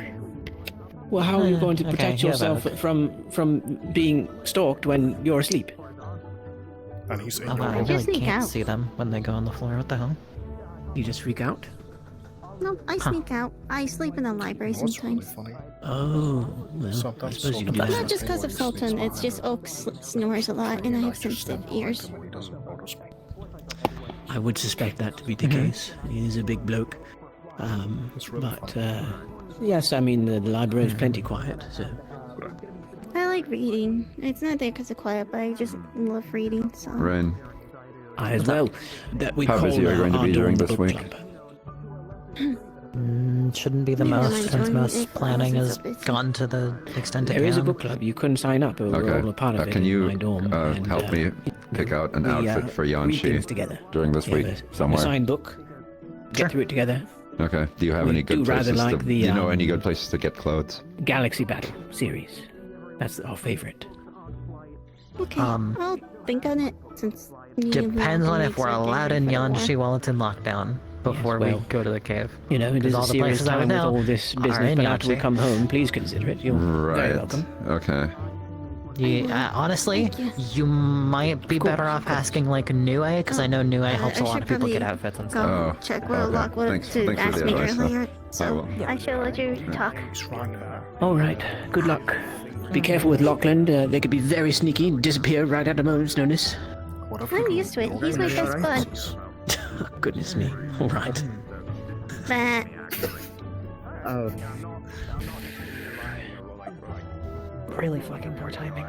Speaker 14: well, how are you going to
Speaker 9: okay,
Speaker 14: protect
Speaker 9: yeah,
Speaker 14: yourself
Speaker 9: but-
Speaker 14: from being stalked when you're asleep?
Speaker 2: And he's in
Speaker 9: Oh,
Speaker 2: your
Speaker 9: wow, I
Speaker 2: room.
Speaker 9: really
Speaker 8: sneak
Speaker 9: can't
Speaker 8: out.
Speaker 9: see them when they go on the floor. What the hell?
Speaker 14: You just freak out?
Speaker 8: No, I sneak out. I sleep in the library
Speaker 2: What's really
Speaker 8: sometimes.
Speaker 2: funny?
Speaker 14: Oh, well, I
Speaker 2: Sometimes
Speaker 14: suppose you can do
Speaker 2: Sultan
Speaker 14: that.
Speaker 8: Not just because of Sultan, it's just Oak snores a lot and I have sensitive ears.
Speaker 2: When he doesn't notice me.
Speaker 14: I would suspect that to be the case. He is a big bloke.
Speaker 2: It's really
Speaker 14: But, yes, I mean, the library is plenty quiet, so...
Speaker 8: I like reading. It's not there because of quiet, but I just love reading, so.
Speaker 18: Rain,
Speaker 14: I as well. That we
Speaker 18: how
Speaker 14: call
Speaker 18: busy are you going to
Speaker 14: our
Speaker 18: be
Speaker 14: dorm
Speaker 18: during
Speaker 14: the
Speaker 18: this
Speaker 14: book
Speaker 18: week?
Speaker 14: club.
Speaker 9: Shouldn't be the
Speaker 8: Yeah,
Speaker 9: most,
Speaker 8: I'm
Speaker 9: since
Speaker 8: enjoying
Speaker 9: most
Speaker 8: it, but
Speaker 9: planning
Speaker 8: also
Speaker 9: has
Speaker 8: so busy.
Speaker 9: gone to the extent it
Speaker 14: There is a
Speaker 9: can.
Speaker 14: book club. You couldn't sign up, but we're all a part of it
Speaker 18: Can
Speaker 14: in
Speaker 18: you
Speaker 14: my dorm. and,
Speaker 18: help me pick out an
Speaker 14: we,
Speaker 18: outfit for
Speaker 14: read
Speaker 18: Yanshi
Speaker 14: things together.
Speaker 18: during this
Speaker 14: Yeah,
Speaker 18: week
Speaker 14: a
Speaker 18: somewhere?
Speaker 14: signed book. Get through it together.
Speaker 18: Okay. Do you have
Speaker 14: We
Speaker 18: any good
Speaker 14: do rather
Speaker 18: places
Speaker 14: like
Speaker 18: to?
Speaker 14: the,
Speaker 18: Do you know any good places to get clothes?
Speaker 14: Galaxy Battle series. That's our favorite.
Speaker 8: Okay, I'll think on it since. you
Speaker 9: Depends
Speaker 8: have
Speaker 9: on
Speaker 8: the
Speaker 9: if we're
Speaker 8: weeks I can
Speaker 9: allowed in
Speaker 8: for the war.
Speaker 9: Yanshi while it's in lockdown before
Speaker 14: well,
Speaker 9: we go to the cave.
Speaker 14: You know, it
Speaker 9: 'Cause
Speaker 14: is a
Speaker 9: all the
Speaker 14: serious
Speaker 9: places I
Speaker 14: time
Speaker 9: would
Speaker 14: with
Speaker 9: know
Speaker 14: all this
Speaker 9: are
Speaker 14: business,
Speaker 9: in
Speaker 14: but after we
Speaker 9: Yanshi.
Speaker 14: come home, please consider it. You're very
Speaker 18: Right.
Speaker 14: welcome.
Speaker 18: Okay.
Speaker 9: Honestly, you might be better off asking like Nue, because I know Nue helps a
Speaker 8: I
Speaker 9: lot
Speaker 8: should
Speaker 9: of people get
Speaker 8: probably
Speaker 9: outfits and
Speaker 8: go
Speaker 9: stuff.
Speaker 8: check what
Speaker 18: okay.
Speaker 8: Lockwood
Speaker 18: Thanks
Speaker 8: to
Speaker 18: for
Speaker 8: ask
Speaker 18: the
Speaker 8: me
Speaker 18: advice, though.
Speaker 8: earlier,
Speaker 18: I
Speaker 8: so
Speaker 18: will.
Speaker 8: I shall let you talk.
Speaker 14: All right. Good luck. Be careful with Lachlan. They could be very sneaky and disappear right at a moment's notice.
Speaker 8: I'm used to it. He's my best bud.
Speaker 14: Goodness me. All right.
Speaker 8: But
Speaker 9: Oh. Really fucking poor timing.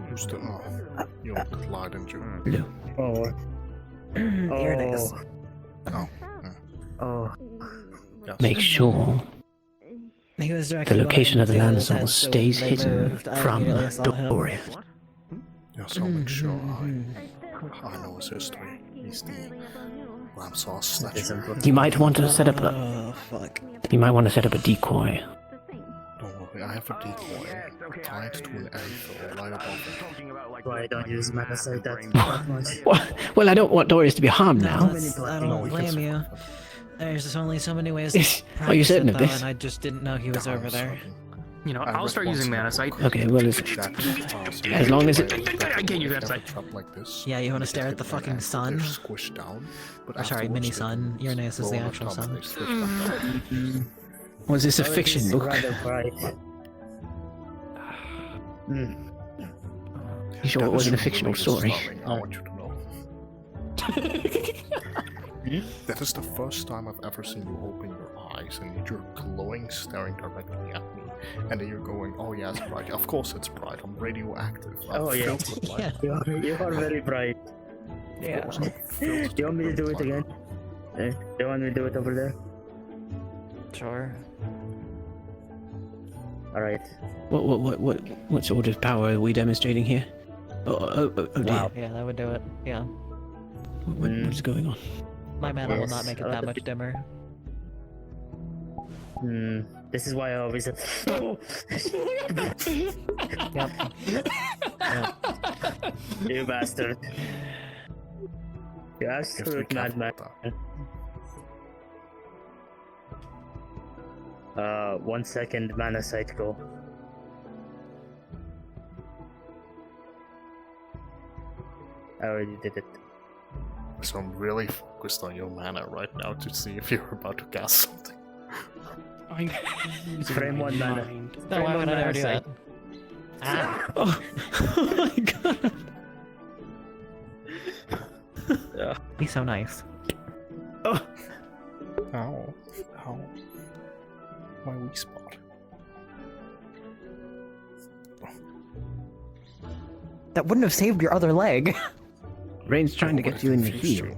Speaker 2: Who's the... Oh, you lied, didn't you?
Speaker 14: No.
Speaker 9: Oh. Here it is.
Speaker 2: Oh.
Speaker 9: Oh.
Speaker 14: Make sure
Speaker 9: He was
Speaker 14: the
Speaker 9: directed
Speaker 14: location of the
Speaker 9: by
Speaker 14: land
Speaker 9: his head,
Speaker 14: source
Speaker 9: so
Speaker 14: stays
Speaker 9: they
Speaker 14: hidden
Speaker 9: moved. I
Speaker 14: from
Speaker 9: immediately saw him.
Speaker 14: Doria.
Speaker 2: Yes, I'll make sure I know his history. He's the lamb sauce snatcher.
Speaker 14: You might want to set up a.
Speaker 9: Oh, fuck.
Speaker 14: You might want to set up a decoy.
Speaker 2: Don't worry, I have a decoy tied to an anvil right above it.
Speaker 9: Why don't use Manasai that much?
Speaker 14: Well, I don't want Dorius to be harmed now.
Speaker 9: I don't blame you. There's just only so many ways to
Speaker 14: Are you
Speaker 9: practice
Speaker 14: certain
Speaker 9: it,
Speaker 14: of
Speaker 9: though,
Speaker 14: this?
Speaker 9: and I just didn't know he was over there.
Speaker 10: You know, I'll start using Manasite.
Speaker 14: Okay, well, as long as it.
Speaker 10: I can't use Manasite.
Speaker 9: Yeah, you want to stare at the fucking sun?
Speaker 2: Squished down.
Speaker 9: Or sorry, mini sun. Uranus is the actual sun.
Speaker 14: Was this a fiction book? You sure it wasn't a fictional story?
Speaker 2: I want you to know. That is the first time I've ever seen you open your eyes and you're glowing, staring directly at me, and then you're going, "Oh yeah, it's bright. Of course it's bright. I'm radioactive. I'm
Speaker 5: Oh yeah,
Speaker 2: filled with light."
Speaker 5: you are very bright. Yeah. Do you want me to do it again? Do you want me to do it over there?
Speaker 9: Sure.
Speaker 5: All right.
Speaker 14: What sort of power are we demonstrating here? Oh dear.
Speaker 9: Wow. Yeah, that would do it. Yeah.
Speaker 14: What's going on?
Speaker 9: My mana will not make it that much dimmer.
Speaker 5: This is why I always. Yep. You bastard. You absolute madman. 1 second mana sight go. I already did it.
Speaker 2: So I'm really focused on your mana right now to see if you're about to cast something.
Speaker 5: Frame 1 mana.
Speaker 9: No, why would I never do that?
Speaker 14: Ah. Oh my god.
Speaker 9: He's so nice.
Speaker 2: Oh. Ow. Ow. My weak spot.
Speaker 9: That wouldn't have saved your other leg.
Speaker 14: Rain's trying to get you in the heel.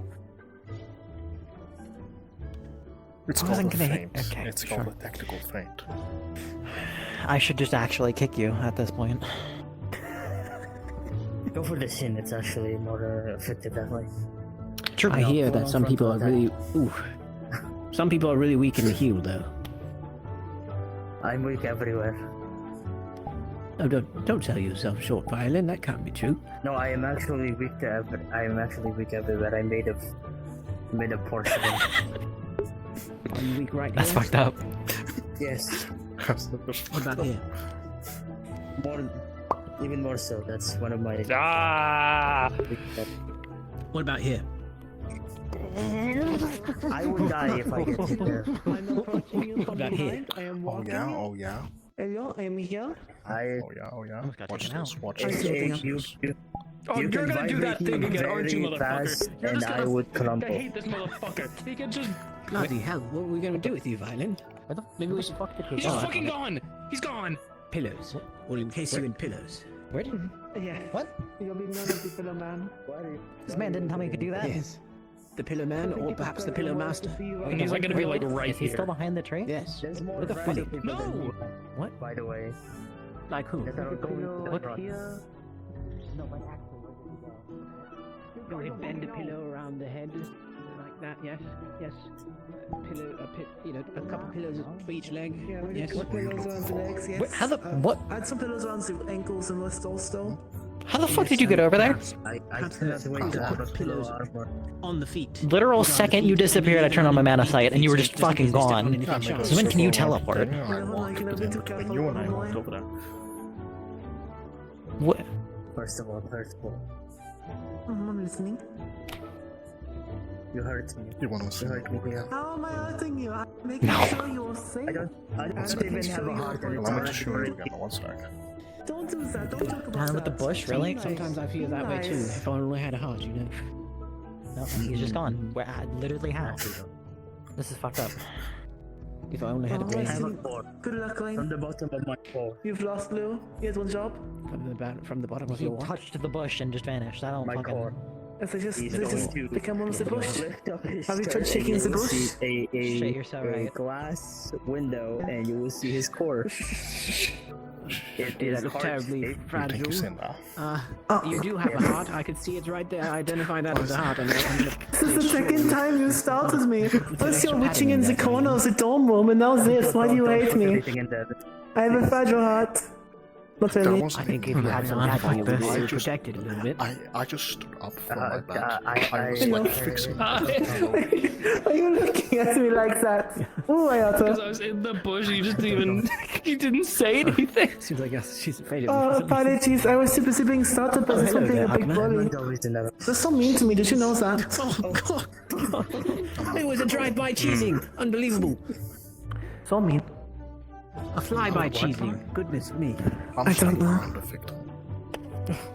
Speaker 2: It's
Speaker 9: I
Speaker 2: called
Speaker 9: wasn't
Speaker 2: a
Speaker 9: gonna
Speaker 2: feint.
Speaker 9: okay,
Speaker 2: It's
Speaker 9: sure.
Speaker 2: called a tactical feint.
Speaker 9: I should just actually kick you at this point.
Speaker 5: Go for the shin, it's actually more effective that way.
Speaker 14: I hear that some people are really. Ooh. Some people are really weak in the heel, though.
Speaker 5: I'm weak everywhere.
Speaker 14: Oh, don't sell yourself short, Violin. That can't be true.
Speaker 5: No, I am actually weak everywhere. I made a porcelain.
Speaker 14: Are you weak right
Speaker 9: That's
Speaker 14: here?
Speaker 9: fucked up.
Speaker 5: Yes.
Speaker 14: What about here?
Speaker 5: Even more so. That's one of my.
Speaker 14: What about here?
Speaker 5: I would die if I get hit there.
Speaker 14: What about here?
Speaker 2: Oh yeah, oh yeah.
Speaker 7: Hello, I am here.
Speaker 2: Oh yeah. Watch this, watch
Speaker 5: You
Speaker 2: this.
Speaker 5: can
Speaker 10: gonna do that thing again, aren't you,
Speaker 5: very fast, and I would crumble.
Speaker 10: I hate this motherfucker. He can just.
Speaker 14: Bloody hell, what are we gonna do with you, Violin?
Speaker 9: Maybe we should fuck the
Speaker 10: He's just fucking gone. He's gone.
Speaker 14: Pillows. We'll encase you in pillows.
Speaker 9: Where did?
Speaker 7: Yeah.
Speaker 9: What?
Speaker 7: You'll be known as the Pillow Man.
Speaker 9: This man didn't tell me he could do that.
Speaker 14: Yes. The Pillow Man, or perhaps the Pillow Master.
Speaker 10: He's like gonna be like right
Speaker 9: Is he
Speaker 10: here.
Speaker 9: still behind the tree?
Speaker 14: Yes.
Speaker 9: Look at funny.
Speaker 10: No.
Speaker 9: What?
Speaker 5: By the way.
Speaker 9: Like who?
Speaker 5: What?
Speaker 14: You would bend the pillow around the head, like that. Yes. Yes. A couple pillows for each leg.
Speaker 7: Yeah, we
Speaker 14: Yes.
Speaker 7: put pillows around the legs, yes.
Speaker 9: Wait, how the what?
Speaker 7: Add some pillows around the ankles and wrists also.
Speaker 9: How the fuck did you get over there?
Speaker 5: I cannot wait to put pillow armor
Speaker 14: on the feet.
Speaker 9: Literal second you disappeared, I turned on my mana sight, and you were just fucking gone. So when can you teleport?
Speaker 2: When you and I walked over there.
Speaker 9: What?
Speaker 5: First of all.
Speaker 7: I'm listening.
Speaker 5: You hurt me.
Speaker 2: You want to see me?
Speaker 7: How am I hurting you? I'm making sure you're safe.
Speaker 5: I don't even have a heart.
Speaker 2: Allow me to show you again. 1 sec.
Speaker 7: Don't do that. Don't talk about
Speaker 9: Down
Speaker 7: that.
Speaker 9: with the bush, really?
Speaker 14: Sometimes I feel that way too. If I only had a heart, you know.
Speaker 9: No, he's just gone. Literally how? This is fucked up.
Speaker 14: If I only had a brain.
Speaker 7: Good luck, Lane.
Speaker 5: From the bottom of my core.
Speaker 7: You've lost, Lou. Here's one job.
Speaker 14: From the bottom of
Speaker 9: He
Speaker 14: your what?
Speaker 9: touched the bush and just vanished. I don't
Speaker 5: My
Speaker 9: fucking.
Speaker 5: core.
Speaker 7: If they just
Speaker 5: He's
Speaker 7: become one of the bush. Have you tried
Speaker 5: Shake
Speaker 7: shaking the bush?
Speaker 9: Shit, you're so
Speaker 5: a
Speaker 9: right.
Speaker 5: glass window, and you will see his core. It
Speaker 14: That
Speaker 5: is
Speaker 14: looks
Speaker 5: heart
Speaker 14: terribly
Speaker 5: shaped.
Speaker 14: fragile.
Speaker 2: now.
Speaker 14: You do have a heart. I could see it right there. I identified that as a heart.
Speaker 7: This is the second time you started me. First you're witching in the corner of the dorm room, and now this. Why do you hate me? I have a fragile heart. Not really.
Speaker 14: I think if you had some magic, you would be protected a little bit.
Speaker 2: I just stood up from my bed. I was
Speaker 7: Hello.
Speaker 2: like fixing
Speaker 7: Are you looking at me like that? Ooh,
Speaker 10: Because I
Speaker 7: Ayata.
Speaker 10: was in the bush, you just even you didn't say anything.
Speaker 14: Seems like she's afraid
Speaker 7: Oh,
Speaker 14: of me.
Speaker 7: apologies. I was super being started by
Speaker 14: hello
Speaker 7: something
Speaker 14: there,
Speaker 7: a big bully. They're so mean to me. Did you know that?
Speaker 14: Oh god! It was a drive-by cheesing. Unbelievable.
Speaker 9: So mean.
Speaker 14: A fly-by cheesing. Goodness me.
Speaker 7: I don't know.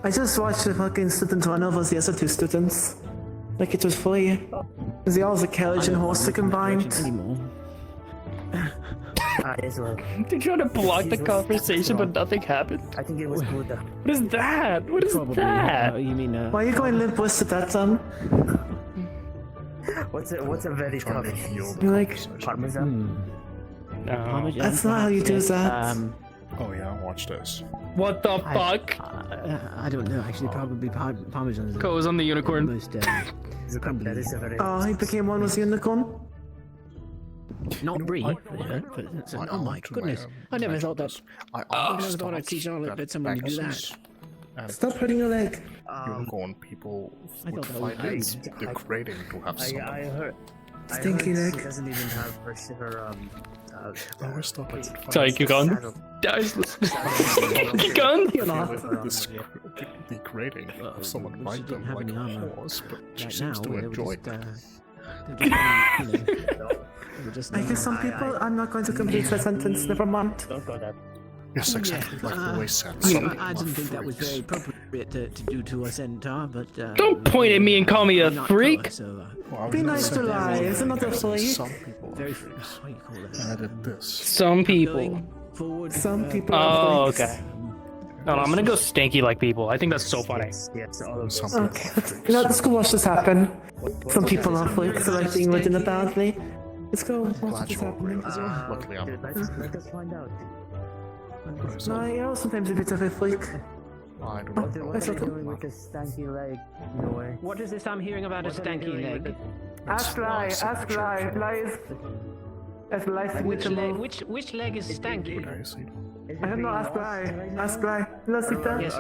Speaker 7: I just watched the fucking student run over the other two students. Like it was free. Is he also a carriage and horse combined?
Speaker 5: Anymore. Yes, well.
Speaker 10: They trying to block the conversation, but nothing happened.
Speaker 5: I think it was Buddha.
Speaker 10: What is that? What is that?
Speaker 5: You mean
Speaker 7: Why are you going limp wristed that son?
Speaker 5: What's a very common?
Speaker 7: You're like
Speaker 5: Parmesan. Parmesan.
Speaker 7: That's not how you do that.
Speaker 2: Oh yeah, watch this.
Speaker 10: What the fuck?
Speaker 5: I don't know. Actually, probably Parmesan.
Speaker 10: Goes on the unicorn.
Speaker 5: Most, that is a very.
Speaker 7: Oh, he became one with the unicorn.
Speaker 5: Not Brie. Oh my goodness! I never thought that. I never thought I'd see Charlotte let someone do that.
Speaker 7: Stop hurting your leg.
Speaker 2: Unicorn people would find it degrading to have someone.
Speaker 5: I heard.
Speaker 7: Stinky leg.
Speaker 5: She doesn't even have her
Speaker 10: Sorry, keep going. Keep going.
Speaker 2: This degrading of someone like them like a horse, but she seems to enjoy it.
Speaker 7: I guess some people. I'm not going to complete the sentence. Never mind.
Speaker 2: Yes, exactly like the way said.
Speaker 5: I didn't think that was very appropriate to do to a centaur, but.
Speaker 10: Don't point at me and call me a freak.
Speaker 7: Be nice to lie. It's not a freak.
Speaker 2: Some people are freaks. What do you call it? Added this.
Speaker 10: Some people.
Speaker 7: Some people.
Speaker 10: Oh, okay. No, I'm gonna go stanky like people. I think that's so funny.
Speaker 7: Okay, let's go watch this happen. Some people are freaks, like being written badly. Let's go watch this happen.
Speaker 2: Luckily, I'm.
Speaker 5: Let us find out.
Speaker 7: No, you're sometimes a bit of a freak.
Speaker 2: I don't
Speaker 5: What are you doing with this stanky leg, Noe?
Speaker 14: What is this I'm hearing about a stanky leg?
Speaker 7: Ask Lie. Lie is. As Lie signature.
Speaker 14: Which leg is stanky?
Speaker 7: I have not asked Lie. Ask Lie. Let's sit down.
Speaker 14: Yes.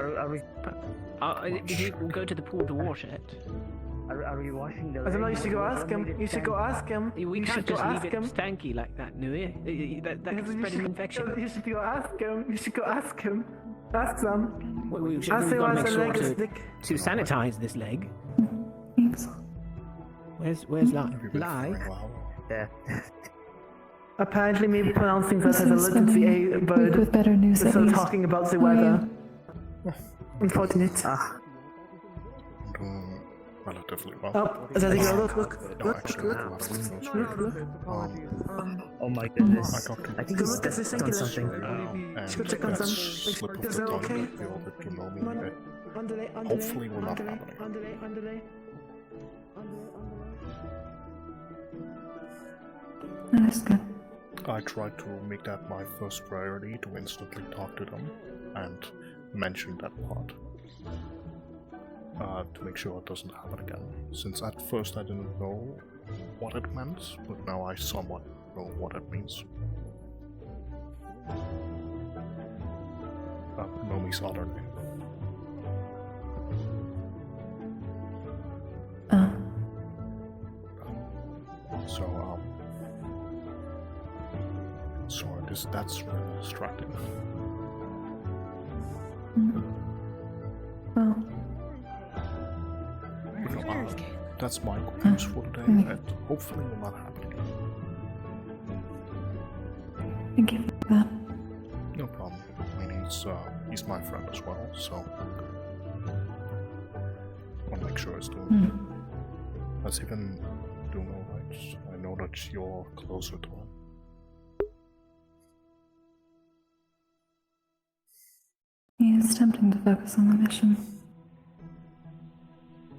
Speaker 14: Did you go to the pool to wash it?
Speaker 5: Are we washing the
Speaker 7: I don't know, you should go ask him. You should go ask him.
Speaker 14: We can't just leave it stanky like that, Nui. That can spread an infection.
Speaker 7: You should go ask him. You should go ask him. Ask them.
Speaker 14: We've got to make sure to sanitize this leg. Where's Lie?
Speaker 5: Yeah.
Speaker 7: Apparently, maybe pronouncing that as a latency a bird.
Speaker 21: With better news,
Speaker 7: We're still talking about the weather. Unfortunate.
Speaker 2: Relatively well.
Speaker 7: Oh, is that a girl? Look.
Speaker 5: Oh my goodness.
Speaker 2: I
Speaker 5: think he's stepped on something.
Speaker 7: Should go check on some. Is that okay?
Speaker 2: Hopefully will not happen.
Speaker 21: That is good.
Speaker 2: I tried to make that my first priority to instantly talk to them and mention that part. To make sure it doesn't happen again. Since at first I didn't know what it meant, but now I somewhat know what it means. Nomi's other name. So that's really distracting.
Speaker 21: Well.
Speaker 2: That's my news for today, and hopefully will not happen again.
Speaker 21: Thank you for that.
Speaker 2: No problem. I mean, he's my friend as well, so I'll make sure he's doing it. Let's even do no rights. I know that you're closer to him.
Speaker 21: It's tempting to focus on the mission.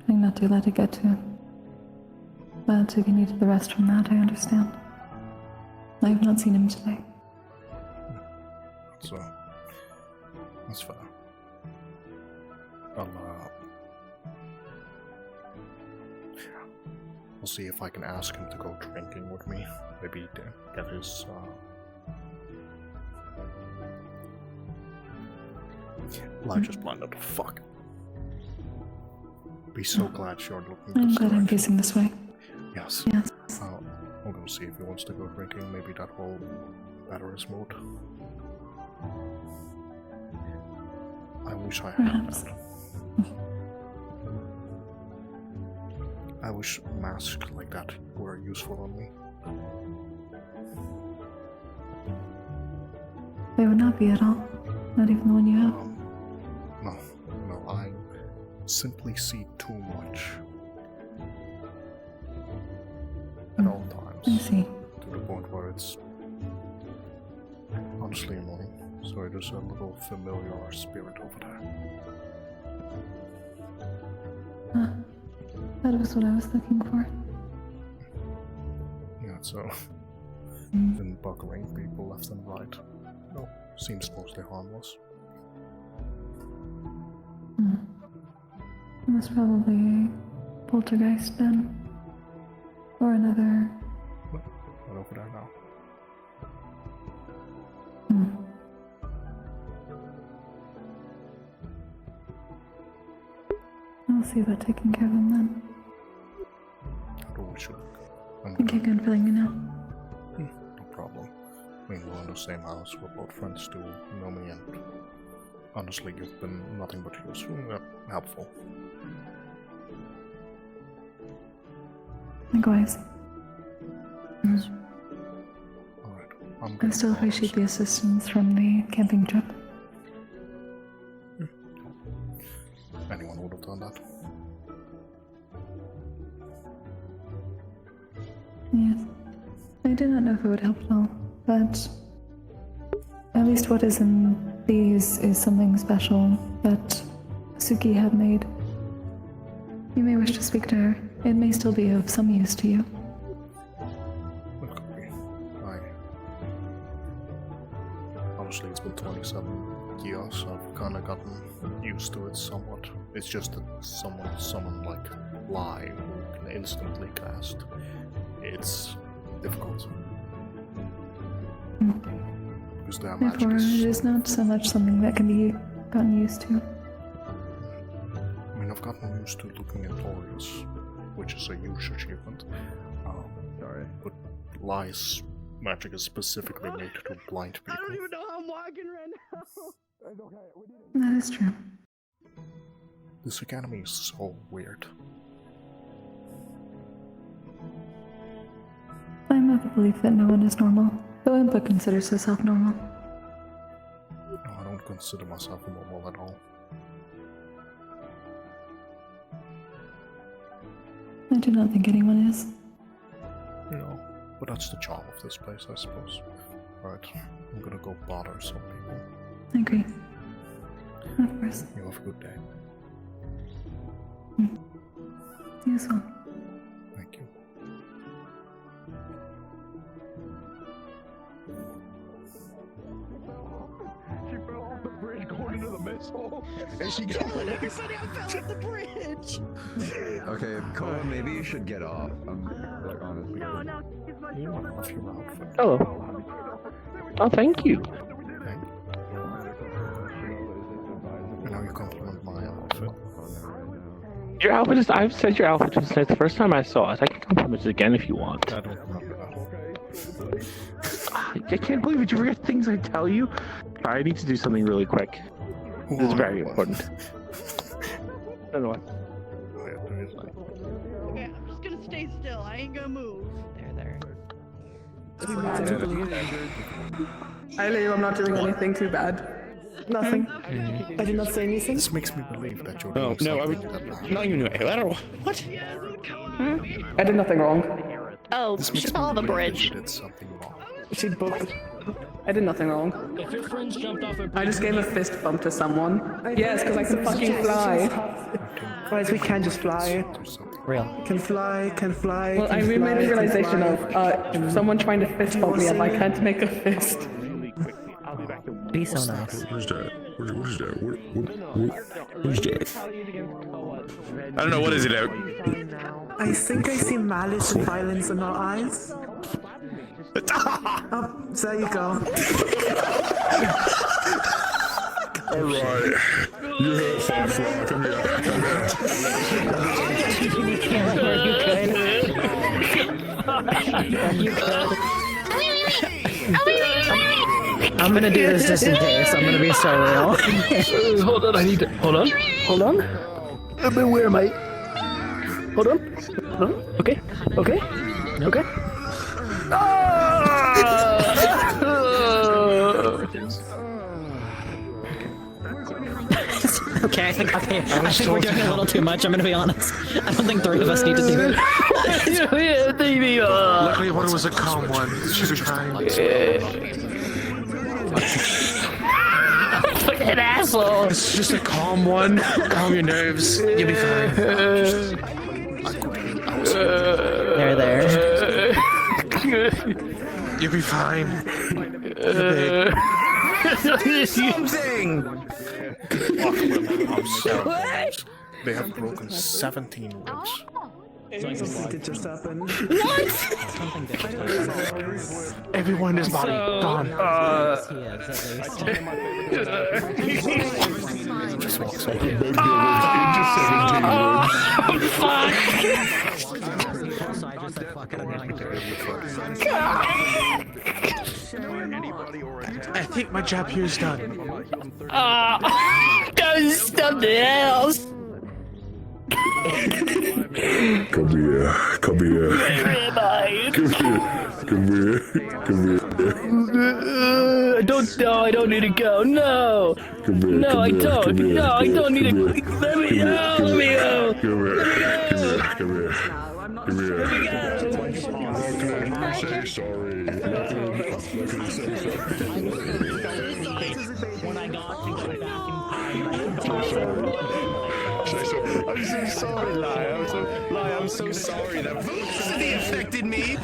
Speaker 21: Trying not to let it get to taking you to the rest from that, I understand. I have not seen him today.
Speaker 2: So, that's fair. I'll see if I can ask him to go drinking with me. Maybe to get his, I just blinded the fuck. Be so glad you're looking
Speaker 21: I'm glad I'm facing this way.
Speaker 2: Yes. I'll go see if he wants to go drinking. Maybe that will better his mood. I wish I had that. I wish masks like that were useful on me.
Speaker 21: They would not be at all. Not even the one you have.
Speaker 2: No, I simply see too much.
Speaker 21: I see.
Speaker 2: To the point where it's honestly annoying. So there's a little familiar spirit over there.
Speaker 21: That was what I was looking for.
Speaker 2: Yeah, so been buggering people left and right. No, seems mostly harmless.
Speaker 21: It was probably a poltergeist then. Or another.
Speaker 2: Right over there now.
Speaker 21: I'll see about taking care of him then. Thank you again for letting me know.
Speaker 2: No problem. I mean, we're in the same house, we're both friends too, you know me, and honestly, you've been nothing but useful, helpful.
Speaker 21: Likewise.
Speaker 2: Alright,
Speaker 21: I still appreciate the assistance from the camping trip.
Speaker 2: Anyone would have done that.
Speaker 21: Yes. I do not know if it would help at all, but at least what is in these is something special that Suki had made. You may wish to speak to her. It may still be of some use to you.
Speaker 2: It could be. Honestly, it's been 27 years. I've kind of gotten used to it somewhat. It's just that someone like Lugh who can instantly cast. It's difficult. Because their magic
Speaker 21: Therefore,
Speaker 2: is
Speaker 21: it is not so much something that can be gotten used to.
Speaker 2: I mean, I've gotten used to looking at Orius, which is a huge achievement. But Lugh's magic is specifically made to blind people.
Speaker 13: I don't even know how I'm walking right now.
Speaker 21: That is true.
Speaker 2: This academy is so weird.
Speaker 21: I am of the belief that no one is normal, though Impa considers herself normal.
Speaker 2: No, I don't consider myself normal at all.
Speaker 21: I do not think anyone is.
Speaker 2: No, but that's the charm of this place, I suppose. Alright, I'm gonna go bother some people.
Speaker 21: I agree. Of course.
Speaker 2: You have a good day.
Speaker 21: You as well.
Speaker 2: Thank you.
Speaker 13: She fell off the bridge going into the missile. And she got everybody fell off the bridge.
Speaker 18: Okay, Koa, maybe you should get off. I'm like, honestly.
Speaker 13: No,
Speaker 2: You want to off your outfit.
Speaker 4: Hello. Oh, thank you.
Speaker 2: And now you compliment my outfit.
Speaker 4: Your outfit is. I've said your outfit since the first time I saw it. I can compliment it again if you want.
Speaker 2: I don't remember that.
Speaker 4: I can't believe it. You forget things I tell you. I need to do something really quick. This is very important. I don't know what.
Speaker 13: Okay, I'm just gonna stay still. I ain't gonna move. There.
Speaker 22: I leave. I'm not doing anything too bad. Nothing. I did not say anything.
Speaker 2: This makes me believe that you're
Speaker 16: Oh, no, I would not even know. I don't know. What?
Speaker 22: I did nothing wrong.
Speaker 3: Oh, she's off the bridge.
Speaker 2: Did something wrong.
Speaker 22: She booked. I did nothing wrong.
Speaker 9: If your friends jumped off a bridge,
Speaker 22: I just gave a fist bump to someone. Yes, because I can fucking fly.
Speaker 7: Guys, we can just fly.
Speaker 9: Real.
Speaker 7: Can fly.
Speaker 22: Well, I made a realization of someone trying to fist bump me if I can't make a fist.
Speaker 9: Be so nice.
Speaker 20: Where's that? What is that? What is that? I don't know. What is it out?
Speaker 7: I think I see malice and violence in our eyes. Oh, there you go.
Speaker 20: Alright. You heard Firefly. Come here.
Speaker 9: You could. I'm gonna do this just in case. I'm gonna be so real.
Speaker 13: Hold on, I need to. Hold on. Where am I? Hold on. Okay.
Speaker 9: Okay, I think we're doing a little too much. I'm gonna be honest. I don't think three of us need to do it.
Speaker 19: Luckily, one was a calm one. She was trying.
Speaker 9: Fucking asshole.
Speaker 19: It's just a calm one. Calm your nerves. You'll be fine.
Speaker 9: There.
Speaker 19: You'll be fine.
Speaker 1: Something!
Speaker 2: I'm sorry. They have broken 17 ribs.
Speaker 7: Something did just happen.
Speaker 21: What?
Speaker 19: Everyone in his body gone.
Speaker 2: Just walks
Speaker 19: I think my job here is done.
Speaker 21: Go something else.
Speaker 6: Come here.
Speaker 21: Where am I?
Speaker 6: Come here.
Speaker 21: I don't need to go. No. No, I don't. No, I don't need to. Let me go. Let me go.
Speaker 6: Come here. Say sorry.
Speaker 1: I'm so sorry, Lugh. I'm so sorry. That velocity affected me.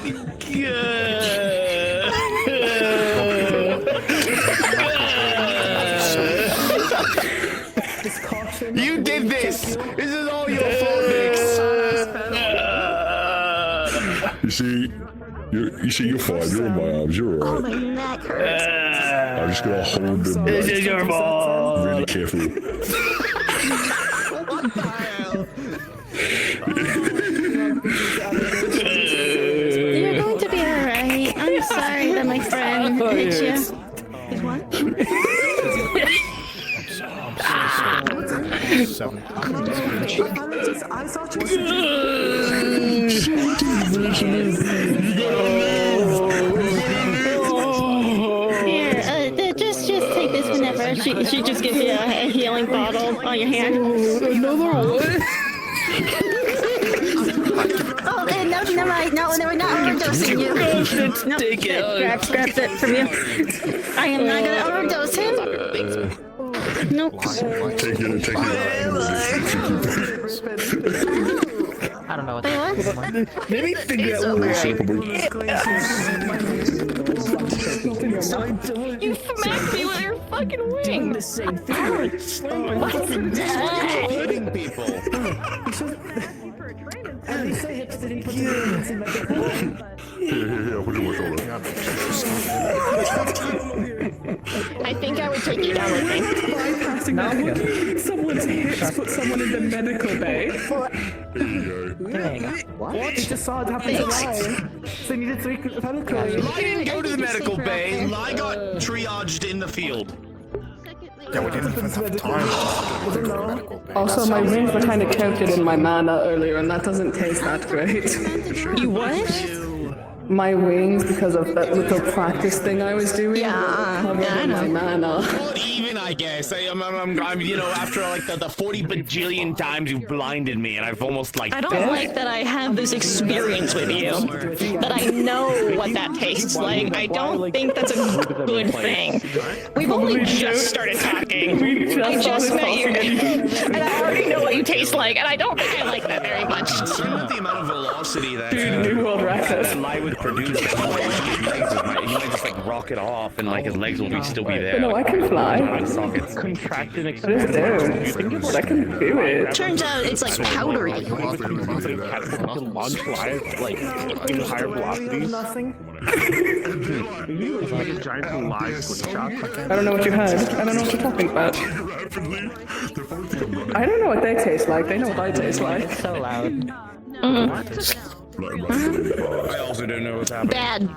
Speaker 1: You did this. This is all your fault, Nix.
Speaker 6: You see, you're fine. You're in my arms. You're alright.
Speaker 8: My neck hurts.
Speaker 6: I'm just gonna hold them.
Speaker 21: This is your fault.
Speaker 6: Really carefully.
Speaker 8: You're going to be alright. I'm sorry that my friend hit you. What? Here, just take this whenever. She just gives you a healing bottle on your hand.
Speaker 21: Another one?
Speaker 8: Oh, no, never mind. No, we're not overdosing you. No,
Speaker 21: take it.
Speaker 8: Grabs it from you. I am not gonna overdose him. Nope.
Speaker 6: Take it.
Speaker 9: I don't know what
Speaker 8: that
Speaker 21: Let me figure out
Speaker 3: You smacked me with your fucking wing.
Speaker 21: the same thing.
Speaker 3: What's that?
Speaker 1: Hurting people.
Speaker 7: At least I didn't put the ingredients in my
Speaker 6: Here, put it on my shoulder.
Speaker 3: I think I would take you down with me.
Speaker 22: Bypassing that. Someone's hips put someone in the medical bay.
Speaker 7: What? It just saw it happen to Lugh. So you needed to make medical.
Speaker 1: Lugh didn't go to the medical bay. Lugh got triaged in the field.
Speaker 2: Yeah, we didn't even have time.
Speaker 22: Also, my wings were kind of coated in my mana earlier, and that doesn't taste that great.
Speaker 21: You what?
Speaker 22: My wings, because of that little practice thing I was doing, covered in my mana.
Speaker 1: Well, even I guess. I'm you know, after like the 40 bajillion times you blinded me, and I've almost like.
Speaker 3: I don't like that I have this experience with you, that I know what that tastes like. I don't think that's a good thing. We've only just started talking. I just met you, and I already know what you taste like, and I don't think I like that very much.
Speaker 1: Concerned with the amount of velocity that
Speaker 22: New world record.
Speaker 1: Lugh would produce, he might just like rock it off, and like his legs will still be there.
Speaker 22: But no, I can fly.
Speaker 4: Contract and
Speaker 22: I just do. I can do it.
Speaker 3: Turns out it's like powdery.
Speaker 4: Can launch live like higher velocities.
Speaker 7: Nothing.
Speaker 4: It's like a giant live slingshot.
Speaker 22: I don't know what you had. I don't know what you're talking about. I don't know what they taste like. They know what I taste like.
Speaker 9: So loud.
Speaker 1: I also don't know what's happening.
Speaker 3: Bad.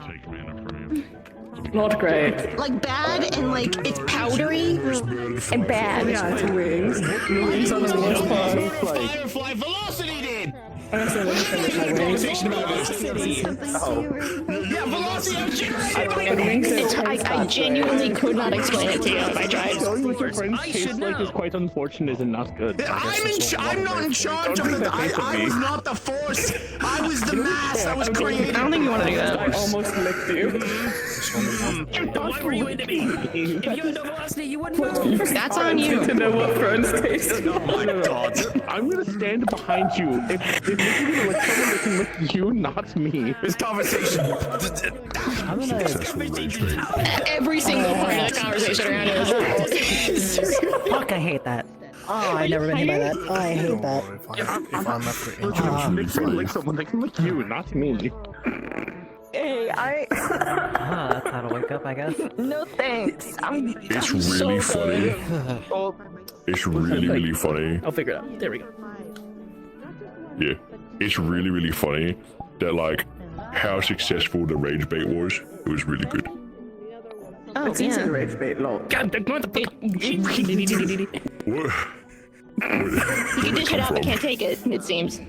Speaker 22: Not great.
Speaker 3: Like bad and like it's powdery and bad.
Speaker 22: Yeah, it's wings. Wings are the worst part.
Speaker 1: Firefly velocity did.
Speaker 22: I also want to finish my wings.
Speaker 1: Conversation about velocity. Yeah,
Speaker 3: I genuinely could not explain it to you if I tried.
Speaker 4: Going with your friends tastes like is quite unfortunate and not good.
Speaker 13: I'm not in charge of it. I was not the force. I was the mass that was created.
Speaker 3: I don't think you want to do that.
Speaker 22: I almost licked you.
Speaker 9: What were you into me? If you had no velocity, you wouldn't move.
Speaker 3: That's on you.
Speaker 22: To know what friends taste.
Speaker 4: Oh my god. I'm gonna stand behind you. If you're gonna lick someone, they can lick you, not me.
Speaker 13: This conversation.
Speaker 3: Every single part of the conversation around it is
Speaker 9: Fuck, I hate that. Oh, I never been hit by that. Oh, I hate that.
Speaker 2: If I'm after
Speaker 4: If they can lick someone, they can lick you, not me.
Speaker 21: Hey,
Speaker 9: That's how to wake up, I guess.
Speaker 21: No thanks.
Speaker 6: It's really funny. It's really funny.
Speaker 9: I'll figure it out. There we go.
Speaker 6: Yeah, it's really funny that like how successful the rage bait was. It was really good.
Speaker 21: Oh,
Speaker 22: It's easy to rage bait, lol.
Speaker 9: God, the
Speaker 6: What?
Speaker 3: You can dish it out but can't take it, it seems.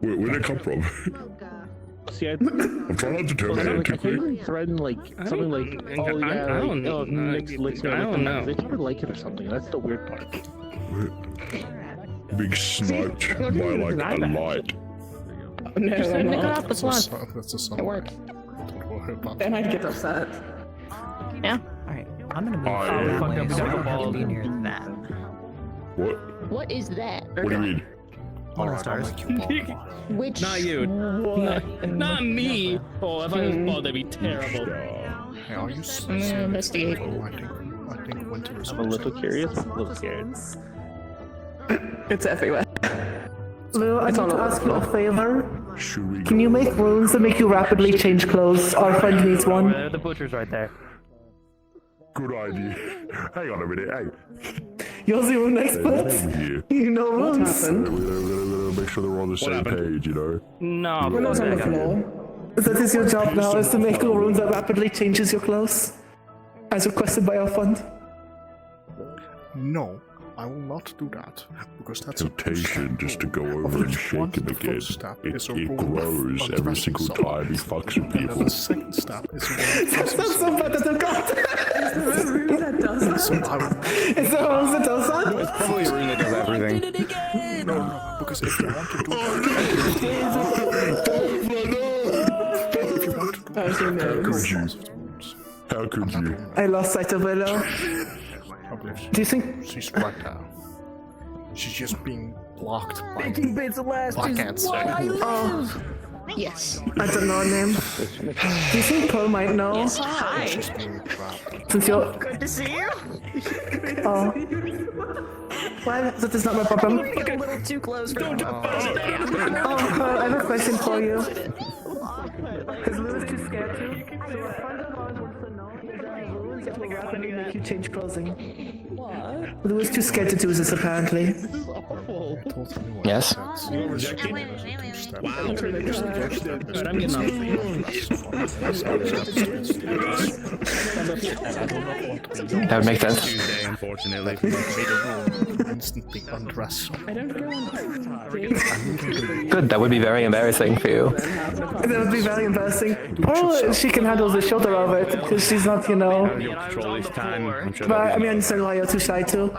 Speaker 6: Where did it come from?
Speaker 4: See,
Speaker 6: I'm trying not to turn my head too
Speaker 4: I
Speaker 6: quick.
Speaker 4: think threading like something like oh yeah,
Speaker 10: I don't
Speaker 4: like, Nick's licks me.
Speaker 10: I don't know.
Speaker 4: They probably like it or something. That's the weird part.
Speaker 6: Being sniped by like a light.
Speaker 22: No,
Speaker 3: Just
Speaker 22: I'm
Speaker 3: pick it
Speaker 22: not.
Speaker 3: up, it's lunch. It worked.
Speaker 22: Then I'd get upset.
Speaker 3: Yeah.
Speaker 9: Alright, I'm gonna move
Speaker 6: I-
Speaker 9: far away so I can be near that.
Speaker 6: What?
Speaker 3: What is that?
Speaker 6: What do you mean?
Speaker 9: One of the stars.
Speaker 3: Which?
Speaker 10: Not you. Not me. Oh, if I was bald, that'd be terrible.
Speaker 2: Hey, are you
Speaker 3: I'm gonna investigate.
Speaker 2: I think winter is
Speaker 4: I'm a little curious. I'm a little scared.
Speaker 22: It's everywhere.
Speaker 7: Lugh, I
Speaker 22: It's
Speaker 7: need
Speaker 22: all
Speaker 7: to
Speaker 22: over
Speaker 7: ask
Speaker 22: the
Speaker 7: you a
Speaker 22: floor.
Speaker 7: favor.
Speaker 6: Should we
Speaker 7: Can you make runes that make you rapidly change clothes? Our friend needs one.
Speaker 10: The butcher's right there.
Speaker 6: Good idea. Hang on a minute. Hey.
Speaker 7: You're the rune
Speaker 6: Hey,
Speaker 7: expert.
Speaker 6: over here.
Speaker 7: You know
Speaker 22: What
Speaker 7: runes.
Speaker 22: happened?
Speaker 6: We're make sure they're on the same page, you know?
Speaker 10: No,
Speaker 22: We're not on the floor.
Speaker 7: That is your job now, is to make a rune that rapidly changes your clothes. As requested by our fund.
Speaker 2: No, I will not do that because that's
Speaker 6: Temptation just to go over and shake him again. It grows every single time he fucks with
Speaker 2: And then the
Speaker 6: people.
Speaker 2: second step is
Speaker 7: That's not so bad that I've got.
Speaker 22: Is there a rune that does that?
Speaker 2: so I will,
Speaker 7: Is there a rune that does that?
Speaker 16: It's probably a rune that does everything.
Speaker 2: no, because if you want to do that,
Speaker 22: Oh, she knows.
Speaker 6: How could you?
Speaker 7: I lost sight of Willow. Do you think?
Speaker 2: she's right there. She's just being blocked by.
Speaker 9: Making bits of last
Speaker 2: I
Speaker 9: is
Speaker 2: can't say.
Speaker 9: why I live.
Speaker 7: Oh,
Speaker 3: Yes.
Speaker 7: I don't know her name. Do you think Pearl might know?
Speaker 3: Yes, hi.
Speaker 2: She's being trapped.
Speaker 7: Since you're.
Speaker 3: Good to see you.
Speaker 7: Oh. Well, that is not my problem.
Speaker 3: You're a little too close for me.
Speaker 7: Oh, Pearl, I have a question for you. Because Lugh is too scared to. So a friend of ours wants to know if there are runes that will rapidly make you change clothing.
Speaker 22: What?
Speaker 7: Lugh is too scared to do this apparently.
Speaker 16: Yes.
Speaker 18: Wow.
Speaker 10: I'm getting
Speaker 16: That would make sense. Tuesday, unfortunately.
Speaker 2: Instantly undress.
Speaker 22: I don't go on
Speaker 16: Good, that would be very embarrassing for you.
Speaker 7: That would be very embarrassing. Pearl, she can handle the shoulder of it because she's not, you know.
Speaker 16: Control this time. I'm sure
Speaker 7: But I mean, I understand why you're too shy to.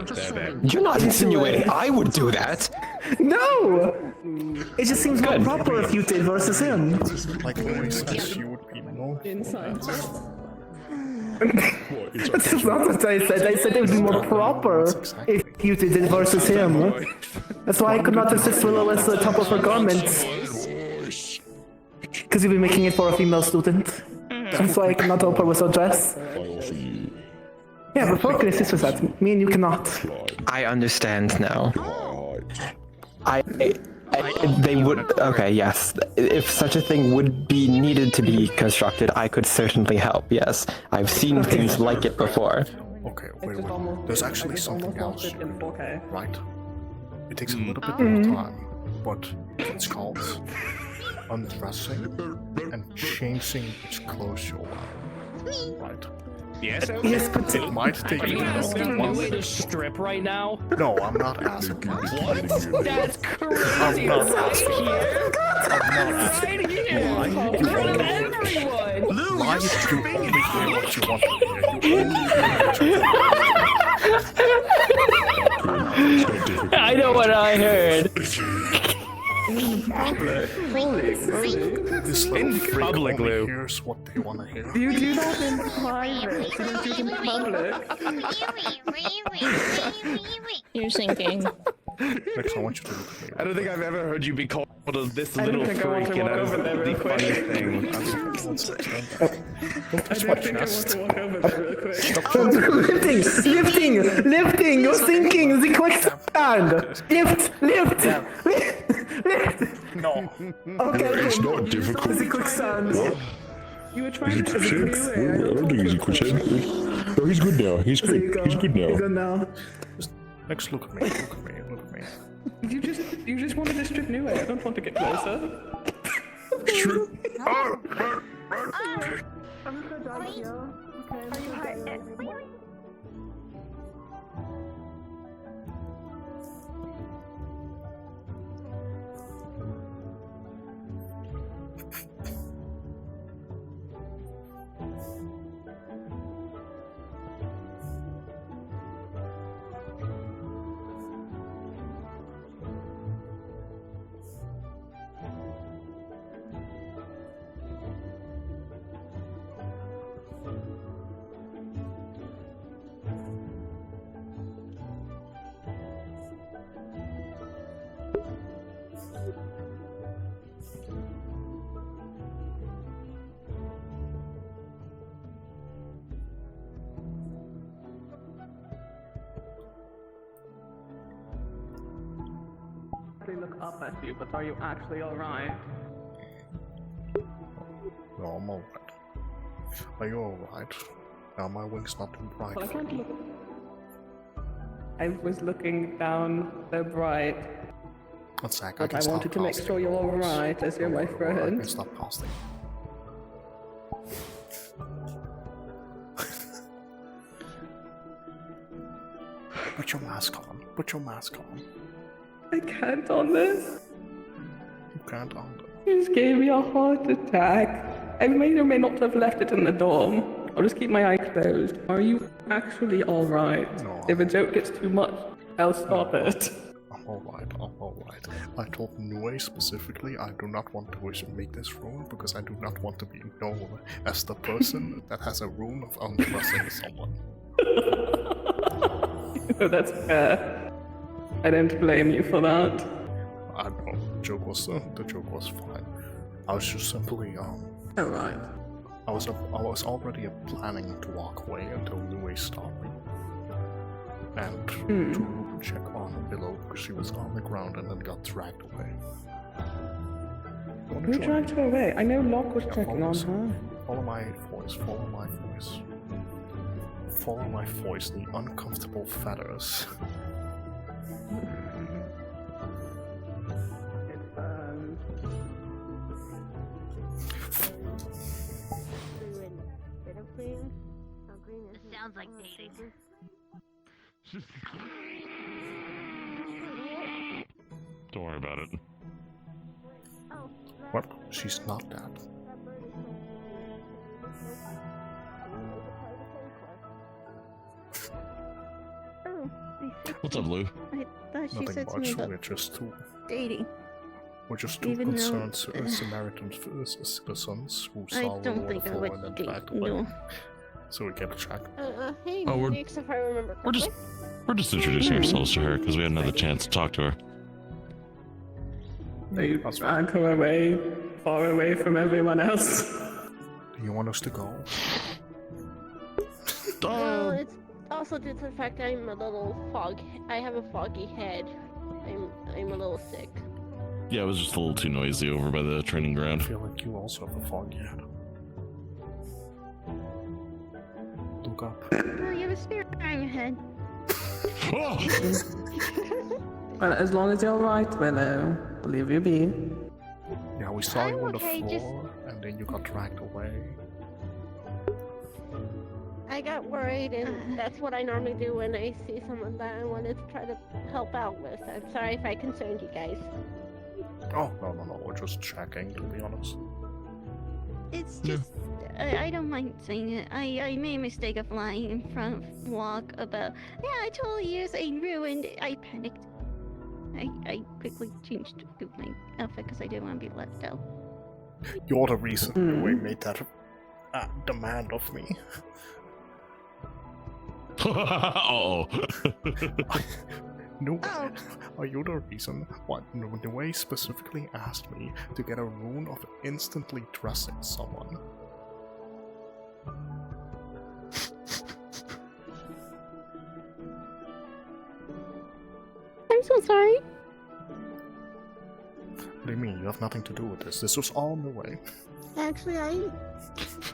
Speaker 16: You're not insinuating I would do that.
Speaker 7: No! It just seems more proper if you did versus him.
Speaker 2: Like always says, you would be more.
Speaker 22: inside.
Speaker 7: That's not what I said. I said it would be more proper if you did it versus him. That's why I could not assist Willow with the top of her garments. Because you'll be making it for a female student. That's why I cannot help her with her dress. Yeah, but Pearl can assist with that. Me and you cannot.
Speaker 16: I understand now. They would. Okay, yes. If such a thing would be needed to be constructed, I could certainly help. Yes, I've seen things like it before.
Speaker 2: Okay, wait. There's actually something else,
Speaker 22: In 4K.
Speaker 2: right? It takes a little bit more time, but it's called undressing and changing its clothes you're wearing. Right?
Speaker 16: Yes.
Speaker 7: Yes, but
Speaker 2: It might take
Speaker 10: Are
Speaker 2: you
Speaker 10: you asking me
Speaker 2: 1
Speaker 10: to
Speaker 2: minute.
Speaker 10: strip right now?
Speaker 2: No, I'm not asking.
Speaker 10: What? That's crazy.
Speaker 2: I'm not
Speaker 10: Right
Speaker 2: asking.
Speaker 10: here.
Speaker 2: I'm not asking.
Speaker 10: Right here. In front of everyone.
Speaker 2: why you only hear what you want to hear.
Speaker 10: I know what I heard.
Speaker 22: In public. Holy
Speaker 2: This
Speaker 22: In
Speaker 2: little freak
Speaker 22: public,
Speaker 2: only
Speaker 22: Lugh.
Speaker 2: hears what they want to hear.
Speaker 22: You do that in private. You don't do it in public.
Speaker 3: You're sinking.
Speaker 2: Next, I want you to look at me.
Speaker 16: I don't think I've ever heard you be called this
Speaker 22: I don't
Speaker 16: little
Speaker 22: think I want
Speaker 16: freak,
Speaker 22: to
Speaker 16: and
Speaker 22: walk
Speaker 16: that is
Speaker 22: over there
Speaker 16: the
Speaker 22: real quick.
Speaker 16: funniest thing.
Speaker 22: I don't think I want to walk over there real quick.
Speaker 7: Lifting, you're sinking, the quicksand! Lift!
Speaker 2: No.
Speaker 7: Okay,
Speaker 6: It's not difficult.
Speaker 7: the quicksand.
Speaker 22: You were
Speaker 6: Is
Speaker 22: trying
Speaker 6: he
Speaker 22: to
Speaker 6: quicksand?
Speaker 22: take me
Speaker 6: I
Speaker 22: away.
Speaker 6: don't think he's a quicksand. No, he's good now. He's good. He's good now.
Speaker 7: You're good now.
Speaker 2: Next, look at me. Look at me. Look at me.
Speaker 22: You just wanted to strip me away. I don't want to get closer. They look up at you, but are you actually alright?
Speaker 2: No, I'm alright. Are you alright? Now my wing's not too bright.
Speaker 22: Well, I can't look. I was looking down the bright.
Speaker 2: That's like,
Speaker 22: But I wanted to make sure you're alright, as you're my
Speaker 2: I
Speaker 22: friend.
Speaker 2: can stop casting. Put your mask on. Put your mask on.
Speaker 22: I can't on this.
Speaker 2: You can't on it.
Speaker 22: You just gave me a heart attack. I may or may not have left it in the dorm. I'll just keep my eye closed. Are you actually alright?
Speaker 2: No.
Speaker 22: If a joke gets too much, I'll stop it.
Speaker 2: I'm alright, I'm alright. I told Nue specifically I do not want to make this rune because I do not want to be known as the person that has a rune of untrusting someone.
Speaker 22: That's fair. I don't blame you for that.
Speaker 2: I know, the joke was fine. I was just simply,
Speaker 22: Alright.
Speaker 2: I was already planning to walk away until Nue stopped me. And to check on Willow because she was on the ground and then got dragged away.
Speaker 22: Who dragged her away? I know Locke was checking on her.
Speaker 2: Follow my voice, follow my voice. Follow my voice, the uncomfortable feathers.
Speaker 8: This sounds like dating.
Speaker 6: Don't worry about it.
Speaker 2: What? She's not that.
Speaker 6: What's up, Lou?
Speaker 8: I thought she
Speaker 2: Nothing
Speaker 8: said
Speaker 2: much,
Speaker 8: something about
Speaker 2: we're just two.
Speaker 8: dating.
Speaker 2: We're just two
Speaker 8: Even though-
Speaker 2: concerned Samaritan citizens who
Speaker 8: I
Speaker 2: saw
Speaker 8: don't
Speaker 2: the
Speaker 8: think I
Speaker 2: waterfall
Speaker 8: would
Speaker 2: and then
Speaker 8: date,
Speaker 2: dragged away.
Speaker 8: no.
Speaker 2: So we get a check.
Speaker 12: Hey,
Speaker 6: Oh, we're-
Speaker 12: Nix, if I remember
Speaker 6: We're
Speaker 12: correctly.
Speaker 6: just introducing ourselves to her because we had another chance to talk to her.
Speaker 22: They drag her away, far away from everyone else.
Speaker 2: Do you want us to go?
Speaker 12: Well, it's also due to the fact I'm a little I have a foggy head. I'm a little sick.
Speaker 6: Yeah, it was just a little too noisy over by the training ground.
Speaker 2: I feel like you also have a foggy head. Look up.
Speaker 8: Oh, you have a spirit on your head.
Speaker 22: Well, as long as you're alright, Willow, I'll leave you be.
Speaker 2: Yeah, we saw you on the
Speaker 12: okay,
Speaker 2: floor and then you got dragged away.
Speaker 12: I got worried, and that's what I normally do when I see someone that I wanted to try to help out with. I'm sorry if I concerned you guys.
Speaker 2: Oh, no, we're just checking, to be honest.
Speaker 8: It's just, I don't mind saying it. I made a mistake of lying in front of Lugh about. Yeah, I told you it's a ruined. I panicked. I quickly changed to my outfit because I didn't want to be left out.
Speaker 2: You're the reason we made that demand of me.
Speaker 6: Uh-oh.
Speaker 2: No, are you the reason why the way specifically asked me to get a rune of instantly dressing someone?
Speaker 8: I'm so sorry.
Speaker 2: What do you mean? You have nothing to do with this. This was all in the way.
Speaker 12: Actually,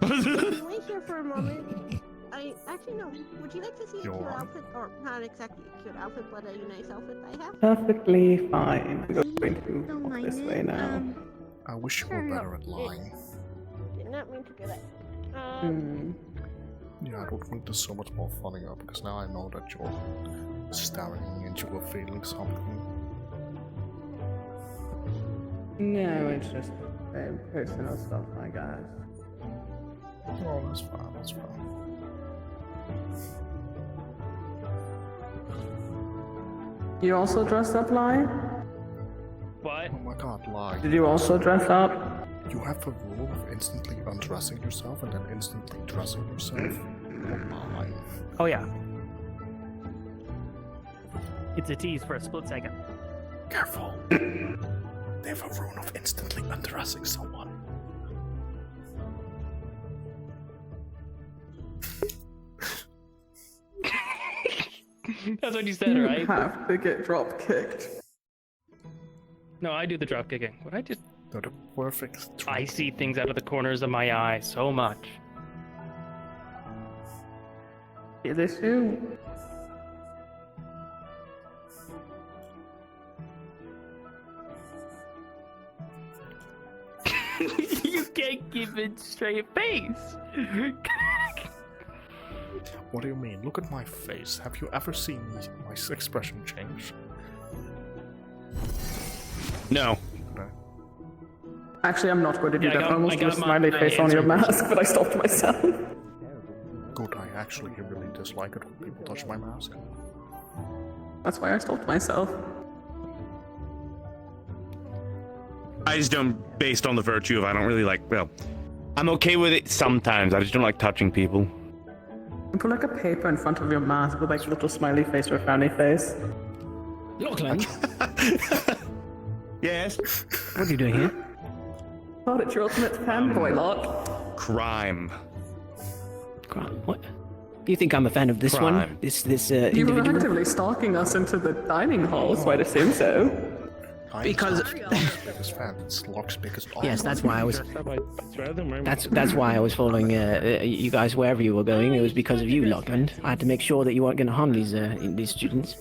Speaker 12: wait here for a moment. Actually no. Would you like to see a cute outfit, or not exactly a cute outfit, but a nice outfit I have?
Speaker 22: Perfectly fine. I'm going to
Speaker 8: Don't
Speaker 22: walk
Speaker 8: mind
Speaker 22: this
Speaker 8: it.
Speaker 22: way now.
Speaker 2: I wish you were better at lying.
Speaker 12: Did not mean to do that.
Speaker 2: Yeah, I don't think there's so much more funny up because now I know that you're staring and you were feeling something.
Speaker 22: No, it's just personal stuff, I guess.
Speaker 2: Oh, that's fine, that's fine.
Speaker 22: You also dressed up, Lugh?
Speaker 10: What?
Speaker 2: Oh my god, lie.
Speaker 22: Did you also dress up?
Speaker 2: You have the rule of instantly undressing yourself and then instantly dressing yourself? Oh my.
Speaker 10: Oh yeah. It's a tease for a split second.
Speaker 2: Careful. They have a rune of instantly undressing someone.
Speaker 10: That's what you said, right?
Speaker 22: You have to get drop kicked.
Speaker 10: No, I do the drop kicking. What I did.
Speaker 2: They're the perfect.
Speaker 10: I see things out of the corners of my eye so much.
Speaker 22: Is this you?
Speaker 10: You can't give it straight face.
Speaker 2: What do you mean? Look at my face. Have you ever seen my expression change?
Speaker 16: No.
Speaker 2: Okay.
Speaker 22: Actually, I'm not going to do that. I almost
Speaker 10: I
Speaker 22: put a
Speaker 10: got
Speaker 22: smiley
Speaker 10: my
Speaker 22: face on your
Speaker 10: answer.
Speaker 22: mask, but I stopped myself.
Speaker 2: Good, I actually really dislike it when people touch my mask.
Speaker 22: That's why I stopped myself.
Speaker 16: I just don't, based on the virtue of I don't really like, well, I'm okay with it sometimes. I just don't like touching people.
Speaker 22: You put like a paper in front of your mask with like a little smiley face or a frowny face.
Speaker 14: Lachlan,
Speaker 16: Yes?
Speaker 14: what are you doing here?
Speaker 22: Oh, it's your ultimate fanboy, Locke.
Speaker 16: Crime.
Speaker 14: What? You think I'm a fan of this
Speaker 16: Crime.
Speaker 14: one? This
Speaker 22: You were
Speaker 14: individual?
Speaker 22: actively stalking us into the dining hall, so I'd assume so.
Speaker 14: Because
Speaker 2: biggest fan. It's Locke's biggest fan.
Speaker 14: yes, that's why I was. That's why I was following you guys wherever you were going. It was because of you, Lachlan. I had to make sure that you weren't going to harm these students.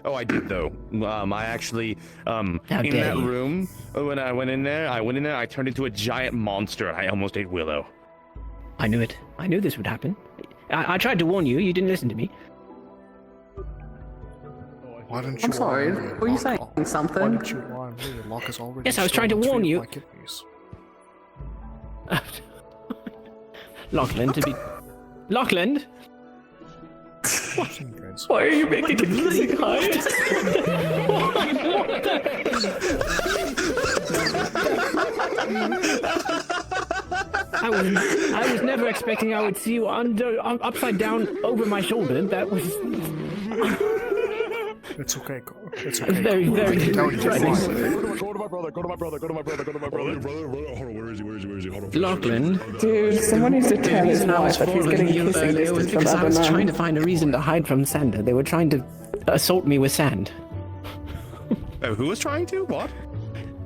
Speaker 16: Oh, I did though. I actually, in
Speaker 14: dare
Speaker 16: that
Speaker 14: you.
Speaker 16: room, when I went in there, I turned into a giant monster and I almost ate Willow.
Speaker 14: I knew it. I knew this would happen. I tried to warn you. You didn't listen to me.
Speaker 2: Why didn't you
Speaker 22: I'm sorry,
Speaker 2: warn me?
Speaker 22: were you saying
Speaker 2: Why
Speaker 22: something?
Speaker 2: didn't you warn me? Locke is already
Speaker 14: Yes, I was trying to
Speaker 2: stolen
Speaker 14: warn
Speaker 2: 3
Speaker 14: you.
Speaker 2: of my kidneys.
Speaker 14: Lachlan, to be. Lachlan!
Speaker 22: Why are you making it kissing hide?
Speaker 14: I was never expecting I would see you upside down over my shoulder. That was.
Speaker 2: It's okay, it's
Speaker 14: That was
Speaker 2: okay.
Speaker 14: very, very frightening.
Speaker 6: Go to my brother, go to my brother, go to my brother, go to my brother. Hold on, where is he? Hold on.
Speaker 14: Lachlan.
Speaker 22: Dude, someone needs to tell his
Speaker 14: The reason I was
Speaker 22: wife that he's
Speaker 14: following
Speaker 22: getting
Speaker 14: you
Speaker 22: kissing
Speaker 14: earlier was
Speaker 22: distance from
Speaker 14: because I
Speaker 22: other
Speaker 14: was
Speaker 22: men.
Speaker 14: trying to find a reason to hide from Sander. They were trying to assault me with sand.
Speaker 16: Oh, who was trying to? What?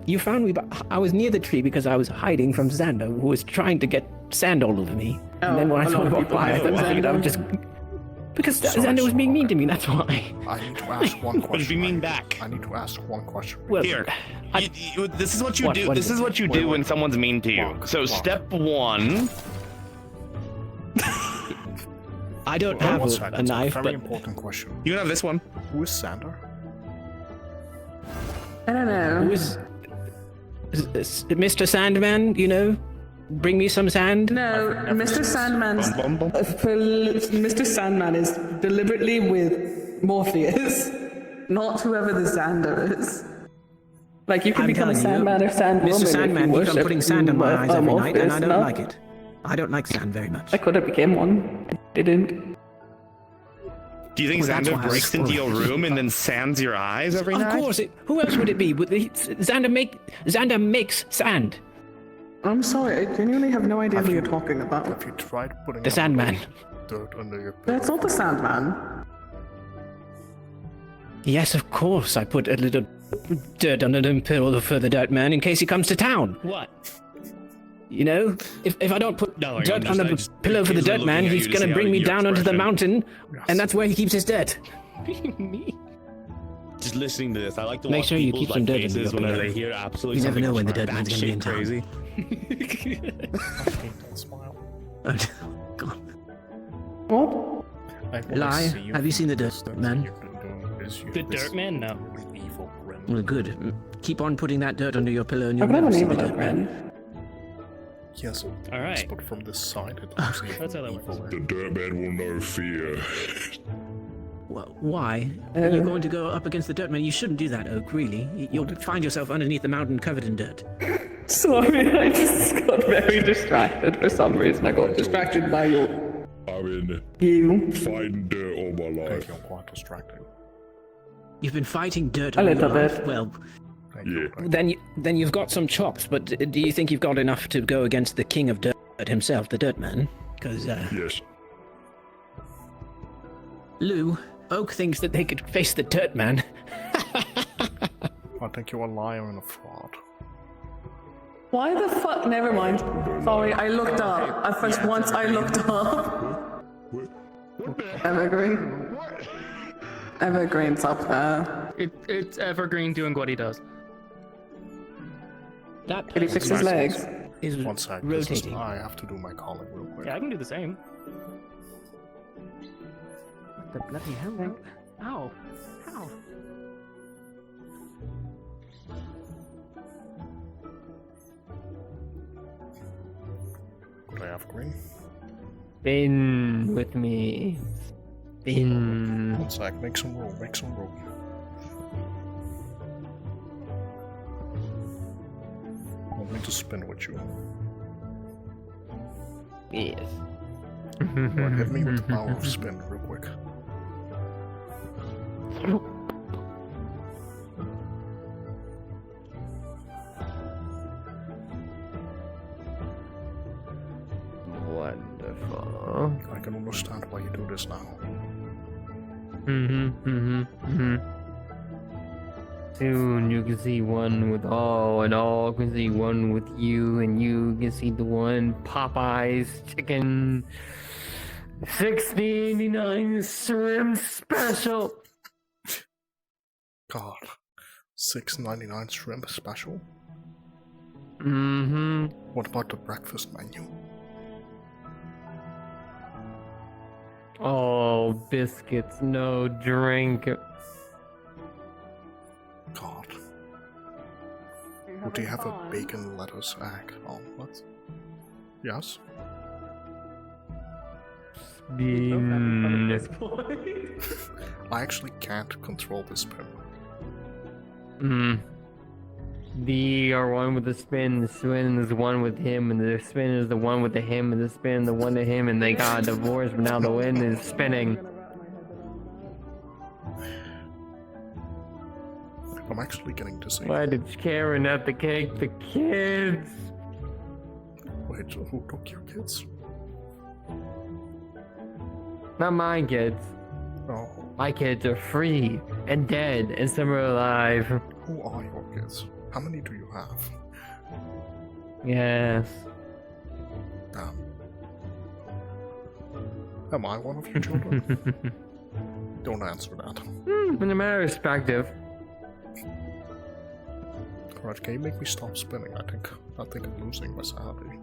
Speaker 14: You found me, but I was near the tree because I was hiding from Xander, who was trying to get sand all over me. And then when I
Speaker 22: a
Speaker 14: saw
Speaker 22: lot
Speaker 14: him
Speaker 22: of
Speaker 14: walk
Speaker 22: people
Speaker 14: by, I
Speaker 22: know
Speaker 14: figured I would
Speaker 22: Xander.
Speaker 14: just... Because
Speaker 2: Sorry,
Speaker 14: Xander was being mean to me, that's why.
Speaker 2: I need to ask one
Speaker 16: What did
Speaker 2: question.
Speaker 16: you mean back?
Speaker 2: I need to ask one question.
Speaker 14: Well,
Speaker 16: Here, this is what you
Speaker 14: What-
Speaker 16: do.
Speaker 14: what
Speaker 16: This
Speaker 14: is
Speaker 16: is
Speaker 14: it?
Speaker 16: what you do when someone's mean to you.
Speaker 2: Walk,
Speaker 16: So
Speaker 2: walk.
Speaker 16: step one.
Speaker 14: I don't
Speaker 2: Hold
Speaker 14: have
Speaker 2: on
Speaker 14: a
Speaker 2: second, it's
Speaker 14: knife,
Speaker 2: very
Speaker 14: but
Speaker 2: important question.
Speaker 16: You can have this one.
Speaker 2: Who is Sander?
Speaker 22: I don't know.
Speaker 14: who is Mr. Sandman, you know? bring me some sand?
Speaker 22: No, Mr. Sandman is deliberately with Morpheus, not whoever the Xander is. Like, you can
Speaker 14: I'm
Speaker 22: become a
Speaker 14: telling you,
Speaker 22: Sandman or Sandwoman
Speaker 14: Mr. Sandman
Speaker 22: if you
Speaker 14: keeps on
Speaker 22: worship
Speaker 14: putting sand in my eyes every night, and I don't
Speaker 22: no?
Speaker 14: like it. I don't like sand very much.
Speaker 22: I could have became one. I didn't.
Speaker 16: Do you think
Speaker 14: Well, that's
Speaker 16: Xander
Speaker 14: why I
Speaker 16: breaks
Speaker 14: was-
Speaker 16: into your room and then sands your eyes every
Speaker 14: Of
Speaker 16: night?
Speaker 14: course. Who else would it be? Xander makes sand.
Speaker 22: I'm sorry, I genuinely have no idea who you're talking about.
Speaker 2: Have you tried putting
Speaker 14: The Sandman.
Speaker 2: dirt under your pillow?
Speaker 22: That's not the Sandman.
Speaker 14: Yes, of course. I put a little dirt under the pillow for the dirt man in case he comes to town.
Speaker 10: What?
Speaker 14: You know, if I don't put
Speaker 16: No,
Speaker 14: dirt
Speaker 16: I'm
Speaker 14: under the
Speaker 16: just
Speaker 14: pillow for the
Speaker 16: occasionally
Speaker 14: dirt man,
Speaker 16: looking at
Speaker 14: he's
Speaker 16: you to
Speaker 14: gonna
Speaker 16: see
Speaker 14: bring
Speaker 16: how
Speaker 14: me
Speaker 16: your
Speaker 14: down onto the
Speaker 16: expression-
Speaker 14: mountain, and that's where he keeps his dirt.
Speaker 10: Me?
Speaker 16: Just listening to this, I like to
Speaker 14: Make
Speaker 16: watch
Speaker 14: sure you
Speaker 16: people's
Speaker 14: keep some dirt in
Speaker 16: faces
Speaker 14: your
Speaker 16: whenever
Speaker 14: pillow.
Speaker 16: they hear absolutely
Speaker 14: You never know when the dirt
Speaker 16: that
Speaker 14: man's gonna be in town.
Speaker 16: crazy.
Speaker 2: Smile.
Speaker 14: God.
Speaker 22: What?
Speaker 14: Lie. Have you seen the dirt man?
Speaker 10: The dirt man? No.
Speaker 14: Well, good. Keep on putting that dirt under your pillow, and
Speaker 22: I've
Speaker 14: you'll
Speaker 22: never
Speaker 14: never see
Speaker 22: seen
Speaker 14: the
Speaker 22: the
Speaker 14: dirt
Speaker 22: dirt
Speaker 14: man.
Speaker 22: man.
Speaker 2: Yes.
Speaker 10: All right.
Speaker 2: But from this side, it looks
Speaker 10: That's how that works.
Speaker 6: The Dirtman will know fear.
Speaker 14: Why? Are you going to go up against the dirt man? You shouldn't do that, Oak, really. You'll find yourself underneath the mountain covered in dirt.
Speaker 22: Sorry, I just got very distracted for some reason. I got distracted by you.
Speaker 6: I've been
Speaker 22: You.
Speaker 6: fighting dirt all my life.
Speaker 2: You're quite distracting.
Speaker 14: You've been fighting dirt
Speaker 22: A
Speaker 14: all your
Speaker 22: little
Speaker 14: life.
Speaker 22: bit.
Speaker 14: Well,
Speaker 6: Yeah.
Speaker 14: then you've got some chops, but do you think you've got enough to go against the king of dirt himself, the dirt man? Because,
Speaker 6: Yes.
Speaker 14: Lugh, Oak thinks that they could face the dirt man.
Speaker 2: I think you're a liar and a fraud.
Speaker 22: Why the fuck? Never mind. Sorry, I looked up. At first, once I looked up. Evergreen. Evergreen's up there.
Speaker 10: It's Evergreen doing what he does.
Speaker 14: That
Speaker 22: Did he fix his legs?
Speaker 14: Is
Speaker 2: One sec.
Speaker 14: rotating.
Speaker 2: I have to do my calling real quick.
Speaker 10: Yeah, I can do the same.
Speaker 14: What the bloody hell?
Speaker 10: Ow. Ow.
Speaker 2: Could I have green?
Speaker 9: Spin with me. Spin.
Speaker 2: One sec. Make some room. Make some room. I want me to spin with you.
Speaker 9: Yes.
Speaker 2: Right, hit me with the power of spin real quick.
Speaker 9: Wonderful.
Speaker 2: I can understand why you do this now.
Speaker 9: Soon you can see one with all, and all can see one with you, and you can see the one Popeye's chicken 6.89 shrimp special.
Speaker 2: God. $6.99 shrimp special? What about the breakfast menu?
Speaker 9: Oh, biscuits, no drink.
Speaker 2: God. Would you have a bacon, lettuce, egg, omelet? Yes? I actually can't control this pin.
Speaker 9: The are one with the spin, the spin is the one with him, and the spin is the one with the him, and the spin the one to him, and they got divorced, but now the wind is spinning.
Speaker 2: I'm actually getting to see.
Speaker 9: Why did Karen have to cake the kids?
Speaker 2: Wait, who took your kids?
Speaker 9: Not my kids.
Speaker 2: Oh.
Speaker 9: My kids are free and dead, and some are alive.
Speaker 2: Who are your kids? How many do you have?
Speaker 9: Yes.
Speaker 2: Damn. Am I one of your children? Don't answer that.
Speaker 9: In a matter of perspective.
Speaker 2: Alright, can you make me stop spinning? I think I'm losing my sanity.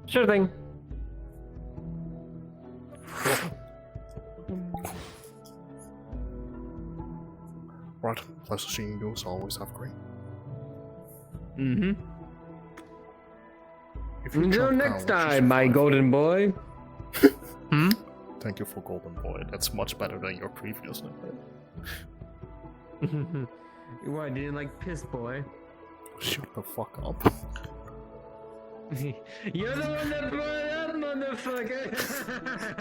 Speaker 9: Sure thing.
Speaker 2: Right, pleasure seeing you as always, have green.
Speaker 9: Until next time, my golden boy.
Speaker 2: Thank you for golden boy. That's much better than your previous name.
Speaker 9: What, didn't like piss boy?
Speaker 2: Shut the fuck up.
Speaker 9: You're the one that brought it up, motherfucker!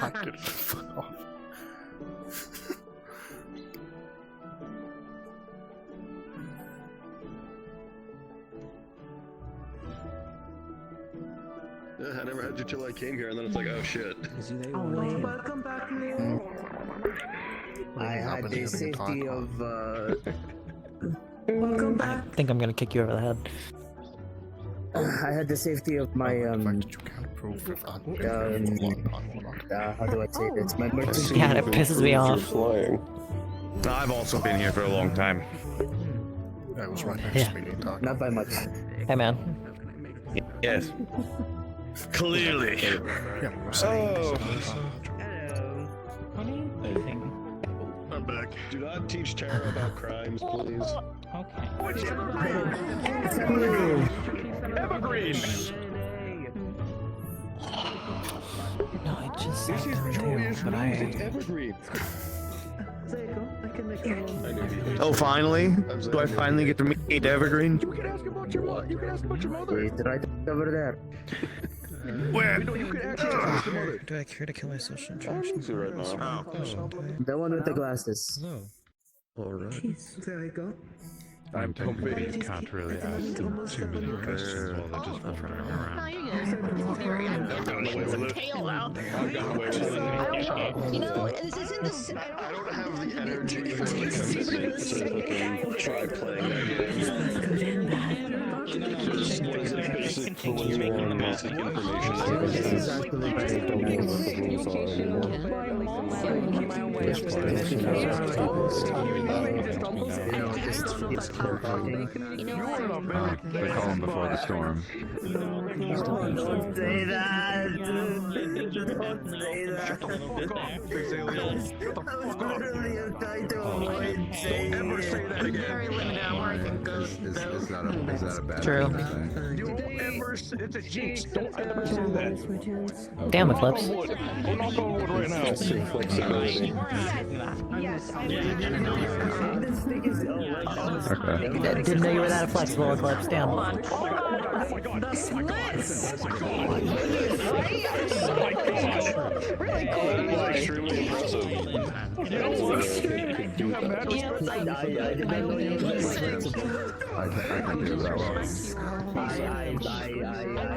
Speaker 2: I didn't. Fuck off.
Speaker 11: I never had you till I came here, and then it's like, oh shit.
Speaker 12: Welcome back, Lugh.
Speaker 7: I had the safety of.
Speaker 12: Welcome
Speaker 5: I
Speaker 12: back.
Speaker 5: think I'm gonna kick you over the head.
Speaker 7: I had the safety of my how do I say this? My emergency.
Speaker 5: Yeah, it pisses me off.
Speaker 16: I've also been here for a long time.
Speaker 2: I was right next to me.
Speaker 7: Not by much.
Speaker 5: Hey, man.
Speaker 16: Yes. Clearly.
Speaker 11: I'm back. Do not teach Tara about crimes, please.
Speaker 20: Evergreen!
Speaker 5: No, I just
Speaker 11: This
Speaker 5: said
Speaker 11: is
Speaker 5: them too,
Speaker 11: joyous
Speaker 5: but
Speaker 11: music, Evergreen.
Speaker 12: There you go. I can make some.
Speaker 16: Oh, finally? Do I finally get to meet Evergreen?
Speaker 11: You can ask about your mother. You can ask about your mother.
Speaker 7: It's right over there.
Speaker 16: Where?
Speaker 11: No, you can actually ask your mother.
Speaker 5: Do I care to kill my social
Speaker 11: interactions? Right now.
Speaker 7: The one with the glasses.
Speaker 5: Hello.
Speaker 11: Alright.
Speaker 12: There you go.
Speaker 15: I'm hoping you can't really ask them too many questions while they're just wandering around.
Speaker 12: You know, this isn't the.
Speaker 11: I don't have the energy for like a minute to fucking try playing that game. Just what is it, basic charisma and basic information.
Speaker 7: This is actually very
Speaker 11: don't know what the rules are
Speaker 18: The calm before the storm.
Speaker 7: Don't say that. Don't say that. I was literally trying to avoid saying it.
Speaker 18: Is that a bad
Speaker 5: True.
Speaker 18: thing?
Speaker 20: Don't ever. It's a jinx. Don't ever say that.
Speaker 5: Damn, Eclipse.
Speaker 20: Go knock on wood right now.
Speaker 5: Didn't know you were that flexible, Eclipse. Damn.
Speaker 12: The splits!
Speaker 11: Really cool. That is extremely impressive.
Speaker 20: You know what? You have magic.
Speaker 7: I didn't know you were flexible.
Speaker 18: I can do that well.
Speaker 7: I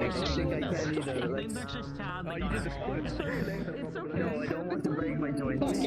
Speaker 7: don't think I can either. Let's...
Speaker 20: You did the splits.
Speaker 7: No, I don't want to break my joints.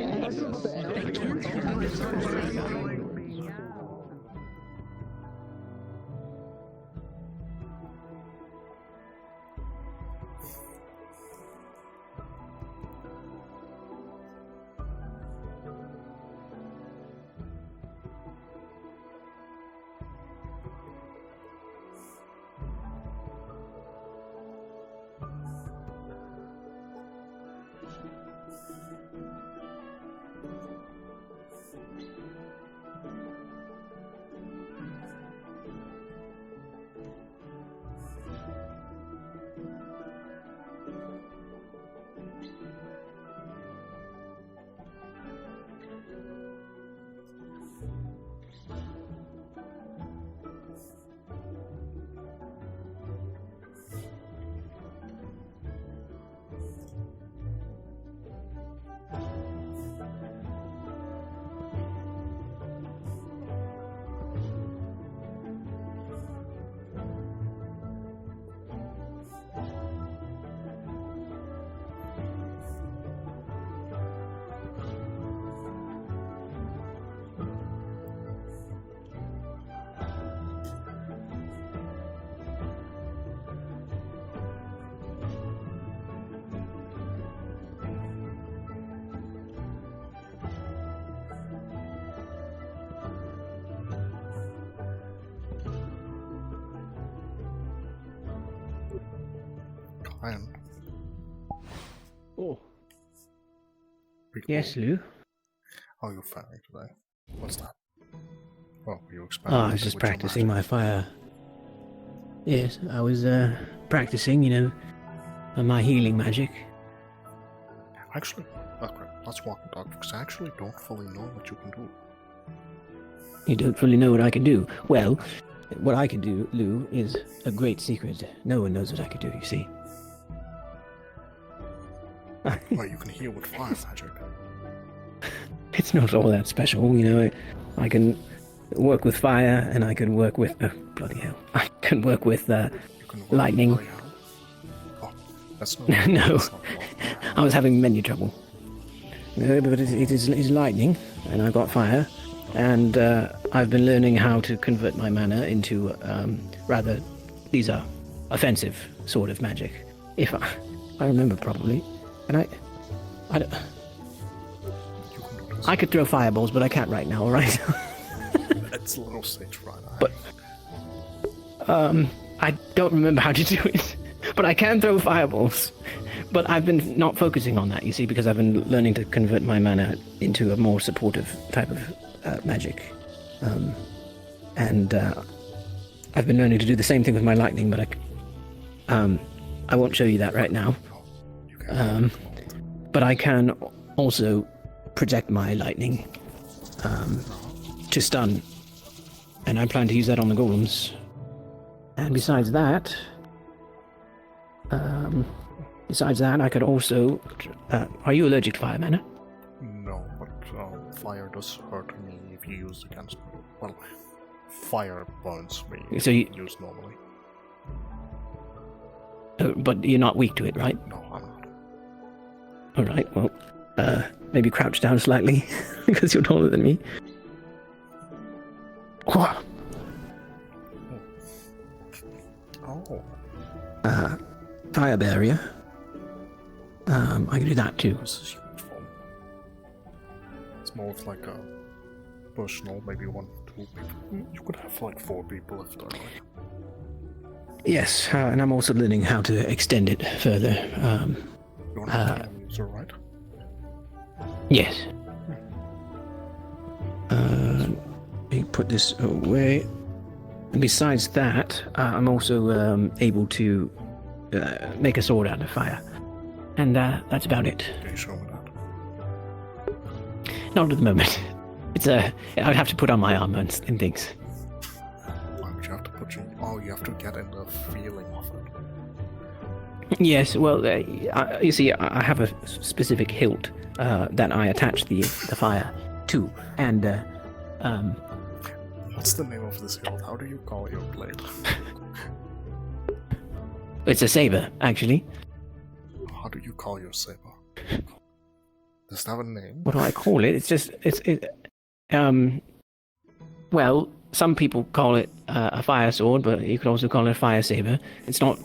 Speaker 2: Ryan.
Speaker 14: Oh. Yes, Lugh?
Speaker 2: How are you faring today? What's that? Oh, you
Speaker 14: Oh, I was just practicing my fire. Yes, I was practicing, my healing magic.
Speaker 2: Actually, let's walk the dog, because I actually don't fully know what you can do.
Speaker 14: You don't fully know what I can do. Well, what I can do, Lugh, is a great secret. No one knows what I can do, you see.
Speaker 2: Well, you can heal with fire magic.
Speaker 14: It's not all that special, I can work with fire, and I can work with... Oh, bloody hell. I can work with lightning.
Speaker 2: That's not...
Speaker 14: No, I was having menu trouble. No, but it is lightning, and I've got fire, and I've been learning how to convert my mana into, these are offensive sort of magic, if I remember properly. And I could throw fireballs, but I can't right now, alright?
Speaker 2: That's a little stage fright.
Speaker 14: But, I don't remember how to do it. But I can throw fireballs. But I've been not focusing on that, you see, because I've been learning to convert my mana into a more supportive type of magic. And I've been learning to do the same thing with my lightning, but I won't show you that right now. But I can also project my lightning to stun, and I plan to use that on the golems. And besides that, I could also... are you allergic to fire mana?
Speaker 2: No, but fire does hurt me if you use it against me. Well, fire burns me
Speaker 14: so you
Speaker 2: use normally.
Speaker 14: But you're not weak to it, right?
Speaker 2: No, I'm not.
Speaker 14: Alright, well, maybe crouch down slightly, because you're taller than me.
Speaker 2: Oh.
Speaker 14: Fire barrier. I can do that too.
Speaker 2: This is uniform. It's more of like a personal, maybe 1, 2 people. You could have like 4 people if they're like.
Speaker 14: Yes, and I'm also learning how to extend it further.
Speaker 2: You're not a user, right?
Speaker 14: Yes. Let me put this away. And besides that, I'm also able to make a sword out of fire. And that's about it.
Speaker 2: Can you show me that?
Speaker 14: Not at the moment. I'd have to put on my armor and things.
Speaker 2: Why would you have to put your... Oh, you have to get in the feeling of it.
Speaker 14: Yes, well, you see, I have a specific hilt that I attach the fire to, and
Speaker 2: What's the name of this hilt? How do you call your blade?
Speaker 14: It's a saber, actually.
Speaker 2: How do you call your saber? Does it have a name?
Speaker 14: What do I call it? Well, some people call it a fire sword, but you could also call it a fire saber. It's not...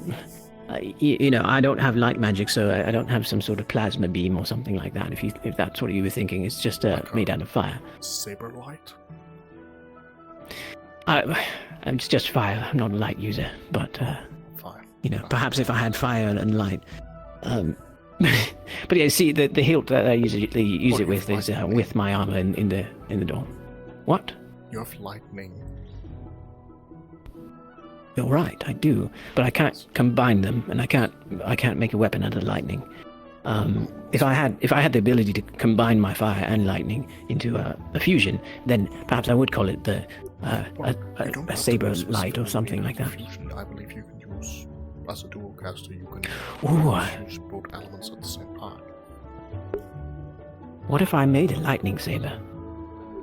Speaker 14: I don't have light magic, so I don't have some sort of plasma beam or something like that. If that's what you were thinking, it's just made out of fire.
Speaker 2: Saber light?
Speaker 14: I'm just fire. I'm not a light user, but
Speaker 2: fire.
Speaker 14: Perhaps if I had fire and light. But yeah, see, the hilt that I usually use it with is with my armor in the door. What?
Speaker 2: You have lightning.
Speaker 14: You're right, I do, but I can't combine them, and I can't make a weapon out of lightning. If I had the ability to combine my fire and lightning into a fusion, then perhaps I would call it a saber light or something like that.
Speaker 2: Fusion, I believe you can use, as a dual caster, you can use both elements at the same time.
Speaker 14: What if I made a lightning saber?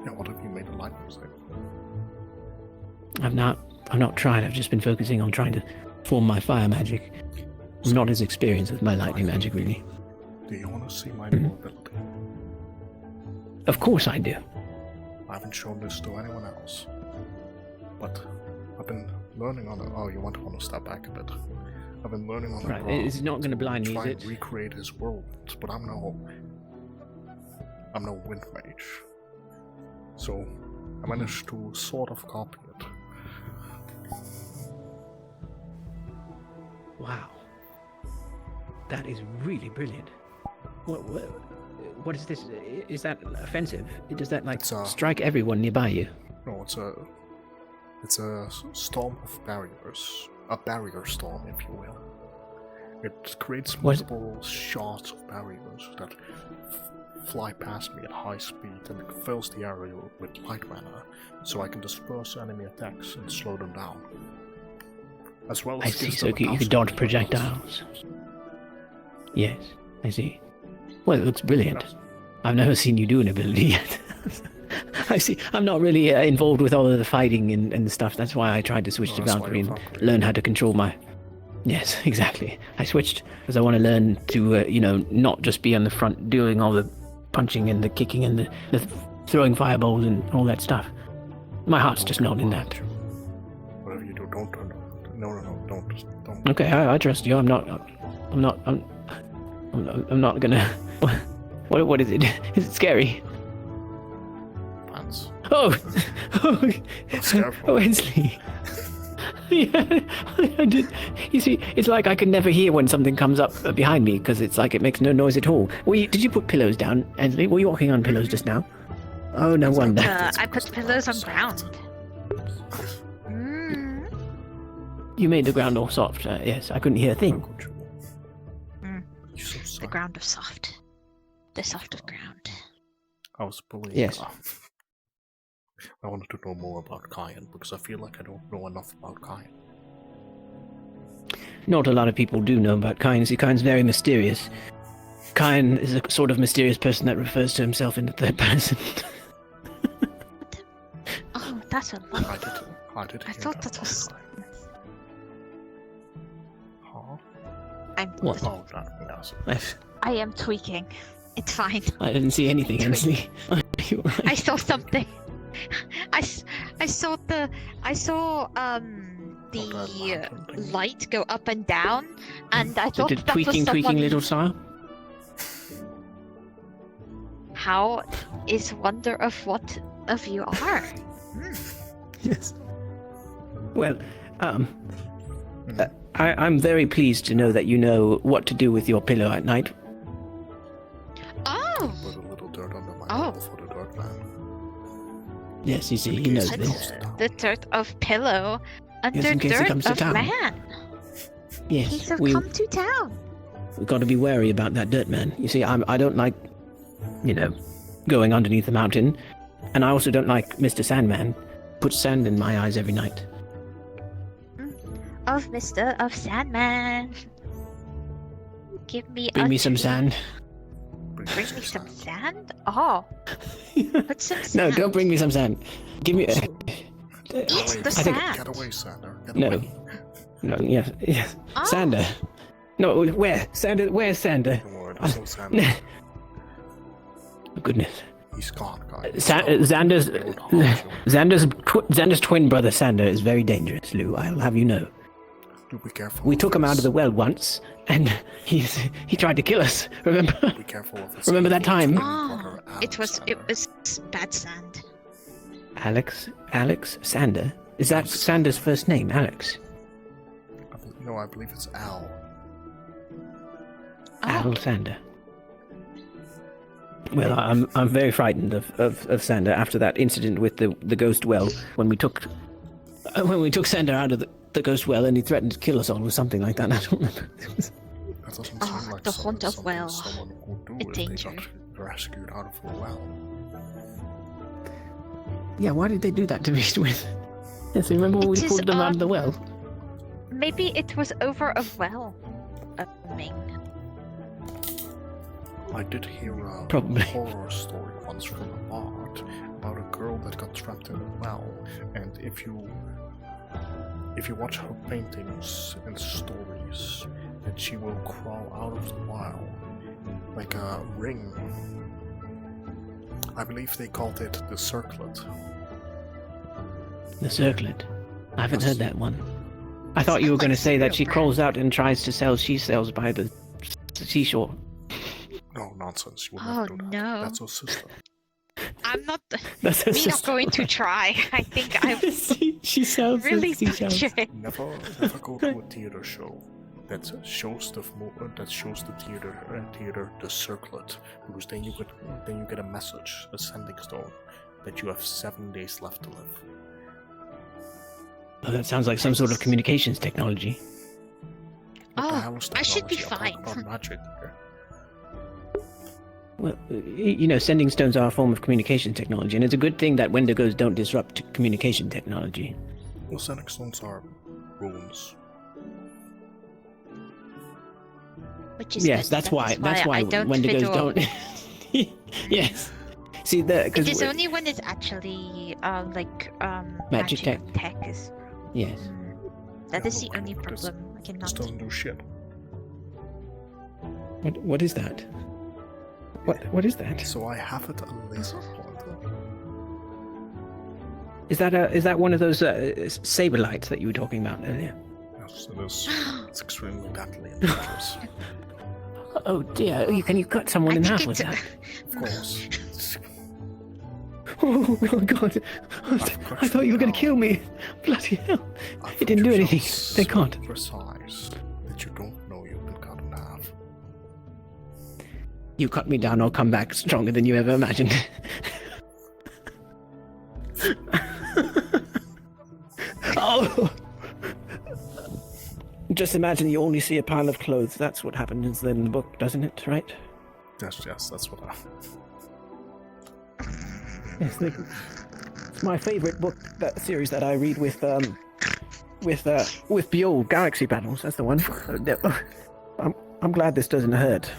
Speaker 2: Yeah, what if you made a lightning saber?
Speaker 14: I've not tried. I've just been focusing on trying to form my fire magic. I'm not as experienced with my lightning magic, really.
Speaker 2: Do you want to see my new ability?
Speaker 14: Of course I do.
Speaker 2: I haven't shown this to anyone else. But I've been learning on it. Oh, you want to step back a bit. I've been learning on
Speaker 14: Right, it's not going to blind me, is
Speaker 2: try
Speaker 14: it?
Speaker 2: and recreate his world, but I'm no wind mage. So I managed to sort of copy it.
Speaker 14: Wow. That is really brilliant. What is this? Is that offensive? Does that strike everyone nearby you?
Speaker 2: No, it's a storm of barriers. A barrier storm, if you will. It creates multiple shards of barriers that fly past me at high speed and it fills the area with light mana, so I can disperse enemy attacks and slow them down. As well as
Speaker 14: I see, so you can dodge projectiles. Yes, I see. Well, it looks brilliant. I've never seen you do an ability yet. I see. I'm not really involved with all of the fighting and stuff. That's why I tried to switch to Valkyrie and learn how to control my... Yes, exactly. I switched because I want to learn to, not just be on the front doing all the punching and the kicking and the throwing fireballs and all that stuff. My heart's just not in that.
Speaker 2: Whatever you do, don't turn around. No, don't.
Speaker 14: Okay, I trust you. I'm not gonna... What is it? Is it scary?
Speaker 2: Pants.
Speaker 14: Oh! Oh, Hensley. Yeah, I did. You see, it's like I can never hear when something comes up behind me because it's like it makes no noise at all. Did you put pillows down, Hensley? Were you walking on pillows just now? Oh, no wonder.
Speaker 17: I put pillows on ground.
Speaker 14: You made the ground all soft. Yes, I couldn't hear a thing.
Speaker 17: The ground was soft. The softest ground.
Speaker 2: I was bullying.
Speaker 14: Yes.
Speaker 2: I wanted to know more about Kyan because I feel like I don't know enough about Kyan.
Speaker 14: Not a lot of people do know about Kyan. See, Kyan's very mysterious. Kyan is a sort of mysterious person that refers to himself in the third person.
Speaker 17: Oh, that's a lot.
Speaker 2: I
Speaker 17: thought that was...
Speaker 2: Huh?
Speaker 14: What?
Speaker 2: Oh, yes.
Speaker 17: I am tweaking. It's fine.
Speaker 14: I didn't see anything, Hensley.
Speaker 17: I saw something. I saw the light go up and down, and I thought that was someone...
Speaker 14: tweaking little star?
Speaker 17: How is wonder of what of you are?
Speaker 14: Yes. Well, I'm very pleased to know that you know what to do with your pillow at night.
Speaker 17: Oh.
Speaker 2: Put a little dirt under my pillow for the dirt man.
Speaker 14: Yes, you see, he knows this.
Speaker 17: The dirt of pillow under
Speaker 14: Yes, in case he
Speaker 17: dirt
Speaker 14: comes to
Speaker 17: of
Speaker 14: town.
Speaker 17: man.
Speaker 14: Yes,
Speaker 17: He shall come to town.
Speaker 14: We've got to be wary about that dirt man. You see, I don't like, going underneath the mountain, and I also don't like Mr. Sandman. Puts sand in my eyes every night.
Speaker 17: Of Mr. of Sandman.
Speaker 14: Bring me some sand.
Speaker 17: Bring me some sand? Oh. Put some sand.
Speaker 14: No, don't bring me some sand. Give me...
Speaker 17: Eat the sand.
Speaker 2: Get away, Sander. Get
Speaker 14: No.
Speaker 2: away.
Speaker 14: No, yes.
Speaker 17: Oh.
Speaker 14: Sander. No, where? Sander, where's Sander?
Speaker 2: Don't worry, there's no Sander.
Speaker 14: Oh, goodness.
Speaker 2: He's gone, guys.
Speaker 14: Xander's twin brother Sander is very dangerous, Lou. I'll have you know.
Speaker 2: Do be careful.
Speaker 14: We took him out of the well once, and he tried to kill us. Remember?
Speaker 2: Be careful of this.
Speaker 14: Remember that time?
Speaker 17: Oh, it was bad sand.
Speaker 14: Alex Sander. Is that Sander's first name, Alex?
Speaker 2: No, I believe it's Al.
Speaker 14: Al Sander. Well, I'm very frightened of Sander after that incident with the ghost well when we took Sander out of the ghost well and he threatened to kill us all or something like that. I don't remember.
Speaker 2: That doesn't seem like
Speaker 17: the haunt of well.
Speaker 2: someone would do if they got rescued out of a well.
Speaker 14: Yeah, why did they do that to begin with? Yes, remember when we pulled them out of the well?
Speaker 17: Maybe it was over a well.
Speaker 2: I did hear a
Speaker 14: Probably.
Speaker 2: horror story once from a bard about a girl that got trapped in a well, and if you watch her paintings and stories, then she will crawl out of the well like a ring. I believe they called it the circlet.
Speaker 14: The circlet. I haven't heard that one. I thought you were going to say that she crawls out and tries to sell she-cells by the seashore.
Speaker 2: No, nonsense. You will
Speaker 17: Oh
Speaker 2: never do that.
Speaker 17: no.
Speaker 2: That's her sister.
Speaker 17: I'm not.
Speaker 14: That's her
Speaker 17: Me not
Speaker 14: sister.
Speaker 17: going to try. I think I'm
Speaker 14: she sells
Speaker 17: really
Speaker 14: seashells.
Speaker 17: butchering.
Speaker 2: Never go to a theater show that shows the theater the circlet, because then you get a message, a sending stone, that you have 7 days left to live.
Speaker 14: Oh, that sounds like some sort of communications technology.
Speaker 2: the hell is
Speaker 17: I should be
Speaker 2: technology? I'm
Speaker 17: fine.
Speaker 2: talking about magic here.
Speaker 14: Well, you know, sending stones are a form of communication technology, and it's a good thing that Wendigos don't disrupt communication technology.
Speaker 2: Well, sending stones are runes.
Speaker 17: Which is
Speaker 14: Yes,
Speaker 17: good.
Speaker 14: that's why
Speaker 17: I don't
Speaker 14: Wendigos
Speaker 17: fiddle.
Speaker 14: don't. Yes. See, because
Speaker 17: It is only when it's actually magic
Speaker 14: tech.
Speaker 17: is.
Speaker 14: Yes.
Speaker 17: That is the only problem. I cannot.
Speaker 2: This doesn't do shit.
Speaker 14: What is that? What is that?
Speaker 2: So I have it a laser pointer.
Speaker 14: Is that one of those saber lights that you were talking about earlier?
Speaker 2: Yes, it is. It's extremely deadly and dangerous.
Speaker 14: Oh dear! Can you cut someone in half with that?
Speaker 2: Of course.
Speaker 14: Oh God! I thought you were going to kill me. Bloody hell! It didn't do anything. They can't.
Speaker 2: Precise that you don't know you've been cut in half.
Speaker 14: You cut me down, I'll come back stronger than you ever imagined. Oh! Just imagine you only see a pile of clothes. That's what happens in the book, doesn't it? Right?
Speaker 2: Yes, that's what I...
Speaker 14: Yes, it's my favorite book, that series that I read with the old galaxy battles. That's the one. I'm glad this doesn't hurt.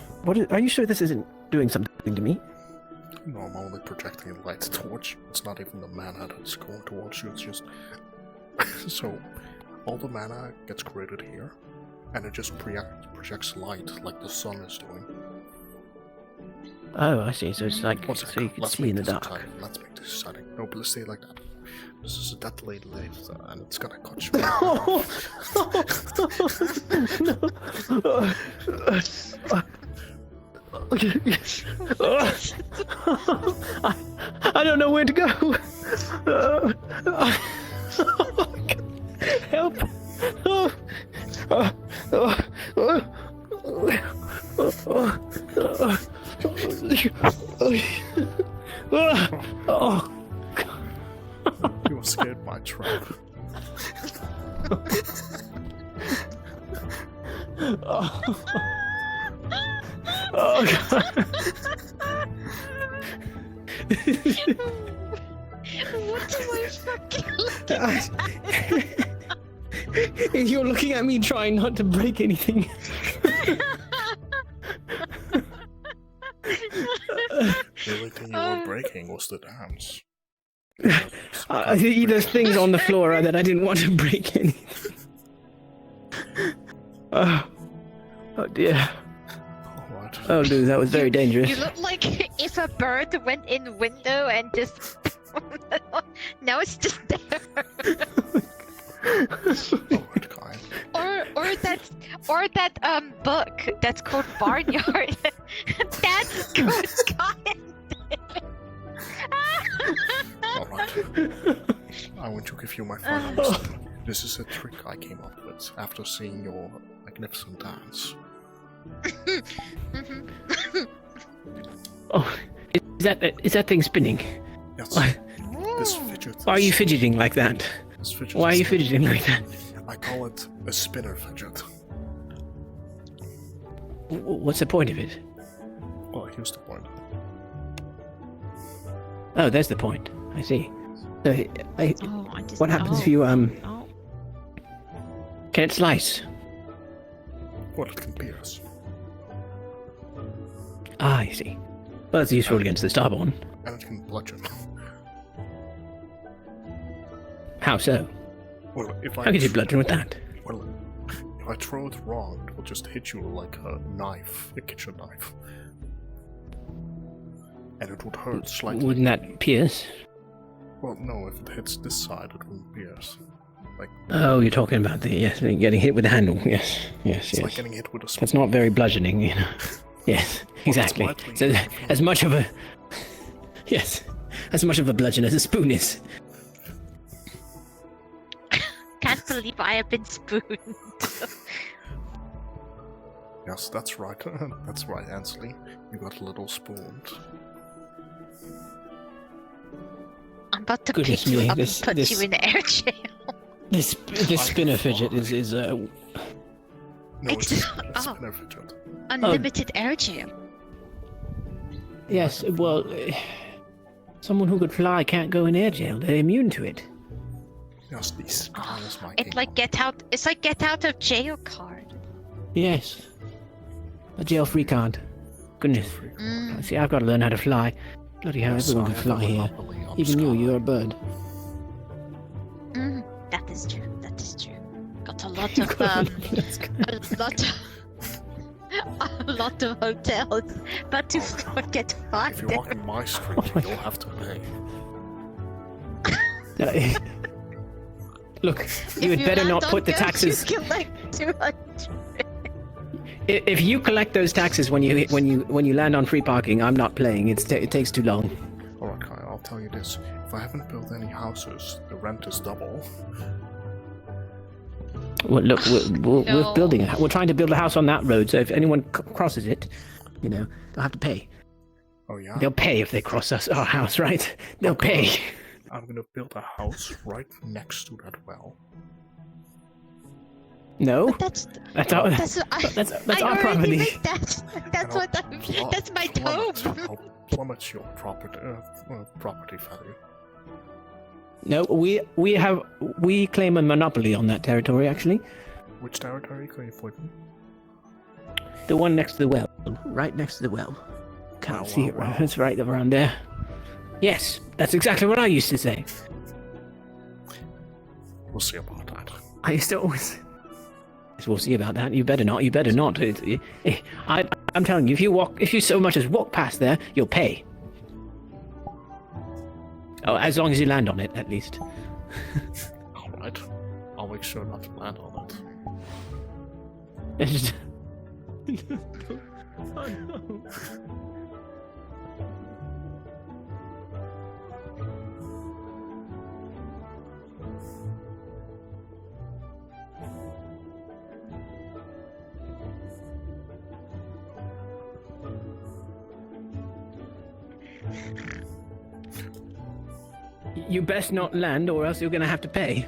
Speaker 14: Are you sure this isn't doing something to me?
Speaker 2: No, I'm only projecting a light torch. It's not even the mana that's going towards you, it's just... So, all the mana gets created here, and it just projects light like the sun is doing.
Speaker 14: Oh, I see. So it's like, so you can
Speaker 2: Let's
Speaker 14: see
Speaker 2: make
Speaker 14: in the
Speaker 2: this
Speaker 14: dark.
Speaker 2: exciting. Let's make this exciting. No, but let's stay like that. This is a deadly laser, and it's gonna cut you.
Speaker 14: I don't know where to go. Help!
Speaker 2: You escaped my trap.
Speaker 14: Oh God.
Speaker 17: What am I fucking looking at?
Speaker 14: You're looking at me trying not to break anything.
Speaker 2: The only thing you were breaking was the dance.
Speaker 14: There's things on the floor that I didn't want to break anything. Oh dear. Oh, dude, that was very dangerous.
Speaker 17: You look like if a bird went in window and just... now it's just there. Or that book that's called Barnyard. That's good kind.
Speaker 2: Alright. I want to give you my final lesson. This is a trick I came up with after seeing your magnificent dance.
Speaker 14: Oh, is that thing spinning?
Speaker 2: Yes. This fidget.
Speaker 14: Why are you fidgeting like that? Why are you fidgeting like that?
Speaker 2: I call it a spinner fidget.
Speaker 14: What's the point of it?
Speaker 2: Well, here's the point.
Speaker 14: Oh, there's the point. I see. So, what happens if you can it slice?
Speaker 2: Well, it can pierce.
Speaker 14: Ah, I see. Well, it's useful against the starborn.
Speaker 2: And it can bludgeon.
Speaker 14: How so?
Speaker 2: Well,
Speaker 14: How could you bludgeon with that?
Speaker 2: Well, if I throw it wrong, it will just hit you like a knife, a kitchen knife. And it would hurt slightly.
Speaker 14: Wouldn't that pierce?
Speaker 2: Well, no, if it hits this side, it wouldn't pierce. Like...
Speaker 14: Oh, you're talking about getting hit with the handle. Yes.
Speaker 2: It's like getting hit with a spoon.
Speaker 14: That's not very bludgeoning, you know. Yes, exactly. So, as much of a... Yes, as much of a bludgeon as a spoon is.
Speaker 17: Can't believe I have been spooned.
Speaker 2: Yes, that's right. That's right, Ansley. You got a little spooned.
Speaker 17: I'm about to pick you up and put you in air jail.
Speaker 14: This spinner fidget is
Speaker 2: No, it's been efficient.
Speaker 17: Unlimited air jail.
Speaker 5: Yes, well, someone who could fly can't go in air jail. They're immune to it.
Speaker 2: Yes, this is my
Speaker 17: It's like get out of jail card.
Speaker 5: Yes. A jail-free card. Goodness. See, I've got to learn how to fly. Bloody hell, everyone can fly here. Even you're a bird.
Speaker 17: That is true. That is true. Got a lot of a lot of hotels, but to get fly.
Speaker 2: If you walk in my street, you'll have to pay.
Speaker 5: Look, you had better not put the taxes.
Speaker 17: You collect 200.
Speaker 5: If you collect those taxes when you land on free parking, I'm not playing. It takes too long.
Speaker 2: All right, Kyle. I'll tell you this: if I haven't built any houses, the rent is double.
Speaker 5: Well, look, we're building. We're trying to build a house on that road. So if anyone crosses it, they'll have to pay.
Speaker 2: Oh yeah.
Speaker 5: They'll pay if they cross our house, right? They'll pay.
Speaker 2: I'm gonna build a house right next to that well.
Speaker 5: No,
Speaker 17: that's
Speaker 5: our property.
Speaker 17: That's my home.
Speaker 2: I'll plummet your property value.
Speaker 5: No, we claim a monopoly on that territory. Actually,
Speaker 2: which territory can you point me?
Speaker 5: The one next to the well, right next to the well. Can't see it. Right, it's right around there. Yes, that's exactly what I used to say.
Speaker 2: We'll see about that.
Speaker 5: I used to always. We'll see about that. You better not. You better not. I'm telling you, if you so much as walk past there, you'll pay. Oh, as long as you land on it, at least.
Speaker 2: All right. I'll make sure not to land on
Speaker 5: it.
Speaker 2: Oh no.
Speaker 5: You best not land, or else you're going to have to pay.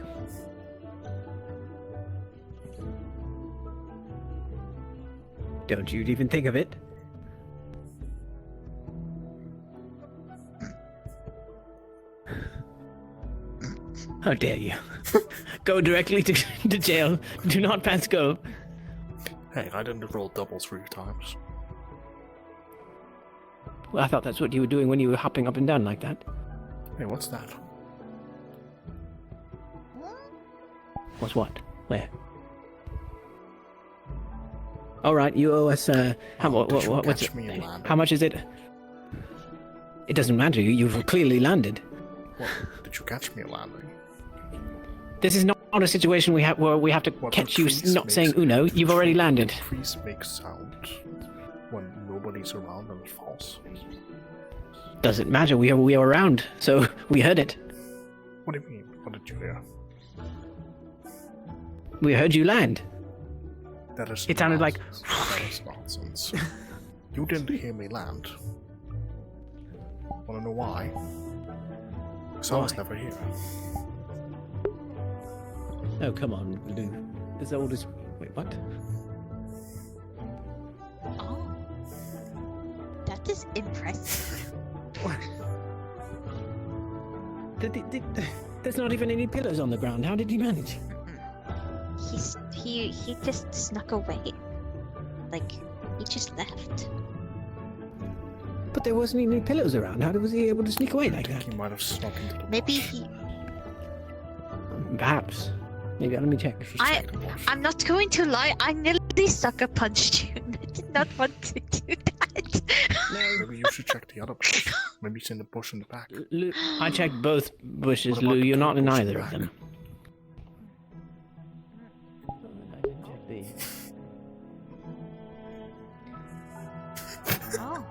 Speaker 5: Don't you even think of it? How dare you? Go directly to jail. Do not pass go.
Speaker 2: Hey, I didn't roll double 3 times.
Speaker 5: Well, I thought that's what you were doing when you were hopping up and down like that.
Speaker 2: Hey, what's that?
Speaker 5: What's what? Where? All right, you owe us. How much is it? It doesn't matter. You've clearly landed.
Speaker 2: What? Did you catch me landing?
Speaker 5: This is not a situation where we have to catch you not saying Uno. You've already landed.
Speaker 2: Trees make sound when nobody's around and it falls.
Speaker 5: Doesn't matter. We are around, so we heard it.
Speaker 2: What do you mean? What did you hear?
Speaker 5: We heard you land.
Speaker 2: That is.
Speaker 5: It sounded like.
Speaker 2: That is nonsense. You didn't hear me land. Wanna know why? Because I was never here.
Speaker 5: Oh, come on, Lugh. As old as. Wait, what?
Speaker 17: Oh. That is impressive.
Speaker 5: What? There's not even any pillars on the ground. How did he manage?
Speaker 17: He just snuck away. Like, he just left.
Speaker 5: But there wasn't any pillars around. How was he able to sneak away like that?
Speaker 2: He might have snuck into the
Speaker 17: Maybe
Speaker 2: bush.
Speaker 17: he...
Speaker 5: Perhaps. Maybe, let me check.
Speaker 17: I'm not going to lie, I nearly sucker punched you. I did not want to do that.
Speaker 2: Maybe you should check the other bush. Maybe it's in the bush in the back.
Speaker 5: I checked both bushes, Lugh. You're not in either of them. I didn't check these.
Speaker 17: Oh.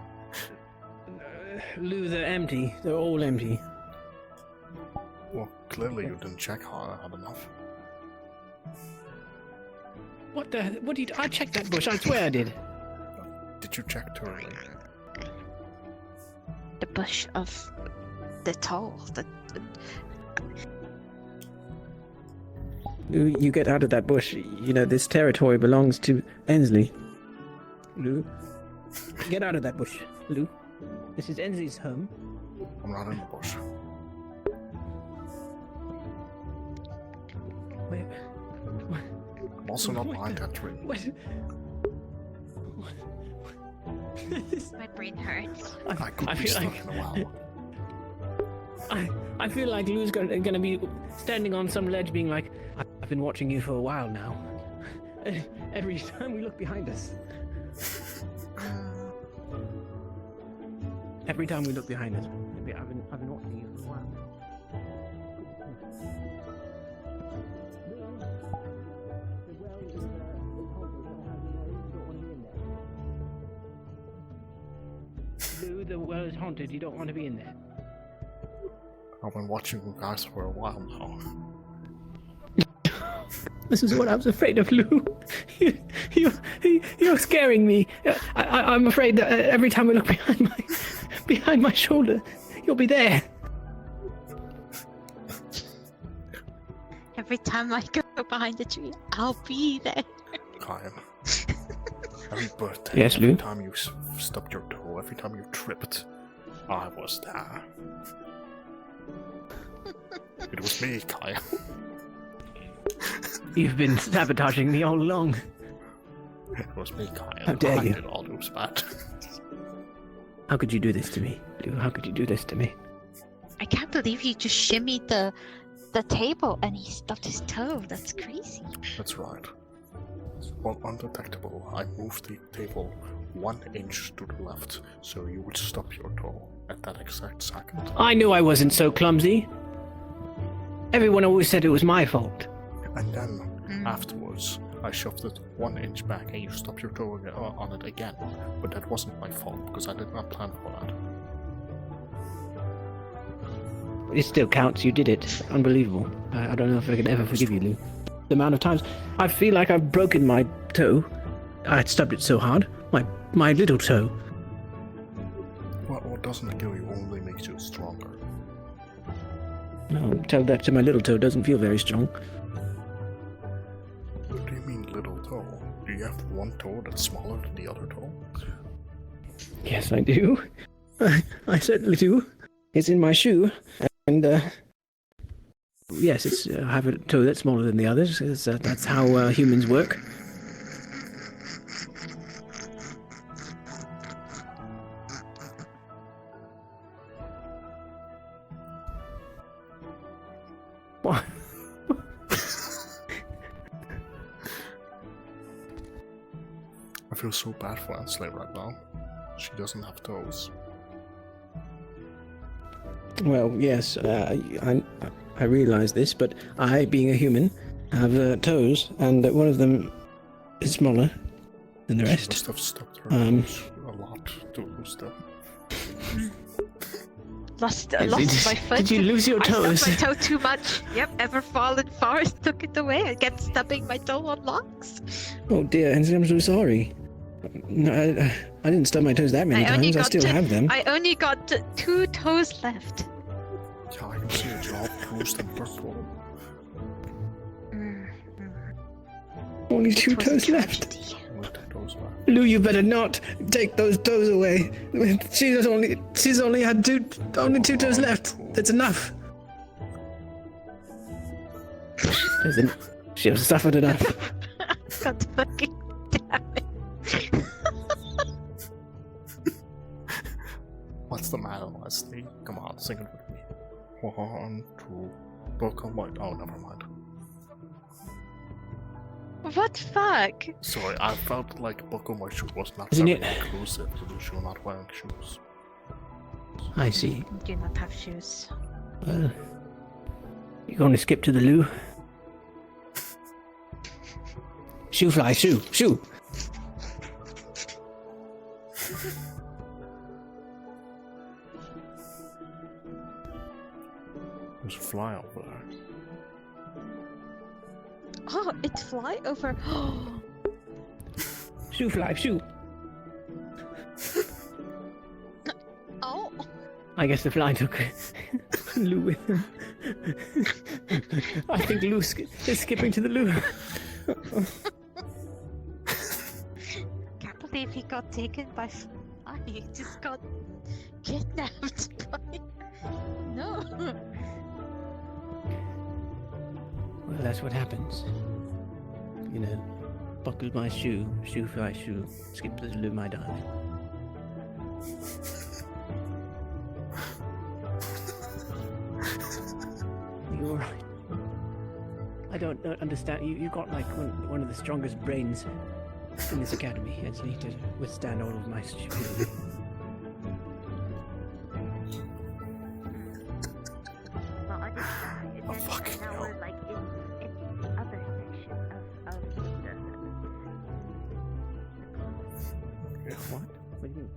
Speaker 5: Lugh, they're empty. They're all empty.
Speaker 2: Well, clearly you didn't check hard enough.
Speaker 5: What did you... I checked that bush, I swear I did.
Speaker 2: Did you check too early?
Speaker 17: The bush of the toll.
Speaker 5: Lugh, you get out of that bush. You know, this territory belongs to Ensley. Lugh, get out of that bush, Lugh. This is Ensley's home.
Speaker 2: I'm not in the bush.
Speaker 5: Where?
Speaker 2: I'm also not behind that tree.
Speaker 17: My brain hurts.
Speaker 2: I could be stuck in a while.
Speaker 5: I feel like Lou's gonna be standing on some ledge being like, I've been watching you for a while now. Every time we look behind us. Every time we look behind us. I've been watching you for a while. Lugh, the well is haunted. You don't want to be in there.
Speaker 2: I've been watching you guys for a while now.
Speaker 5: This is what I was afraid of, Lugh. You're scaring me. I'm afraid that every time I look behind my shoulder, you'll be there.
Speaker 17: Every time I go behind the tree, I'll be there.
Speaker 2: Kyle. Every birthday,
Speaker 5: Yes,
Speaker 2: every
Speaker 5: Lugh?
Speaker 2: time you stubbed your toe, every time you tripped, I was there. It was me, Kyle.
Speaker 5: You've been sabotaging me all along.
Speaker 2: It was me, Kyle.
Speaker 5: How dare
Speaker 2: I
Speaker 5: you.
Speaker 2: did all those bad.
Speaker 5: How could you do this to me, Lugh? How could you do this to me?
Speaker 17: I can't believe you just shimmied the table and he stubbed his toe. That's crazy.
Speaker 2: That's right. Well, undetectable, I moved the table 1 inch to the left, so you would stub your toe at that exact second.
Speaker 5: I knew I wasn't so clumsy. Everyone always said it was my fault.
Speaker 2: And then, afterwards, I shoved it 1 inch back and you stubbed your toe on it again. But that wasn't my fault, because I did not plan for that.
Speaker 5: It still counts. You did it. Unbelievable. I don't know if I can ever forgive you, Lugh. The amount of times I feel like I've broken my toe. I had stubbed it so hard. My little toe.
Speaker 2: What doesn't kill you only makes you stronger.
Speaker 5: No, tell that to my little toe. Doesn't feel very strong.
Speaker 2: What do you mean little toe? Do you have one toe that's smaller than the other toe?
Speaker 5: Yes, I do. I certainly do. It's in my shoe, and yes, I have a toe that's smaller than the others. That's how humans work. What?
Speaker 2: I feel so bad for Ansley right now. She doesn't have toes.
Speaker 5: Well, yes, I realize this, but I, being a human, have toes, and one of them is smaller than the rest.
Speaker 2: She must have stubbed her toes a lot to lose them.
Speaker 17: Lost
Speaker 5: Did
Speaker 17: my foot.
Speaker 5: you lose your toes?
Speaker 17: I stubbed my toe too much. Yep, ever fallen forest took it away. I kept stubbing my toe on logs.
Speaker 5: Oh dear, and I'm so sorry. No, I didn't stub my toes that many times. I still have them.
Speaker 17: I only got 2 toes left.
Speaker 2: Yeah, I can see it. You're all bruised and purple.
Speaker 5: Only 2 toes left. Lugh, you better not take those toes away. She's only had two toes left. That's enough. She'll suffered enough.
Speaker 17: God fucking damn it.
Speaker 2: What's the matter, Leslie? Come on, sing it with me. 1, 2, book on white. Oh, never mind.
Speaker 17: What fuck?
Speaker 2: Sorry, I felt like book on my shoe was not
Speaker 5: Isn't
Speaker 2: very
Speaker 5: it?
Speaker 2: inclusive to the shoe not wearing shoes.
Speaker 5: I see.
Speaker 17: Do not have shoes.
Speaker 5: Well, you're going to skip to the loo? Shoe fly, shoe.
Speaker 2: There's a fly over there.
Speaker 17: Oh, it's fly over.
Speaker 5: Shoe fly, shoe.
Speaker 17: Oh.
Speaker 5: I guess the fly took Lugh with him. I think Lugh is skipping to the loo.
Speaker 17: Can't believe he got taken by fly. He just got kidnapped by. No.
Speaker 5: Well, that's what happens. You know, buckle my shoe, shoe for my shoe, skip to the loo, my darling. You're right. I don't understand. You got like one of the strongest brains in this academy, and you need to withstand all of my stupidity.
Speaker 8: Well, understand.
Speaker 2: Oh, fuck.
Speaker 8: Now we're like in the other section of the.
Speaker 5: What? What do you mean?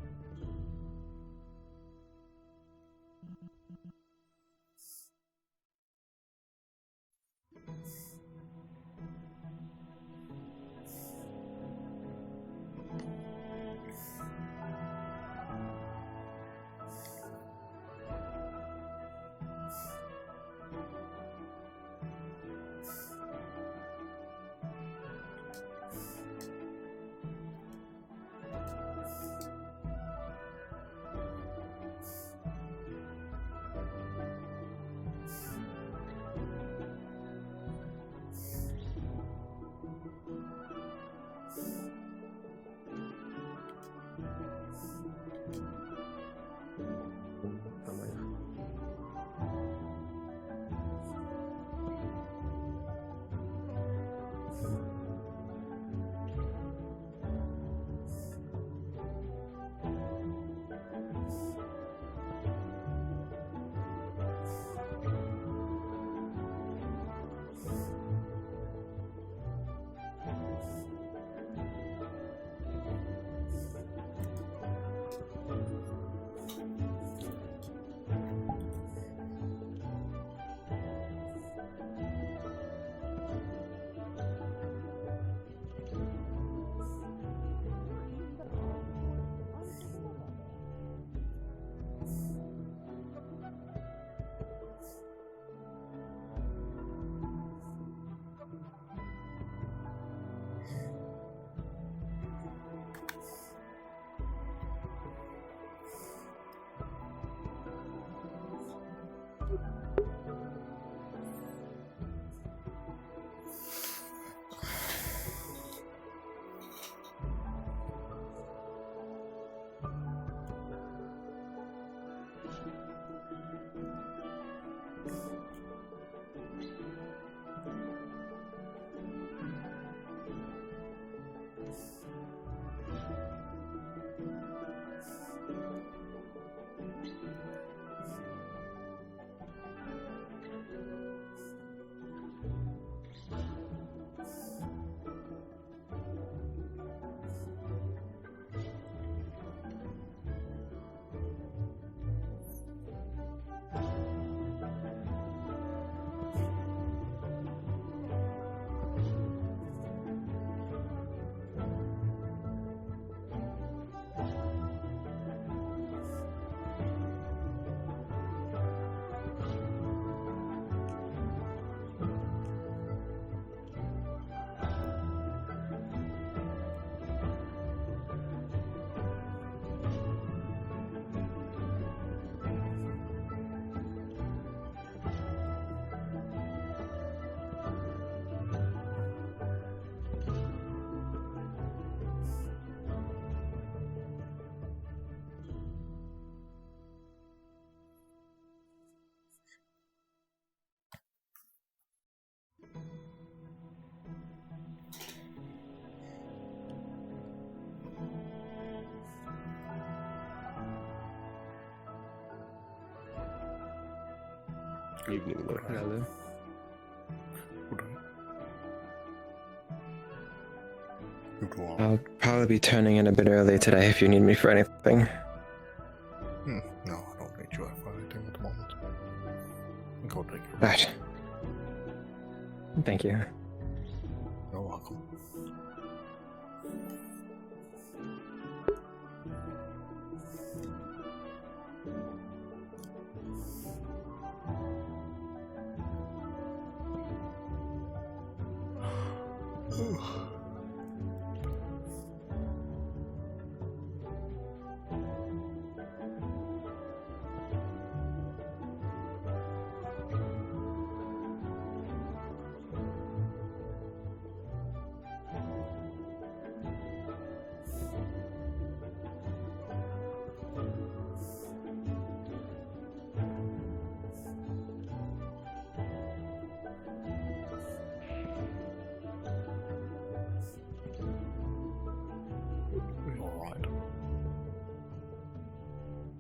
Speaker 11: Evening, Lugh.
Speaker 2: Hello.
Speaker 1: I'll probably be turning in a bit early today if you need me for anything.
Speaker 2: No, I don't need you for anything at the moment. Go take your
Speaker 1: Right. Thank you.
Speaker 2: You're welcome.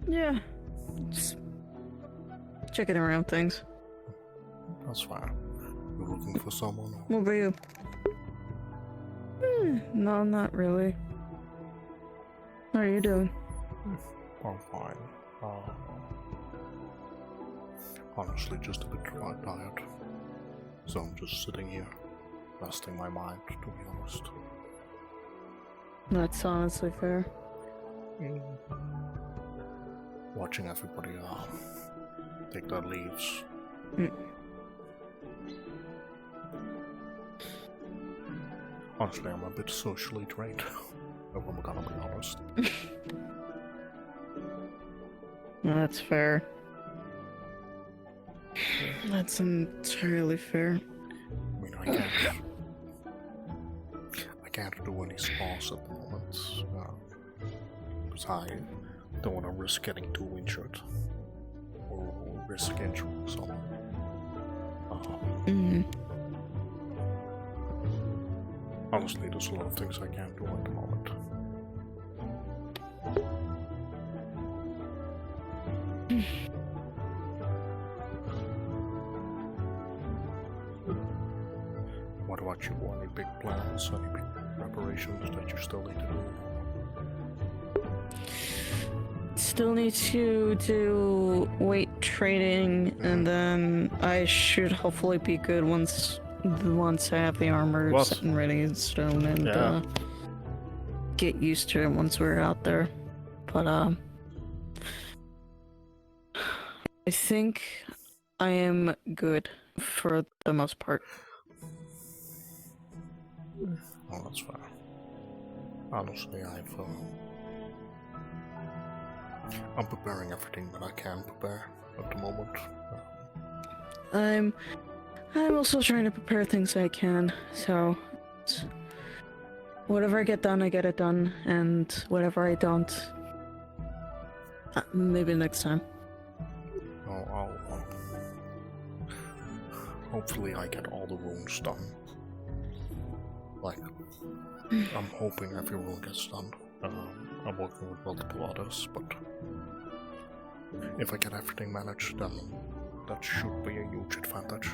Speaker 21: Yeah. Just checking around things.
Speaker 2: That's fine. You're looking for someone?
Speaker 21: What about you? No, not really. How are you doing?
Speaker 2: I'm fine. Honestly, just a bit tired. So I'm just sitting here, resting my mind, to be honest.
Speaker 21: That's honestly fair.
Speaker 2: Watching everybody take their leaves. Honestly, I'm a bit socially drained, if I'm gonna be honest.
Speaker 21: That's fair. That's entirely fair.
Speaker 2: I mean, I can't do any sports at the moment, because I don't want to risk getting too injured, or risk injuring someone. Honestly, there's a lot of things I can't do at the moment. What about you? Any big plans? Any big preparations that you still need to do?
Speaker 21: Still need to do weight training, and then I should hopefully be good once I have the armor set and ready in stone, and get used to it once we're out there. But I think I am good for the most part.
Speaker 2: Oh, that's fair. Honestly, I'm preparing everything that I can prepare at the moment.
Speaker 21: I'm also trying to prepare things I can, so whatever I get done, I get it done, and whatever I don't, maybe next time.
Speaker 2: Hopefully I get all the runes done. Like, I'm hoping every rune gets done. I'm working with multiple others, but if I get everything managed, then that should be a huge advantage.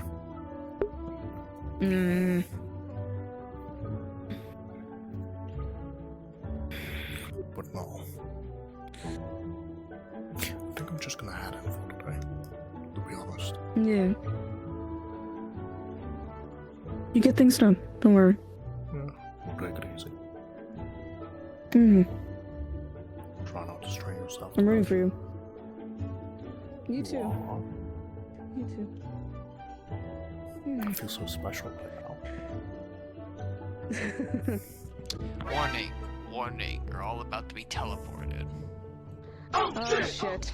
Speaker 2: But no. I think I'm just gonna head in for today, to be honest.
Speaker 21: Yeah. You get things done, don't worry.
Speaker 2: Take it easy. Try not to strain yourself.
Speaker 21: I'm rooting for you. You too. You too.
Speaker 2: I feel so special right now.
Speaker 13: Warning, you're all about to be teleported.
Speaker 21: Oh shit.